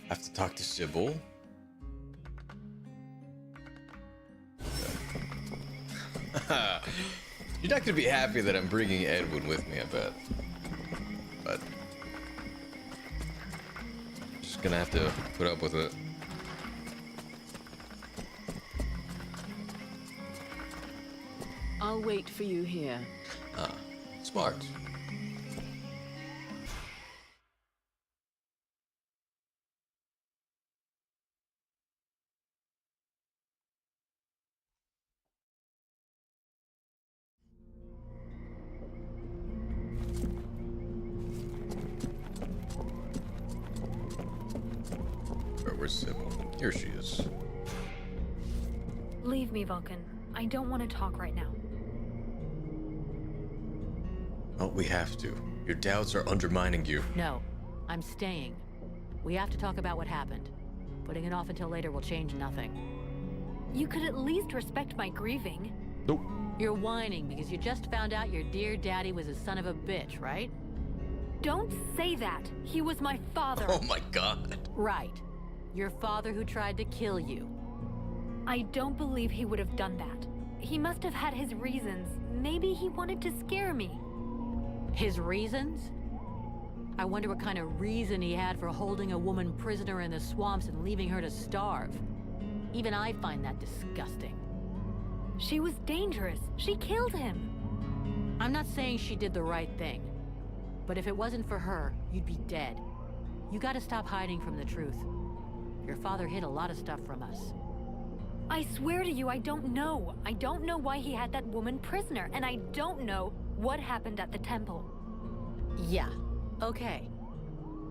Have to talk to Sybil. You're not gonna be happy that I'm bringing Edwin with me, I bet. But just gonna have to put up with it. I'll wait for you here. Ah, smart. Where's Sybil? Here she is. Leave me, Vulcan. I don't want to talk right now. Oh, we have to. Your doubts are undermining you. No, I'm staying. We have to talk about what happened. Putting it off until later will change nothing. You could at least respect my grieving. Nope. You're whining because you just found out your dear daddy was a son of a bitch, right? Don't say that. He was my father. Oh my god. Right. Your father who tried to kill you. I don't believe he would have done that. He must have had his reasons. Maybe he wanted to scare me. His reasons? I wonder what kind of reason he had for holding a woman prisoner in the swamps and leaving her to starve. Even I find that disgusting. She was dangerous. She killed him. I'm not saying she did the right thing. But if it wasn't for her, you'd be dead. You gotta stop hiding from the truth. Your father hid a lot of stuff from us. I swear to you, I don't know. I don't know why he had that woman prisoner, and I don't know what happened at the temple. Yeah, okay.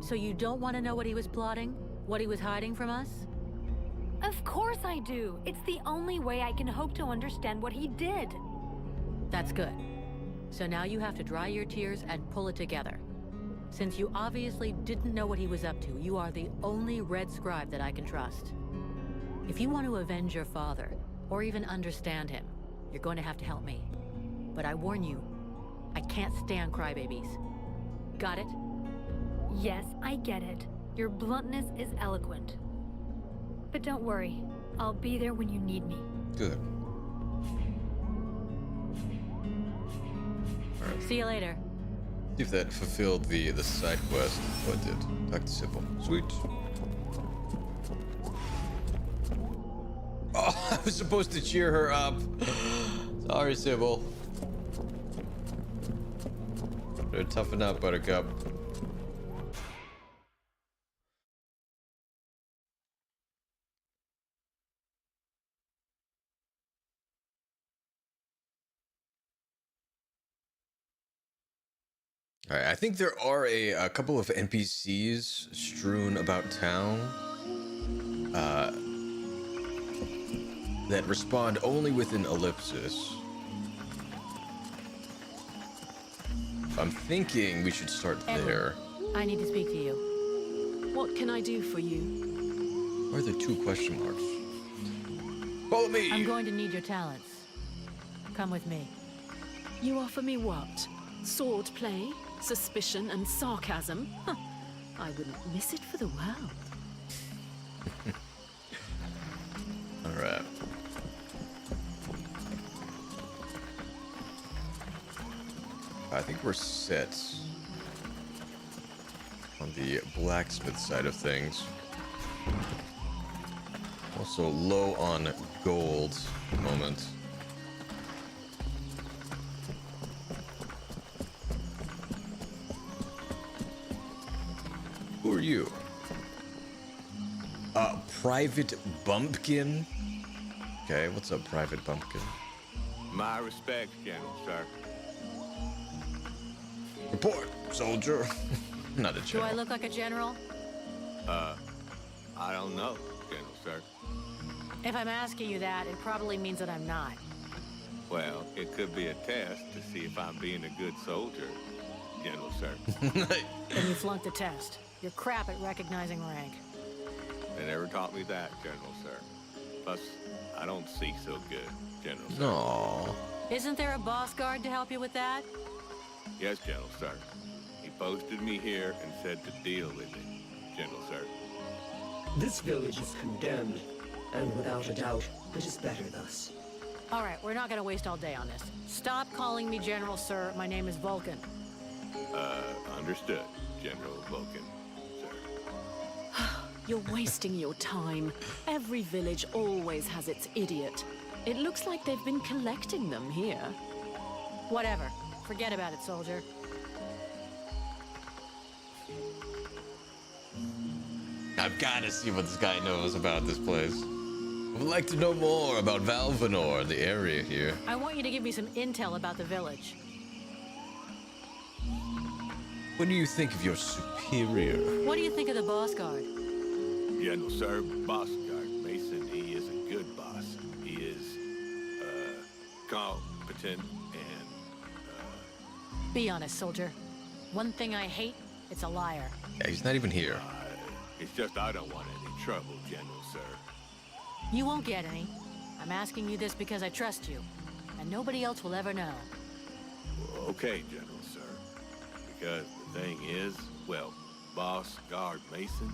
So you don't want to know what he was plotting? What he was hiding from us? Of course I do. It's the only way I can hope to understand what he did. That's good. So now you have to dry your tears and pull it together. Since you obviously didn't know what he was up to, you are the only Red Scribe that I can trust. If you want to avenge your father, or even understand him, you're going to have to help me. But I warn you, I can't stand crybabies. Got it? Yes, I get it. Your bluntness is eloquent. But don't worry, I'll be there when you need me. Good. See you later. See if that fulfilled the side quest. Oh, it did. Talk to Sybil. Sweet. Oh, I was supposed to cheer her up. Sorry, Sybil. Better toughen up, Buttercup. All right, I think there are a couple of NPCs strewn about town that respond only with an ellipsis. I'm thinking we should start there. I need to speak to you. What can I do for you? Where are the 2 question marks? Follow me! I'm going to need your talents. Come with me. You offer me what? Sword play, suspicion, and sarcasm? Huh. I wouldn't miss it for the world. All right. I think we're set on the blacksmith side of things. Also low on gold at the moment. Who are you? Private Bumpkin? Okay, what's up, Private Bumpkin? My respects, General, sir. Report, soldier. Not a Do general. I look like a general? I don't know, General, sir. If I'm asking you that, it probably means that I'm not. Well, it could be a test to see if I'm being a good soldier, General, sir. Then you flunked the test. You're crap at recognizing rank. They never taught me that, General, sir. Plus, I don't see so good, General, sir. No. Isn't there a boss guard to help you with that? Yes, General, sir. He posted me here and said to deal with it, General, sir. This village is condemned, and without a doubt, it is better thus. All right, we're not going to waste all day on this. Stop calling me General, sir. My name is Vulcan. Understood, General Vulcan, sir. You're wasting your time. Every village always has its idiot. It looks like they've been collecting them here. Whatever. Forget about it, soldier. I've got to see what this guy knows about this place. I would like to know more about Valvanor, the area here. I want you to give me some intel about the village. What do you think of your superior? What do you think of the boss guard? General, sir, Boss Guard Mason, he is a good boss. He is, competent and, Be honest, soldier. One thing I hate, it's a liar. Yeah, he's not even here. It's just I don't want any trouble, General, sir. You won't get any. I'm asking you this because I trust you. And nobody else will ever know. Okay, General, sir. Because the thing is, well, Boss Guard Mason,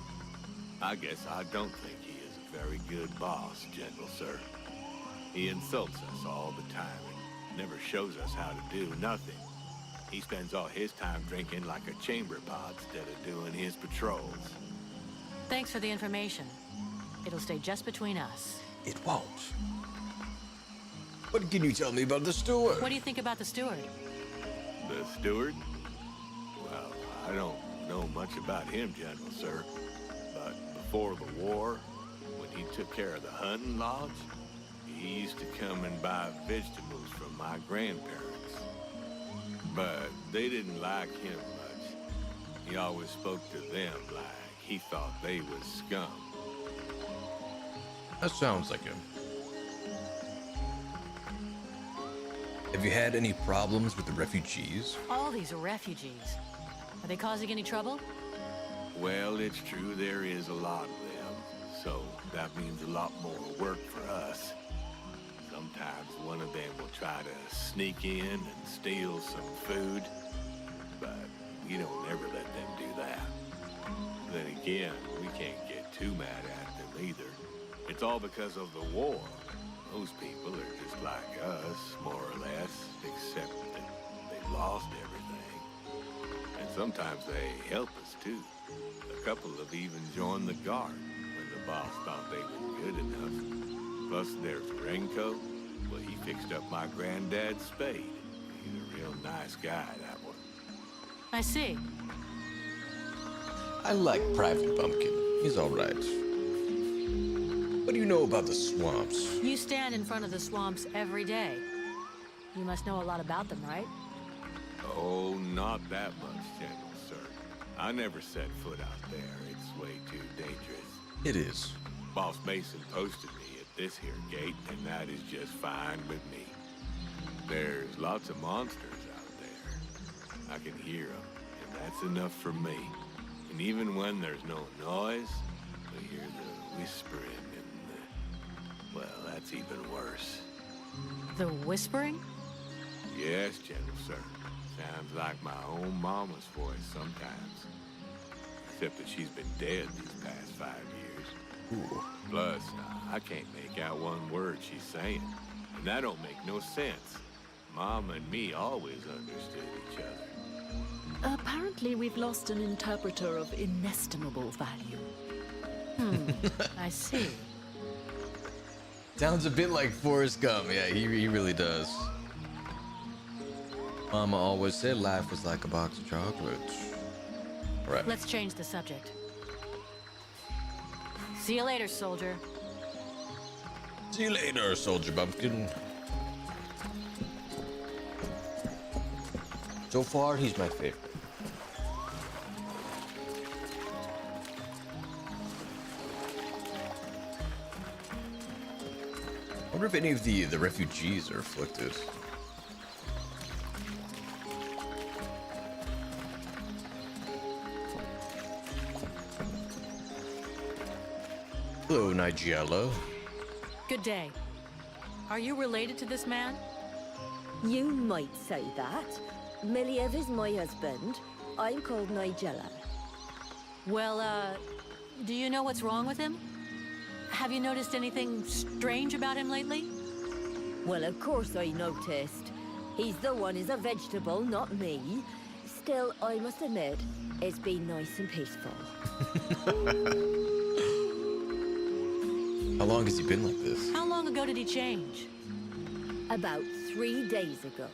I guess I don't think he is a very good boss, General, sir. He insults us all the time and never shows us how to do nothing. He spends all his time drinking like a chamber pot instead of doing his patrols. Thanks for the information. It'll stay just between us. It won't. What can you tell me about the steward? What do you think about the steward? The steward? Well, I don't know much about him, General, sir. But before the war, when he took care of the hunting lodge, he used to come and buy vegetables from my grandparents. But they didn't like him much. He always spoke to them like he thought they was scum. That sounds like him. Have you had any problems with the refugees? All these are refugees. Are they causing any trouble? Well, it's true there is a lot of them, so that means a lot more work for us. Sometimes one of them will try to sneak in and steal some food, but we don't ever let them do that. Then again, we can't get too mad at them either. It's all because of the war. Those people are just like us, more or less, except that they've lost everything. Sometimes they help us, too. A couple have even joined the guard when the boss thought they were good enough. Plus, there's Renko. Well, he fixed up my granddad's spade. He's a real nice guy, that one. I see. I like Private Bumpkin. He's all right. What do you know about the swamps? You stand in front of the swamps every day. You must know a lot about them, right? Oh, not that much, gentle sir. I never set foot out there. It's way too dangerous. It is. Boss Mason posted me at this here gate, and that is just fine with me. There's lots of monsters out there. I can hear them, and that's enough for me. And even when there's no noise, I hear the whispering and the... well, that's even worse. The whispering? Yes, gentle sir. Sounds like my own mama's voice sometimes. Except that she's been dead these past 5 years. Ooh. Plus, I can't make out one word she's saying. And that don't make no sense. Mama and me always understood each other. Apparently, we've lost an interpreter of inestimable value. I see. Sounds a bit like Forrest Gump. Yeah, he really does. Mama always said life was like a box of chocolates. Right. Let's change the subject. See you later, soldier. See you later, Soldier Bumpkin. So far, he's my favorite. I wonder if any of the refugees are afflicted. Hello, Nigella. Good day. Are you related to this man? You might say that. Miliev is my husband. I'm called Nigella. Well, do you know what's wrong with him? Have you noticed anything strange about him lately? Well, of course I noticed. He's the one who's a vegetable, not me. Still, I must admit, it's been nice and peaceful. How long has he been like this? How long ago did he change? About 3 days ago.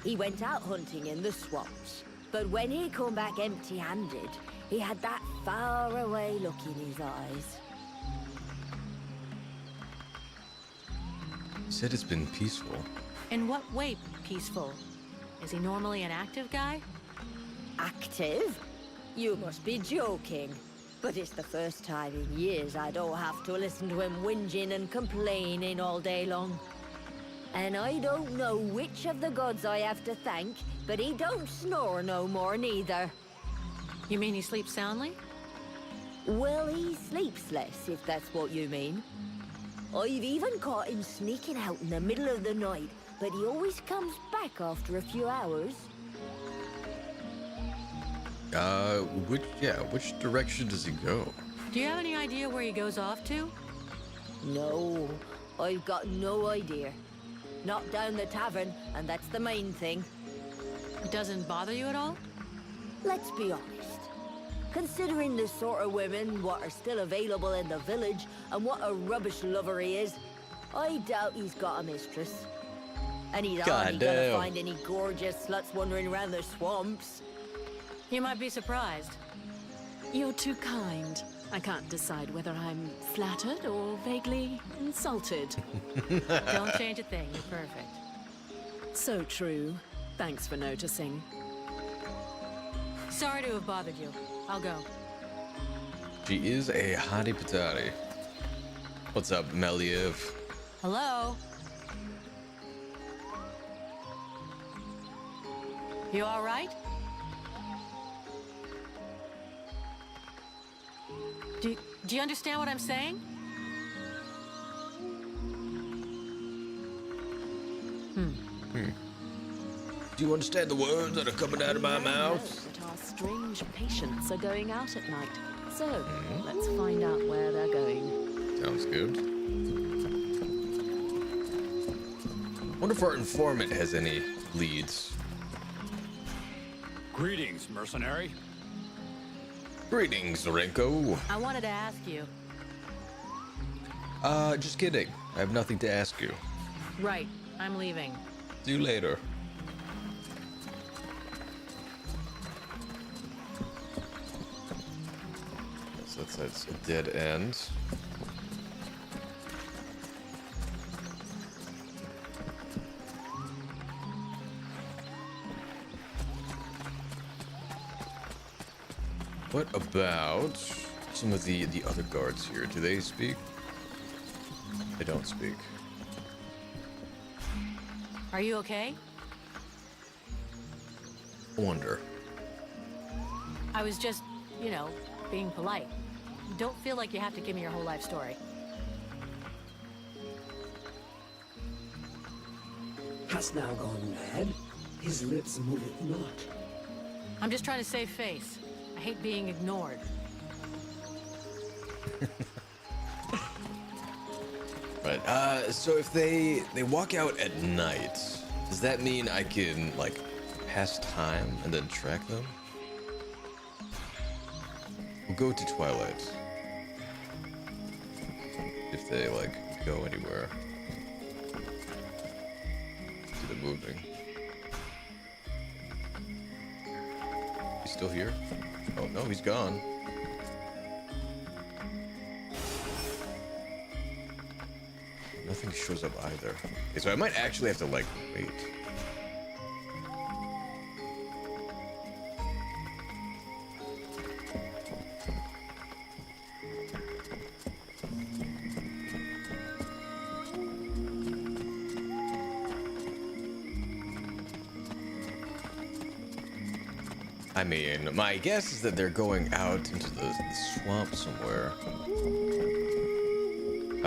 He went out hunting in the swamps. But when he come back empty-handed, he had that far-away look in his eyes. He said it's been peaceful. In what way peaceful? Is he normally an active guy? Active? You must be joking. But it's the first time in years I don't have to listen to him whinging and complaining all day long. And I don't know which of the gods I have to thank, but he don't snore no more neither. You mean he sleeps soundly? Well, he sleeps less, if that's what you mean. I've even caught him sneaking out in the middle of the night, but he always comes back after a few hours. Which direction does he go? Do you have any idea where he goes off to? No, I've got no idea. Not down the tavern, and that's the main thing. It doesn't bother you at all? Let's be honest. Considering the sort of women what are still available in the village, and what a rubbish lover he is, I doubt he's got a mistress. And he's hardly gonna find any gorgeous sluts wandering around the swamps. You might be surprised. You're too kind. I can't decide whether I'm flattered or vaguely insulted. Don't change a thing. You're perfect. So true. Thanks for noticing. Sorry to have bothered you. I'll go. She is a hottie patati. What's up, Meliev? Hello? You all right? Do you understand what I'm saying? Do you understand the words that are coming out of my mouth? That our strange patients are going out at night. So, let's find out where they're going. Sounds good. Wonder if our informant has any leads. Greetings, mercenary. Greetings, Renko. I wanted to ask you. Just kidding. I have nothing to ask you. Right, I'm leaving. See you later. So that's a dead end. What about some of the other guards here? Do they speak? They don't speak. Are you okay? I wonder. I was just, you know, being polite. Don't feel like you have to give me your whole life story. Hast thou gone mad? His lips moveth not. I'm just trying to save face. I hate being ignored. Right, so if they walk out at night, does that mean I can, like, pass time and then track them? We'll go to Twilight. If they, like, go anywhere. See them moving. He's still here? Oh, no, he's gone. Nothing shows up either. Okay, so I might actually have to, like, wait. I mean, my guess is that they're going out into the swamp somewhere.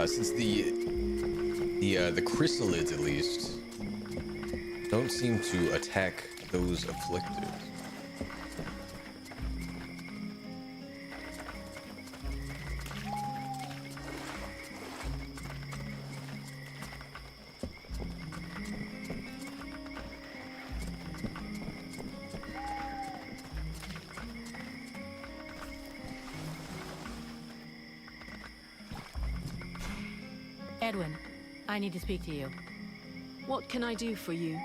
Since the chrysalids, at least, don't seem to attack those afflicted. Edwin, I need to speak to you. What can I do for you?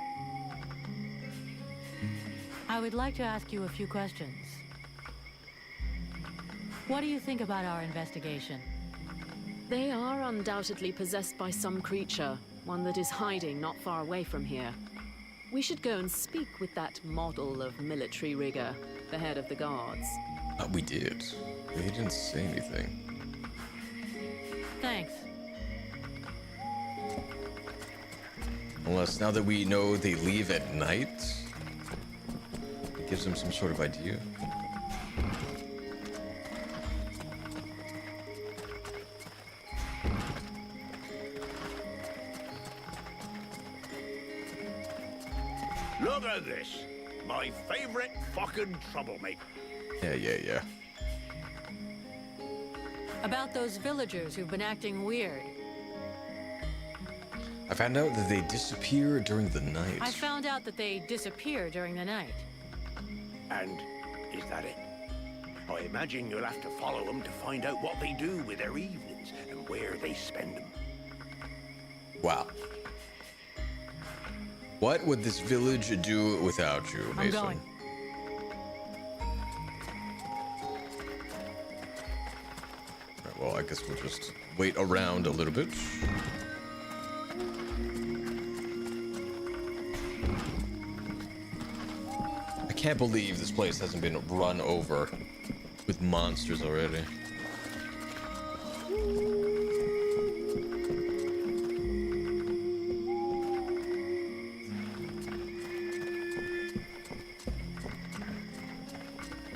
I would like to ask you a few questions. What do you think about our investigation? They are undoubtedly possessed by some creature, one that is hiding not far away from here. We should go and speak with that model of military rigor, the head of the guards. We did. He didn't say anything. Thanks. Unless now that we know they leave at night, it gives them some sort of idea. Look at this. My favorite fucking troublemaker. Yeah. About those villagers who've been acting weird. I found out that they disappear during the night. I found out that they disappear during the night. And is that it? I imagine you'll have to follow them to find out what they do with their evenings and where they spend them. Wow. What would this village do without you, Mason? I'm going. Right, well, I guess we'll just wait around a little bit. I can't believe this place hasn't been run over with monsters already.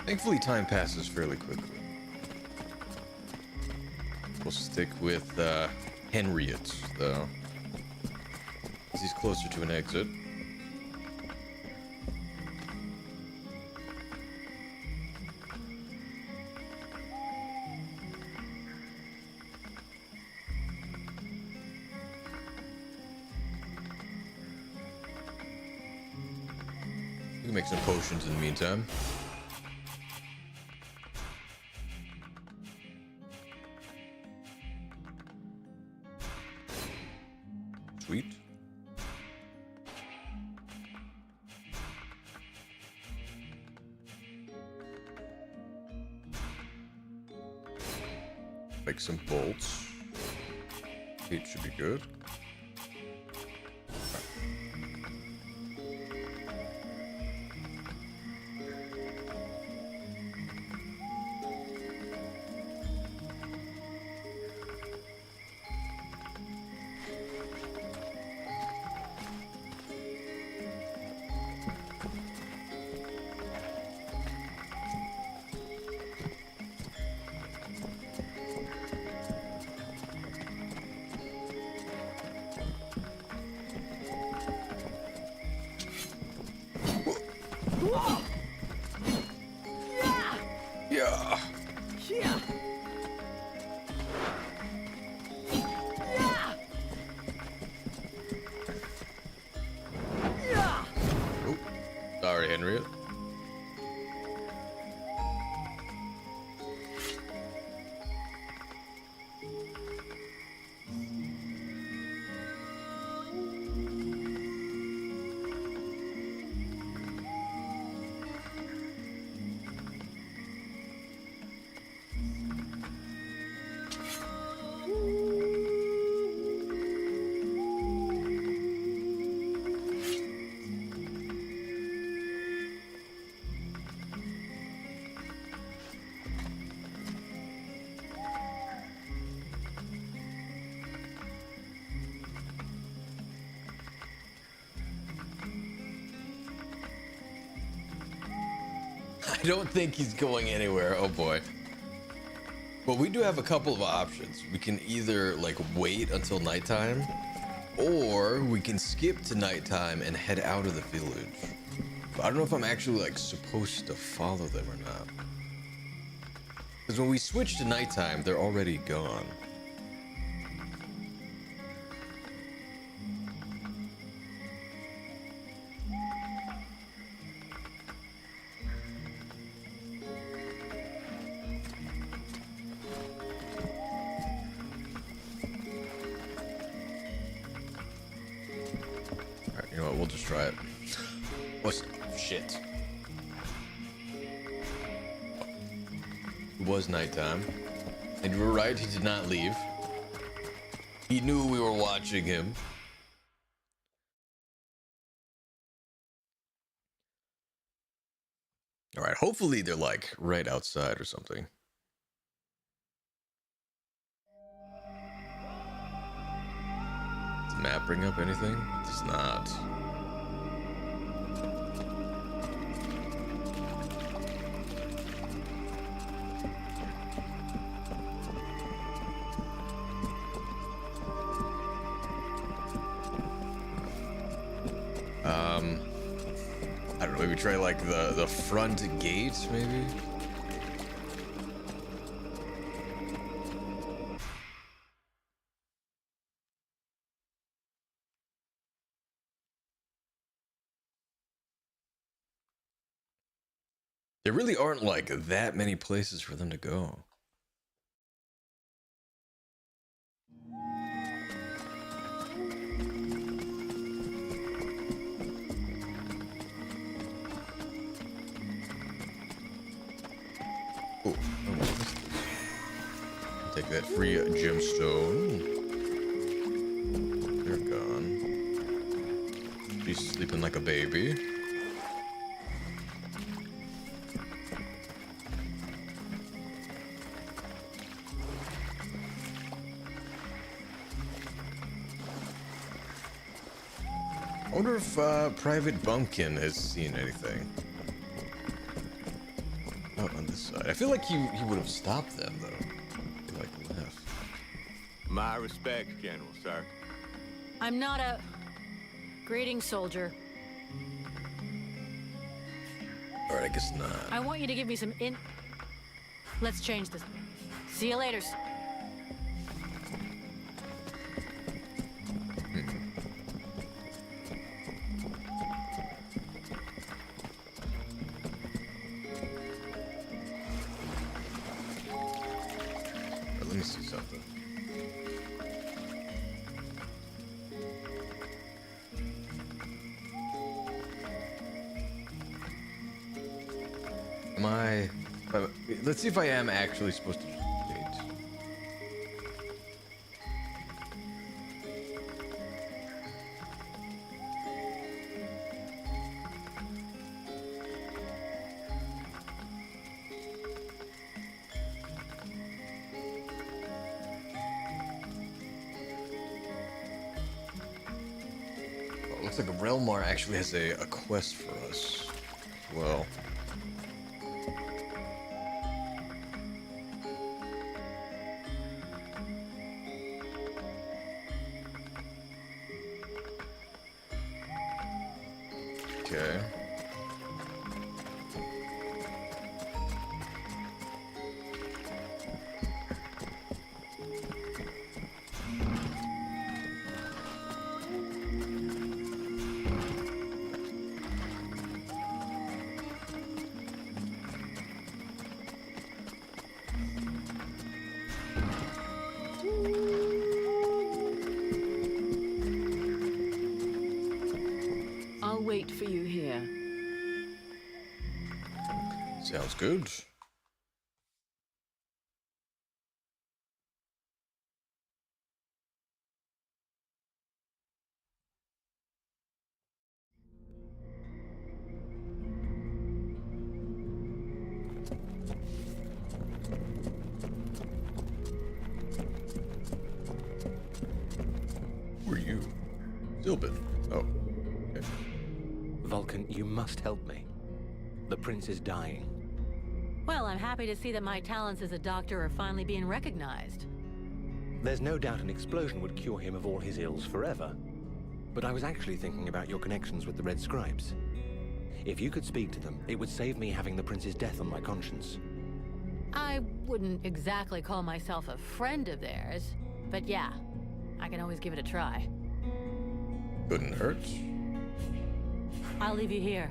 Thankfully, time passes fairly quickly. We'll stick with Henriette, though. He's closer to an exit. can make some potions in the meantime. Sweet. Make some bolts. It should be good. Yeah. Yeah. Oh, sorry, Henriette. I don't think he's going anywhere. Oh boy. But we do have a couple of options. We can either like wait until nighttime, or we can skip to nighttime and head out of the village. But I don't know if I'm actually like supposed to follow them or not. Because when we switch to nighttime, they're already gone. Alright, you know what? We'll just try it. What's... shit. It was nighttime. And you were right, he did not leave. He knew we were watching him. Alright, hopefully they're like right outside or something. Does the map bring up anything? It does not. I don't know, maybe try like the front gate, maybe? There really aren't like that many places for them to go. Oh, take that free gemstone. They're gone. She's sleeping like a baby. I wonder if Private Bumpkin has seen anything. Oh, on this side. I feel like he would have stopped them, though. He, like, left. My respects, General, sir. I'm not a... Greetings, soldier. Alright, I guess not. I want you to give me some Let's change this. See you later. Am I... Let's see if I am actually supposed to date. Oh, looks like Relmar actually has a quest for us as well. Okay. I'll wait for you here. Sounds good. Who are you? Zilbin. Oh. Okay. Vulcan, you must help me. The prince is dying. Well, I'm happy to see that my talents as a doctor are finally being recognized. There's no doubt an explosion would cure him of all his ills forever. But I was actually thinking about your connections with the Red Scribes. If you could speak to them, it would save me having the prince's death on my conscience. I wouldn't exactly call myself a friend of theirs, but yeah, I can always give it a try. Couldn't hurt. I'll leave you here.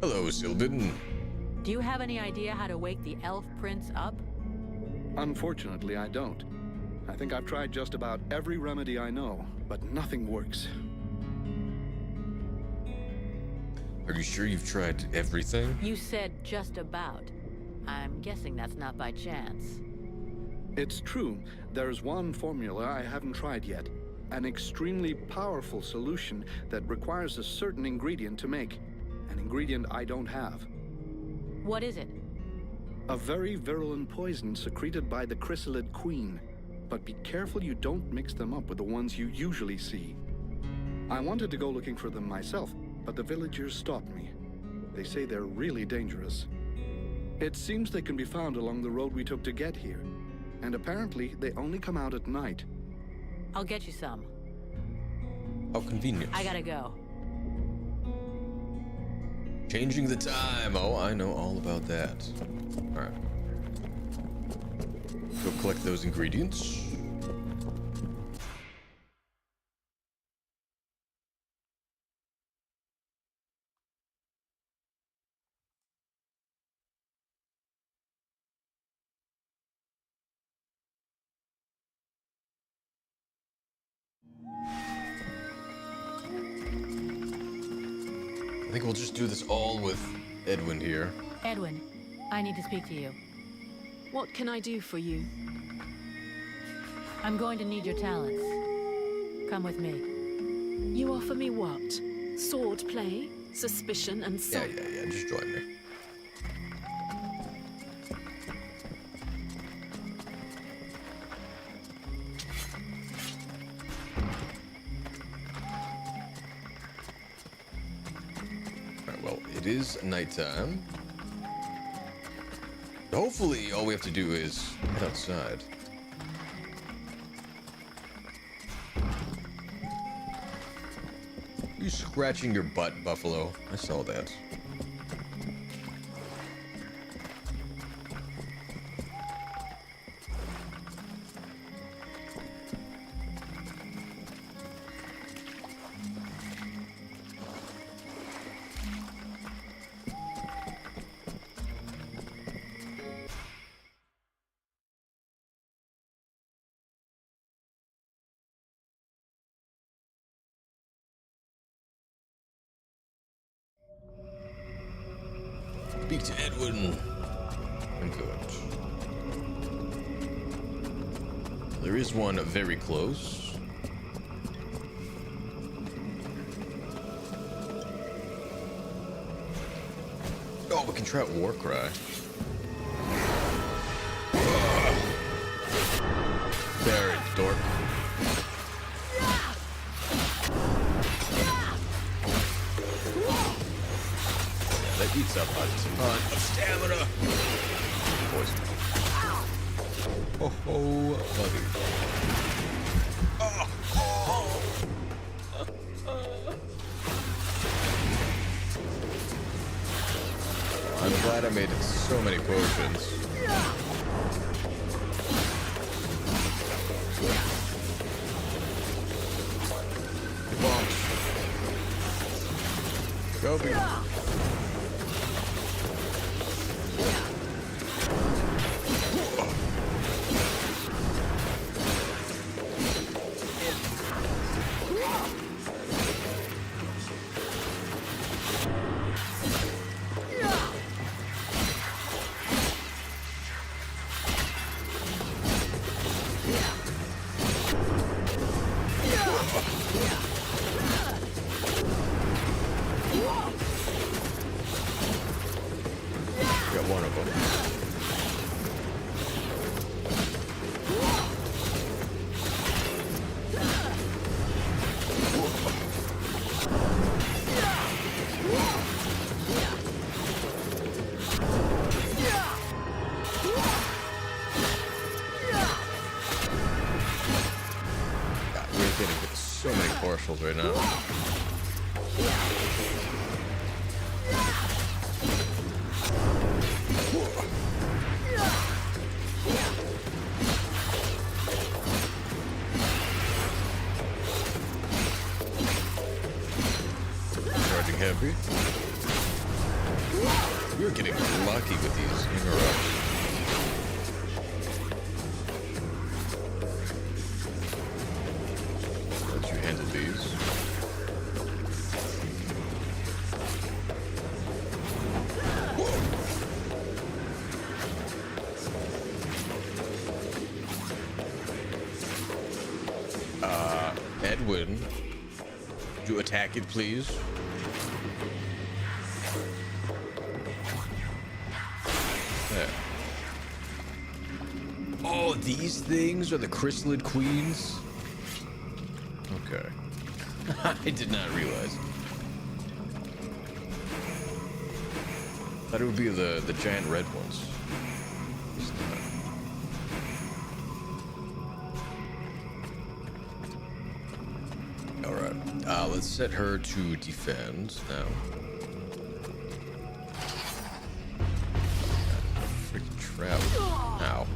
Hello, Zilbin. Do you have any idea how to wake the elf prince up? Unfortunately, I don't. I think I've tried just about every remedy I know, but nothing works. Are you sure you've tried everything? You said just about. I'm guessing that's not by chance. It's true. There's one formula I haven't tried yet. An extremely powerful solution that requires a certain ingredient to make. An ingredient I don't have. What is it? A very virulent poison secreted by the chrysalid queen. But be careful you don't mix them up with the ones you usually see. I wanted to go looking for them myself, but the villagers stopped me. They say they're really dangerous. It seems they can be found along the road we took to get here. And apparently, they only come out at night. I'll get you some. How convenient. I gotta go. Changing the time. Oh, I know all about that. All right. Go collect those ingredients. I think we'll just do this all with Edwin here. Edwin, I need to speak to you. What can I do for you? I'm going to need your talents. Come with me. You offer me what? Sword play, suspicion, and so. Yeah, just join me. Alright, well, it is nighttime. Hopefully, all we have to do is head outside. You scratching your butt, Buffalo. I saw that. Speak to Edwin. I'm good. There is one very close. Oh, we can try out Warcry. There, dork. Yeah, that eats up a ton of stamina. Poison. Oh, buddy. I'm glad I made so many potions. Bombs. Go be. Got one of them. God, we're getting so many partials right now. Charging heavy. We're getting lucky with these interrupts. Let you handle these. Edwin, would you attack it, please? There. Oh, these things are the chrysalid queens? Okay. I did not realize. Thought it would be the giant red ones. It's not. Alright, let's set her to defend now. Freaking trap. Ow.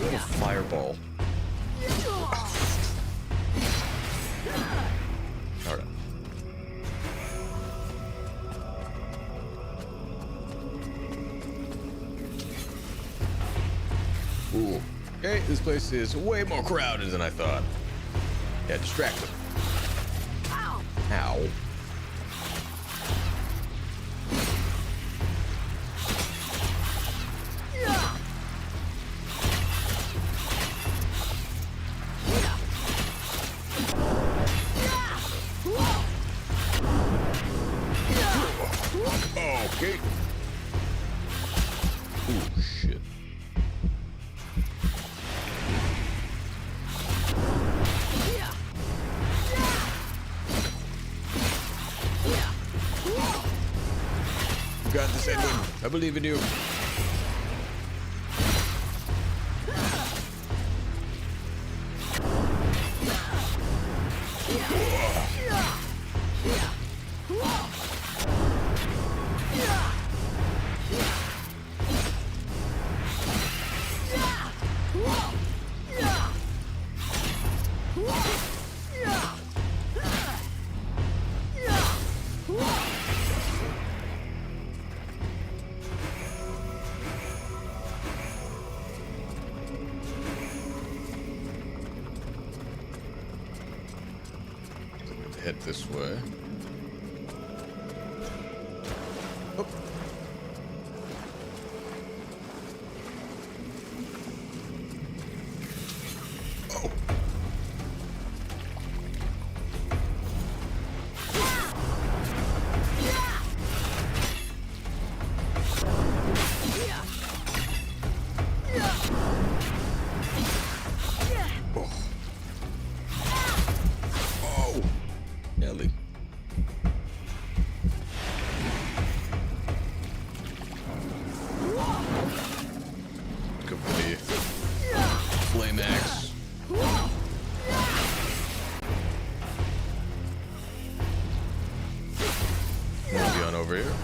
Little fireball. Alright. Ooh. Okay, this place is way more crowded than I thought. Yeah, distract them. Ow. Okay. Ooh, shit. You got this, Edwin. I believe in you. head this way. Oh. Oh. Oh. Nelly. Go for the flame axe. Maybe on over here.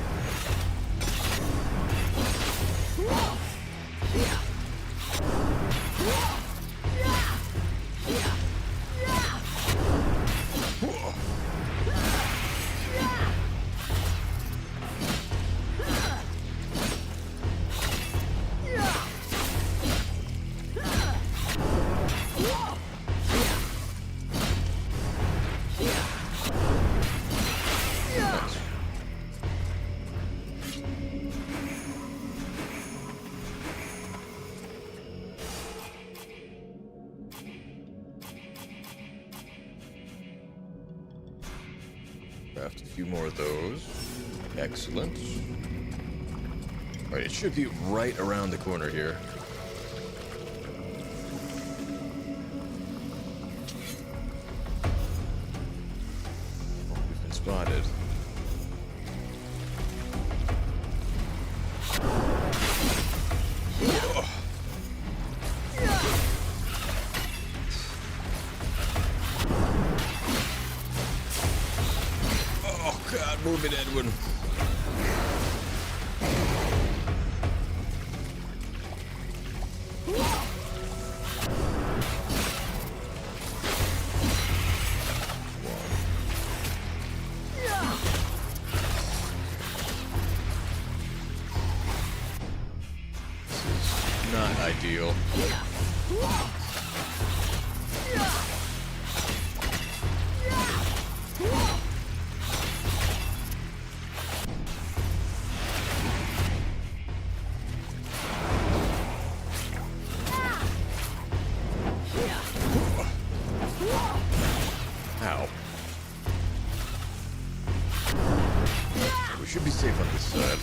Craft a few more of those. Excellent. Alright, it should be right around the corner here. Oh, we've been spotted. Oh. Oh God, move it, Edwin. Not ideal. Ow. We should be safe on this side.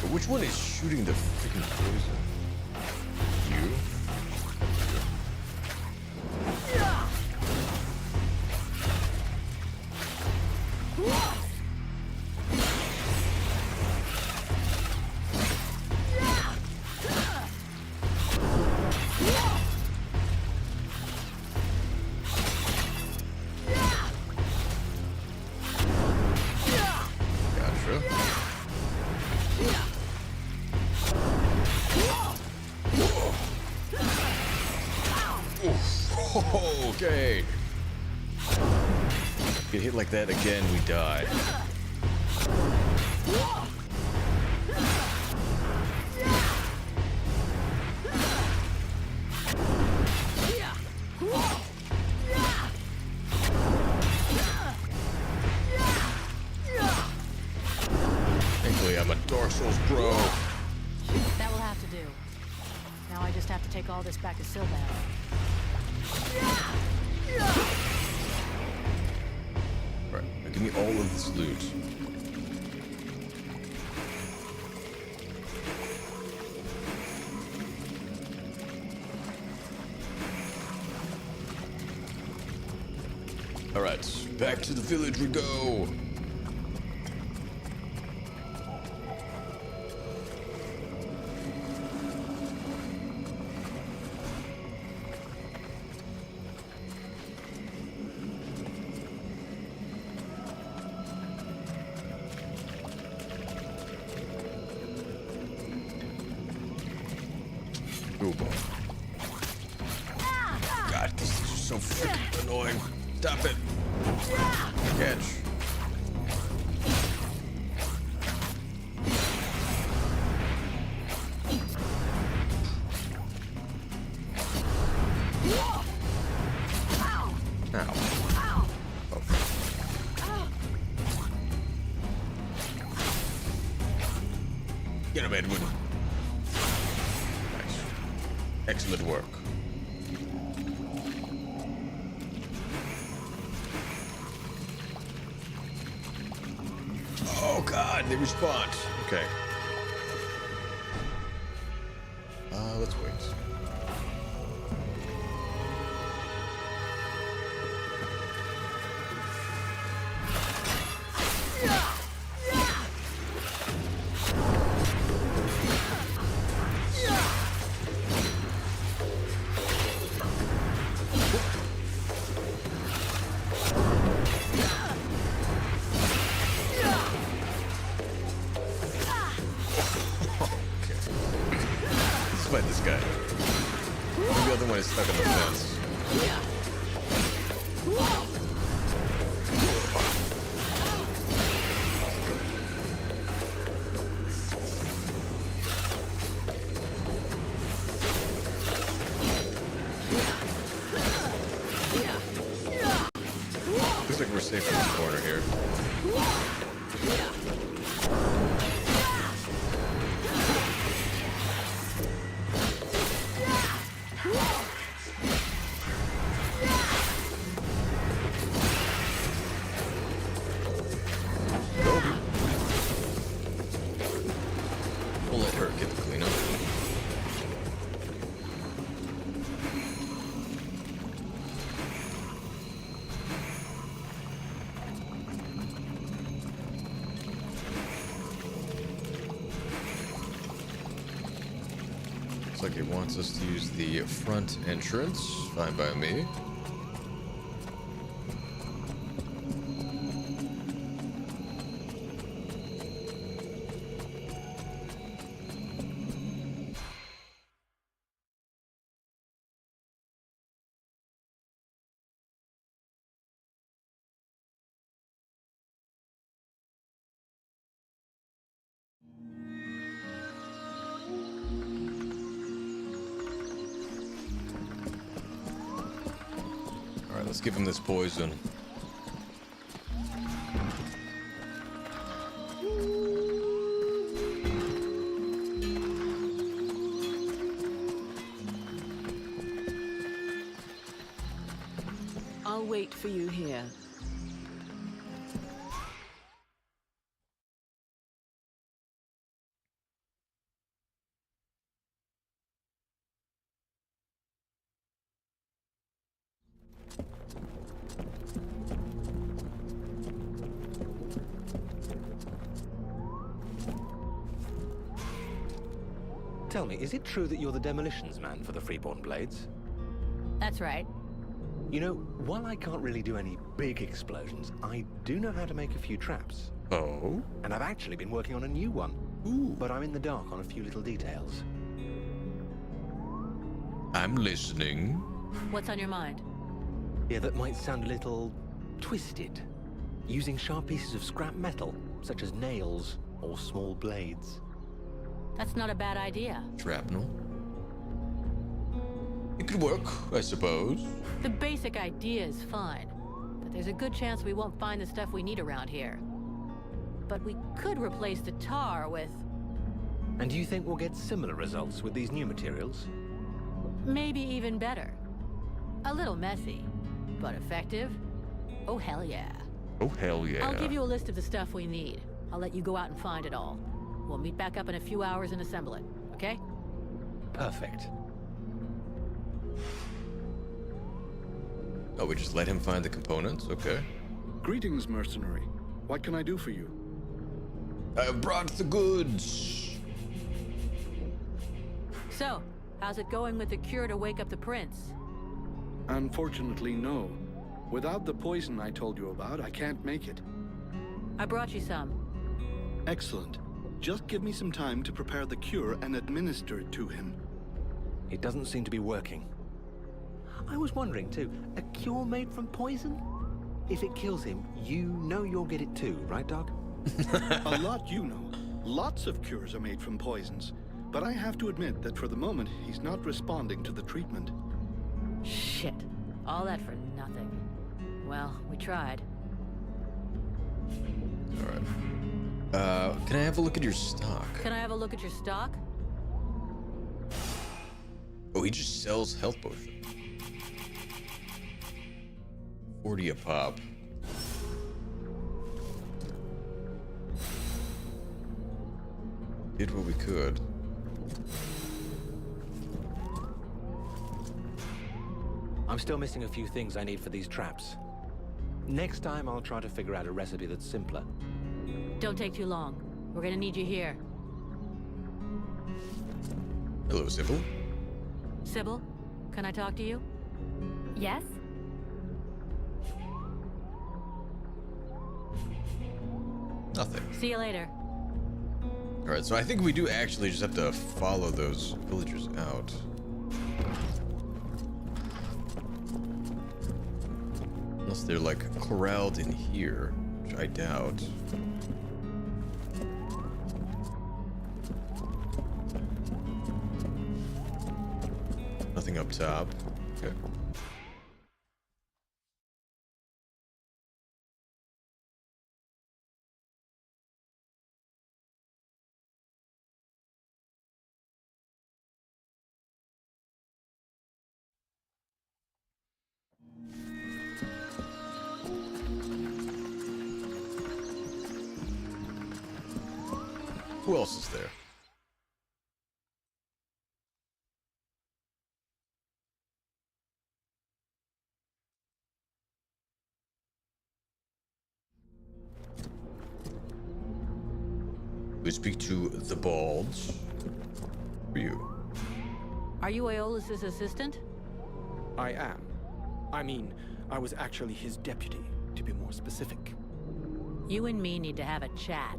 But which one is shooting the freaking poison? You? Okay. Get hit like that again, we die. Thankfully, I'm a Dark Souls pro. That will have to do. Now I just have to take all this back to Silvan. Alright, now give me all of this loot. Alright, back to the village we go. God, these things are so freaking annoying. Stop it. Catch. Get him, Edwin. Nice. Excellent work. Oh god, they respond. Okay. Let's wait. This guy. The other one is stuck on the fence. Looks like we're safe in this corner here. We'll let her get the cleanup. Looks like it wants us to use the front entrance. Fine by me. Alright, let's give him this poison. I'll wait for you here. Tell me, is it true that you're the demolitions man for the Freeborn Blades? That's right. You know, while I can't really do any big explosions, I do know how to make a few traps. Oh? And I've actually been working on a new one. Ooh. But I'm in the dark on a few little details. I'm listening. What's on your mind? Yeah, that might sound a little twisted. Using sharp pieces of scrap metal, such as nails or small blades. That's not a bad idea. Shrapnel. It could work, I suppose. The basic idea is fine, but there's a good chance we won't find the stuff we need around here. But we could replace the tar with... And do you think we'll get similar results with these new materials? maybe even better. A little messy, but effective. Oh, hell yeah. Oh, hell yeah. I'll give you a list of the stuff we need. I'll let you go out and find it all. We'll meet back up in a few hours and assemble it, okay? Perfect. Oh, we just let him find the components? Okay. Greetings, mercenary. What can I do for you? I brought the goods. So, how's it going with the cure to wake up the prince? Unfortunately, no. Without the poison I told you about, I can't make it. I brought you some. Excellent. Just give me some time to prepare the cure and administer it to him. It doesn't seem to be working. I was wondering, too, a cure made from poison? If it kills him, you know you'll get it too, right, Doc? A lot you know. Lots of cures are made from poisons. But I have to admit that for the moment, he's not responding to the treatment. Shit. All that for nothing. Well, we tried. All right. Can I have a look at your stock? Can I have a look at your stock? Oh, he just sells health potions. 40 a pop. Did what we could. I'm still missing a few things I need for these traps. Next time, I'll try to figure out a recipe that's simpler. Don't take too long. We're gonna need you here. Hello, Sybil. Sybil, can I talk to you? Yes? Nothing. See you later. Alright, so I think we do actually just have to follow those villagers out. Unless they're like corralled in here, which I doubt. Nothing up top. Okay. Who else is there? We speak to the Balds. Who are you? Are you Aeolus's assistant? I am. I mean, I was actually his deputy, to be more specific. You and me need to have a chat.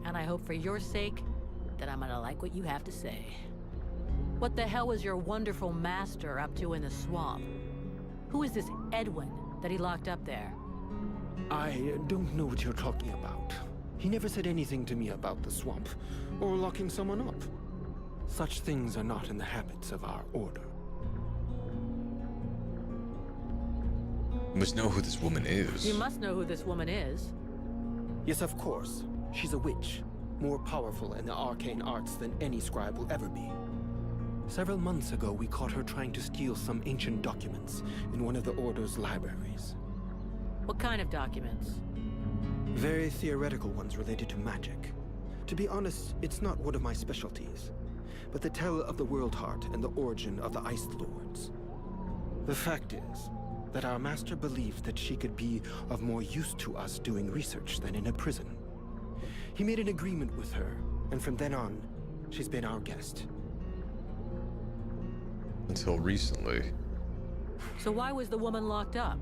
And I hope for your sake that I'm gonna like what you have to say. What the hell was your wonderful master up to in the swamp? Who is this Edwin that he locked up there? I don't know what you're talking about. He never said anything to me about the swamp, or locking someone up. Such things are not in the habits of our order. You must know who this woman is. You must know who this woman is. Yes, of course. She's a witch, more powerful in the arcane arts than any scribe will ever be. Several months ago, we caught her trying to steal some ancient documents in one of the Order's libraries. What kind of documents? Very theoretical ones related to magic. To be honest, it's not one of my specialties, but they tell of the World Heart and the origin of the Ice Lords. The fact is that our master believed that she could be of more use to us doing research than in a prison. He made an agreement with her, and from then on, she's been our guest. Until recently. So why was the woman locked up?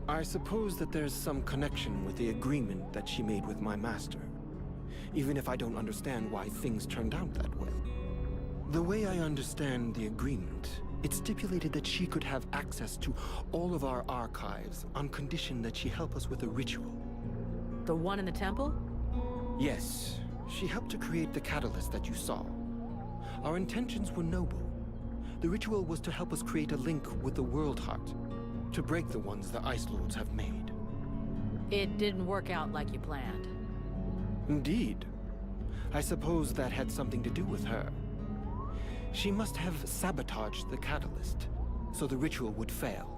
I suppose that there's some connection with the agreement that she made with my master, even if I don't understand why things turned out that way. The way I understand the agreement, it stipulated that she could have access to all of our archives on condition that she help us with a ritual. The one in the temple? Yes, she helped to create the catalyst that you saw. Our intentions were noble. The ritual was to help us create a link with the World Heart, to break the ones the Ice Lords have made. It didn't work out like you planned. Indeed. I suppose that had something to do with her. She must have sabotaged the catalyst, so the ritual would fail.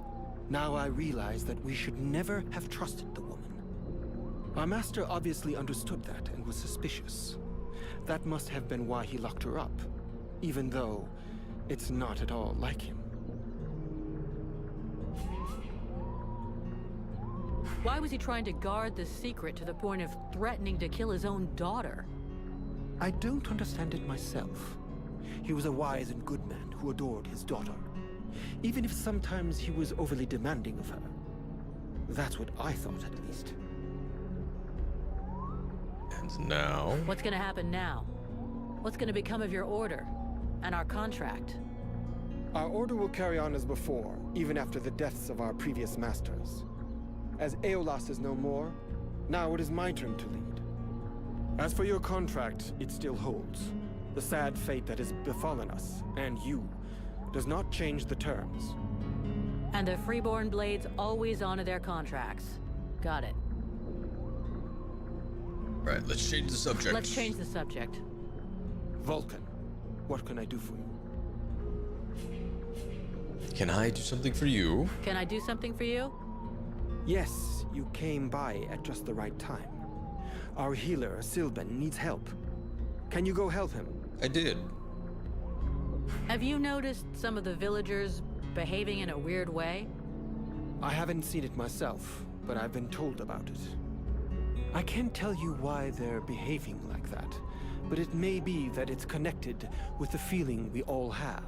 Now I realize that we should never have trusted the woman. Our master obviously understood that and was suspicious. That must have been why he locked her up, even though it's not at all like him. Why was he trying to guard the secret to the point of threatening to kill his own daughter? I don't understand it myself. He was a wise and good man who adored his daughter, even if sometimes he was overly demanding of her. That's what I thought, at least. And now? What's gonna happen now? What's gonna become of your order? And our contract? Our order will carry on as before, even after the deaths of our previous masters. As Aeolas is no more, now it is my turn to lead. As for your contract, it still holds. The sad fate that has befallen us, and you, does not change the terms. And the Freeborn Blades always honor their contracts. Got it. Right, let's change the subject. Let's change the subject. Vulcan, what can I do for you? Can I do something for you? Can I do something for you? Yes, you came by at just the right time. Our healer, Sylvan, needs help. Can you go help him? I did. Have you noticed some of the villagers behaving in a weird way? I haven't seen it myself, but I've been told about it. I can't tell you why they're behaving like that, but it may be that it's connected with the feeling we all have.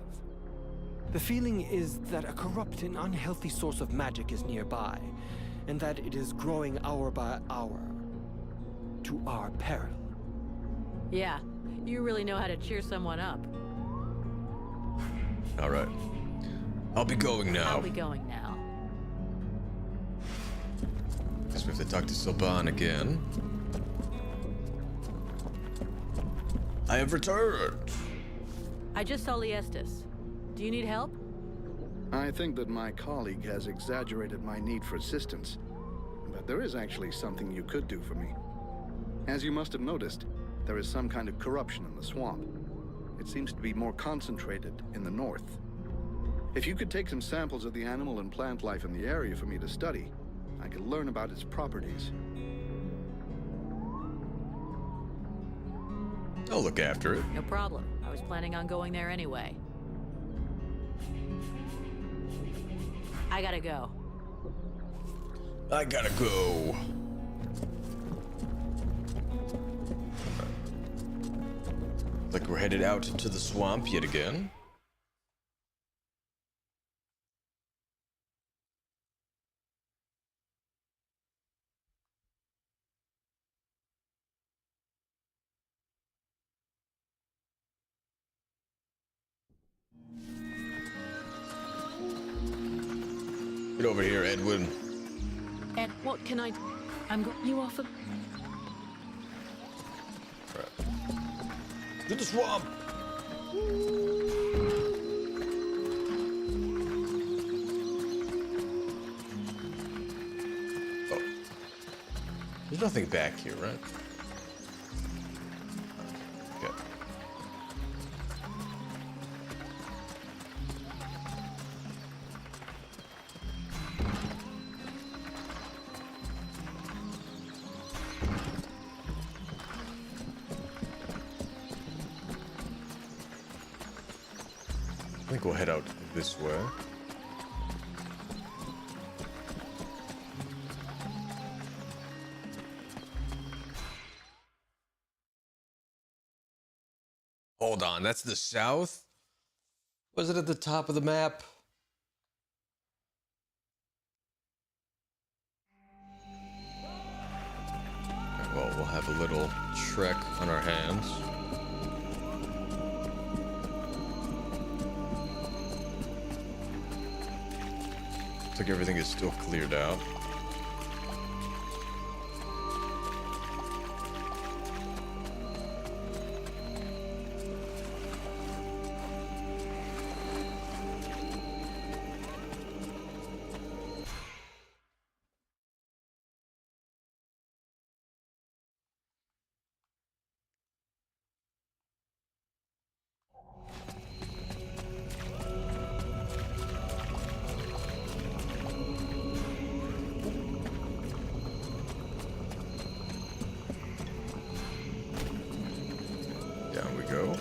The feeling is that a corrupt and unhealthy source of magic is nearby, and that it is growing hour by hour, to our peril. Yeah, you really know how to cheer someone up. All right. I'll be going now. I'll be going now. Guess we have to talk to Sylvan again. I have returned. I just saw Liestis. Do you need help? I think that my colleague has exaggerated my need for assistance. But there is actually something you could do for me. As you must have noticed, there is some kind of corruption in the swamp. It seems to be more concentrated in the north. If you could take some samples of the animal and plant life in the area for me to study, I could learn about its properties. I'll look after it. No problem. I was planning on going there anyway. I gotta go. I gotta go. Like we're headed out into the swamp yet again. Get over here, Edwin. Ed, what can I do? You offer... To the swamp! Oh. There's nothing back here, right? Okay. I think we'll head out this way. Hold on, that's the south? Was it at the top of the map? Well, we'll have a little trek on our hands. Looks like everything is still cleared out. Down we go.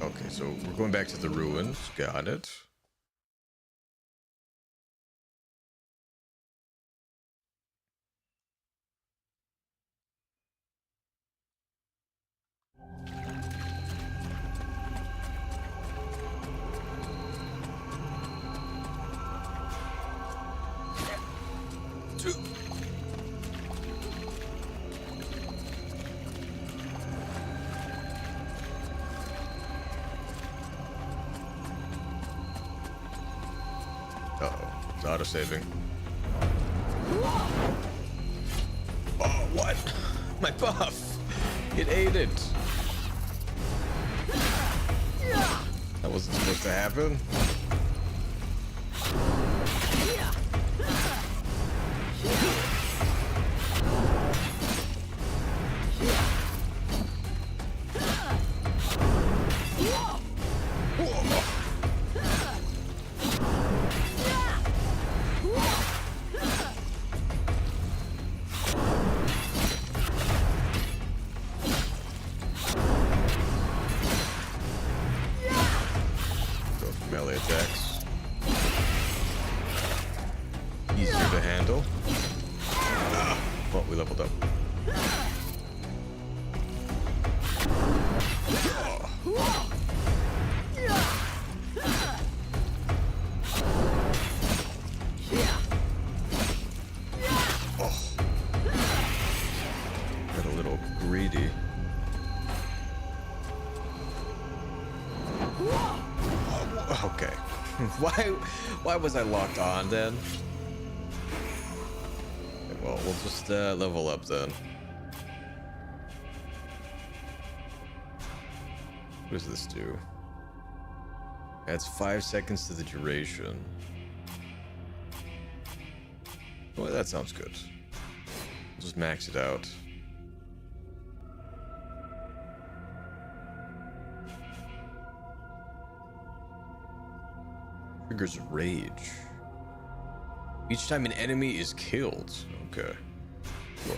Okay, so we're going back to the ruins. Got it. Uh-oh, it's auto-saving. My buff! It ate it! That wasn't supposed to happen. Melee attacks. Easier to handle. Well, we leveled up. Got a little greedy. Okay. Why was I locked on then? Okay, well, we'll just level up then. What does this do? Adds 5 seconds to the duration. Well, that sounds good. We'll just max it out. Triggers rage. Each time an enemy is killed. Okay. Sure.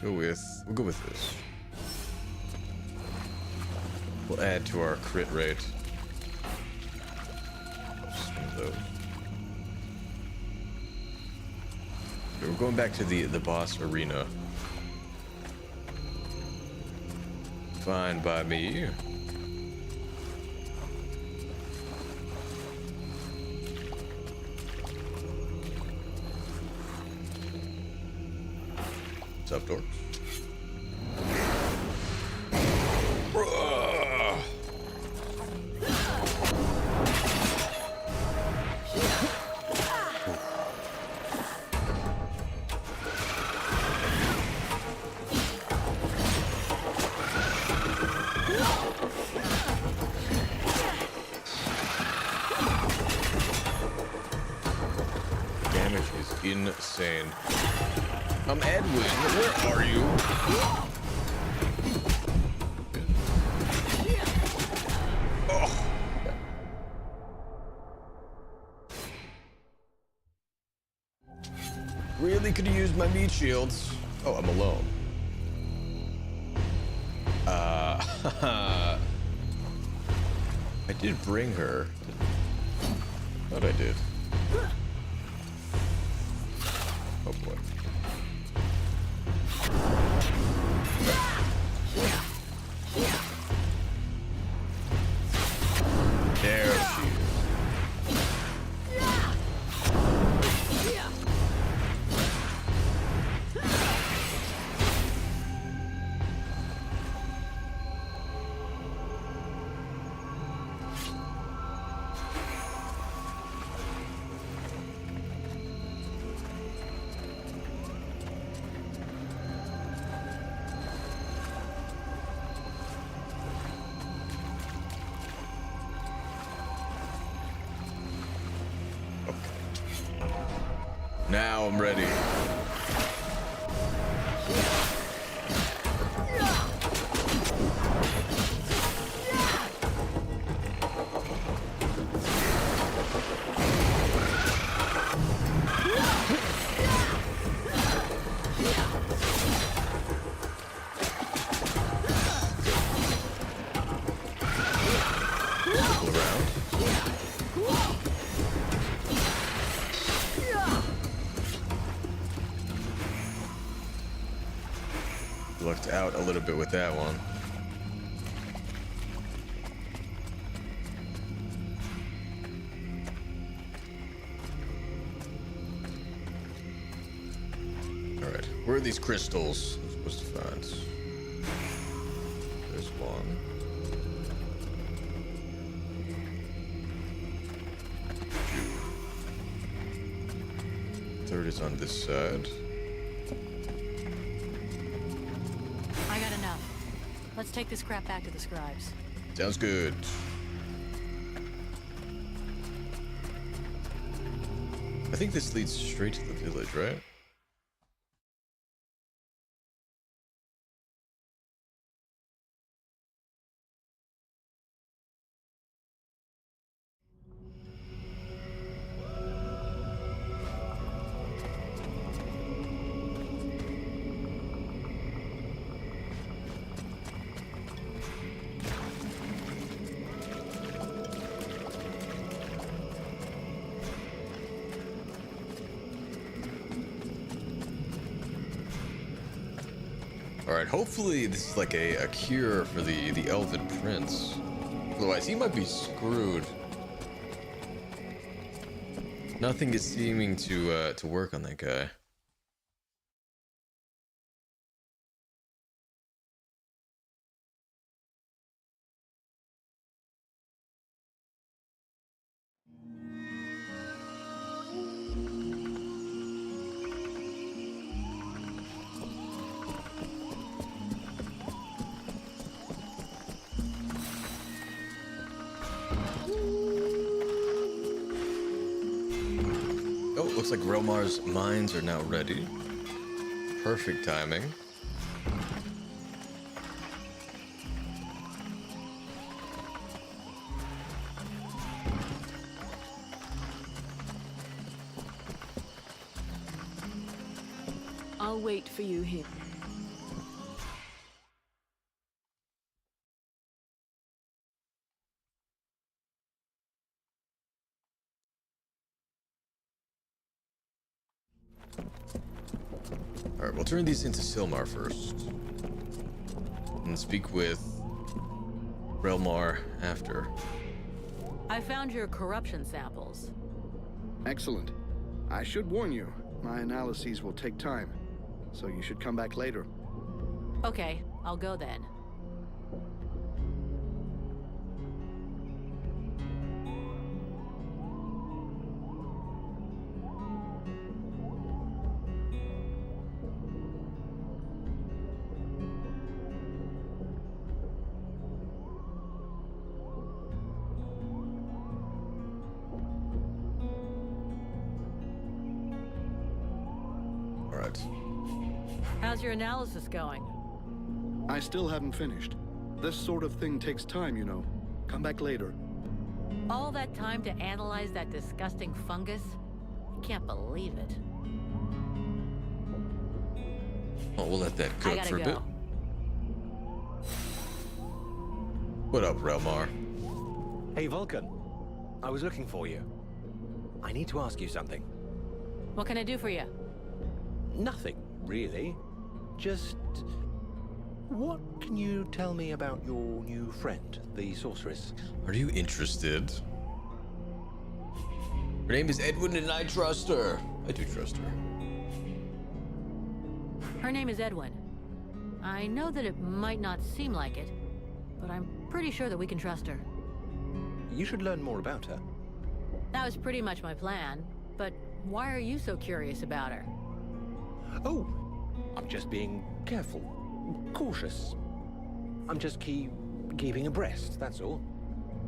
We'll go with this. We'll add to our crit rate. Okay, we're going back to the boss arena. Fine by me. What's up, dorks? Damage is insane. Edwin, where are you? Oh. Really could have used my meat shields. Oh, I'm alone. I did bring her. Thought I did. Oh boy. There she is. Now I'm ready. Circle around. Lucked out a little bit with that one. where are these crystals I'm supposed to find? There's one. Third is on this side. I got enough. Let's take this crap back to the scribes. Sounds good. I think this leads straight to the village, right? Alright, hopefully this is like a cure for the Elven Prince. Otherwise, he might be screwed. Nothing is seeming to work on that guy. Looks like Relmar's mines are now ready. Perfect timing. I'll wait for you here. Alright, we'll turn these into Silmar first. And speak with Relmar after. I found your corruption samples. Excellent. I should warn you, my analyses will take time, so you should come back later. Okay, I'll go then. How's your analysis going? I still haven't finished. This sort of thing takes time, you know. Come back later. All that time to analyze that disgusting fungus? I can't believe it. Oh, we'll let that cook for a bit. What up, Relmar? Hey, Vulcan. I was looking for you. I need to ask you something. What can I do for you? Nothing, really. Just... what can you tell me about your new friend, the sorceress? Are you interested? Her name is Edwin and I trust her. I do trust her. Her name is Edwin. I know that it might not seem like it, but I'm pretty sure that we can trust her. You should learn more about her. That was pretty much my plan, but why are you so curious about her? Oh, I'm just being careful, cautious. I'm just keeping abreast, that's all.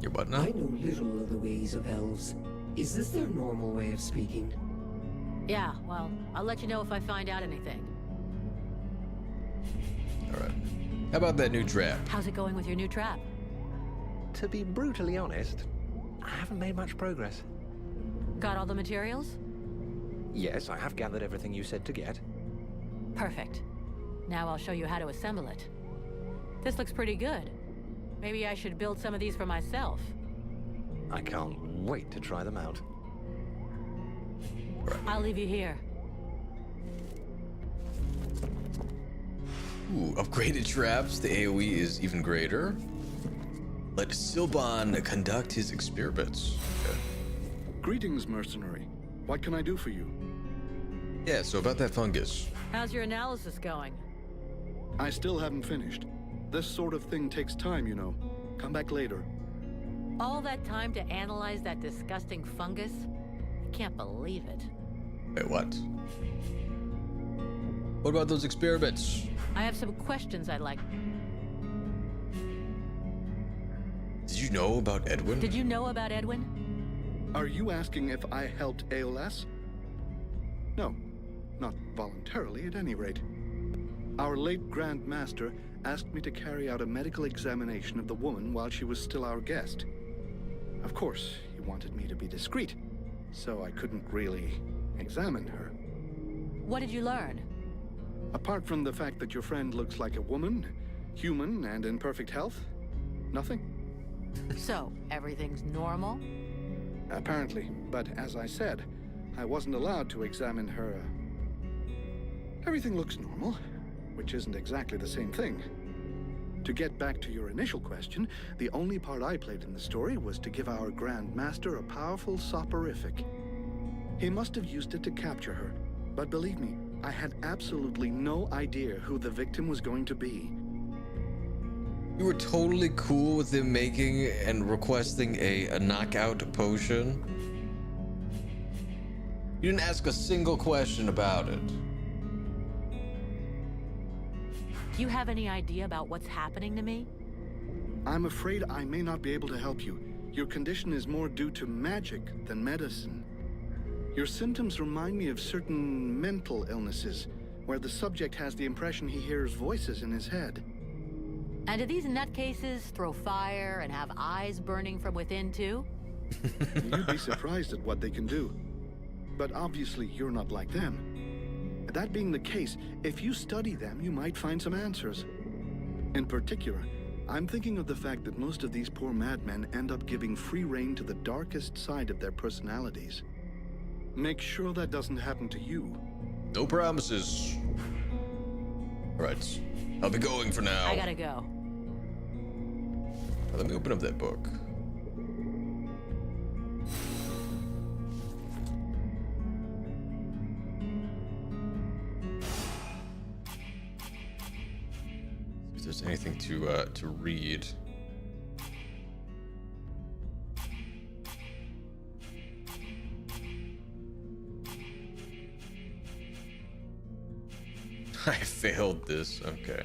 Your what now? I know little of the ways of elves. Is this their normal way of speaking? Yeah, well, I'll let you know if I find out anything. Alright. How about that new trap? How's it going with your new trap? To be brutally honest, I haven't made much progress. Got all the materials? Yes, I have gathered everything you said to get. Perfect. Now I'll show you how to assemble it. This looks pretty good. Maybe I should build some of these for myself. I can't wait to try them out. Right. I'll leave you here. Ooh, upgraded traps. The AoE is even greater. Let Silban conduct his experiments. Okay. Greetings, mercenary. What can I do for you? Yeah, so about that fungus. How's your analysis going? I still haven't finished. This sort of thing takes time, you know. Come back later. All that time to analyze that disgusting fungus? I can't believe it. Wait, what? What about those experiments? I have some questions I'd like. Did you know about Edwin? Did you know about Edwin? Are you asking if I helped ALS? No, not voluntarily at any rate. Our late Grand Master asked me to carry out a medical examination of the woman while she was still our guest. Of course, he wanted me to be discreet, so I couldn't really examine her. What did you learn? Apart from the fact that your friend looks like a woman, human and in perfect health, nothing. So, everything's normal? Apparently, but as I said, I wasn't allowed to examine her. Everything looks normal, which isn't exactly the same thing. To get back to your initial question, the only part I played in the story was to give our Grand Master a powerful soporific. He must have used it to capture her, but believe me, I had absolutely no idea who the victim was going to be. You were totally cool with him making and requesting a knockout potion? You didn't ask a single question about it. Do you have any idea about what's happening to me? I'm afraid I may not be able to help you. Your condition is more due to magic than medicine. Your symptoms remind me of certain mental illnesses, where the subject has the impression he hears voices in his head. And do these nutcases throw fire and have eyes burning from within too? You'd be surprised at what they can do. But obviously you're not like them. That being the case, if you study them, you might find some answers. In particular, I'm thinking of the fact that most of these poor madmen end up giving free rein to the darkest side of their personalities. Make sure that doesn't happen to you. No promises. All right, I'll be going for now. I gotta go. Let me open up that book. If there's anything to read. I failed this. Okay.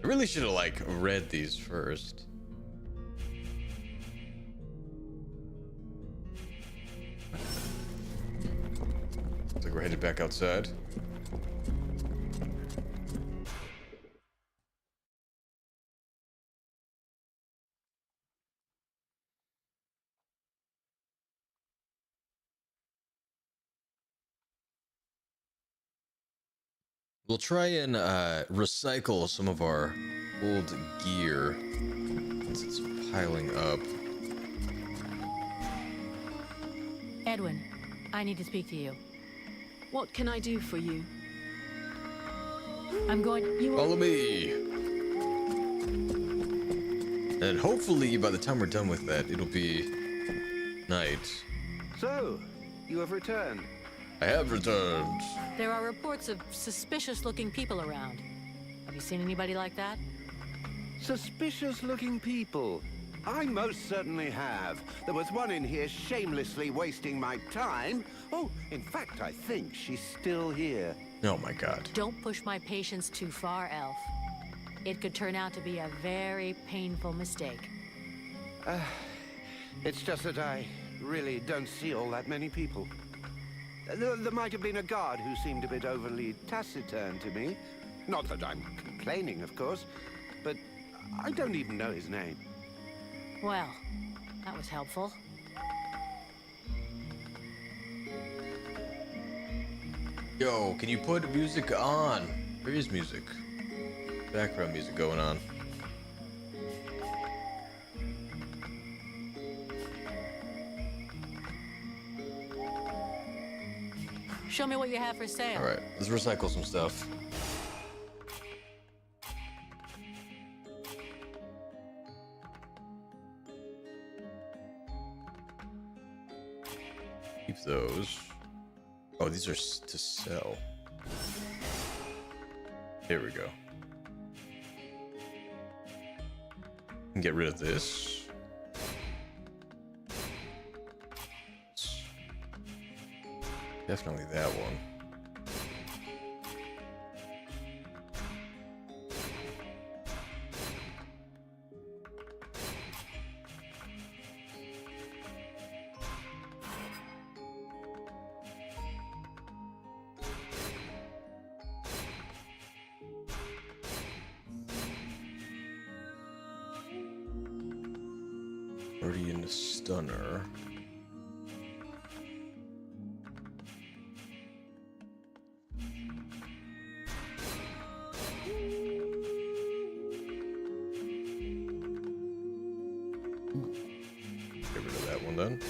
I really should have like read these first. Looks like we're headed back outside. We'll try and recycle some of our old gear since it's piling up. Edwin, I need to speak to you. What can I do for you? I'm going. Follow me. And hopefully, by the time we're done with that, it'll be night. So, you have returned. I have returned. There are reports of suspicious-looking people around. Have you seen anybody like that? Suspicious-looking people? I most certainly have. There was one in here shamelessly wasting my time. Oh, in fact, I think she's still here. Oh my god. Don't push my patience too far, Elf. It could turn out to be a very painful mistake. It's just that I really don't see all that many people. There might have been a guard who seemed a bit overly taciturn to me. Not that I'm complaining, of course, but I don't even know his name. Well, that was helpful. Yo, can you put music on? Where is music? Background music going on. Show me what you have for sale. All right, let's recycle some stuff. Keep those. Oh, these are to sell. Here we go. Can get rid of this. Definitely that one. Already in the stunner. Get rid of that one then.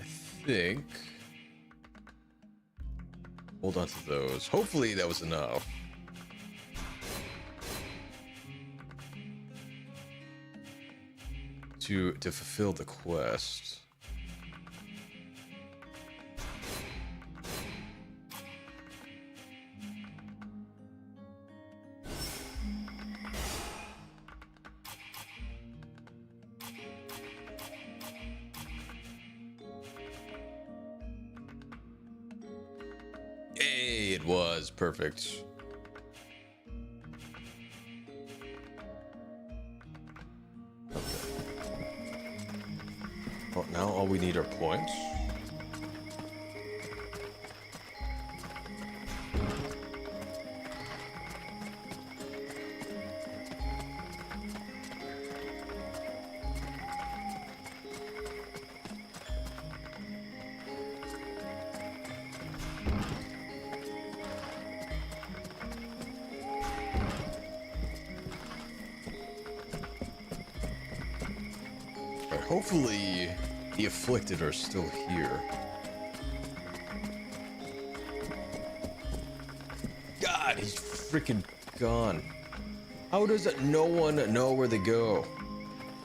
I think. Hold on to those. Hopefully that was enough. To fulfill the quest. Hey, it was perfect. Well, now all we need are points. Hopefully, the afflicted are still here. God, he's freaking gone. How does no one know where they go?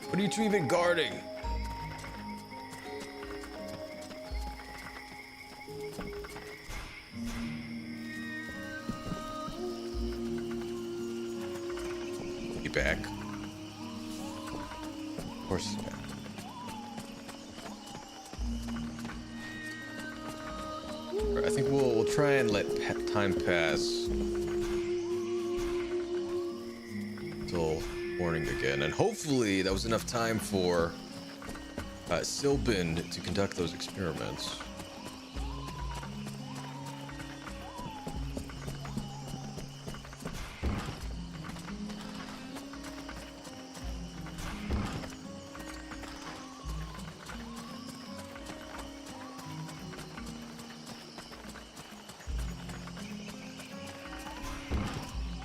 What are you two even guarding? He back? Of course he's back. I think we'll try and let time pass until morning again, and hopefully that was enough time for Silbin to conduct those experiments.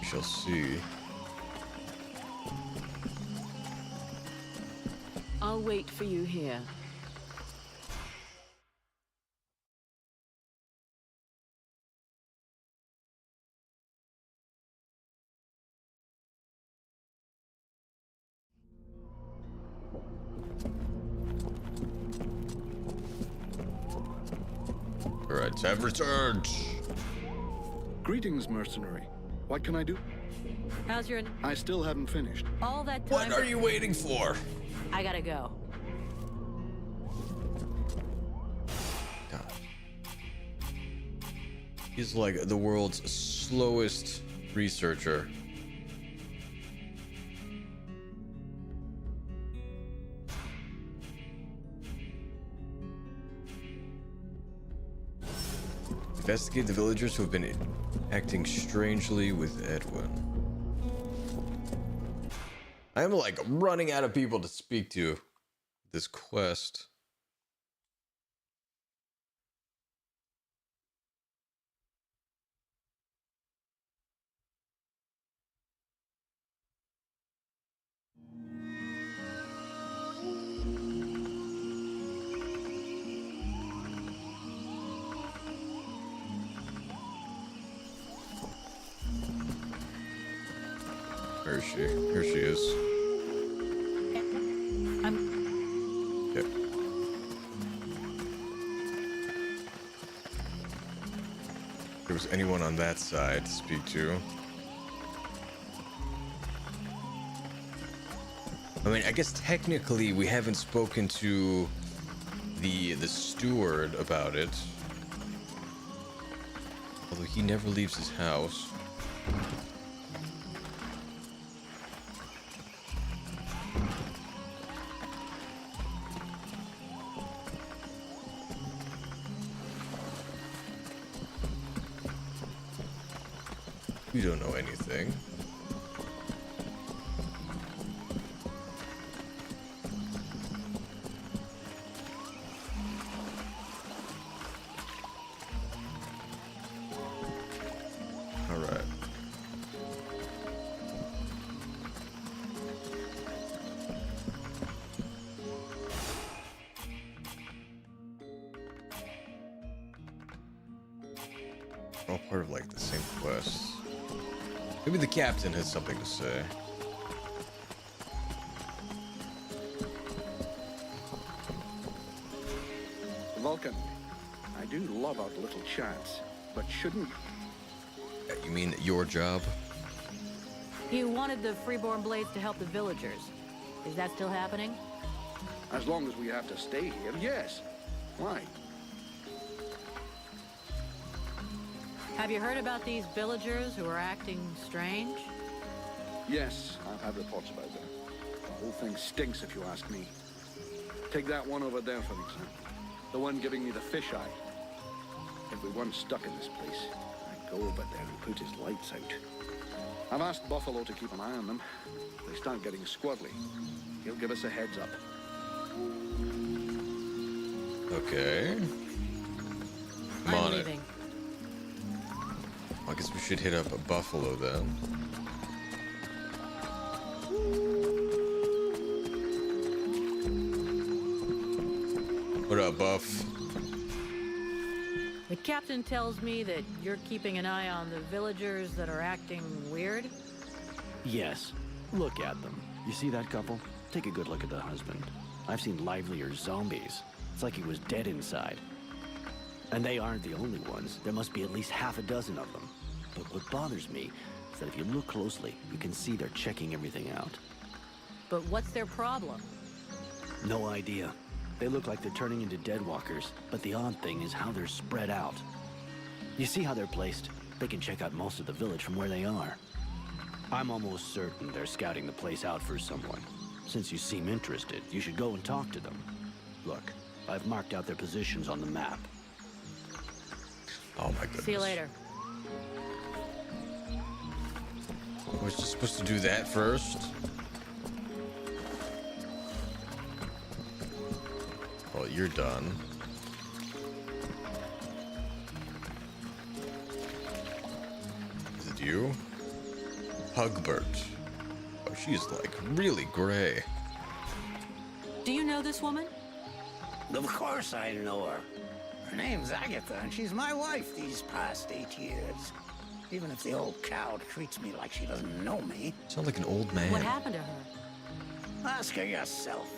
Shall see. I'll wait for you here. Alright, have returned. Greetings, mercenary. What can I do? How's your... I still haven't finished. all that time... What are you waiting for? I gotta go. God. He's like the world's slowest researcher. Investigate the villagers who have been acting strangely with Edwin. I am like running out of people to speak to this quest. she? Here she is. Okay. If there was anyone on that side to speak to. I mean, I guess technically we haven't spoken to the steward about it. Although he never leaves his house. We don't know anything. All right. All part of like the same quest. Maybe the captain has something to say. Vulcan, I do love our little chats, but shouldn't... You mean your job? You wanted the Freeborn Blades to help the villagers. Is that still happening? As long as we have to stay here, yes. Why? Have you heard about these villagers who are acting strange? Yes, I've had reports about that. The whole thing stinks if you ask me. Take that one over there, for example. The one giving me the fisheye. If we weren't stuck in this place, I'd go over there and put his lights out. I've asked Buffalo to keep an eye on them. If they start getting squirrely, he'll give us a heads up. Okay. I'm on leaving. I guess we should hit up a Buffalo then. What up, Buff? The captain tells me that you're keeping an eye on the villagers that are acting weird? Yes. Look at them. You see that couple? Take a good look at the husband. I've seen livelier zombies. It's like he was dead inside. And they aren't the only ones. There must be at least half a dozen of them. But what bothers me is that if you look closely, you can see they're checking everything out. But what's their problem? No idea. They look like they're turning into deadwalkers, but the odd thing is how they're spread out. You see how they're placed? They can check out most of the village from where they are. I'm almost certain they're scouting the place out for someone. Since you seem interested, you should go and talk to them. Look, I've marked out their positions on the map. Oh my goodness. See you later. Was just supposed to do that first? Well, you're done. Is it you? Hugbert. Oh, she's like really gray. Do you know this woman? Of course I know her. Her name's Agatha, and she's my wife these past 8 years. Even if the old cow treats me like she doesn't know me. Sounds like an old man. What happened to her? Ask her yourself.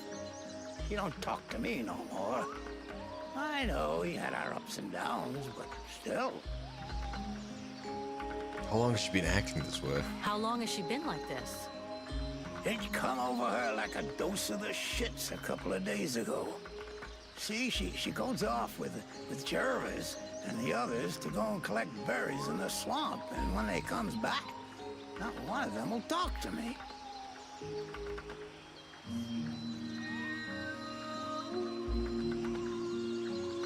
You don't talk to me no more. I know we had our ups and downs, but still. How long has she been acting this way? How long has she been like this? It come over her like a dose of the shits a couple of days ago. See, she goes off with Jervis and the others to go and collect berries in the swamp, and when they comes back, not one of them will talk to me.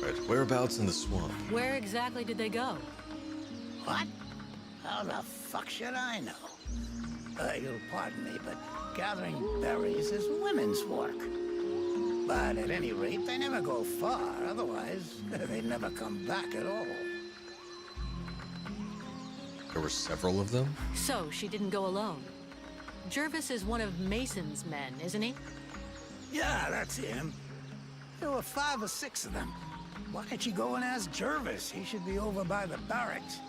Right, whereabouts in the swamp? Where exactly did they go? What? How the fuck should I know? You'll pardon me, but gathering berries is women's work. But at any rate, they never go far, otherwise they'd never come back at all. There were several of them? So, she didn't go alone. Jervis is one of Mason's men, isn't he? Yeah, that's him. There were 5 or 6 of them. Why don't you go and ask Jervis? He should be over by the barracks.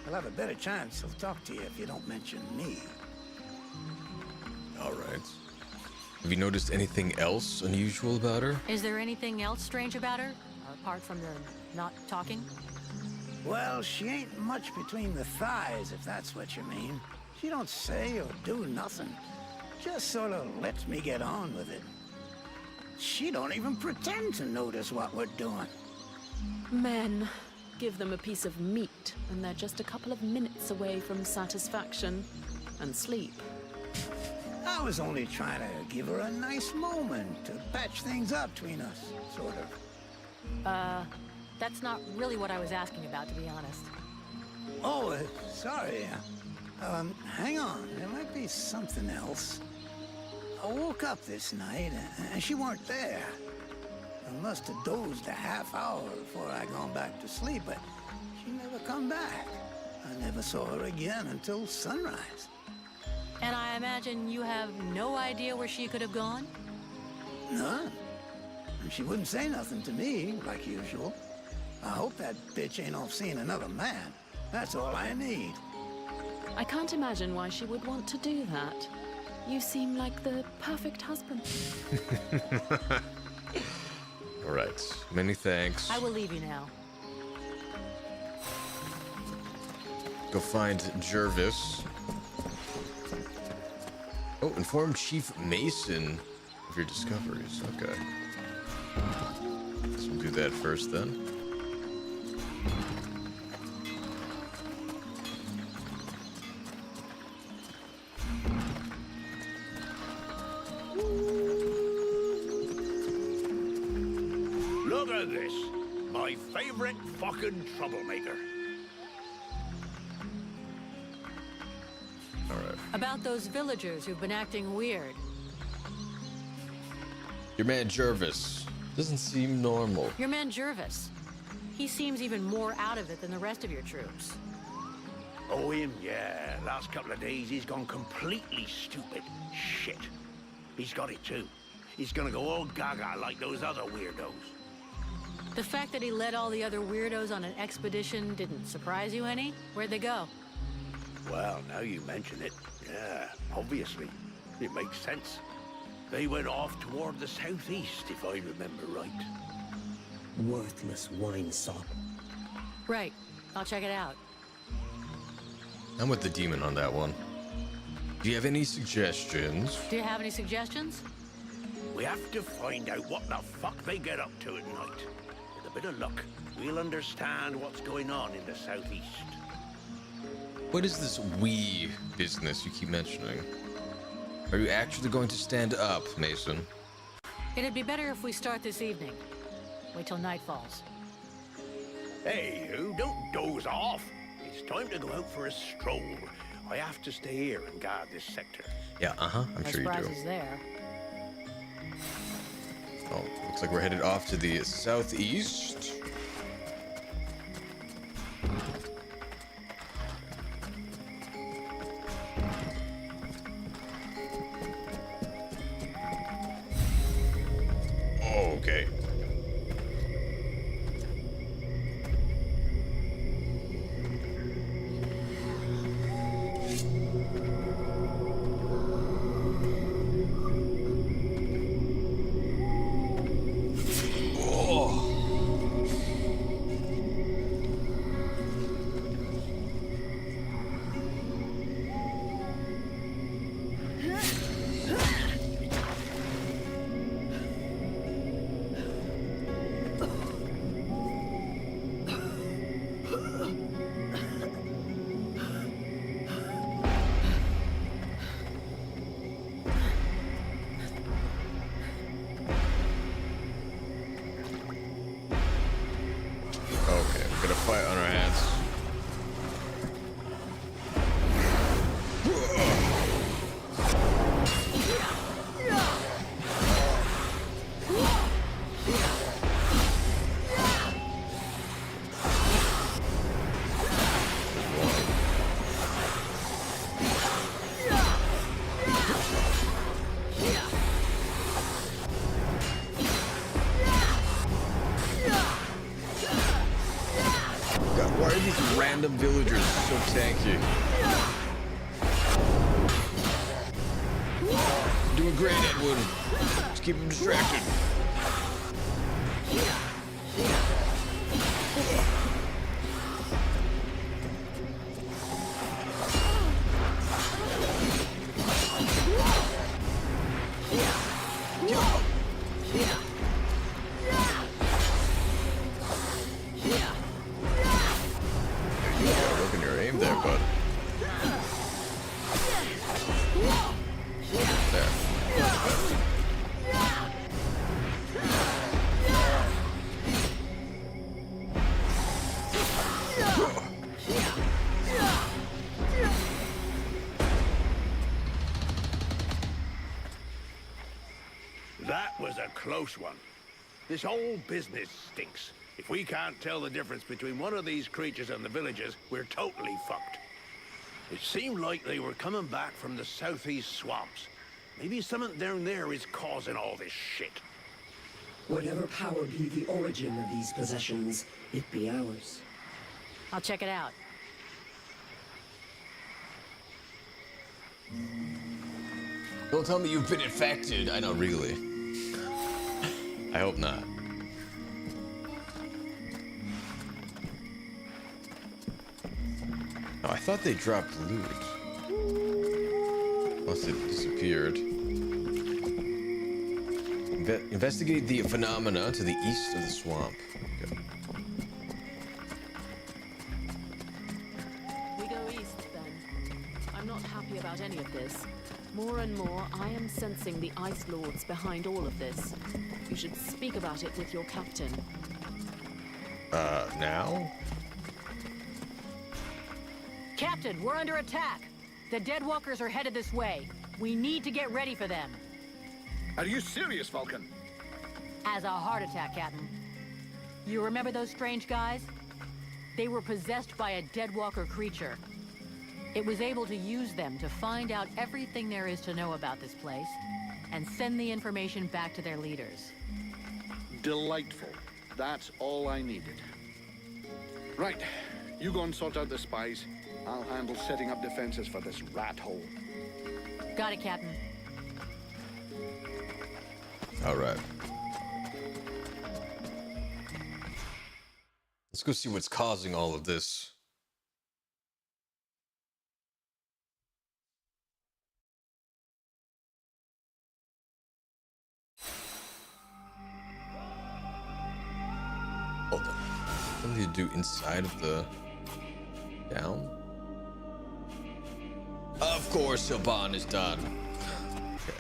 He'll have a better chance. He'll talk to you if you don't mention me. Have you noticed anything else unusual about her? Is there anything else strange about her, apart from the not talking? Well, she ain't much between the thighs, if that's what you mean. She don't say or do nothing. Just sort of lets me get on with it. She don't even pretend to notice what we're doing. Men, give them a piece of meat, and they're just a couple of minutes away from satisfaction and sleep. I was only trying to give her a nice moment to patch things up between us, sort of. That's not really what I was asking about, to be honest. Oh, sorry. Hang on. There might be something else. I woke up this night, and she weren't there. I must have dozed a half hour before I gone back to sleep, but she never come back. I never saw her again until sunrise. And I imagine you have no idea where she could have gone? None. And she wouldn't say nothing to me, like usual. I hope that bitch ain't off seeing another man. That's all I need. I can't imagine why she would want to do that. You seem like the perfect husband. All right. Many thanks. I will leave you now. Go find Jervis. Oh, inform Chief Mason of your discoveries. Okay. Guess we'll do that first then. Look at this. My favorite fucking troublemaker. Alright. About those villagers who've been acting weird. Your man Jervis doesn't seem normal. Your man Jervis. He seems even more out of it than the rest of your troops. Oh, him, yeah. Last couple of days, he's gone completely stupid. Shit. He's got it, too. He's gonna go all gaga like those other weirdos. The fact that he led all the other weirdos on an expedition didn't surprise you any? Where'd they go? Well, now you mention it, yeah, obviously. It makes sense. They went off toward the southeast, if I remember right. Worthless wine sop. Right. I'll check it out. I'm with the demon on that one. Do you have any suggestions? Do you have any suggestions? We have to find out what the fuck they get up to at night. With a bit of luck, we'll understand what's going on in the southeast. What is this we business you keep mentioning? Are you actually going to stand up, Mason? It'd be better if we start this evening. Wait till night falls. Hey, you don't doze off. It's time to go out for a stroll. I have to stay here and guard this sector. Yeah, I'm sure you do. Is there. Oh, looks like we're headed off to the southeast. Okay. Fight on our hands. Why are these random villagers so tanky? doing great, Edwin. Just keep him distracted. Working your aim there, bud. There. That was a close one. This whole business stinks. If we can't tell the difference between one of these creatures and the villagers, we're totally fucked. It seemed like they were coming back from the southeast swamps. Maybe something down there is causing all this shit. Whatever power be the origin of these possessions, it be ours. I'll check it out. Don't tell me you've been infected. I know, really. I hope not. Oh, I thought they dropped loot. Unless it disappeared. Investigate the phenomena to the east of the swamp. Okay. We go east, then. I'm not happy about any of this. More and more, I am sensing the Ice Lords behind all of this. You should speak about it with your captain. Now? Captain, we're under attack. The Deadwalkers are headed this way. We need to get ready for them. Are you serious, Vulcan? As a heart attack, Captain. You remember those strange guys? They were possessed by a Deadwalker creature. It was able to use them to find out everything there is to know about this place and send the information back to their leaders. Delightful. That's all I needed. Right. You go and sort out the spies. I'll handle setting up defenses for this rat hole. Got it, Captain. All right. Let's go see what's causing all of this. Hold on. What do you do inside of the down? Of course, Shaban is done. Okay.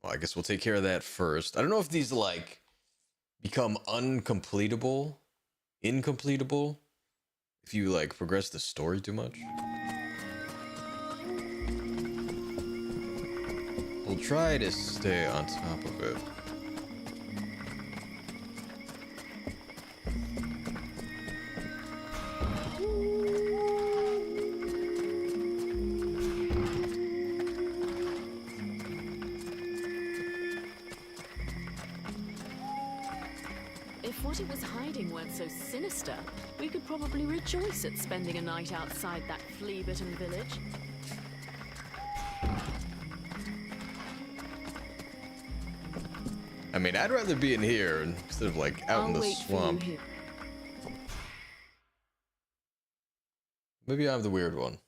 Well, I guess we'll take care of that first. I don't know if these like become incompletable if you like progress the story too much. We'll try to stay on top of it. If what it was hiding weren't so sinister, we could probably rejoice at spending a night outside that flea-bitten village. I mean, I'd rather be in here instead of like out in the swamp. Maybe I'm the weird one.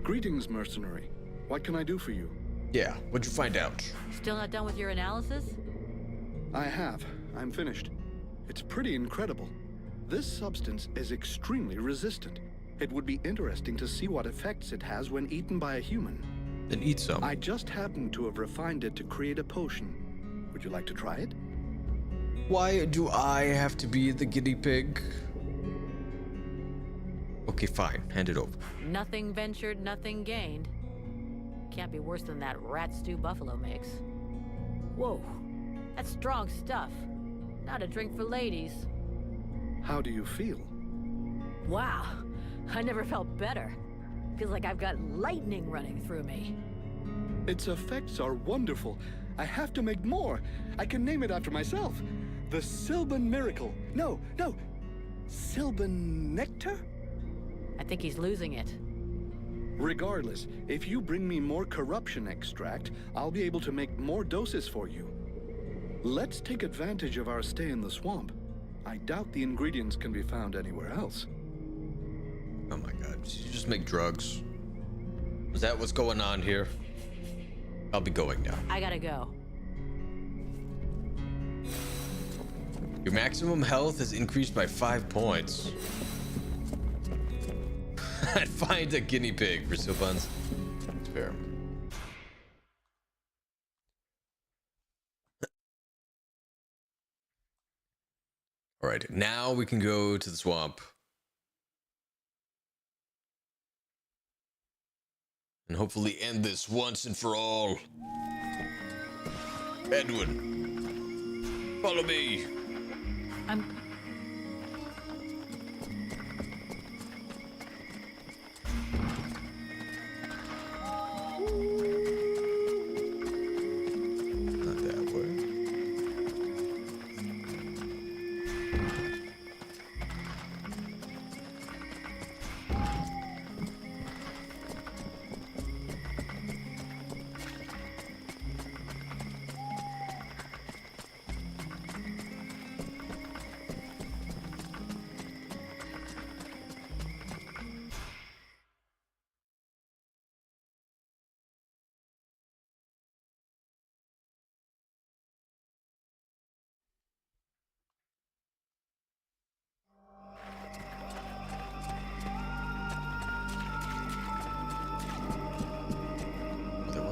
Greetings, mercenary. What can I do for you? Yeah, what'd you find out? Still not done with your analysis? I have. I'm finished. It's pretty incredible. This substance is extremely resistant. It would be interesting to see what effects it has when eaten by a human. Then eat some. I just happen to have refined it to create a potion. Would you like to try it? Why do I have to be the guinea pig? Okay, fine. Hand it over. Nothing ventured, nothing gained. Can't be worse than that rat stew Buffalo makes. Whoa, that's strong stuff. Not a drink for ladies. How do you feel? Wow, I never felt better. Feels like I've got lightning running through me. Its effects are wonderful. I have to make more. I can name it after myself. The Sylvan Miracle. No. Sylvan Nectar? I think he's losing it. Regardless, if you bring me more corruption extract, I'll be able to make more doses for you. Let's take advantage of our stay in the swamp. I doubt the ingredients can be found anywhere else. Oh my god, did you just make drugs? Is that what's going on here? I'll be going now. I gotta go. Your maximum health is increased by 5 points. I'd find a guinea pig for Sylvans. It's fair. Alright, now we can go to the swamp. And hopefully end this once and for all. Edwin, follow me. Not that way.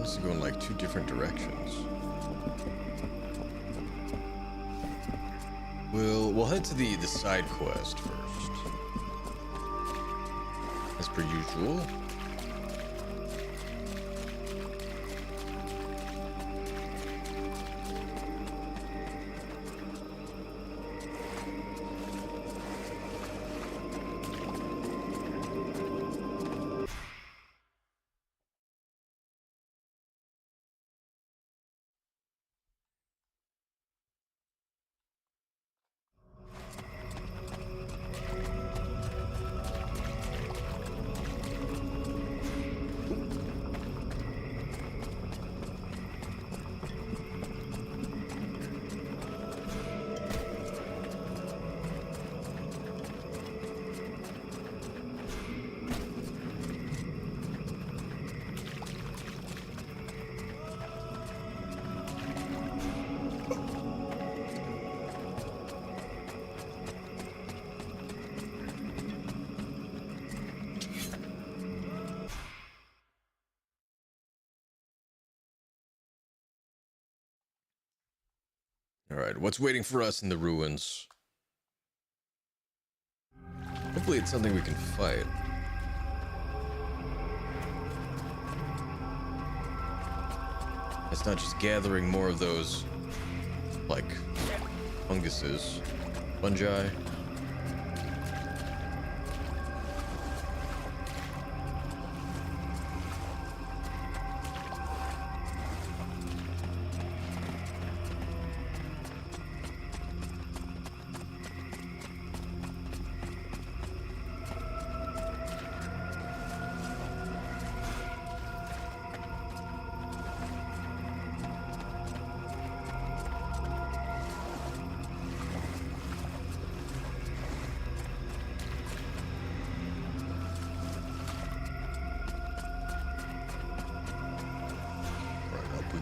To go in like 2 different directions. We'll head to the side quest first, as per usual. All right, what's waiting for us in the ruins? Hopefully it's something we can fight. It's not just gathering more of those, like, funguses, fungi.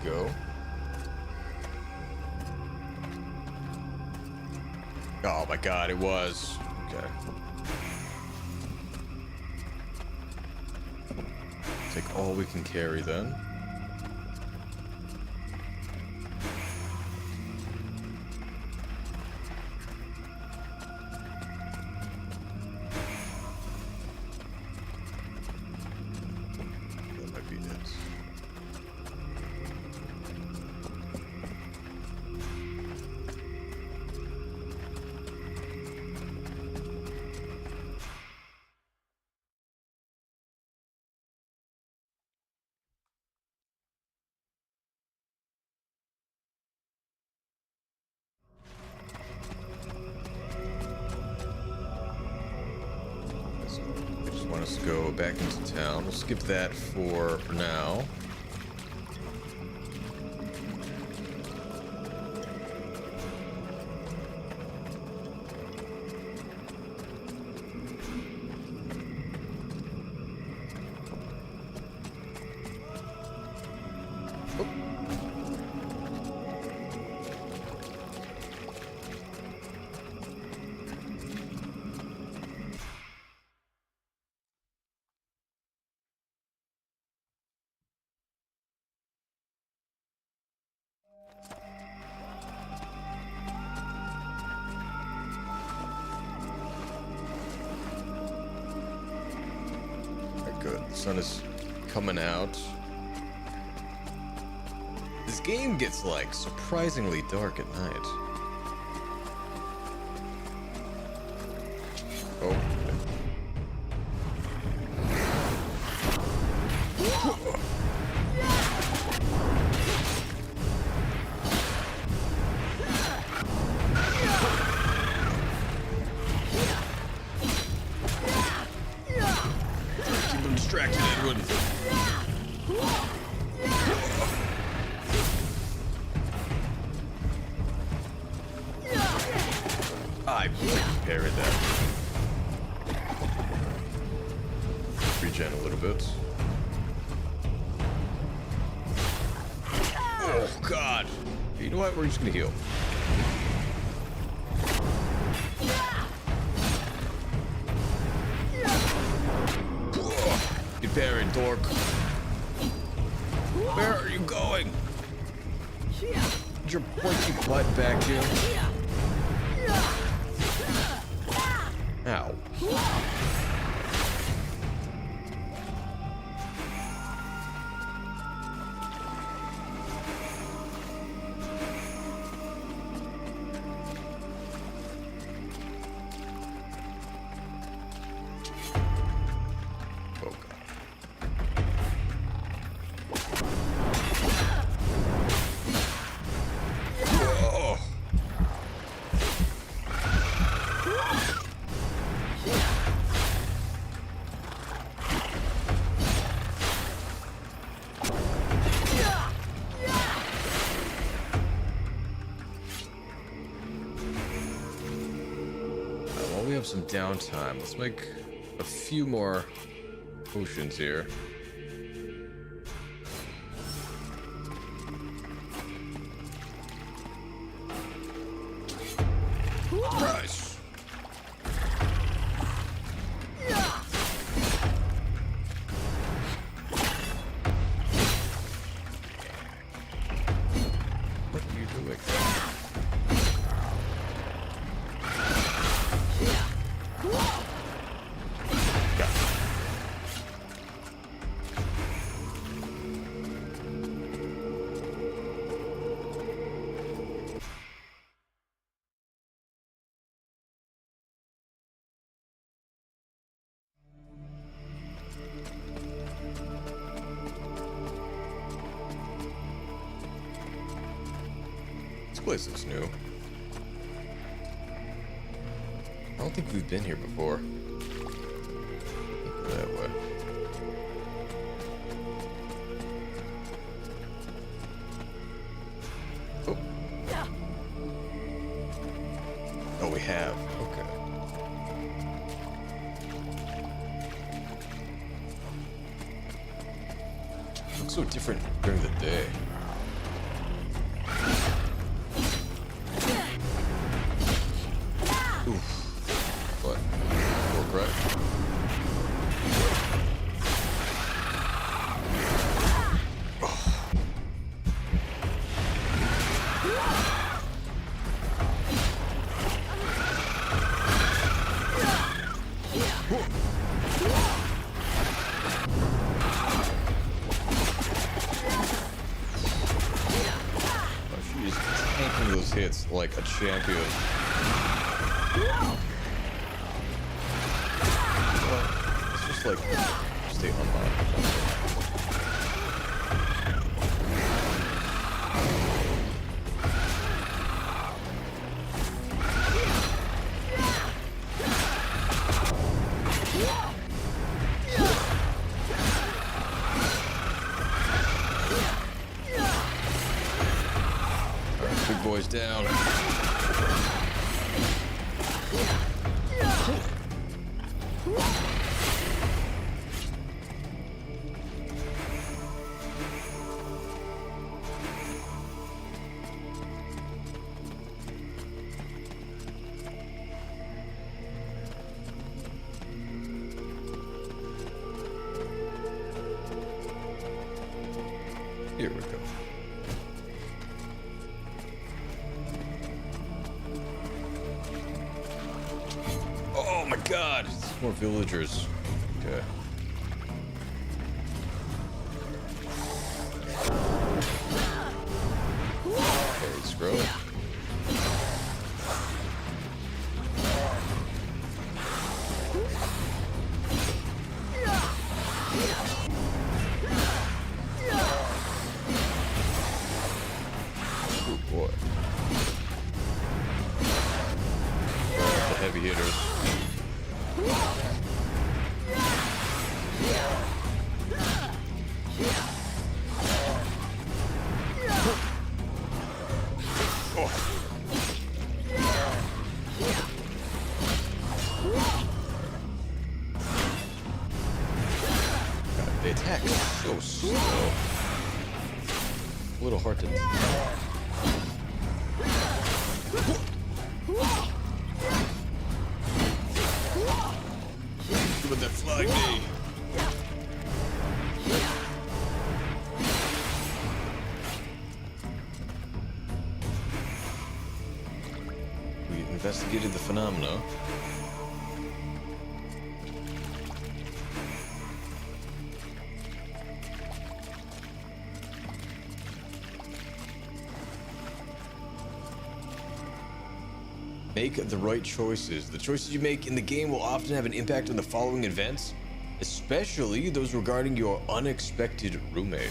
Go. Oh my god, it was. Okay. Take all we can carry then. That might be it. go back into town. We'll skip that for now. Good. The sun is coming out. This game gets like surprisingly dark at night. Oh. Distracted, Edwin. I parried that. Regen a little bit. Oh, God. You know what? We're just gonna heal. Get buried, dork. Where are you going? Get your pointy butt back here. Ow. We have some downtime. Let's make a few more potions here. Nice. What are you doing? This place looks new. I don't think we've been here before. Go that way. Oh. Oh, we have. Okay. Looks so different during the day. Hits like a champion. It's just like stay unlocked. boys down. Here we go. Oh my god! It's more villagers. Okay. Okay, it's growing. Oh boy. The heavy hitters. God, they attack so slow. A little hard to. With that flying knee. We investigated the phenomena. Make the right choices. The choices you make in the game will often have an impact on the following events, especially those regarding your unexpected roommate.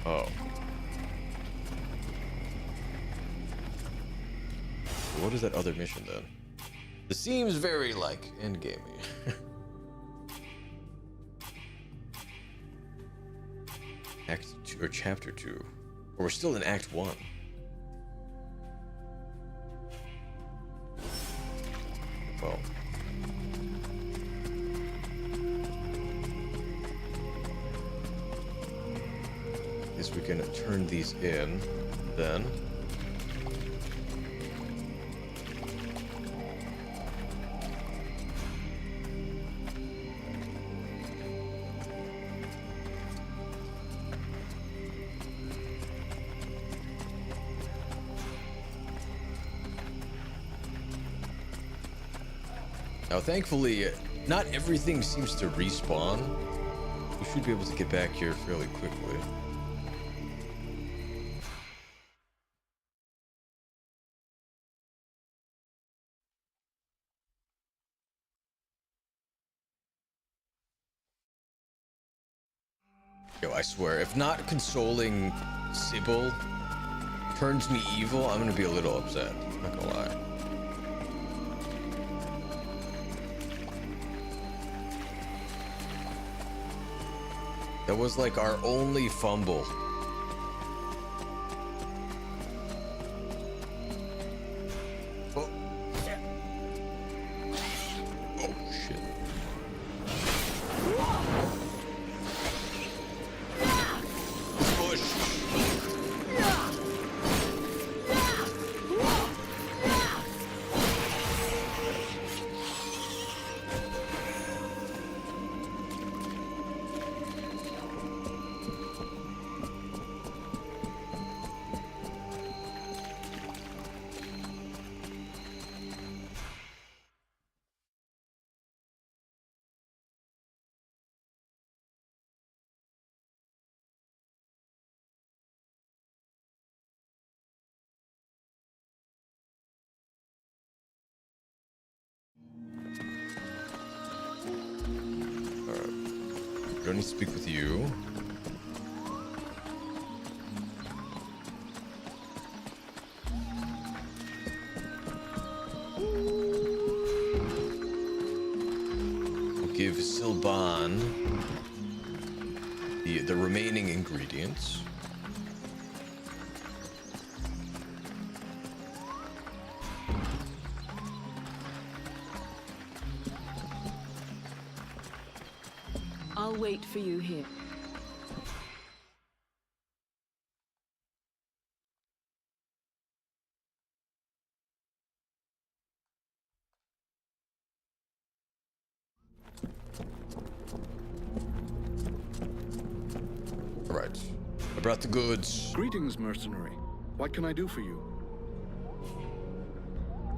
Oh. What is that other mission then? This seems very like endgamey. Act 2 or Chapter 2. Or we're still in Act 1. Well. Guess we can turn these in then. Now, thankfully, not everything seems to respawn. We should be able to get back here fairly quickly. Yo, I swear, if not consoling Sybil turns me evil, I'm gonna be a little upset. Not gonna lie. That was like our only fumble. Oh. Oh shit. Push. Don't need to speak with you. We'll give Silban the remaining ingredients. I'll wait for you here. All right. I brought the goods. Greetings, mercenary. What can I do for you?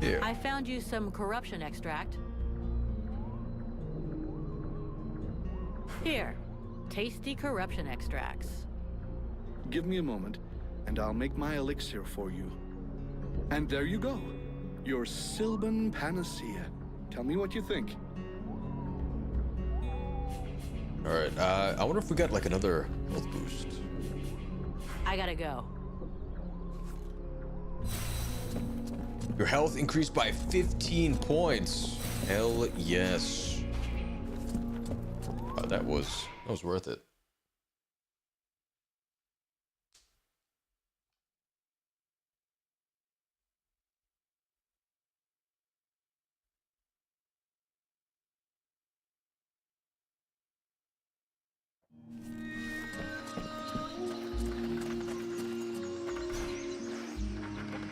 Here. I found you some corruption extract. Here. Tasty corruption extracts. Give me a moment, and I'll make my elixir for you. And there you go. Your Sylvan Panacea. Tell me what you think. Alright, I wonder if we got like another health boost. I gotta go. Your health increased by 15 points. Hell yes. That was worth it.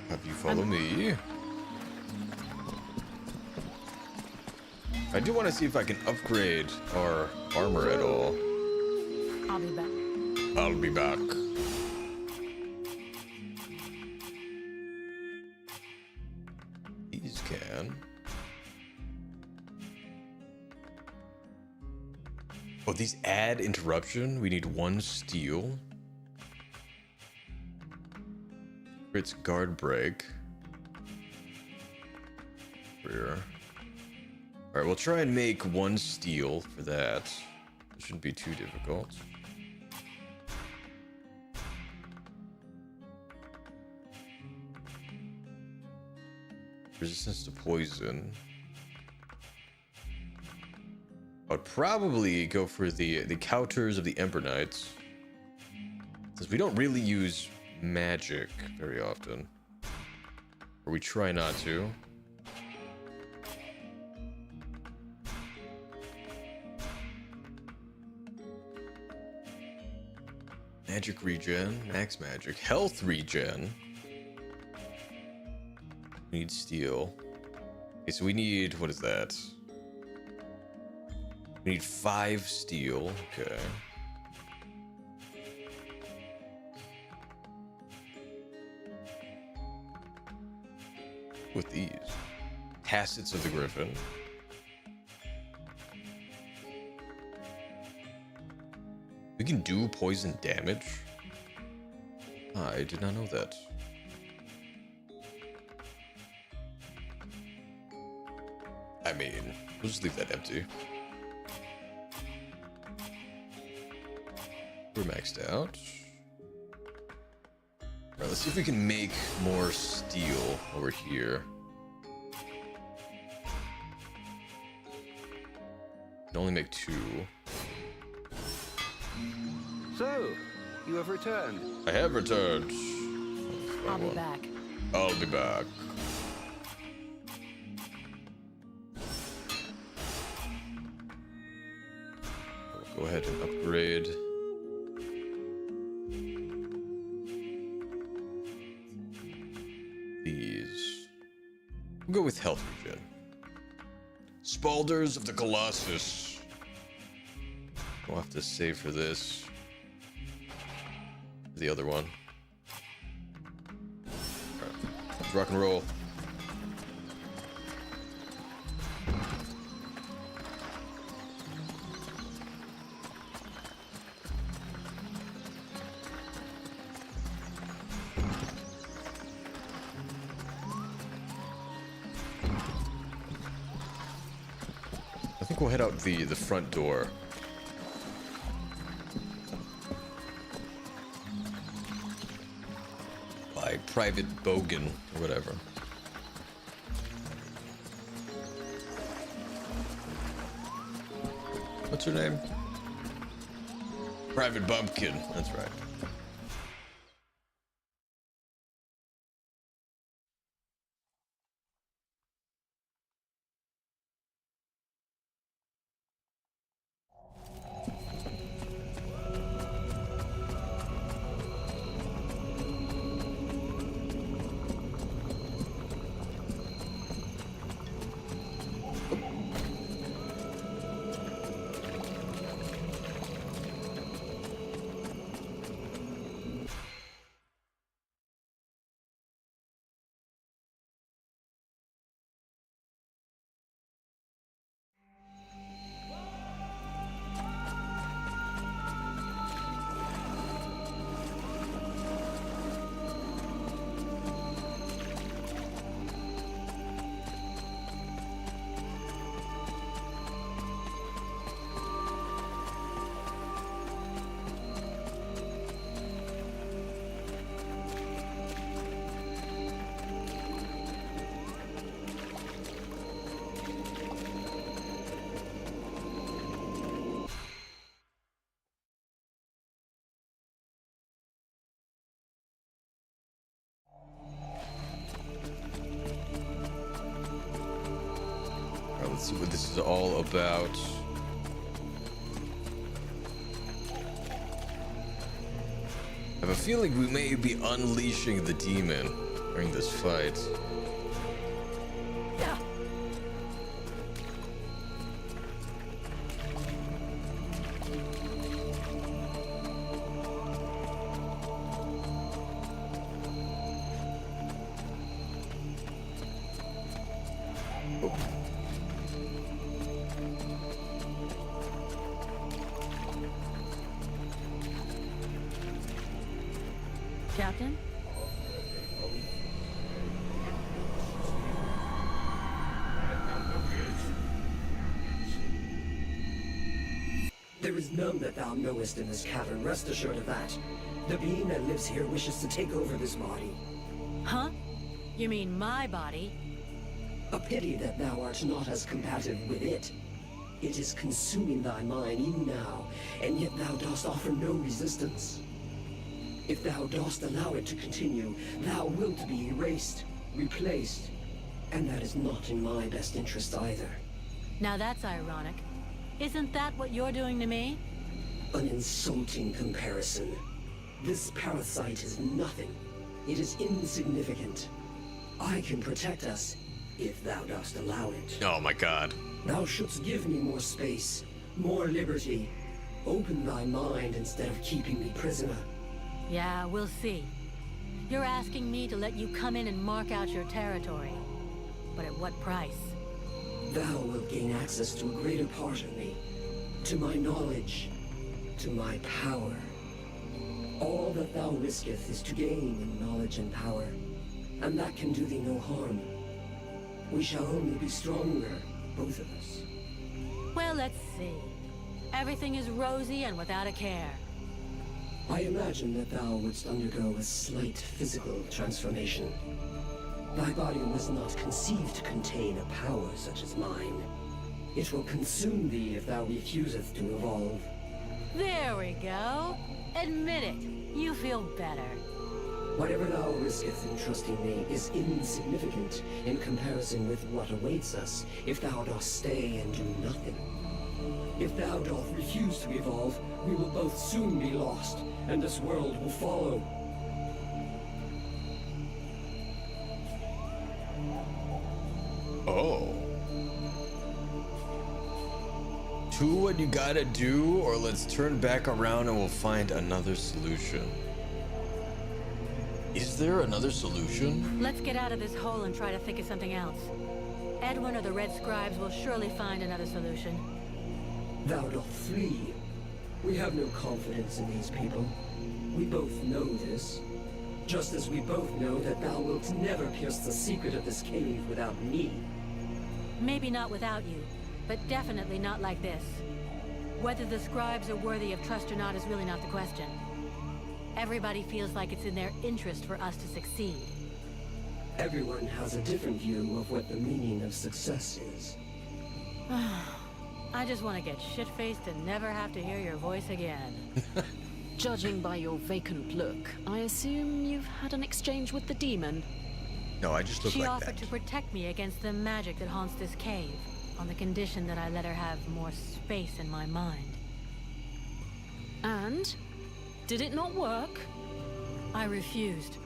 Have you follow me? I do want to see if I can upgrade our armor at all. I'll be back. I'll be back. These can. Oh, these add interruption. We need 1 steel. It's guard break. Rear. Alright, we'll try and make 1 steel for that. It shouldn't be too difficult. Resistance to poison. I'd probably go for the counters of the Ember Knights, since we don't really use magic very often, or we try not to. Magic regen, max magic, health regen. We need steel. Okay, so we need, what is that? We need 5 steel. Okay. With these. Tacits of the Griffin. We can do poison damage? I did not know that. I mean, we'll just leave that empty. We're maxed out. Alright, let's see if we can make more steel over here. Can only make 2. So, you have returned. I have returned. I'll be back. I'll be back. Go ahead and upgrade. These. We'll go with health regen. Spalders of the Colossus. We'll have to save for this. The other one. All right. Let's rock and roll. I think we'll head out the front door. By Private Bogan or whatever. What's her name? Private Bumpkin. That's right. see what this is all about. I have a feeling we may be unleashing the demon during this fight. Captain? There is none that thou knowest in this cavern, rest assured of that. The being that lives here wishes to take over this body. Huh? You mean my body? A pity that thou art not as combative with it. It is consuming thy mind even now, and yet thou dost offer no resistance. If thou dost allow it to continue, thou wilt be erased, replaced, and that is not in my best interest either. Now that's ironic. Isn't that what you're doing to me? An insulting comparison. This parasite is nothing. It is insignificant. I can protect us, if thou dost allow it. Oh my god. Thou shouldst give me more space, more liberty. Open thy mind instead of keeping me prisoner. Yeah, we'll see. You're asking me to let you come in and mark out your territory. But at what price? Thou wilt gain access to a greater part of me, to my knowledge, to my power. All that thou risketh is to gain in knowledge and power, and that can do thee no harm. We shall only be stronger, both of us. Well, let's see. Everything is rosy and without a care. I imagine that thou wouldst undergo a slight physical transformation. Thy body was not conceived to contain a power such as mine. It will consume thee if thou refusest to evolve. There we go. Admit it. You feel better. Whatever thou risketh in trusting me is insignificant in comparison with what awaits us if thou dost stay and do nothing. If thou dost refuse to evolve, we will both soon be lost, and this world will follow. Oh. Do what you gotta do, or let's turn back around and we'll find another solution. Is there another solution? Let's get out of this hole and try to think of something else. Edwin or the Red Scribes will surely find another solution. Thou dost flee. We have no confidence in these people. We both know this. Just as we both know that thou wilt never pierce the secret of this cave without me. Maybe not without you, but definitely not like this. Whether the Scribes are worthy of trust or not is really not the question. Everybody feels like it's in their interest for us to succeed. Everyone has a different view of what the meaning of success is. I just want to get shit-faced and never have to hear your voice again. Judging by your vacant look, I assume you've had an exchange with the demon. No, I just look She like offered that. to protect me against the magic that haunts this cave, on the condition that I let her have more space in my mind. And? Did it not work? I refused.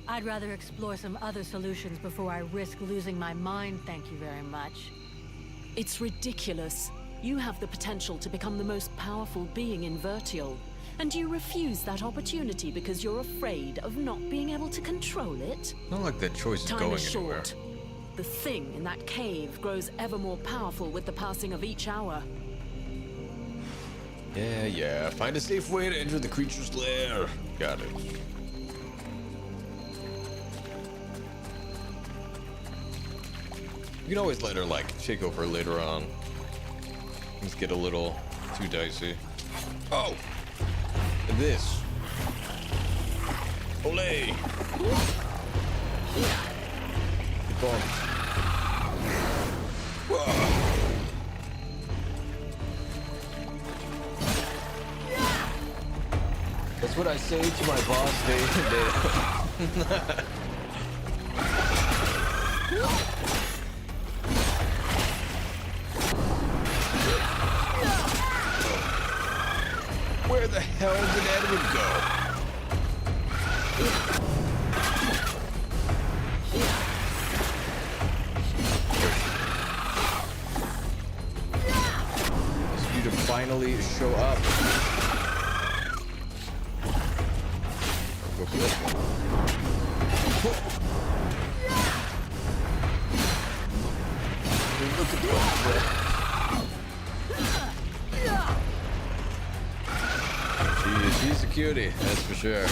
I'd rather explore some other solutions before I risk losing my mind, thank you very much. It's ridiculous. You have the potential to become the most powerful being in Vertial, and you refuse that opportunity because you're afraid of not being able to control it? Not like that choice is Time going is anywhere. short. The thing in that cave grows ever more powerful with the passing of each hour. Yeah. Find a safe way to enter the creature's lair. Got it. You can always let her, like, take over later on. Things get a little too dicey. Oh! And this. Olay! Get bumped. Whoa! That's what I say to my boss. They Where the hell did Edward go? Just need to finally show up. Go for this one. Look at the she's a cutie, that's for sure.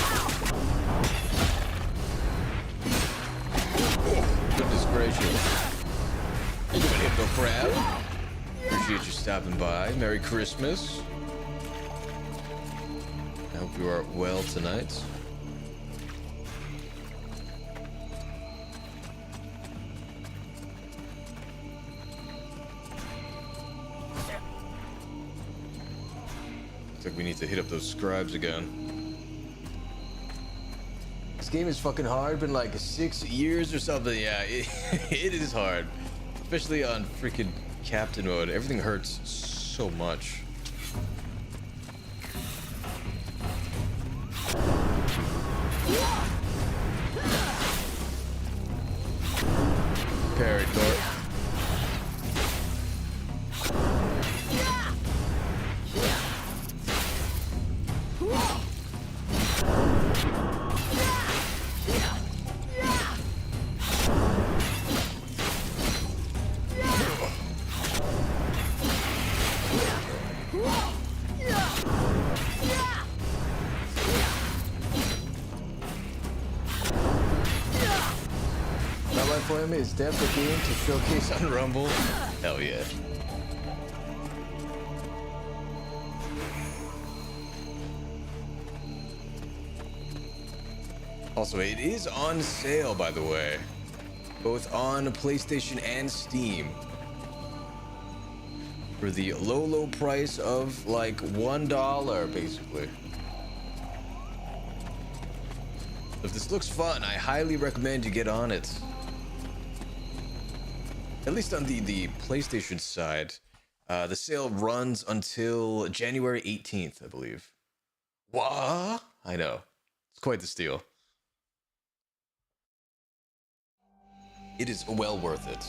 Goodness gracious. You doing Hypno Crab? Appreciate you stopping by. Merry Christmas. I hope you are well tonight. Looks like we need to hit up those scribes again. This game is fucking hard, been like 6 years or something. Yeah, it is hard. Especially on freaking captain mode. Everything hurts so much. Parry court. Is Dev the game to showcase on Rumble? Hell yeah. Also, it is on sale, by the way. Both on PlayStation and Steam. For the low price of like $1, basically. If this looks fun, I highly recommend you get on it. At least on the PlayStation side, the sale runs until January 18th, I believe. What? I know. It's quite the steal. It is well worth it.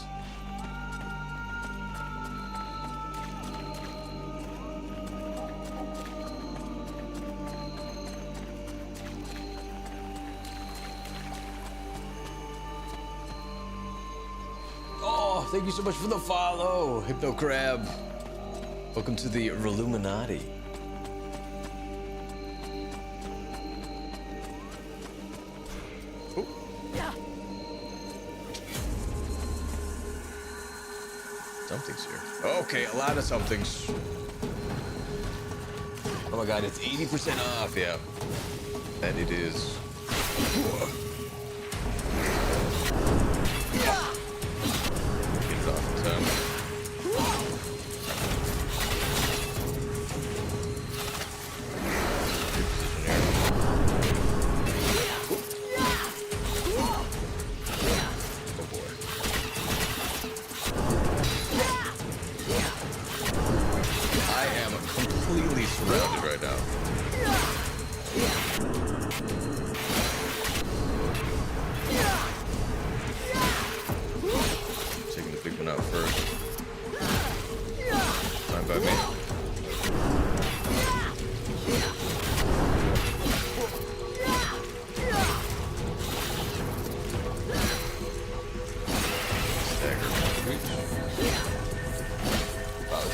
Thank you so much for the follow, Hypno Crab. Welcome to the Reluminati. Oh. Something's here. Okay, a lot of somethings. Oh my god, it's 80% off, yeah. That it is.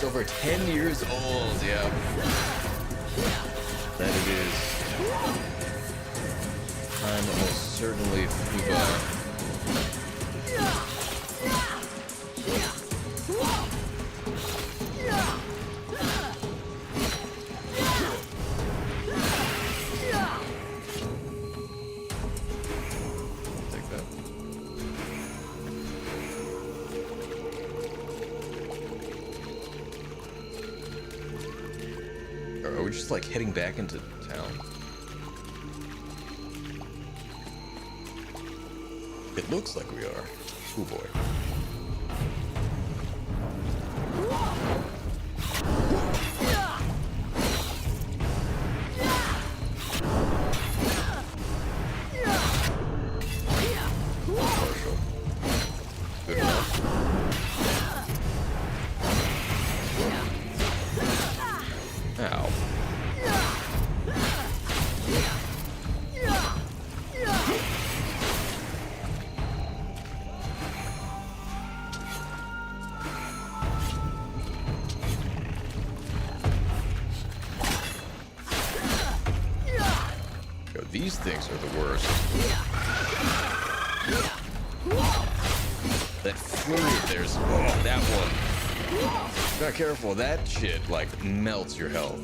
Over 10 years old, yeah. That it is. Time almost certainly move on. Take that. Are we just like heading back into town? It looks like we are. Oh boy. Yo, these things are the worst. That flurry of theirs. Oh, that one. Not careful. That shit, like, melts your health.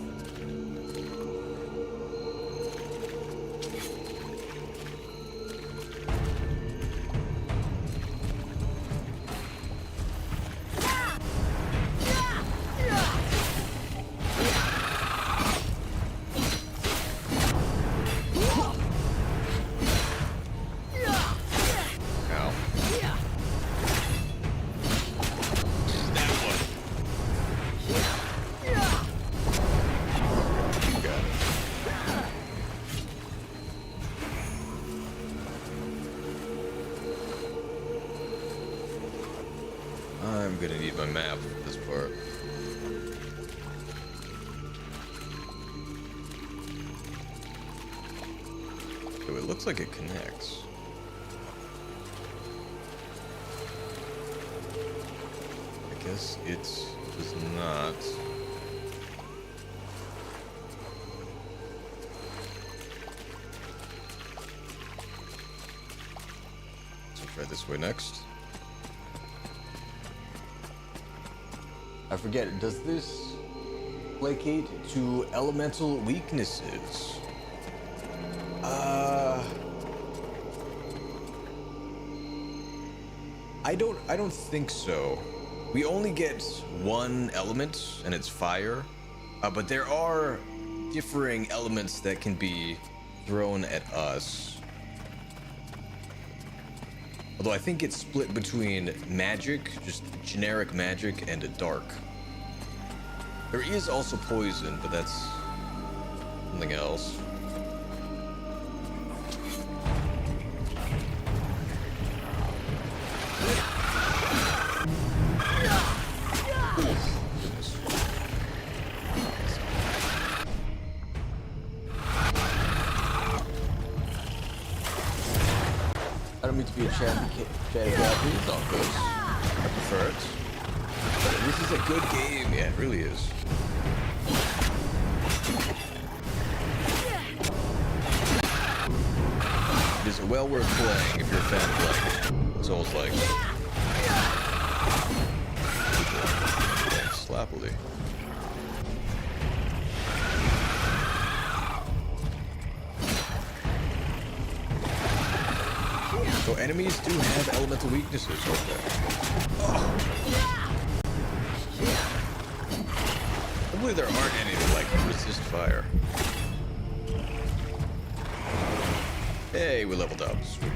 I'm gonna need my map for this part. So it looks like it connects. I guess it does not. So try this way next. I forget, does this placate to elemental weaknesses? I don't think so. We only get one element, and it's fire. But there are differing elements that can be thrown at us. Although I think it's split between magic, just generic magic, and a dark. There is also poison, but that's something else. I don't mean to be a chatty cat. It's all good. I prefer it. But this is a good game. Yeah, it really is. It is well worth playing if you're a fan of like Souls-like. Thanks, Slappily. So enemies do have elemental weaknesses, okay. I believe there aren't any that like resist fire. Hey, we leveled up. Sweet.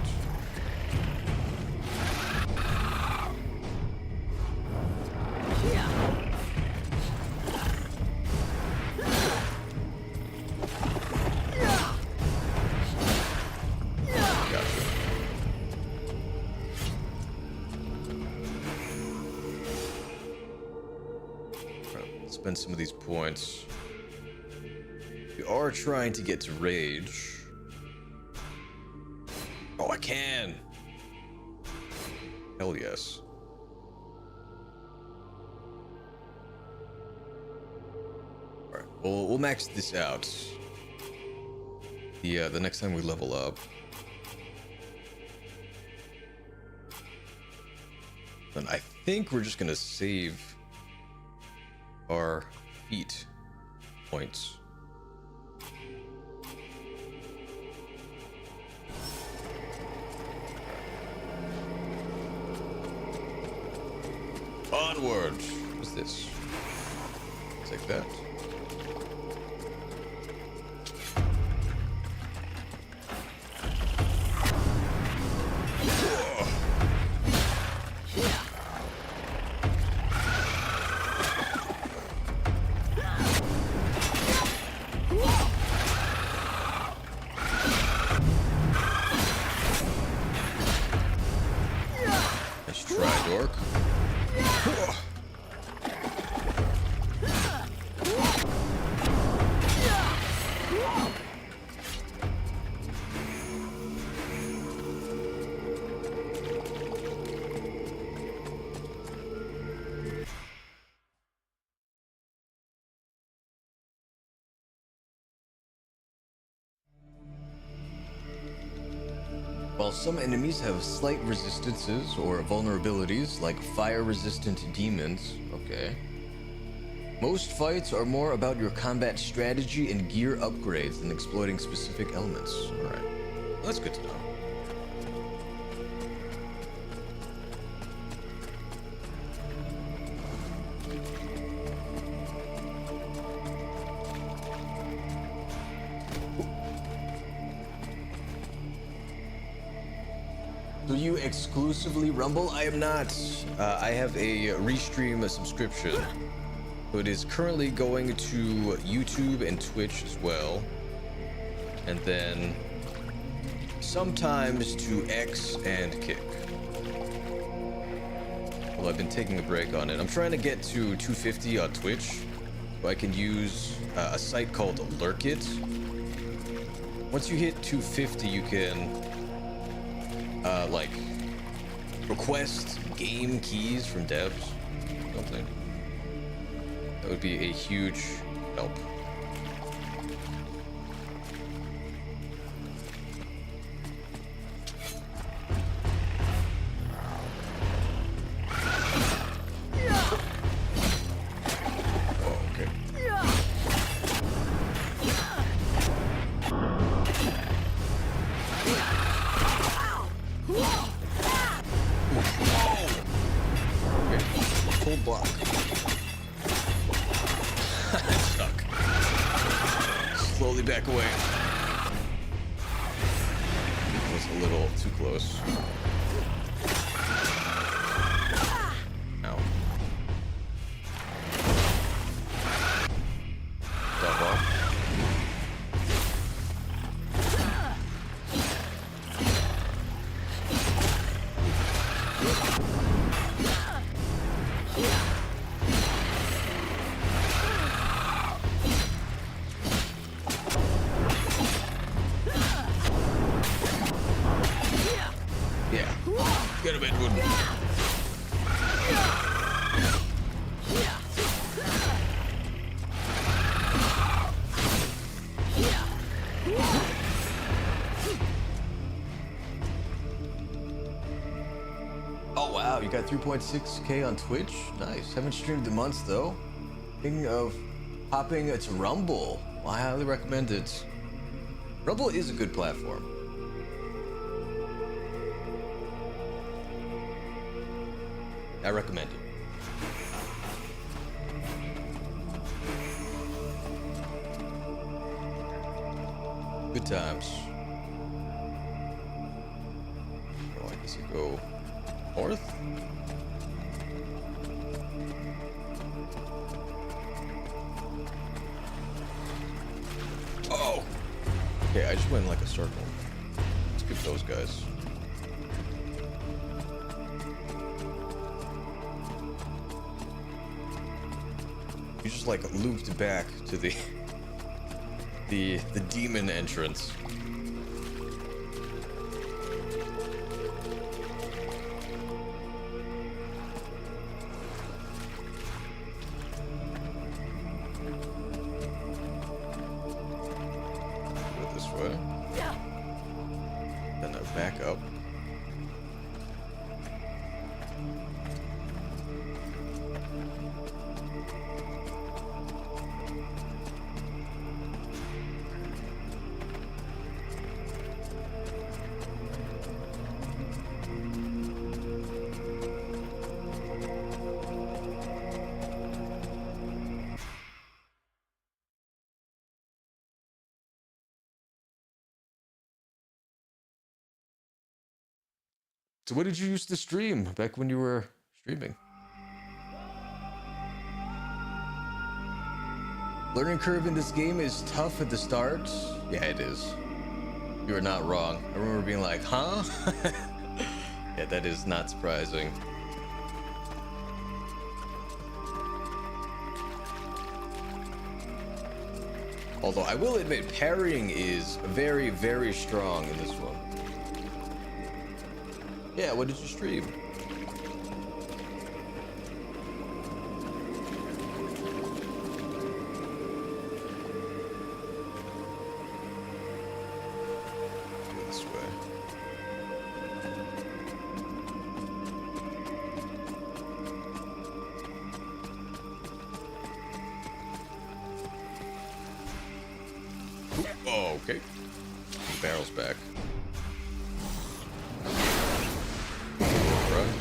Spend some of these points. We are trying to get to rage. Oh, I can! Hell yes. Alright, we'll max this out. The next time we level up. Then I think we're just gonna save our feet points. Onward! What's this? Take that. Let's try, dork. While some enemies have slight resistances or vulnerabilities, like fire-resistant demons, okay, most fights are more about your combat strategy and gear upgrades than exploiting specific elements. Alright, that's good to know. Do you exclusively Rumble? I am not. I have a Restream subscription. So it is currently going to YouTube and Twitch as well. And then sometimes to X and Kick. Well, I've been taking a break on it. I'm trying to get to 250 on Twitch. So I can use a site called Lurkit. Once you hit 250, you can like request game keys from devs, something. That would be a huge help. Back away. That was a little too close. Ow. Stop off. Get him, Edward. Oh wow, you got 3.6K on Twitch? Nice. Haven't streamed in months though. Thinking of hopping to Rumble. Well, I highly recommend it. Rumble is a good platform. I recommend it. Good times. Oh, I guess I go north? Oh! Okay, I just went in like a circle. Let's skip those guys. You just like looped back to the demon entrance. Go this way. Then I back up. So what did you used to stream back when you were streaming? Learning curve in this game is tough at the start. Yeah, it is. You are not wrong. I remember being like, huh? Yeah, that is not surprising. Although I will admit, parrying is very, very strong in this one. Yeah, what did you stream? Go this way. Oh, okay. Barrel's back. Alright.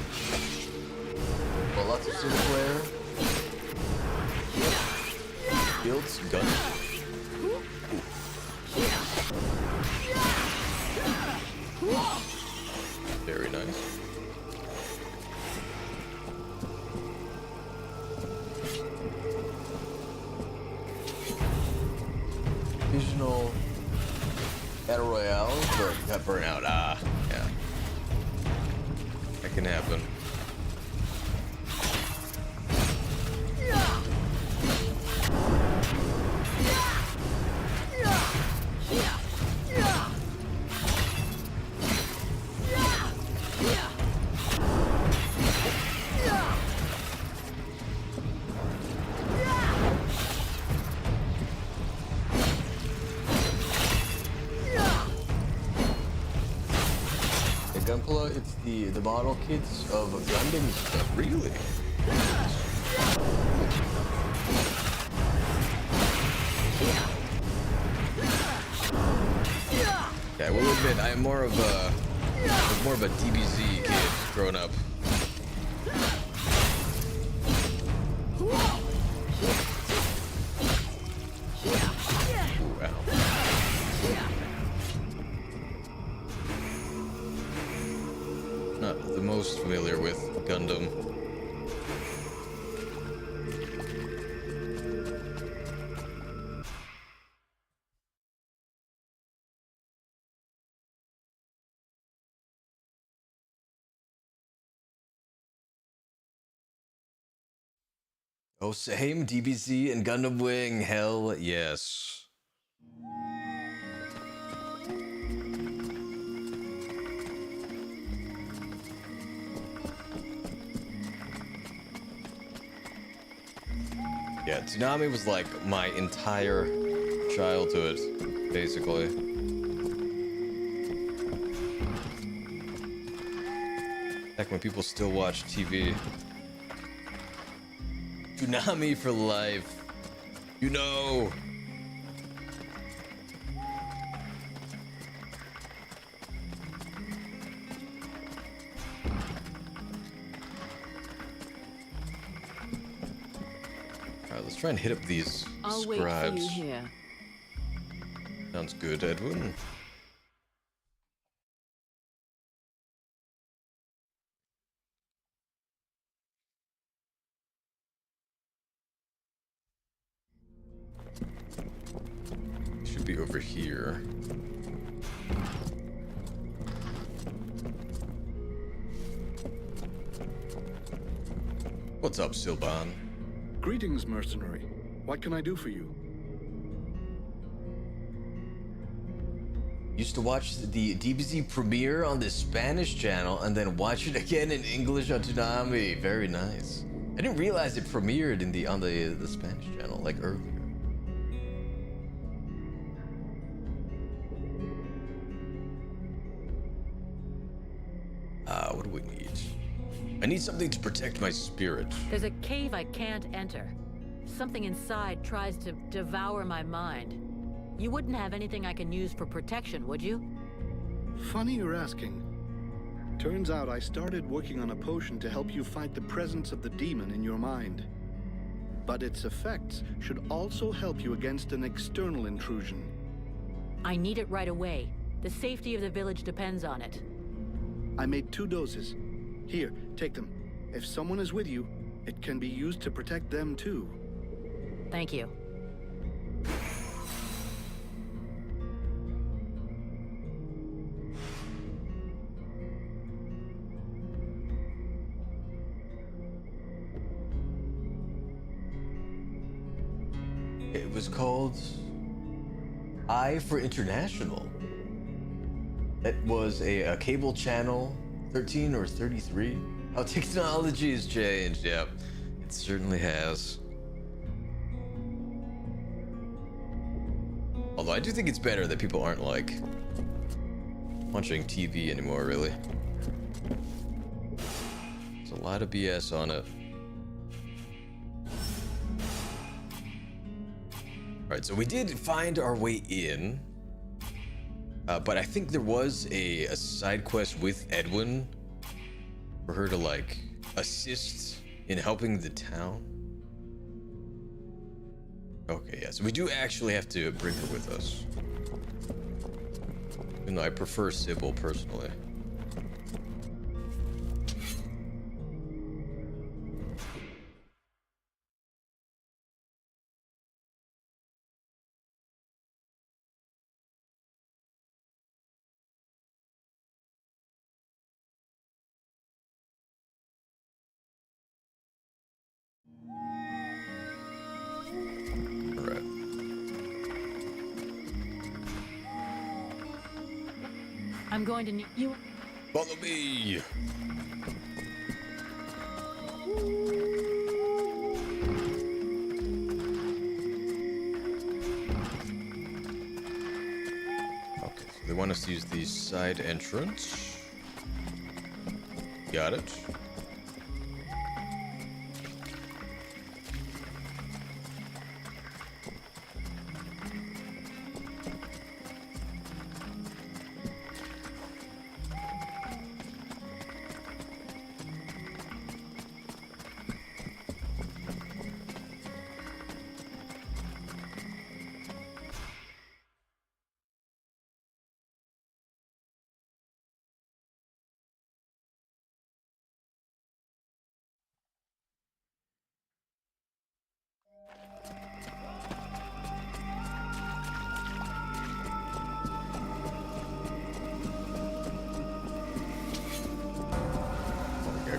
Well, lots of single player. Builds, gun. Very nice. Occasional Battle Royale, but got burnt out. Ah, yeah. That can happen. Gunpla, it's the model kits of Gundam stuff. Really? Yeah, I will admit, I'm more of a DBZ kid growing up. Not the most familiar with Gundam. Oh, same DBZ and Gundam Wing. Hell yes. Yeah, Tsunami was like my entire childhood, basically. Back when people still watch TV. Tsunami for life. You know. Alright, let's try and hit up these I'll scribes. wait for you here. Sounds good, Edwin. Should be over here. What's up, Silban? Greetings, mercenary. What can I do for you? Used to watch the DBZ premiere on the Spanish channel and then watch it again in English on Toonami. Very nice. I didn't realize it premiered in on the Spanish channel like earlier. What do we need? I need something to protect my spirit. There's a cave I can't enter. Something inside tries to devour my mind. You wouldn't have anything I can use for protection, would you? Funny you're asking. Turns out I started working on a potion to help you fight the presence of the demon in your mind. But its effects should also help you against an external intrusion. I need it right away. The safety of the village depends on it. I made 2 doses. Here, take them. If someone is with you, it can be used to protect them too. Thank you. It was called I for International. That was a cable channel 13 or 33. How technology has changed. Yep, it certainly has. Although I do think it's better that people aren't like watching TV anymore, really. There's a lot of BS on it. Alright, so we did find our way in. But I think there was a side quest with Edwin for her to, like, assist in helping the town. Okay, yeah, so we do actually have to bring her with us. Even though I prefer Sybil personally. I'm going to need you. Follow me. Okay, so they want us to use the side entrance. Got it.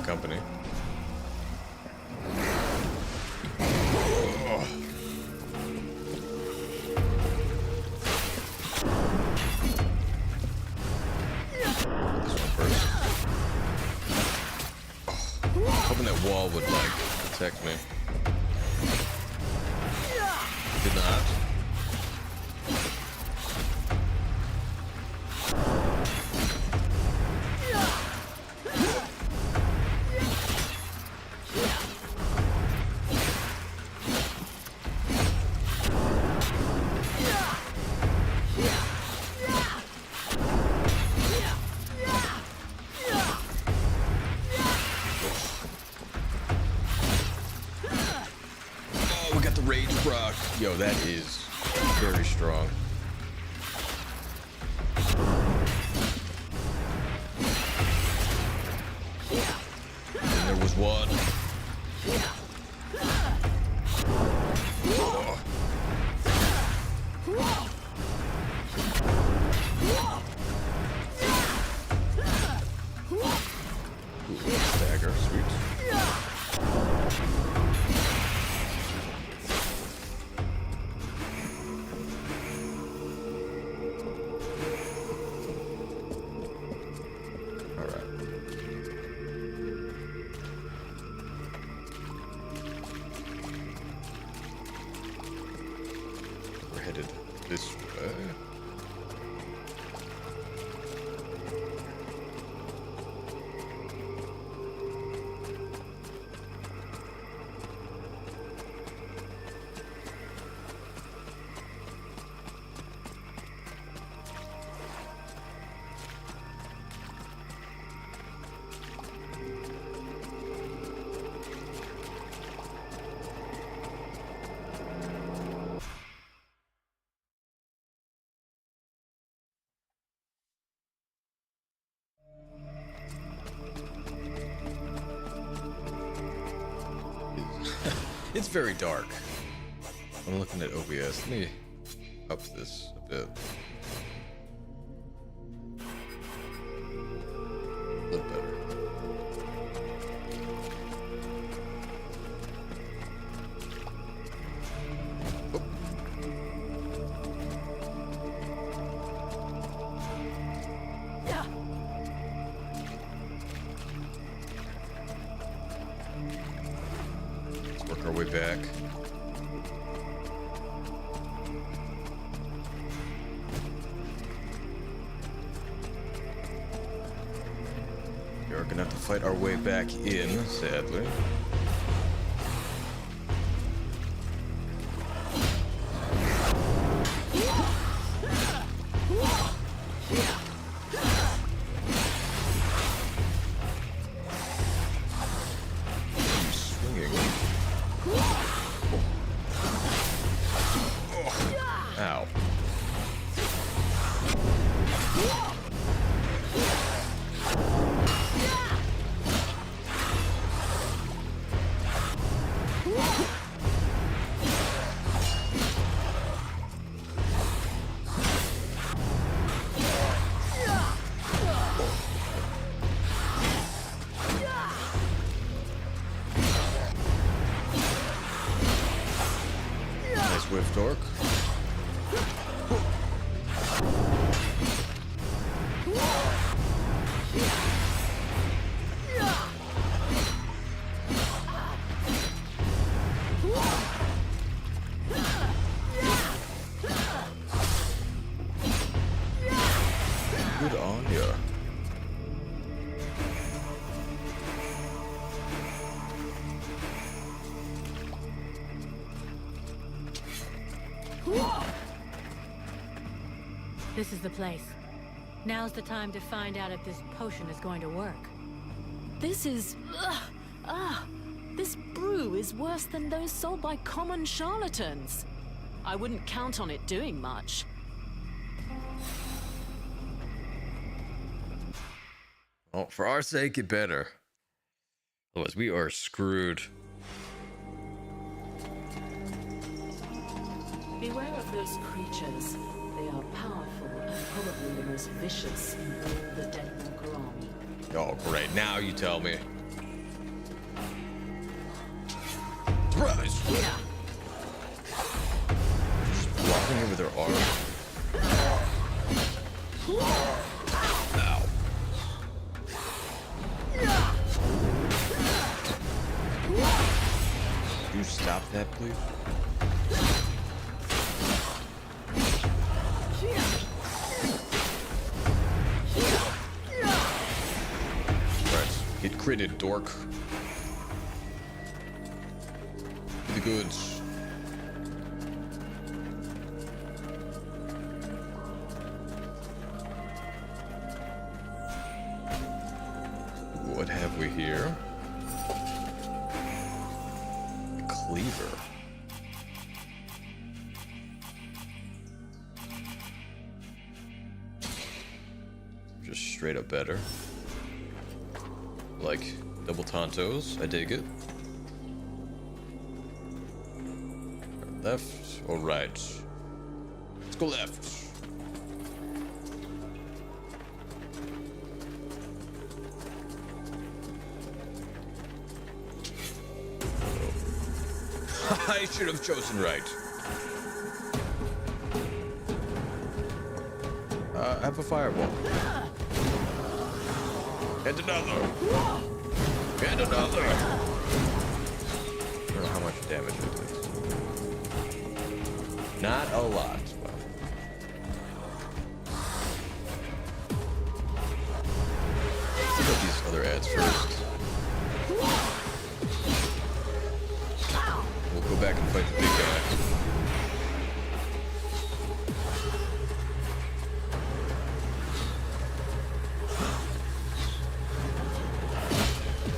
Company. Oh. This one first. Oh. Hoping that wall would like protect me. Did not. Yo, that is very strong. And there was one. Oh. Stagger, sweet. This way. It's very dark. I'm looking at OBS. Let me up this a bit. A little better. Our way back. We are gonna have to fight our way back in, sadly. Good on ya. This is the place. Now's the time to find out if this potion is going to work. This is... this brew is worse than those sold by common charlatans. I wouldn't count on it doing much. Well, for our sake, it better. Otherwise, we are screwed. Beware of those creatures. They are powerful and probably the most vicious in all the Deadwalker army. Oh, great. Now you tell me. Surprise! Just blocking it with her arm. Ow. Could you stop that, please? Right. Get critted, dork. The goods. What have we here? A cleaver. Just straight up better. Like double tantos, I dig it. Left or right? Let's go left. I should have chosen right. I have a fireball. And another. And another. I don't know how much damage it is. Not a lot. Well. Let's look at these other ads first. We'll go back and fight the big guy.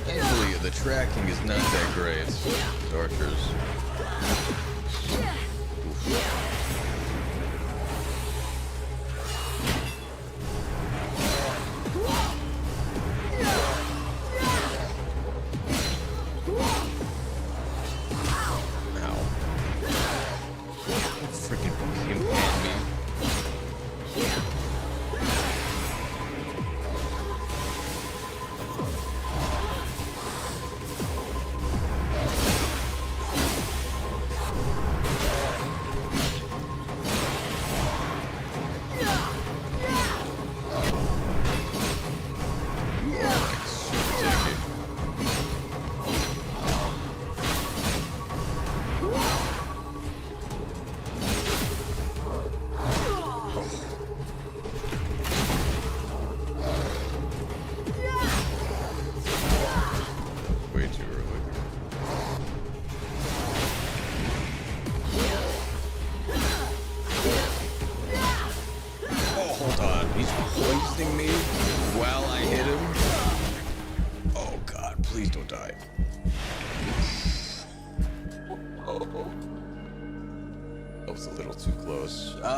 Thankfully, the tracking is not that great. These archers.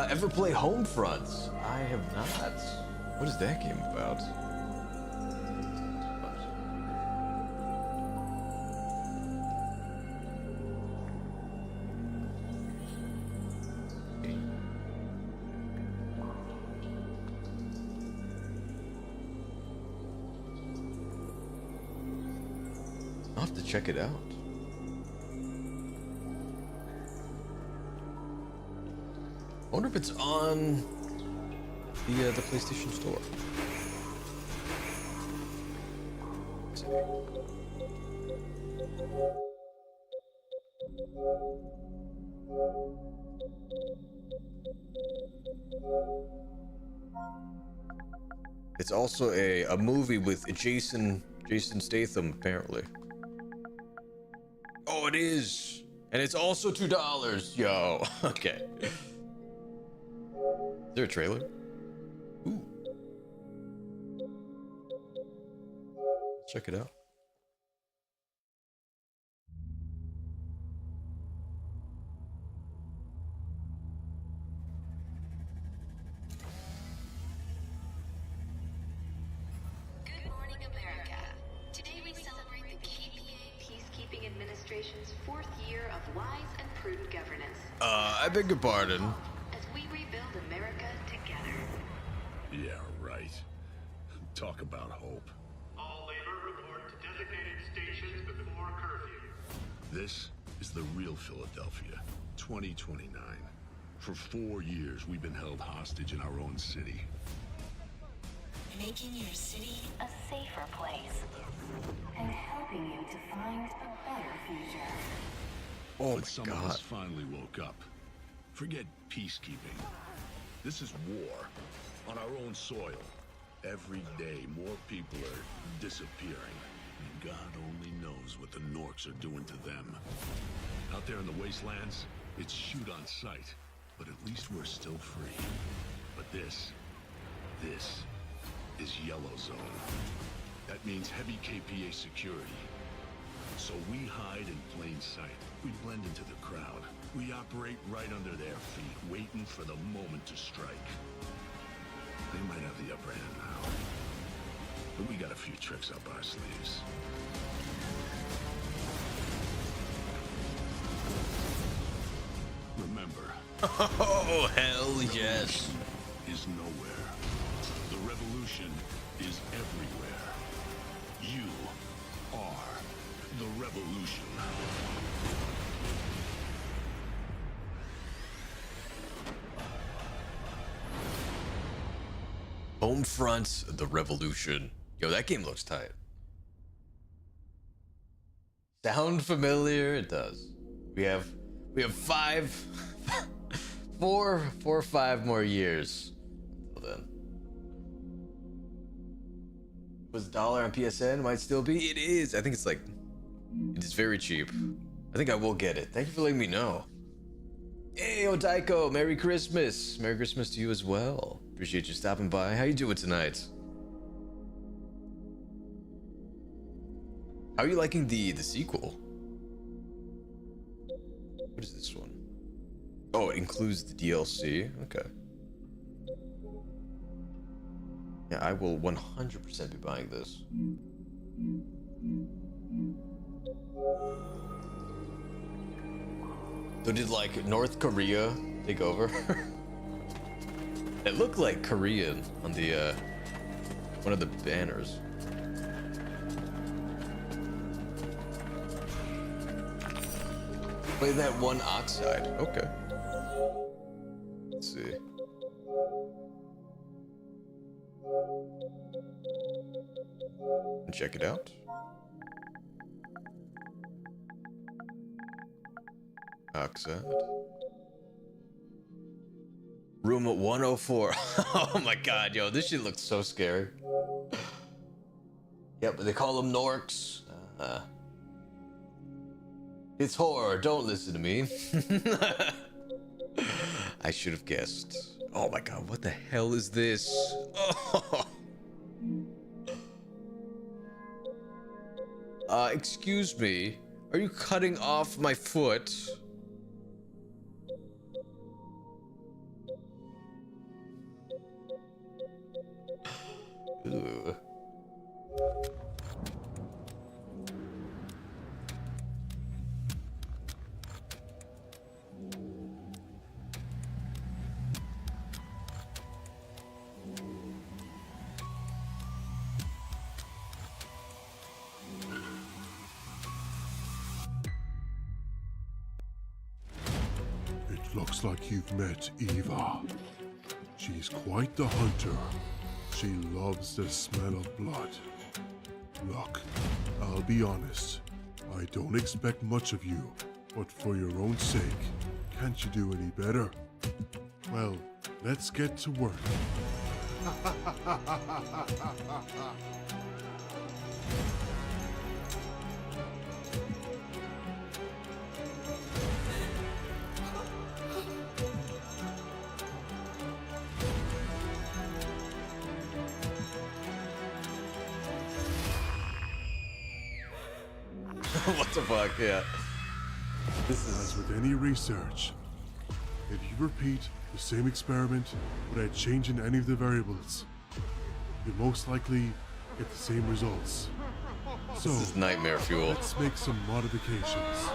Ever play Homefront? I have not. What is that game about? I'll have to check it out. I wonder if it's on the PlayStation Store. Let's see. It's also a movie with Jason Statham, apparently. Oh, it is. And it's also $2. Yo, okay. Is there a trailer? Ooh. Check it out. Good morning, America. Today we celebrate the KPA Peacekeeping Administration's 4th year of wise and prudent governance. I beg your pardon. As we rebuild America together. Yeah, right. Talk about hope. All labor report to designated stations before curfew. This is the real Philadelphia, 2029. For 4 years, we've been held hostage in our own city. Making your city a safer place. And helping you to find a better future. Oh but some of us finally woke up. Forget peacekeeping. This is war on our own soil. Every day, more people are disappearing. And God only knows what the Norks are doing to them. Out there in the wastelands, it's shoot on sight. But at least we're still free. But this is Yellow Zone. That means heavy KPA security. So we hide in plain sight. We blend into the crowd. We operate right under their feet, waiting for the moment to strike. They might have the upper hand now. But we got a few tricks up our sleeves. Remember. Oh, hell yes. Is nowhere. The revolution is everywhere. You are the revolution. Homefront, the revolution. Yo, that game looks tight. Sound familiar? It does. We have 4 or 5 more years until then. Was $1 on PSN? Might still be. It is. I think it's like, it is very cheap. I think I will get it. Thank you for letting me know. Hey, Odaiko, Merry Christmas. Merry Christmas to you as well. Appreciate you stopping by. How you doing tonight? How are you liking the sequel? What is this one? Oh, it includes the DLC. Okay. Yeah, I will 100% be buying this. So did like North Korea take over? It looked like Korean on the one of the banners. Play that one oxide. Okay. Let's see. Check it out. Oxide. Room 104. Oh my god, yo, this shit looks so scary. Yep, they call them Norks. It's horror, don't listen to me. I should have guessed. Oh my god, what the hell is this? Oh. Excuse me. Are you cutting off my foot? Ugh. Looks like you've met Eva. She's quite the hunter. She loves the smell of blood. Look, I'll be honest. I don't expect much of you, but for your own sake, can't you do any better? Well, let's get to work. What the fuck? Yeah. This is. As with any research, if you repeat the same experiment without changing any of the variables, you'll most likely get the same results. So, This is nightmare fuel. let's make some modifications.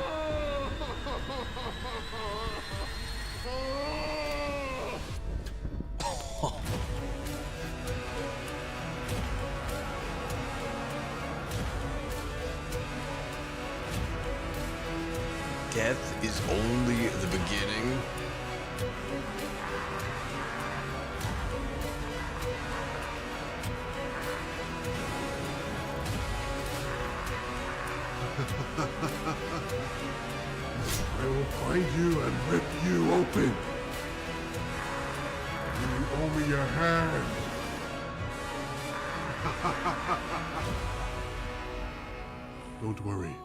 Death is only the beginning. I will find you and rip you open. You owe me your hand. Don't worry.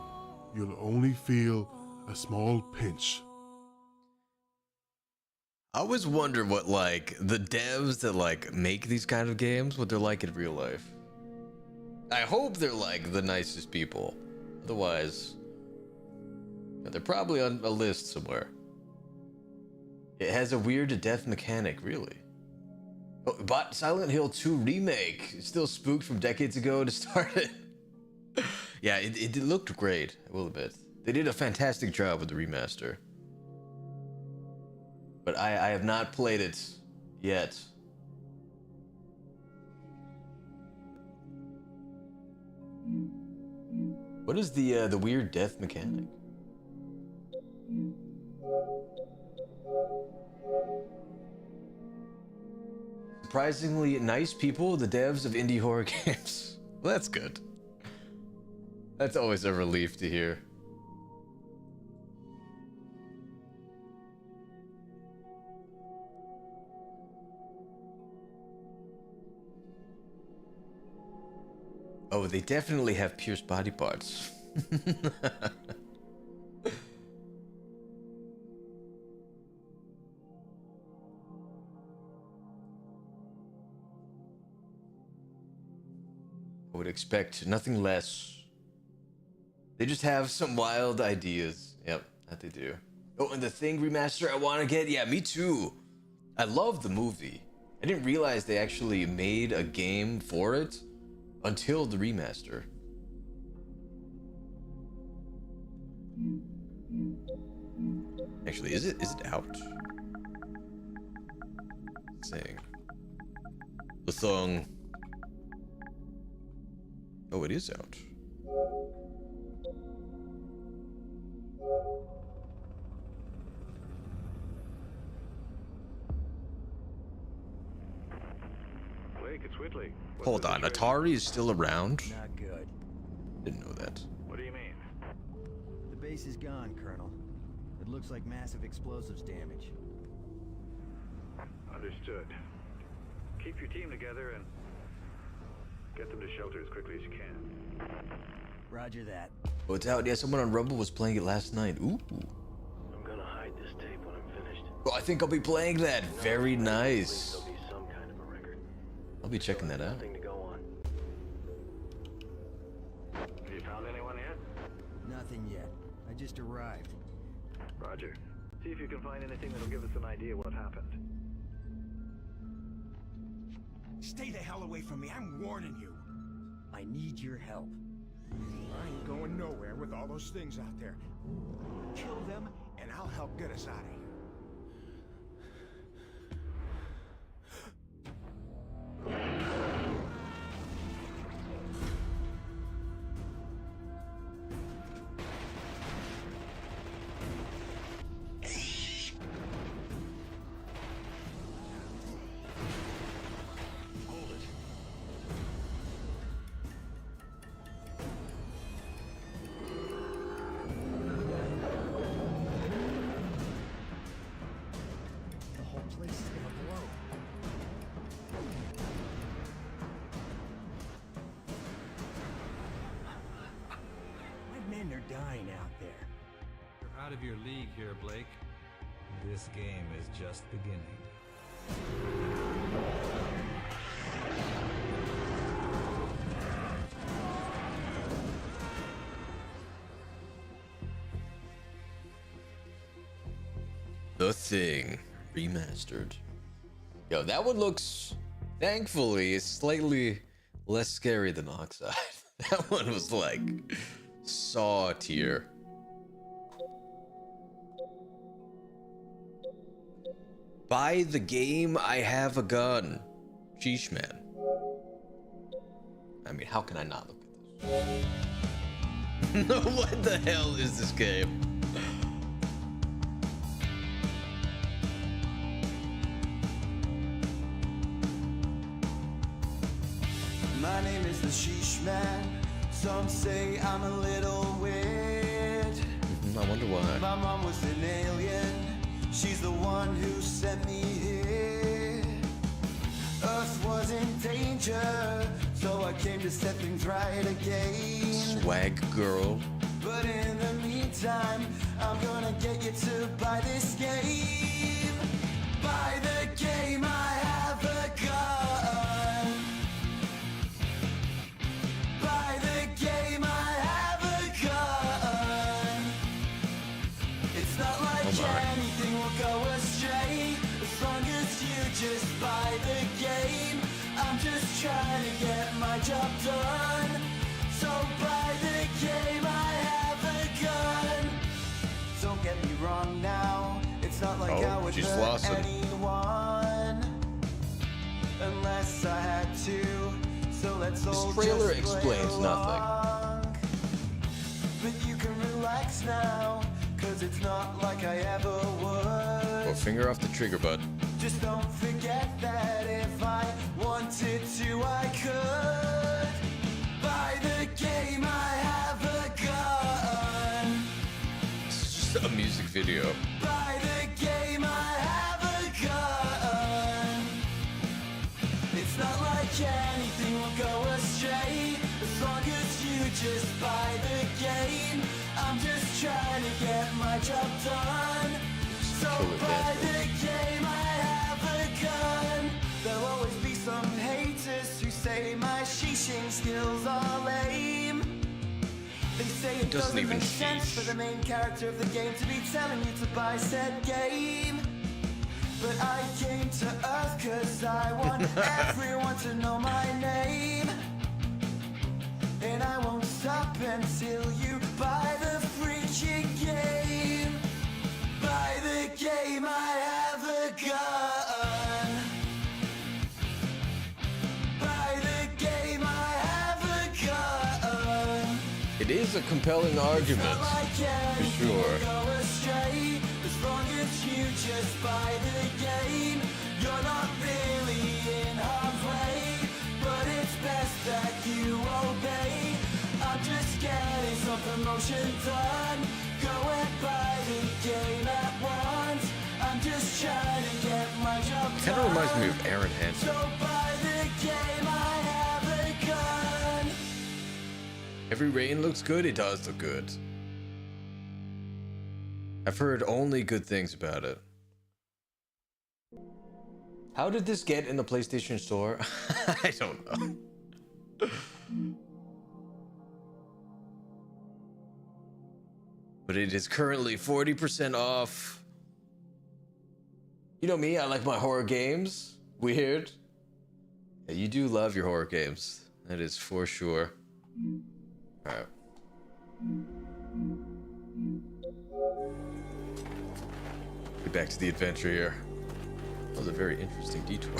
You'll only feel a small pinch. I always wonder what like the devs that like make these kind of games, what they're like in real life. I hope they're like the nicest people. Otherwise, they're probably on a list somewhere. It has a weird death mechanic, really. Oh, but Silent Hill 2 remake, still spooked from decades ago to start it. Yeah, it looked great, I will admit. They did a fantastic job with the remaster. But I have not played it yet. What is the weird death mechanic? Surprisingly nice people, the devs of indie horror games. Well, that's good. That's always a relief to hear. Oh, they definitely have pierced body parts. I would expect nothing less. They just have some wild ideas. Yep, that they do. Oh, and the Thing remaster I want to get? Yeah, me too. I love the movie. I didn't realize they actually made a game for it until the remaster. Actually, is it out? Saying the song. Oh, it is out. Blake, it's Whitley. Hold on, Atari is still around? Not good. Didn't know that. What do you mean? The base is gone, Colonel. It looks like massive explosives damage. Understood. Keep your team together and get them to shelter as quickly as you can. Roger that. Oh, it's out. Yeah, someone on Rumble was playing it last night. Ooh. I'm gonna hide this tape when I'm finished. Oh, I think I'll be playing that. Very nice. There'll be some kind of a record. I'll be checking that out. Nothing to go on. Have you found anyone yet? Nothing yet. I just arrived. Roger. See if you can find anything that'll give us an idea what happened. Stay the hell away from me, I'm warning you. I need your help. I ain't going nowhere with all those things out there. Kill them, and I'll help get us out of here. dying out there. You're out of your league here, Blake. This game is just beginning. The Thing remastered. Yo, that one looks, thankfully, slightly less scary than Oxide. That one was like Saw tier. Buy the game, I have a gun. Sheesh, man. I mean, how can I not look at this? No, what the hell is this game? My name is the Sheesh Man. Some say I'm a little weird. I wonder why. My mom was an alien. She's the one who sent me here. Earth was in danger, so I came to set things right again. Swag girl. But in the meantime, I'm gonna get you to buy this game. Buy the game, I have a gun. Buy the game, I have a gun. It's not like anything will go astray as long as you just buy the game. I'm just trying to get my job done. So buy the game, I have a gun. Don't get me wrong now, it's not like I would hurt anyone unless I had to. So let's all This trailer just play explains nothing. along. But you can relax now, cause it's not like I ever would. Or finger off the trigger, bud. Just don't forget that if I wanted to, I could. Buy the game, I have a gun. It's just a music video. Buy the game, I have a gun. It's not like anything will go astray as long as you just buy the game. I'm just trying to get my job done. So buy the game, I have a gun. There'll always be some haters who say my sheeshing skills are lame. They say it doesn't even make sense for the main character of the game to be telling you to buy said game. But I came to Earth cause I want everyone to know my name. And I won't stop until you buy the freaking game. Buy the game, I have a gun. Buy the game, I have a gun. It is a compelling argument, for sure. Go astray as long as you just buy the game. You're not really in harm's way, but it's best that you obey. I'm just getting some promotion done. Go and buy the game at once. I'm just trying to get my job done. Kind of reminds me of Aaron Hansen. So buy the game, I have a gun. Every rain looks good, it does look good. I've heard only good things about it. How did this get in the PlayStation Store? I don't know. But it is currently 40% off. You know me, I like my horror games. Weird. Yeah, you do love your horror games. That is for sure. Alright. Get back to the adventure here. That was a very interesting detour.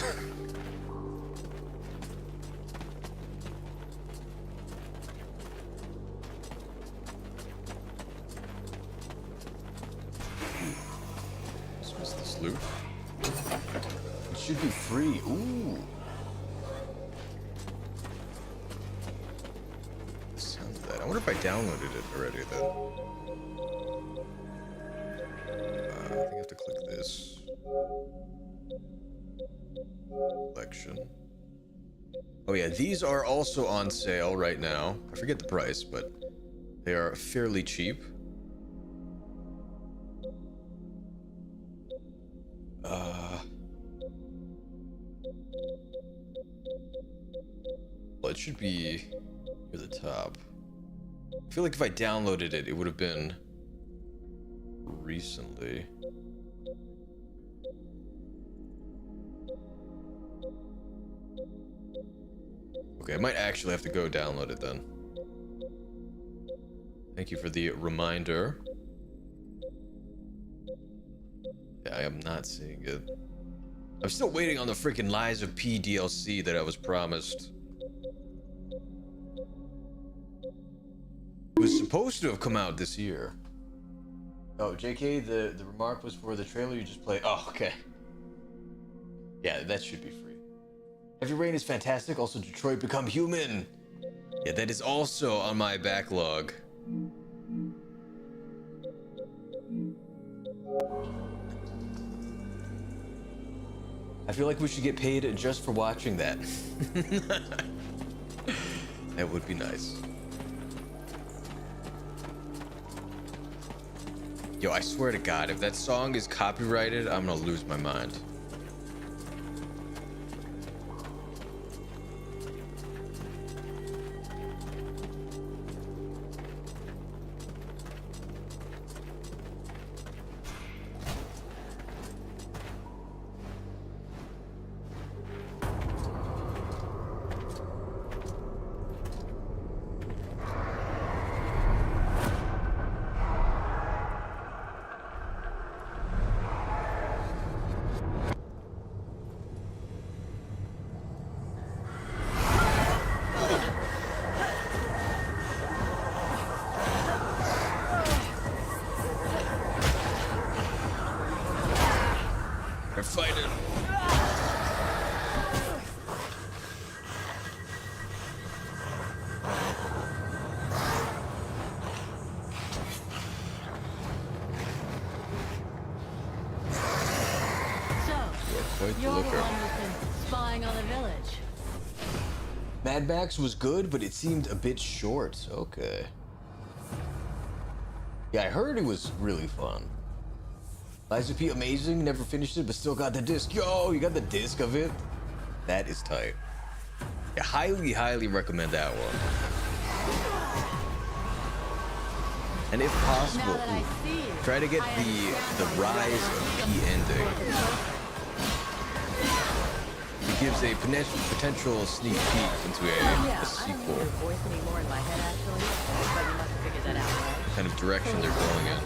What's this loot? It should be free. Ooh. Sounds that. I wonder if I downloaded it already then. I think I have to click this. Collection. Oh yeah, these are also on sale right now. I forget the price, but They are fairly cheap. Well, it should be near the top. I feel like if I downloaded it, it would have been recently. Okay, I might actually have to go download it then. Thank you for the reminder. Yeah, I am not seeing it. I'm still waiting on the freaking Lies of P DLC that I was promised. It was supposed to have come out this year. Oh, JK, the remark was for the trailer you just played. Oh, okay. Yeah, that should be free. Heavy Rain is fantastic. Also, Detroit Become Human. Yeah, that is also on my backlog. I feel like we should get paid just for watching that. That would be nice. Yo, I swear to God, if that song is copyrighted, I'm gonna lose my mind. They're fighting. You're the one who's been spying on the village. Mad Max was good, but it seemed a bit short. Okay. Yeah, I heard it was really fun. Lies of P, amazing. Never finished it, but still got the disc. Yo, you got the disc of it? That is tight. Yeah, highly, highly recommend that one. And if possible, try to get the Rise of P ending. It gives a potential sneak peek into a sequel. Kind of direction they're going in.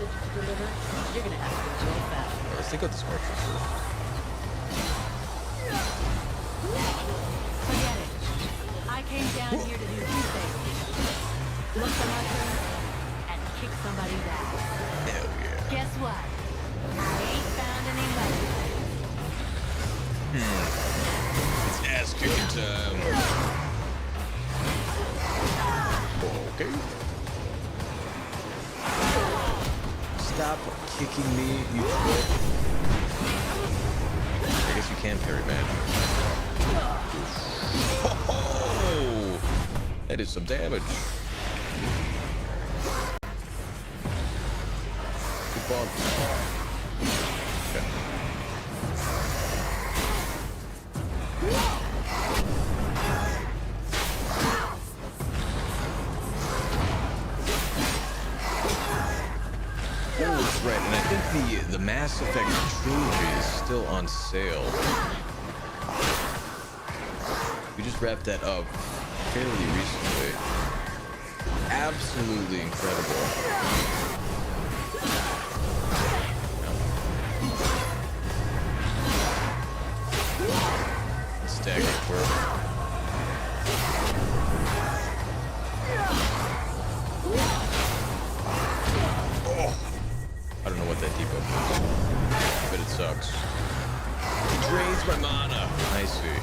Let's take out this archer first. Forget it. I came down here to do two things. Look for mushrooms and kick somebody's ass. Hell yeah. Guess what? I ain't found any mushrooms. It's ass kicking time. Okay. Stop kicking me, you twit. I guess you can parry magic. Oh, that is some damage. Good ball. Okay. Right, and I think the Mass Effect trilogy is still on sale. We just wrapped that up fairly recently. Absolutely incredible. Stagger quirk. I don't know what that debuff is, but it sucks. It drains my mana. I see.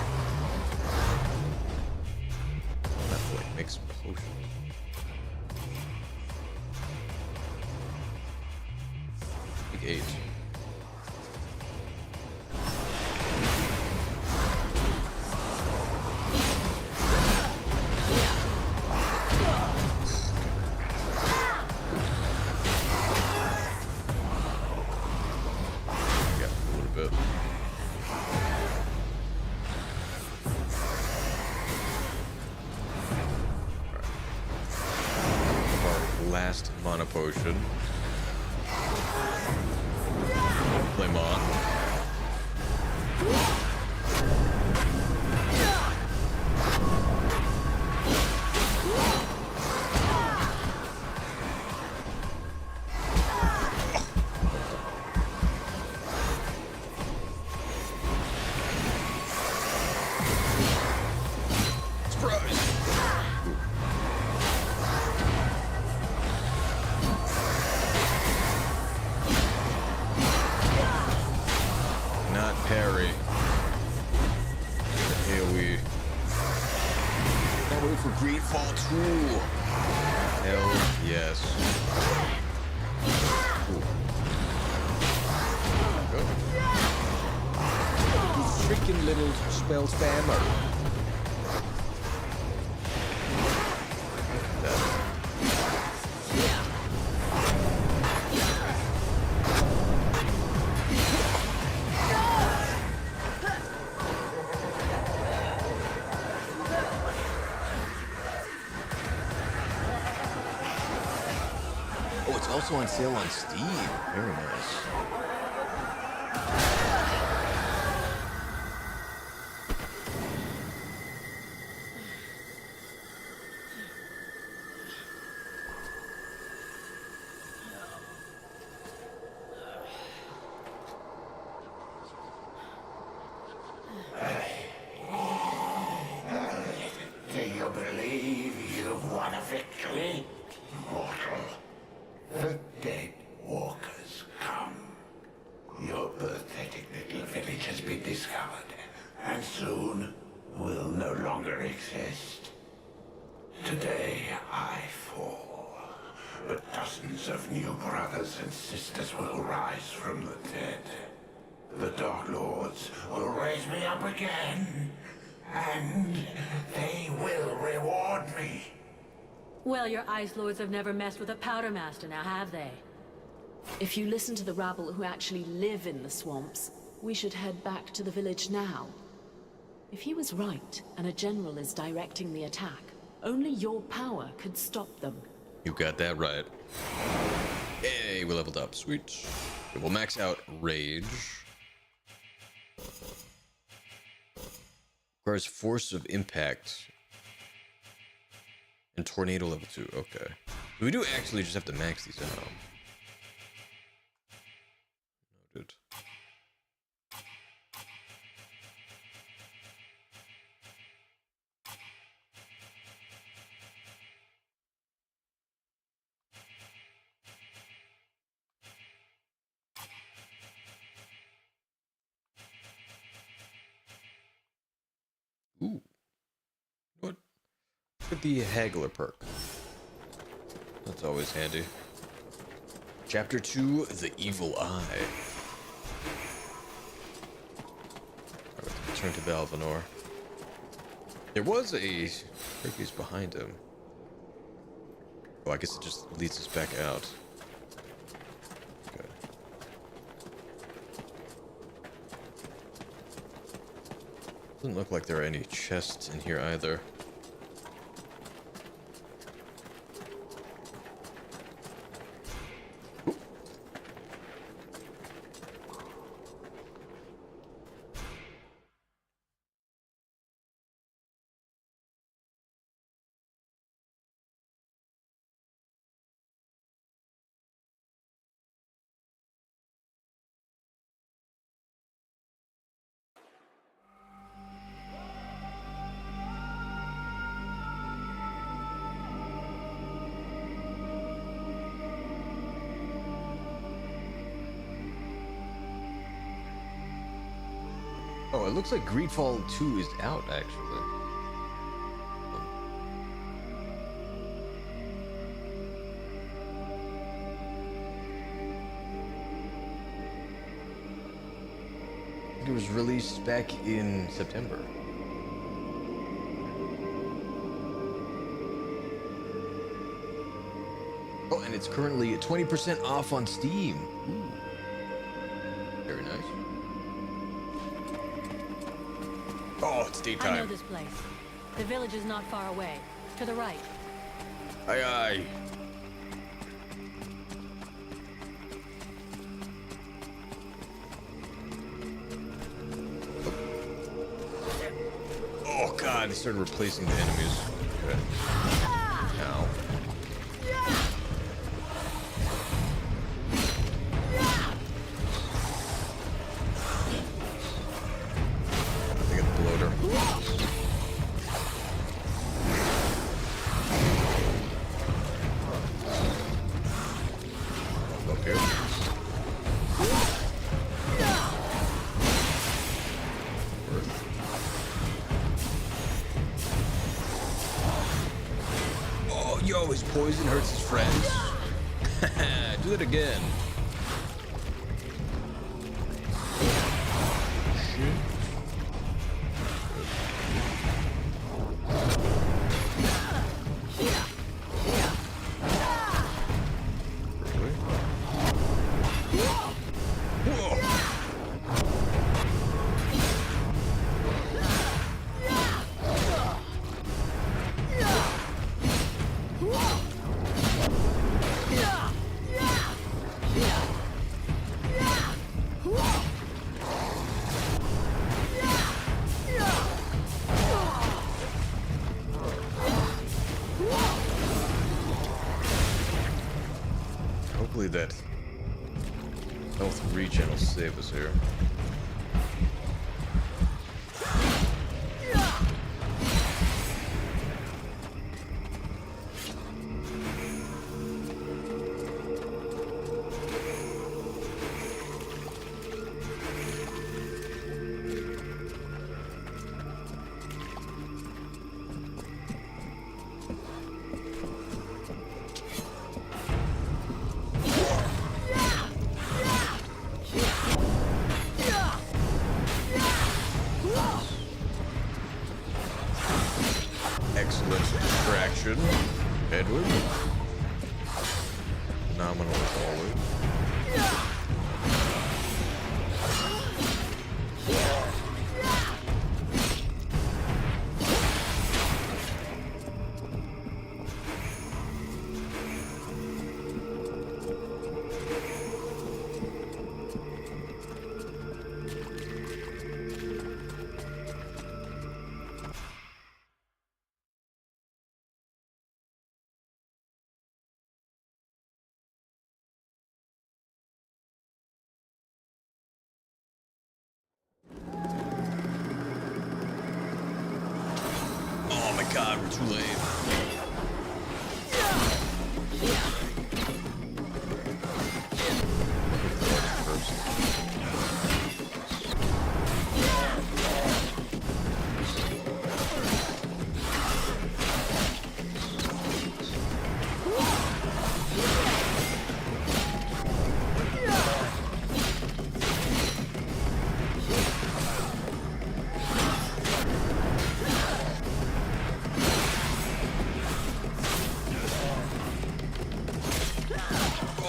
I'll have to like make some potions. Big 8. last mana potion. Flame on. Also on sale on Steam. Very nice. Do you believe you've won a victory, mortal? The dead walkers come. Your pathetic little village has been discovered, and soon will no longer exist. Today I fall, but dozens of new brothers and sisters will rise from the dead. The Dark Lords will raise me up again, and they will reward me. Well, your Ice Lords have never messed with a Powder Master now, have they? If you listen to the rabble who actually live in the swamps, we should head back to the village now. If he was right, and a general is directing the attack, only your power could stop them. You got that right. Hey, we leveled up. Sweet. Okay, we'll max out Rage. Requires Force of Impact. And Tornado level 2. Okay. We do actually just have to max these out. Noted. Ooh. What? Look at the Haggler perk. That's always handy. Chapter 2, The Evil Eye. Alright, return to Valvanor. There was a staircase behind him. Oh, I guess it just leads us back out. Okay. Doesn't look like there are any chests in here either. Oh, it looks like Greedfall 2 is out, actually. I think it was released back in September. Oh, and it's currently 20% off on Steam. Ooh. Very nice. Oh, it's daytime. I know this place. The village is not far away. To the right. Aye, aye. Ah, they started replacing the enemies. Okay. Now. I get the bloater. Up here. Oh, yo, his poison hurts his friends. Do it again. Hopefully that health regen will save us here. Excellent distraction, Edward. Phenomenal as always. Oh my god, we're too late.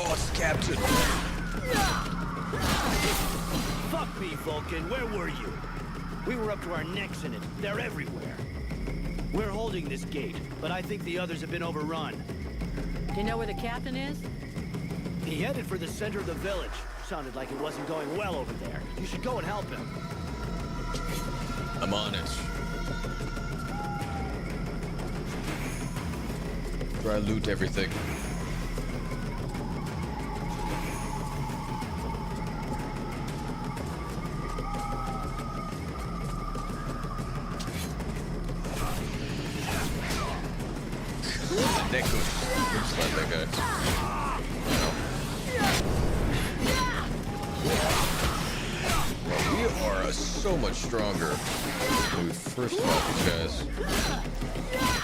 Oh, it's the captain. Fuck me, Vulcan. Where were you? We were up to our necks in it. They're everywhere. We're holding this gate, but I think the others have been overrun. Do you know where the captain is? He headed for the center of the village. Sounded like it wasn't going well over there. You should go and help him. I'm on it. Try to loot everything. That looks like that guy. Well, we are so much stronger when we first fought these guys.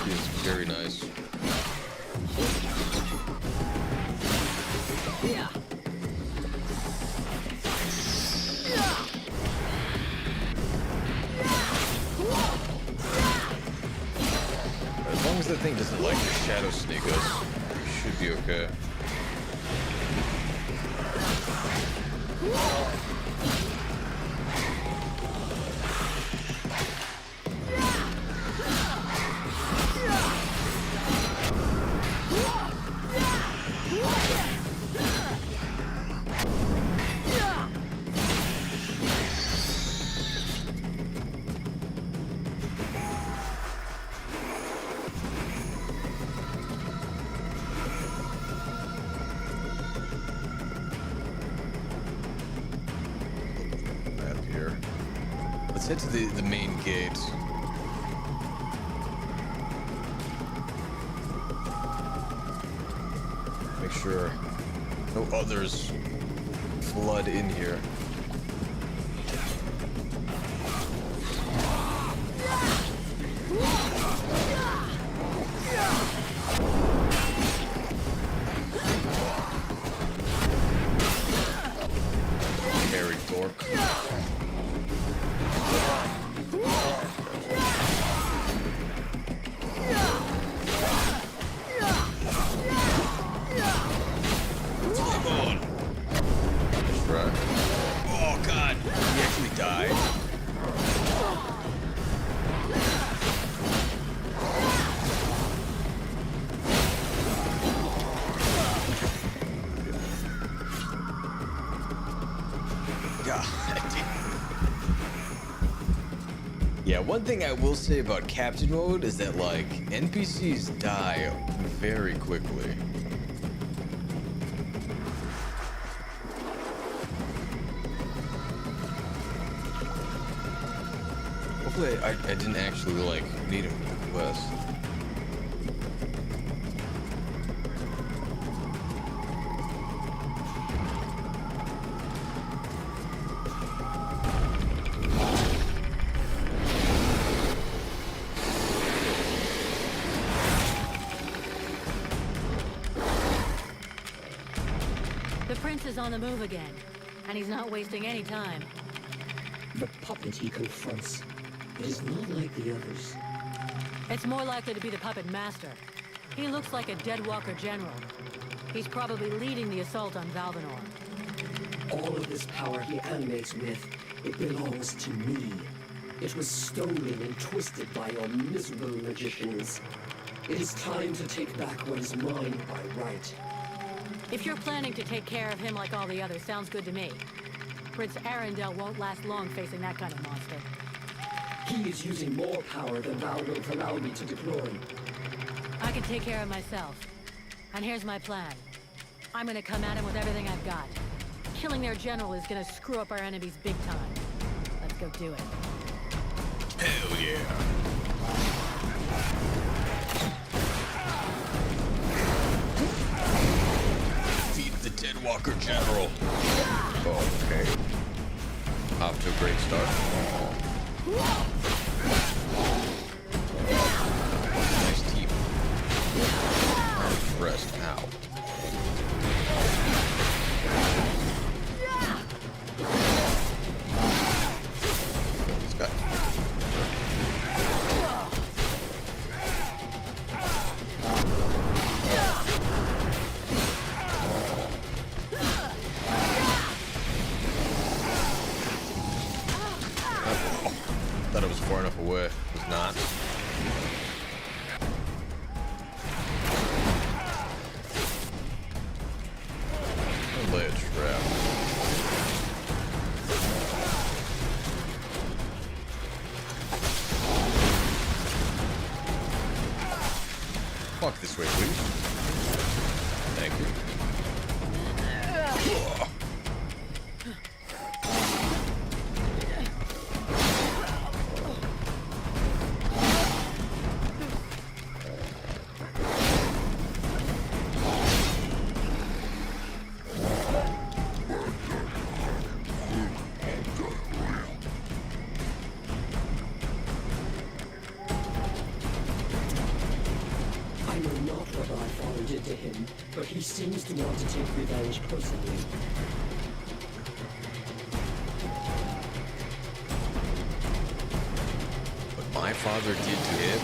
It is very nice. As long as that thing doesn't like shadow sneak us, we should be okay. let's head to the main gate. Make sure no others flood in here. Harry Dork. Oh god, he actually died. Yeah, one thing I will say about Captain Mode is that, like, NPCs die very quickly. Hopefully I didn't actually, like, need him for the quest. The prince is on the move again, and he's not wasting any time. The puppet he confronts, it is not like the others. It's more likely to be the puppet master. He looks like a Deadwalker general. He's probably leading the assault on Valvanor. All of this power he animates with, it belongs to me. It was stolen and twisted by your miserable magicians. It is time to take back what is mine by right. If you're planning to take care of him like all the others, sounds good to me. Prince Arundel won't last long facing that kind of monster. He is using more power than Val will allow me to deploy. I can take care of myself. And here's my plan. I'm gonna come at him with everything I've got. Killing their general is gonna screw up our enemies big time. Let's go do it. Hell yeah. The Deadwalker General. Oh, okay. Off to a great start. Nice team. I'm impressed. Ow. This guy. Thought it was far enough away. It was not. I'll lay a trap. Walk this way, please. Thank you. I know not what my father did to him, but he seems to want to take revenge personally. What my father did to him?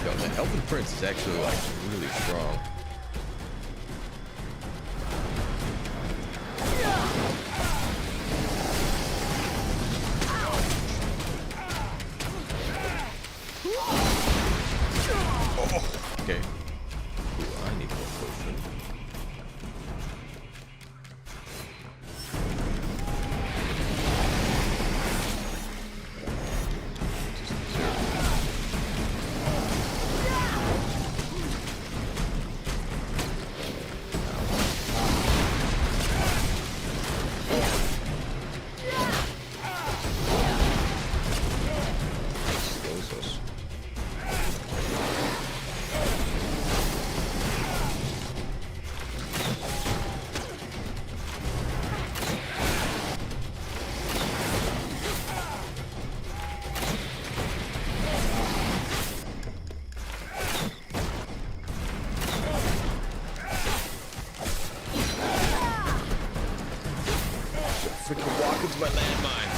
Yo, the Elven Prince is actually, like, really strong. Oh, okay. It's my landmine.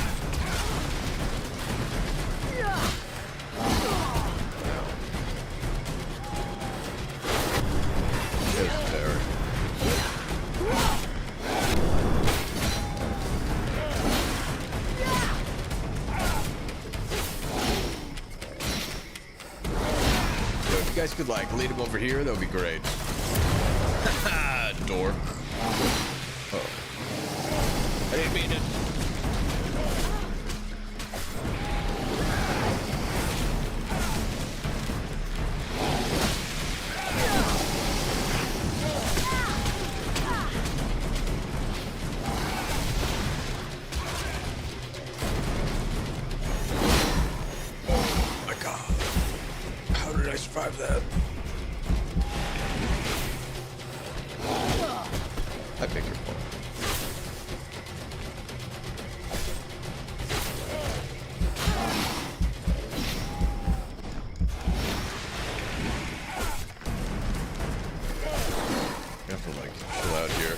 There's Barry. Yo, if you guys could like lead him over here, that would be great. Door. Oh. I didn't mean it. Oh my god. How did I survive that? I picked your point. I have to like chill out here.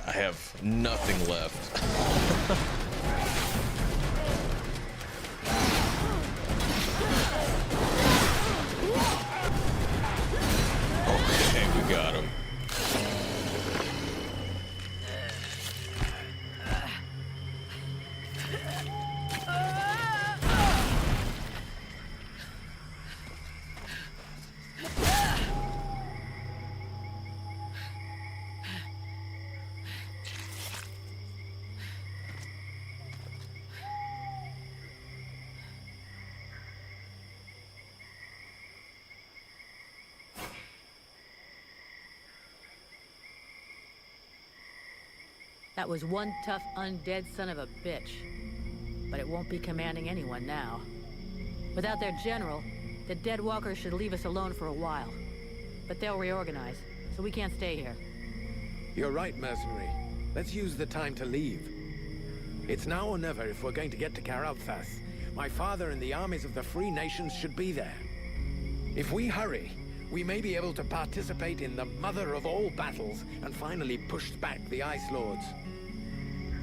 I have nothing left. Okay, we got him. That was one tough, undead son of a bitch. But it won't be commanding anyone now. Without their general, the dead walkers should leave us alone for a while. But they'll reorganize, so we can't stay here. You're right, mercenary. Let's use the time to leave. It's now or never if we're going to get to Caralthas. My father and the armies of the Free Nations should be there. If we hurry, we may be able to participate in the mother of all battles and finally push back the Ice Lords.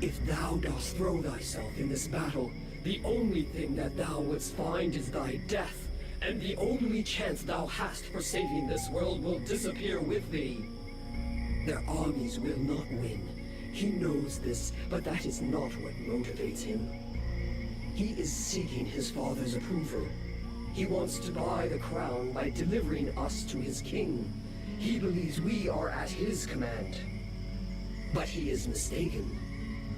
If thou dost throw thyself in this battle, the only thing that thou wouldst find is thy death, and the only chance thou hast for saving this world will disappear with thee. Their armies will not win. He knows this, but that is not what motivates him. He is seeking his father's approval. He wants to buy the crown by delivering us to his king. He believes we are at his command. But he is mistaken.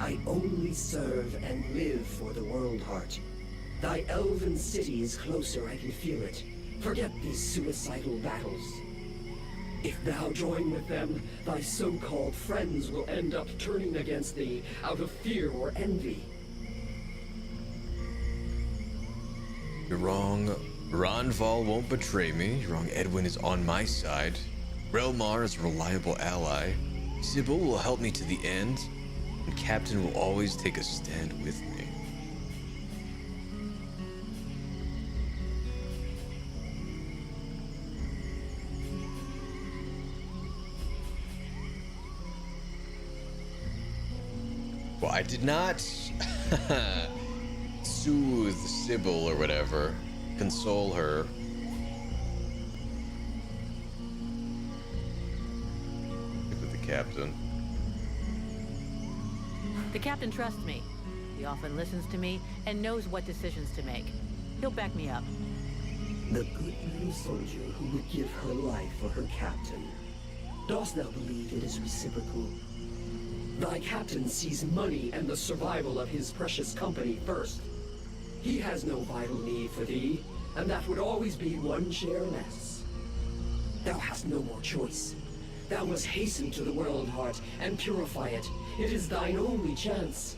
I only serve and live for the World Heart. Thy elven city is closer, I can feel it. Forget these suicidal battles. If thou join with them, thy so-called friends will end up turning against thee out of fear or envy. You're wrong. Ronval won't betray me. You're wrong. Edwin is on my side. Relmar is a reliable ally. Sybil will help me to the end. And Captain will always take a stand with me. Well, I did not soothe Sybil or whatever, console her. With the captain. The captain trusts me. He often listens to me and knows what decisions to make. He'll back me up. The good little soldier who would give her life for her captain. Dost thou believe it is reciprocal? Thy captain sees money and the survival of his precious company first. He has no vital need for thee, and that would always be one share less. Thou hast no more choice. Thou must hasten to the World Heart and purify it. It is thine only chance.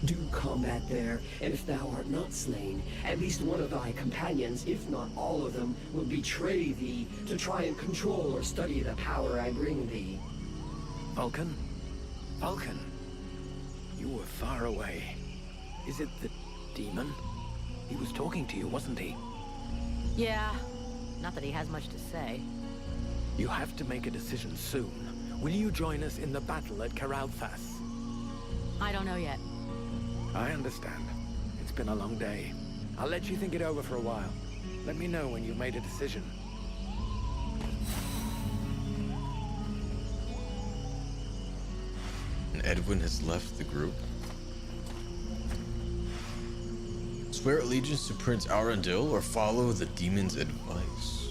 Do combat there, and if thou art not slain, at least one of thy companions, if not all of them, will betray thee to try and control or study the power I bring thee. Vulcan? Vulcan? You were far away. Is it the demon? He was talking to you, wasn't he? Yeah. Not that he has much to say. You have to make a decision soon. Will you join us in the battle at Caralthas? I don't know yet. I understand. It's been a long day. I'll let you think it over for a while. Let me know when you've made a decision. And Edwin has left the group. Swear allegiance to Prince Arundel or follow the demon's advice.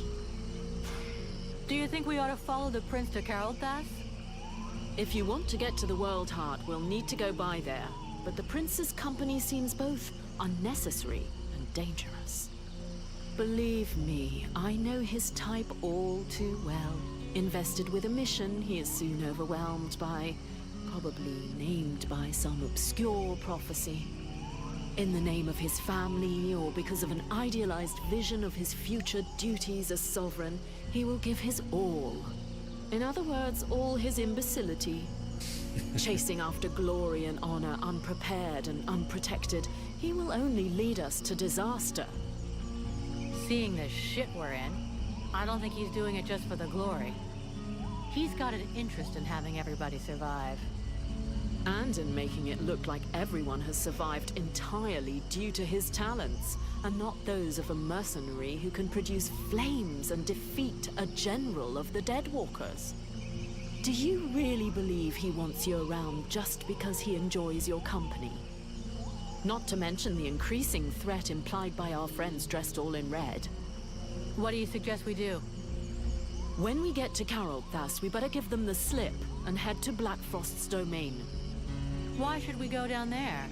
Do you think we ought to follow the prince to Carolthas? If you want to get to the World Heart, we'll need to go by there. But the prince's company seems both unnecessary and dangerous. Believe me, I know his type all too well. Invested with a mission he is soon overwhelmed by, probably named by some obscure prophecy. In the name of his family, or because of an idealized vision of his future duties as sovereign, he will give his all. In other words, all his imbecility. Chasing after glory and honor unprepared and unprotected, he will only lead us to disaster. Seeing the shit we're in, I don't think he's doing it just for the glory. He's got an interest in having everybody survive. And in making it look like everyone has survived entirely due to his talents, and not those of a mercenary who can produce flames and defeat a general of the Deadwalkers. Do you really believe he wants you around just because he enjoys your company? Not to mention the increasing threat implied by our friends dressed all in red. What do you suggest we do? When we get to Carolthas, we better give them the slip and head to Blackfrost's domain. Why should we go down there?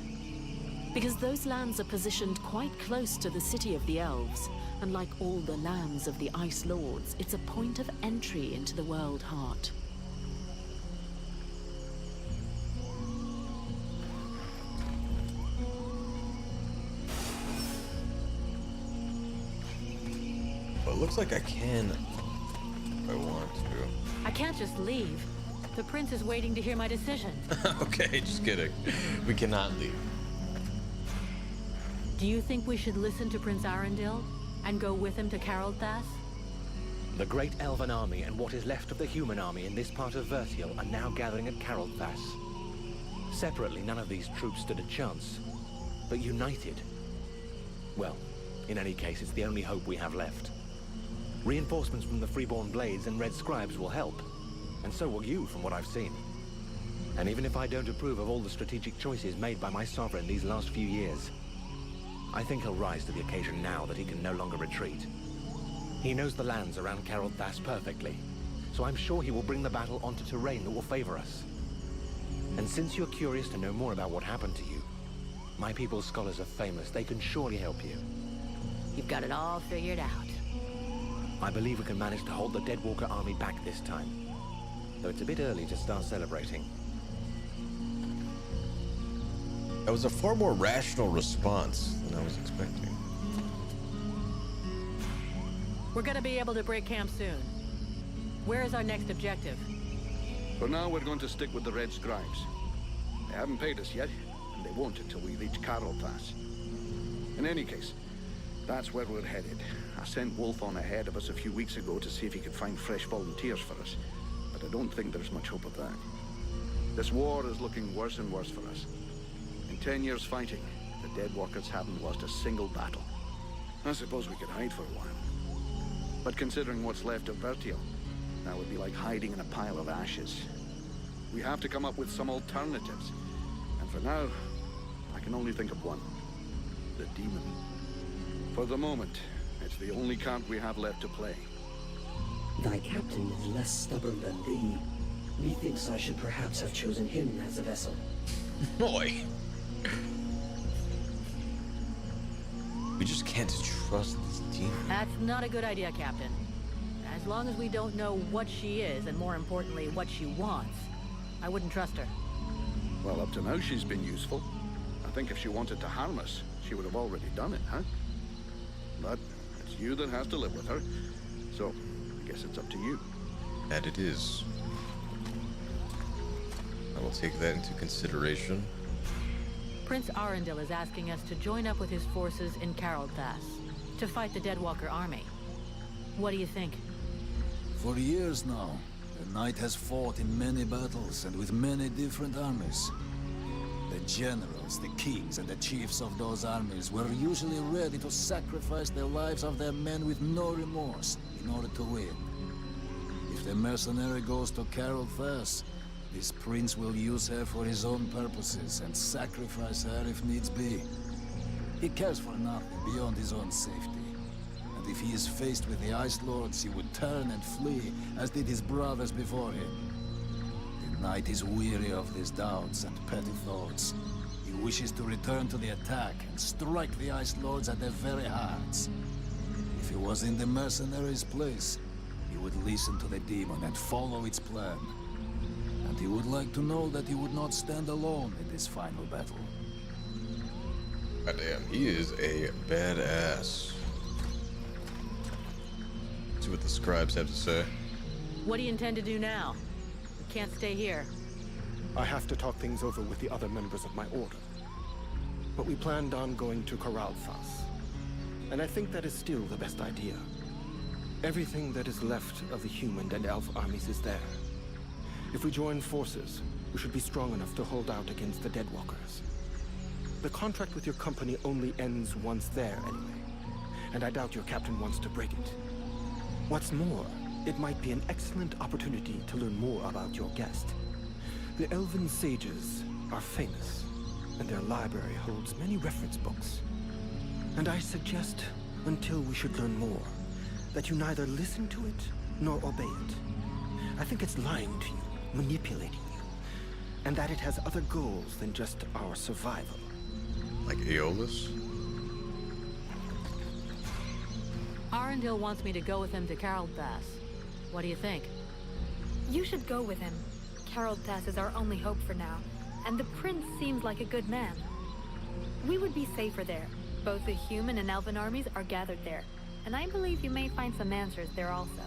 Because those lands are positioned quite close to the city of the elves, and like all the lands of the Ice Lords, it's a point of entry into the World Heart. Well, it looks like I can if I want to. I can't just leave. The prince is waiting to hear my decision. Okay, just kidding. We cannot leave. Do you think we should listen to Prince Arundel and go with him to Carolthas? The great elven army and what is left of the human army in this part of Vertial are now gathering at Carolthas. Separately, none of these troops stood a chance. But united... well, in any case, it's the only hope we have left. Reinforcements from the Freeborn Blades and Red Scribes will help. And so will you, from what I've seen. And even if I don't approve of all the strategic choices made by my sovereign these last few years, I think he'll rise to the occasion now that he can no longer retreat. He knows the lands around Carolthas perfectly, so I'm sure he will bring the battle onto terrain that will favor us. And since you're curious to know more about what happened to you, my people's scholars are famous. They can surely help you. You've got it all figured out. I believe we can manage to hold the Deadwalker army back this time. Though it's a bit early to start celebrating. That was a far more rational response than I was expecting. We're gonna be able to break camp soon. Where is our next objective? For now, we're going to stick with the Red Scribes. They haven't paid us yet, and they won't until we reach Carolthas. In any case, that's where we're headed. I sent Wolf on ahead of us a few weeks ago to see if he could find fresh volunteers for us. But I don't think there's much hope of that. This war is looking worse and worse for us. In 10 years fighting, the Deadwalkers haven't lost a single battle. I suppose we could hide for a while. But considering what's left of Vertial, that would be like hiding in a pile of ashes. We have to come up with some alternatives. And for now, I can only think of one. The demon. For the moment, it's the only card we have left to play. Thy captain is less stubborn than thee. Methinks I should perhaps have chosen him as a vessel. Boy. We just can't trust this demon. That's not a good idea, Captain. As long as we don't know what she is, and more importantly, what she wants, I wouldn't trust her. Well, up to now, she's been useful. I think if she wanted to harm us, she would have already done it, huh? But it's you that has to live with her, so I guess it's up to you. And it is. I will take that into consideration. Prince Arundel is asking us to join up with his forces in Carolthas to fight the Deadwalker army. What do you think? For years now, the Knight has fought in many battles and with many different armies. The generals, the kings, and the chiefs of those armies were usually ready to sacrifice the lives of their men with no remorse in order to win. If the mercenary goes to Carol Thas, this prince will use her for his own purposes and sacrifice her if needs be. He cares for nothing beyond his own safety. And if he is faced with the Ice Lords, he would turn and flee, as did his brothers before him. The knight is weary of these doubts and petty thoughts. He wishes to return to the attack and strike the Ice Lords at their very hearts. If he was in the mercenaries' place, he would listen to the demon and follow its plan. And he would like to know that he would not stand alone in this final battle. Goddamn, he is a badass. Let's see what the scribes have to say. What do you intend to do now? We can't stay here. I have to talk things over with the other members of my order. But we planned on going to Corral Thas. And I think that is still the best idea. Everything that is left of the human and elf armies is there. If we join forces, we should be strong enough to hold out against the Deadwalkers. The contract with your company only ends once there anyway, and I doubt your captain wants to break it. What's more, it might be an excellent opportunity to learn more about your guest. The Elven sages are famous, and their library holds many reference books. And I suggest, until we should learn more, that you neither listen to it nor obey it. I think it's lying to you, manipulating you, and that it has other goals than just our survival. Like Aeolus? Arundel wants me to go with him to Carol Thas. What do you think? You should go with him. Carol Thas is our only hope for now, and the prince seems like a good man. We would be safer there. Both the human and elven armies are gathered there, and I believe you may find some answers there also.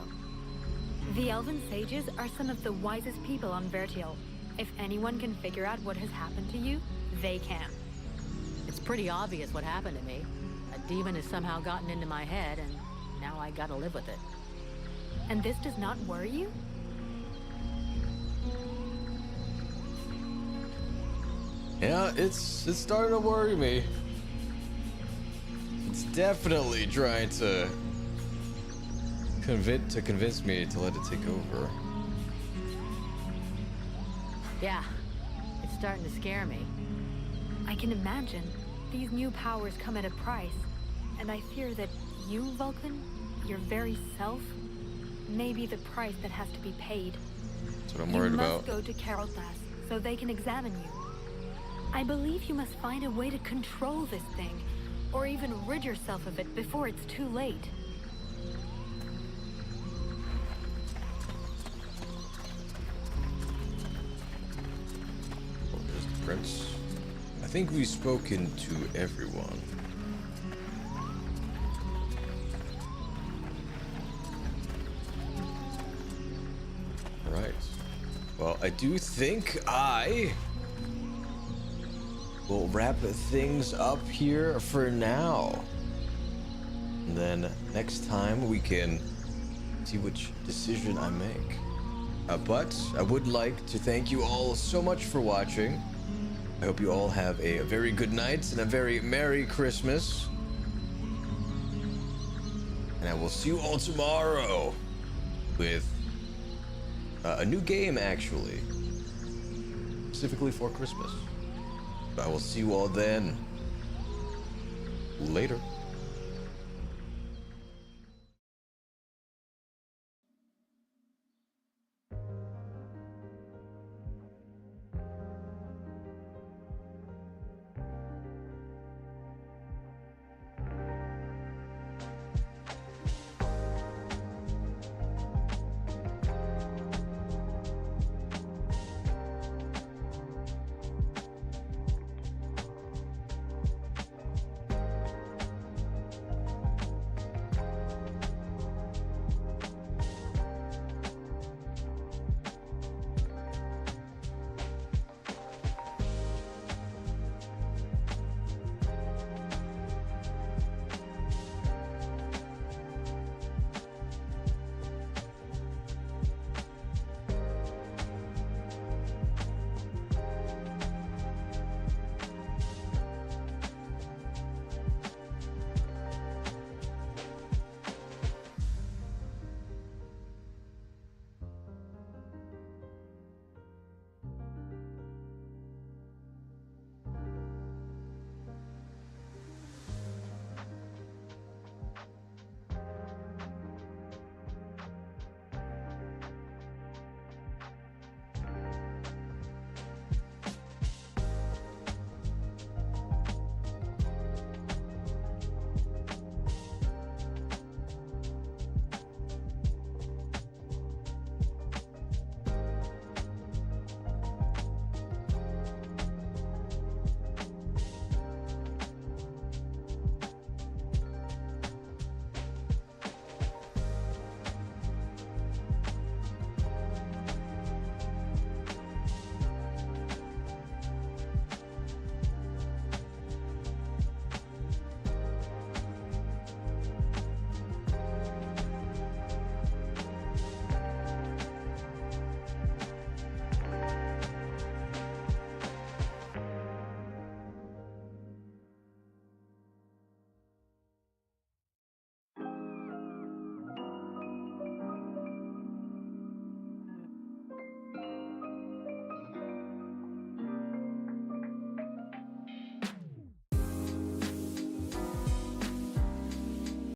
The elven sages are some of the wisest people on Vertiel. If anyone can figure out what has happened to you, they can. It's pretty obvious what happened to me. A demon has somehow gotten into my head, and now I gotta live with it. And this does not worry you? Yeah, it's starting to worry me. It's definitely trying to convince me to let it take over. Yeah, it's starting to scare me. I can imagine. These new powers come at a price, and I fear that you, Vulcan, your very self, may be the price that has to be paid. That's what I'm worried about. You must go to Carol Thas so they can examine you. I believe you must find a way to control this thing, or even rid yourself of it before it's too late. Oh, there's the prince. I think we've spoken to everyone. Right. Well, I do think I will wrap things up here for now. And then next time we can see which decision I make. But I would like to thank you all so much for watching. I hope you all have a very good night and a very Merry Christmas. And I will see you all tomorrow with a new game, actually, specifically for Christmas. I will see you all then. Later.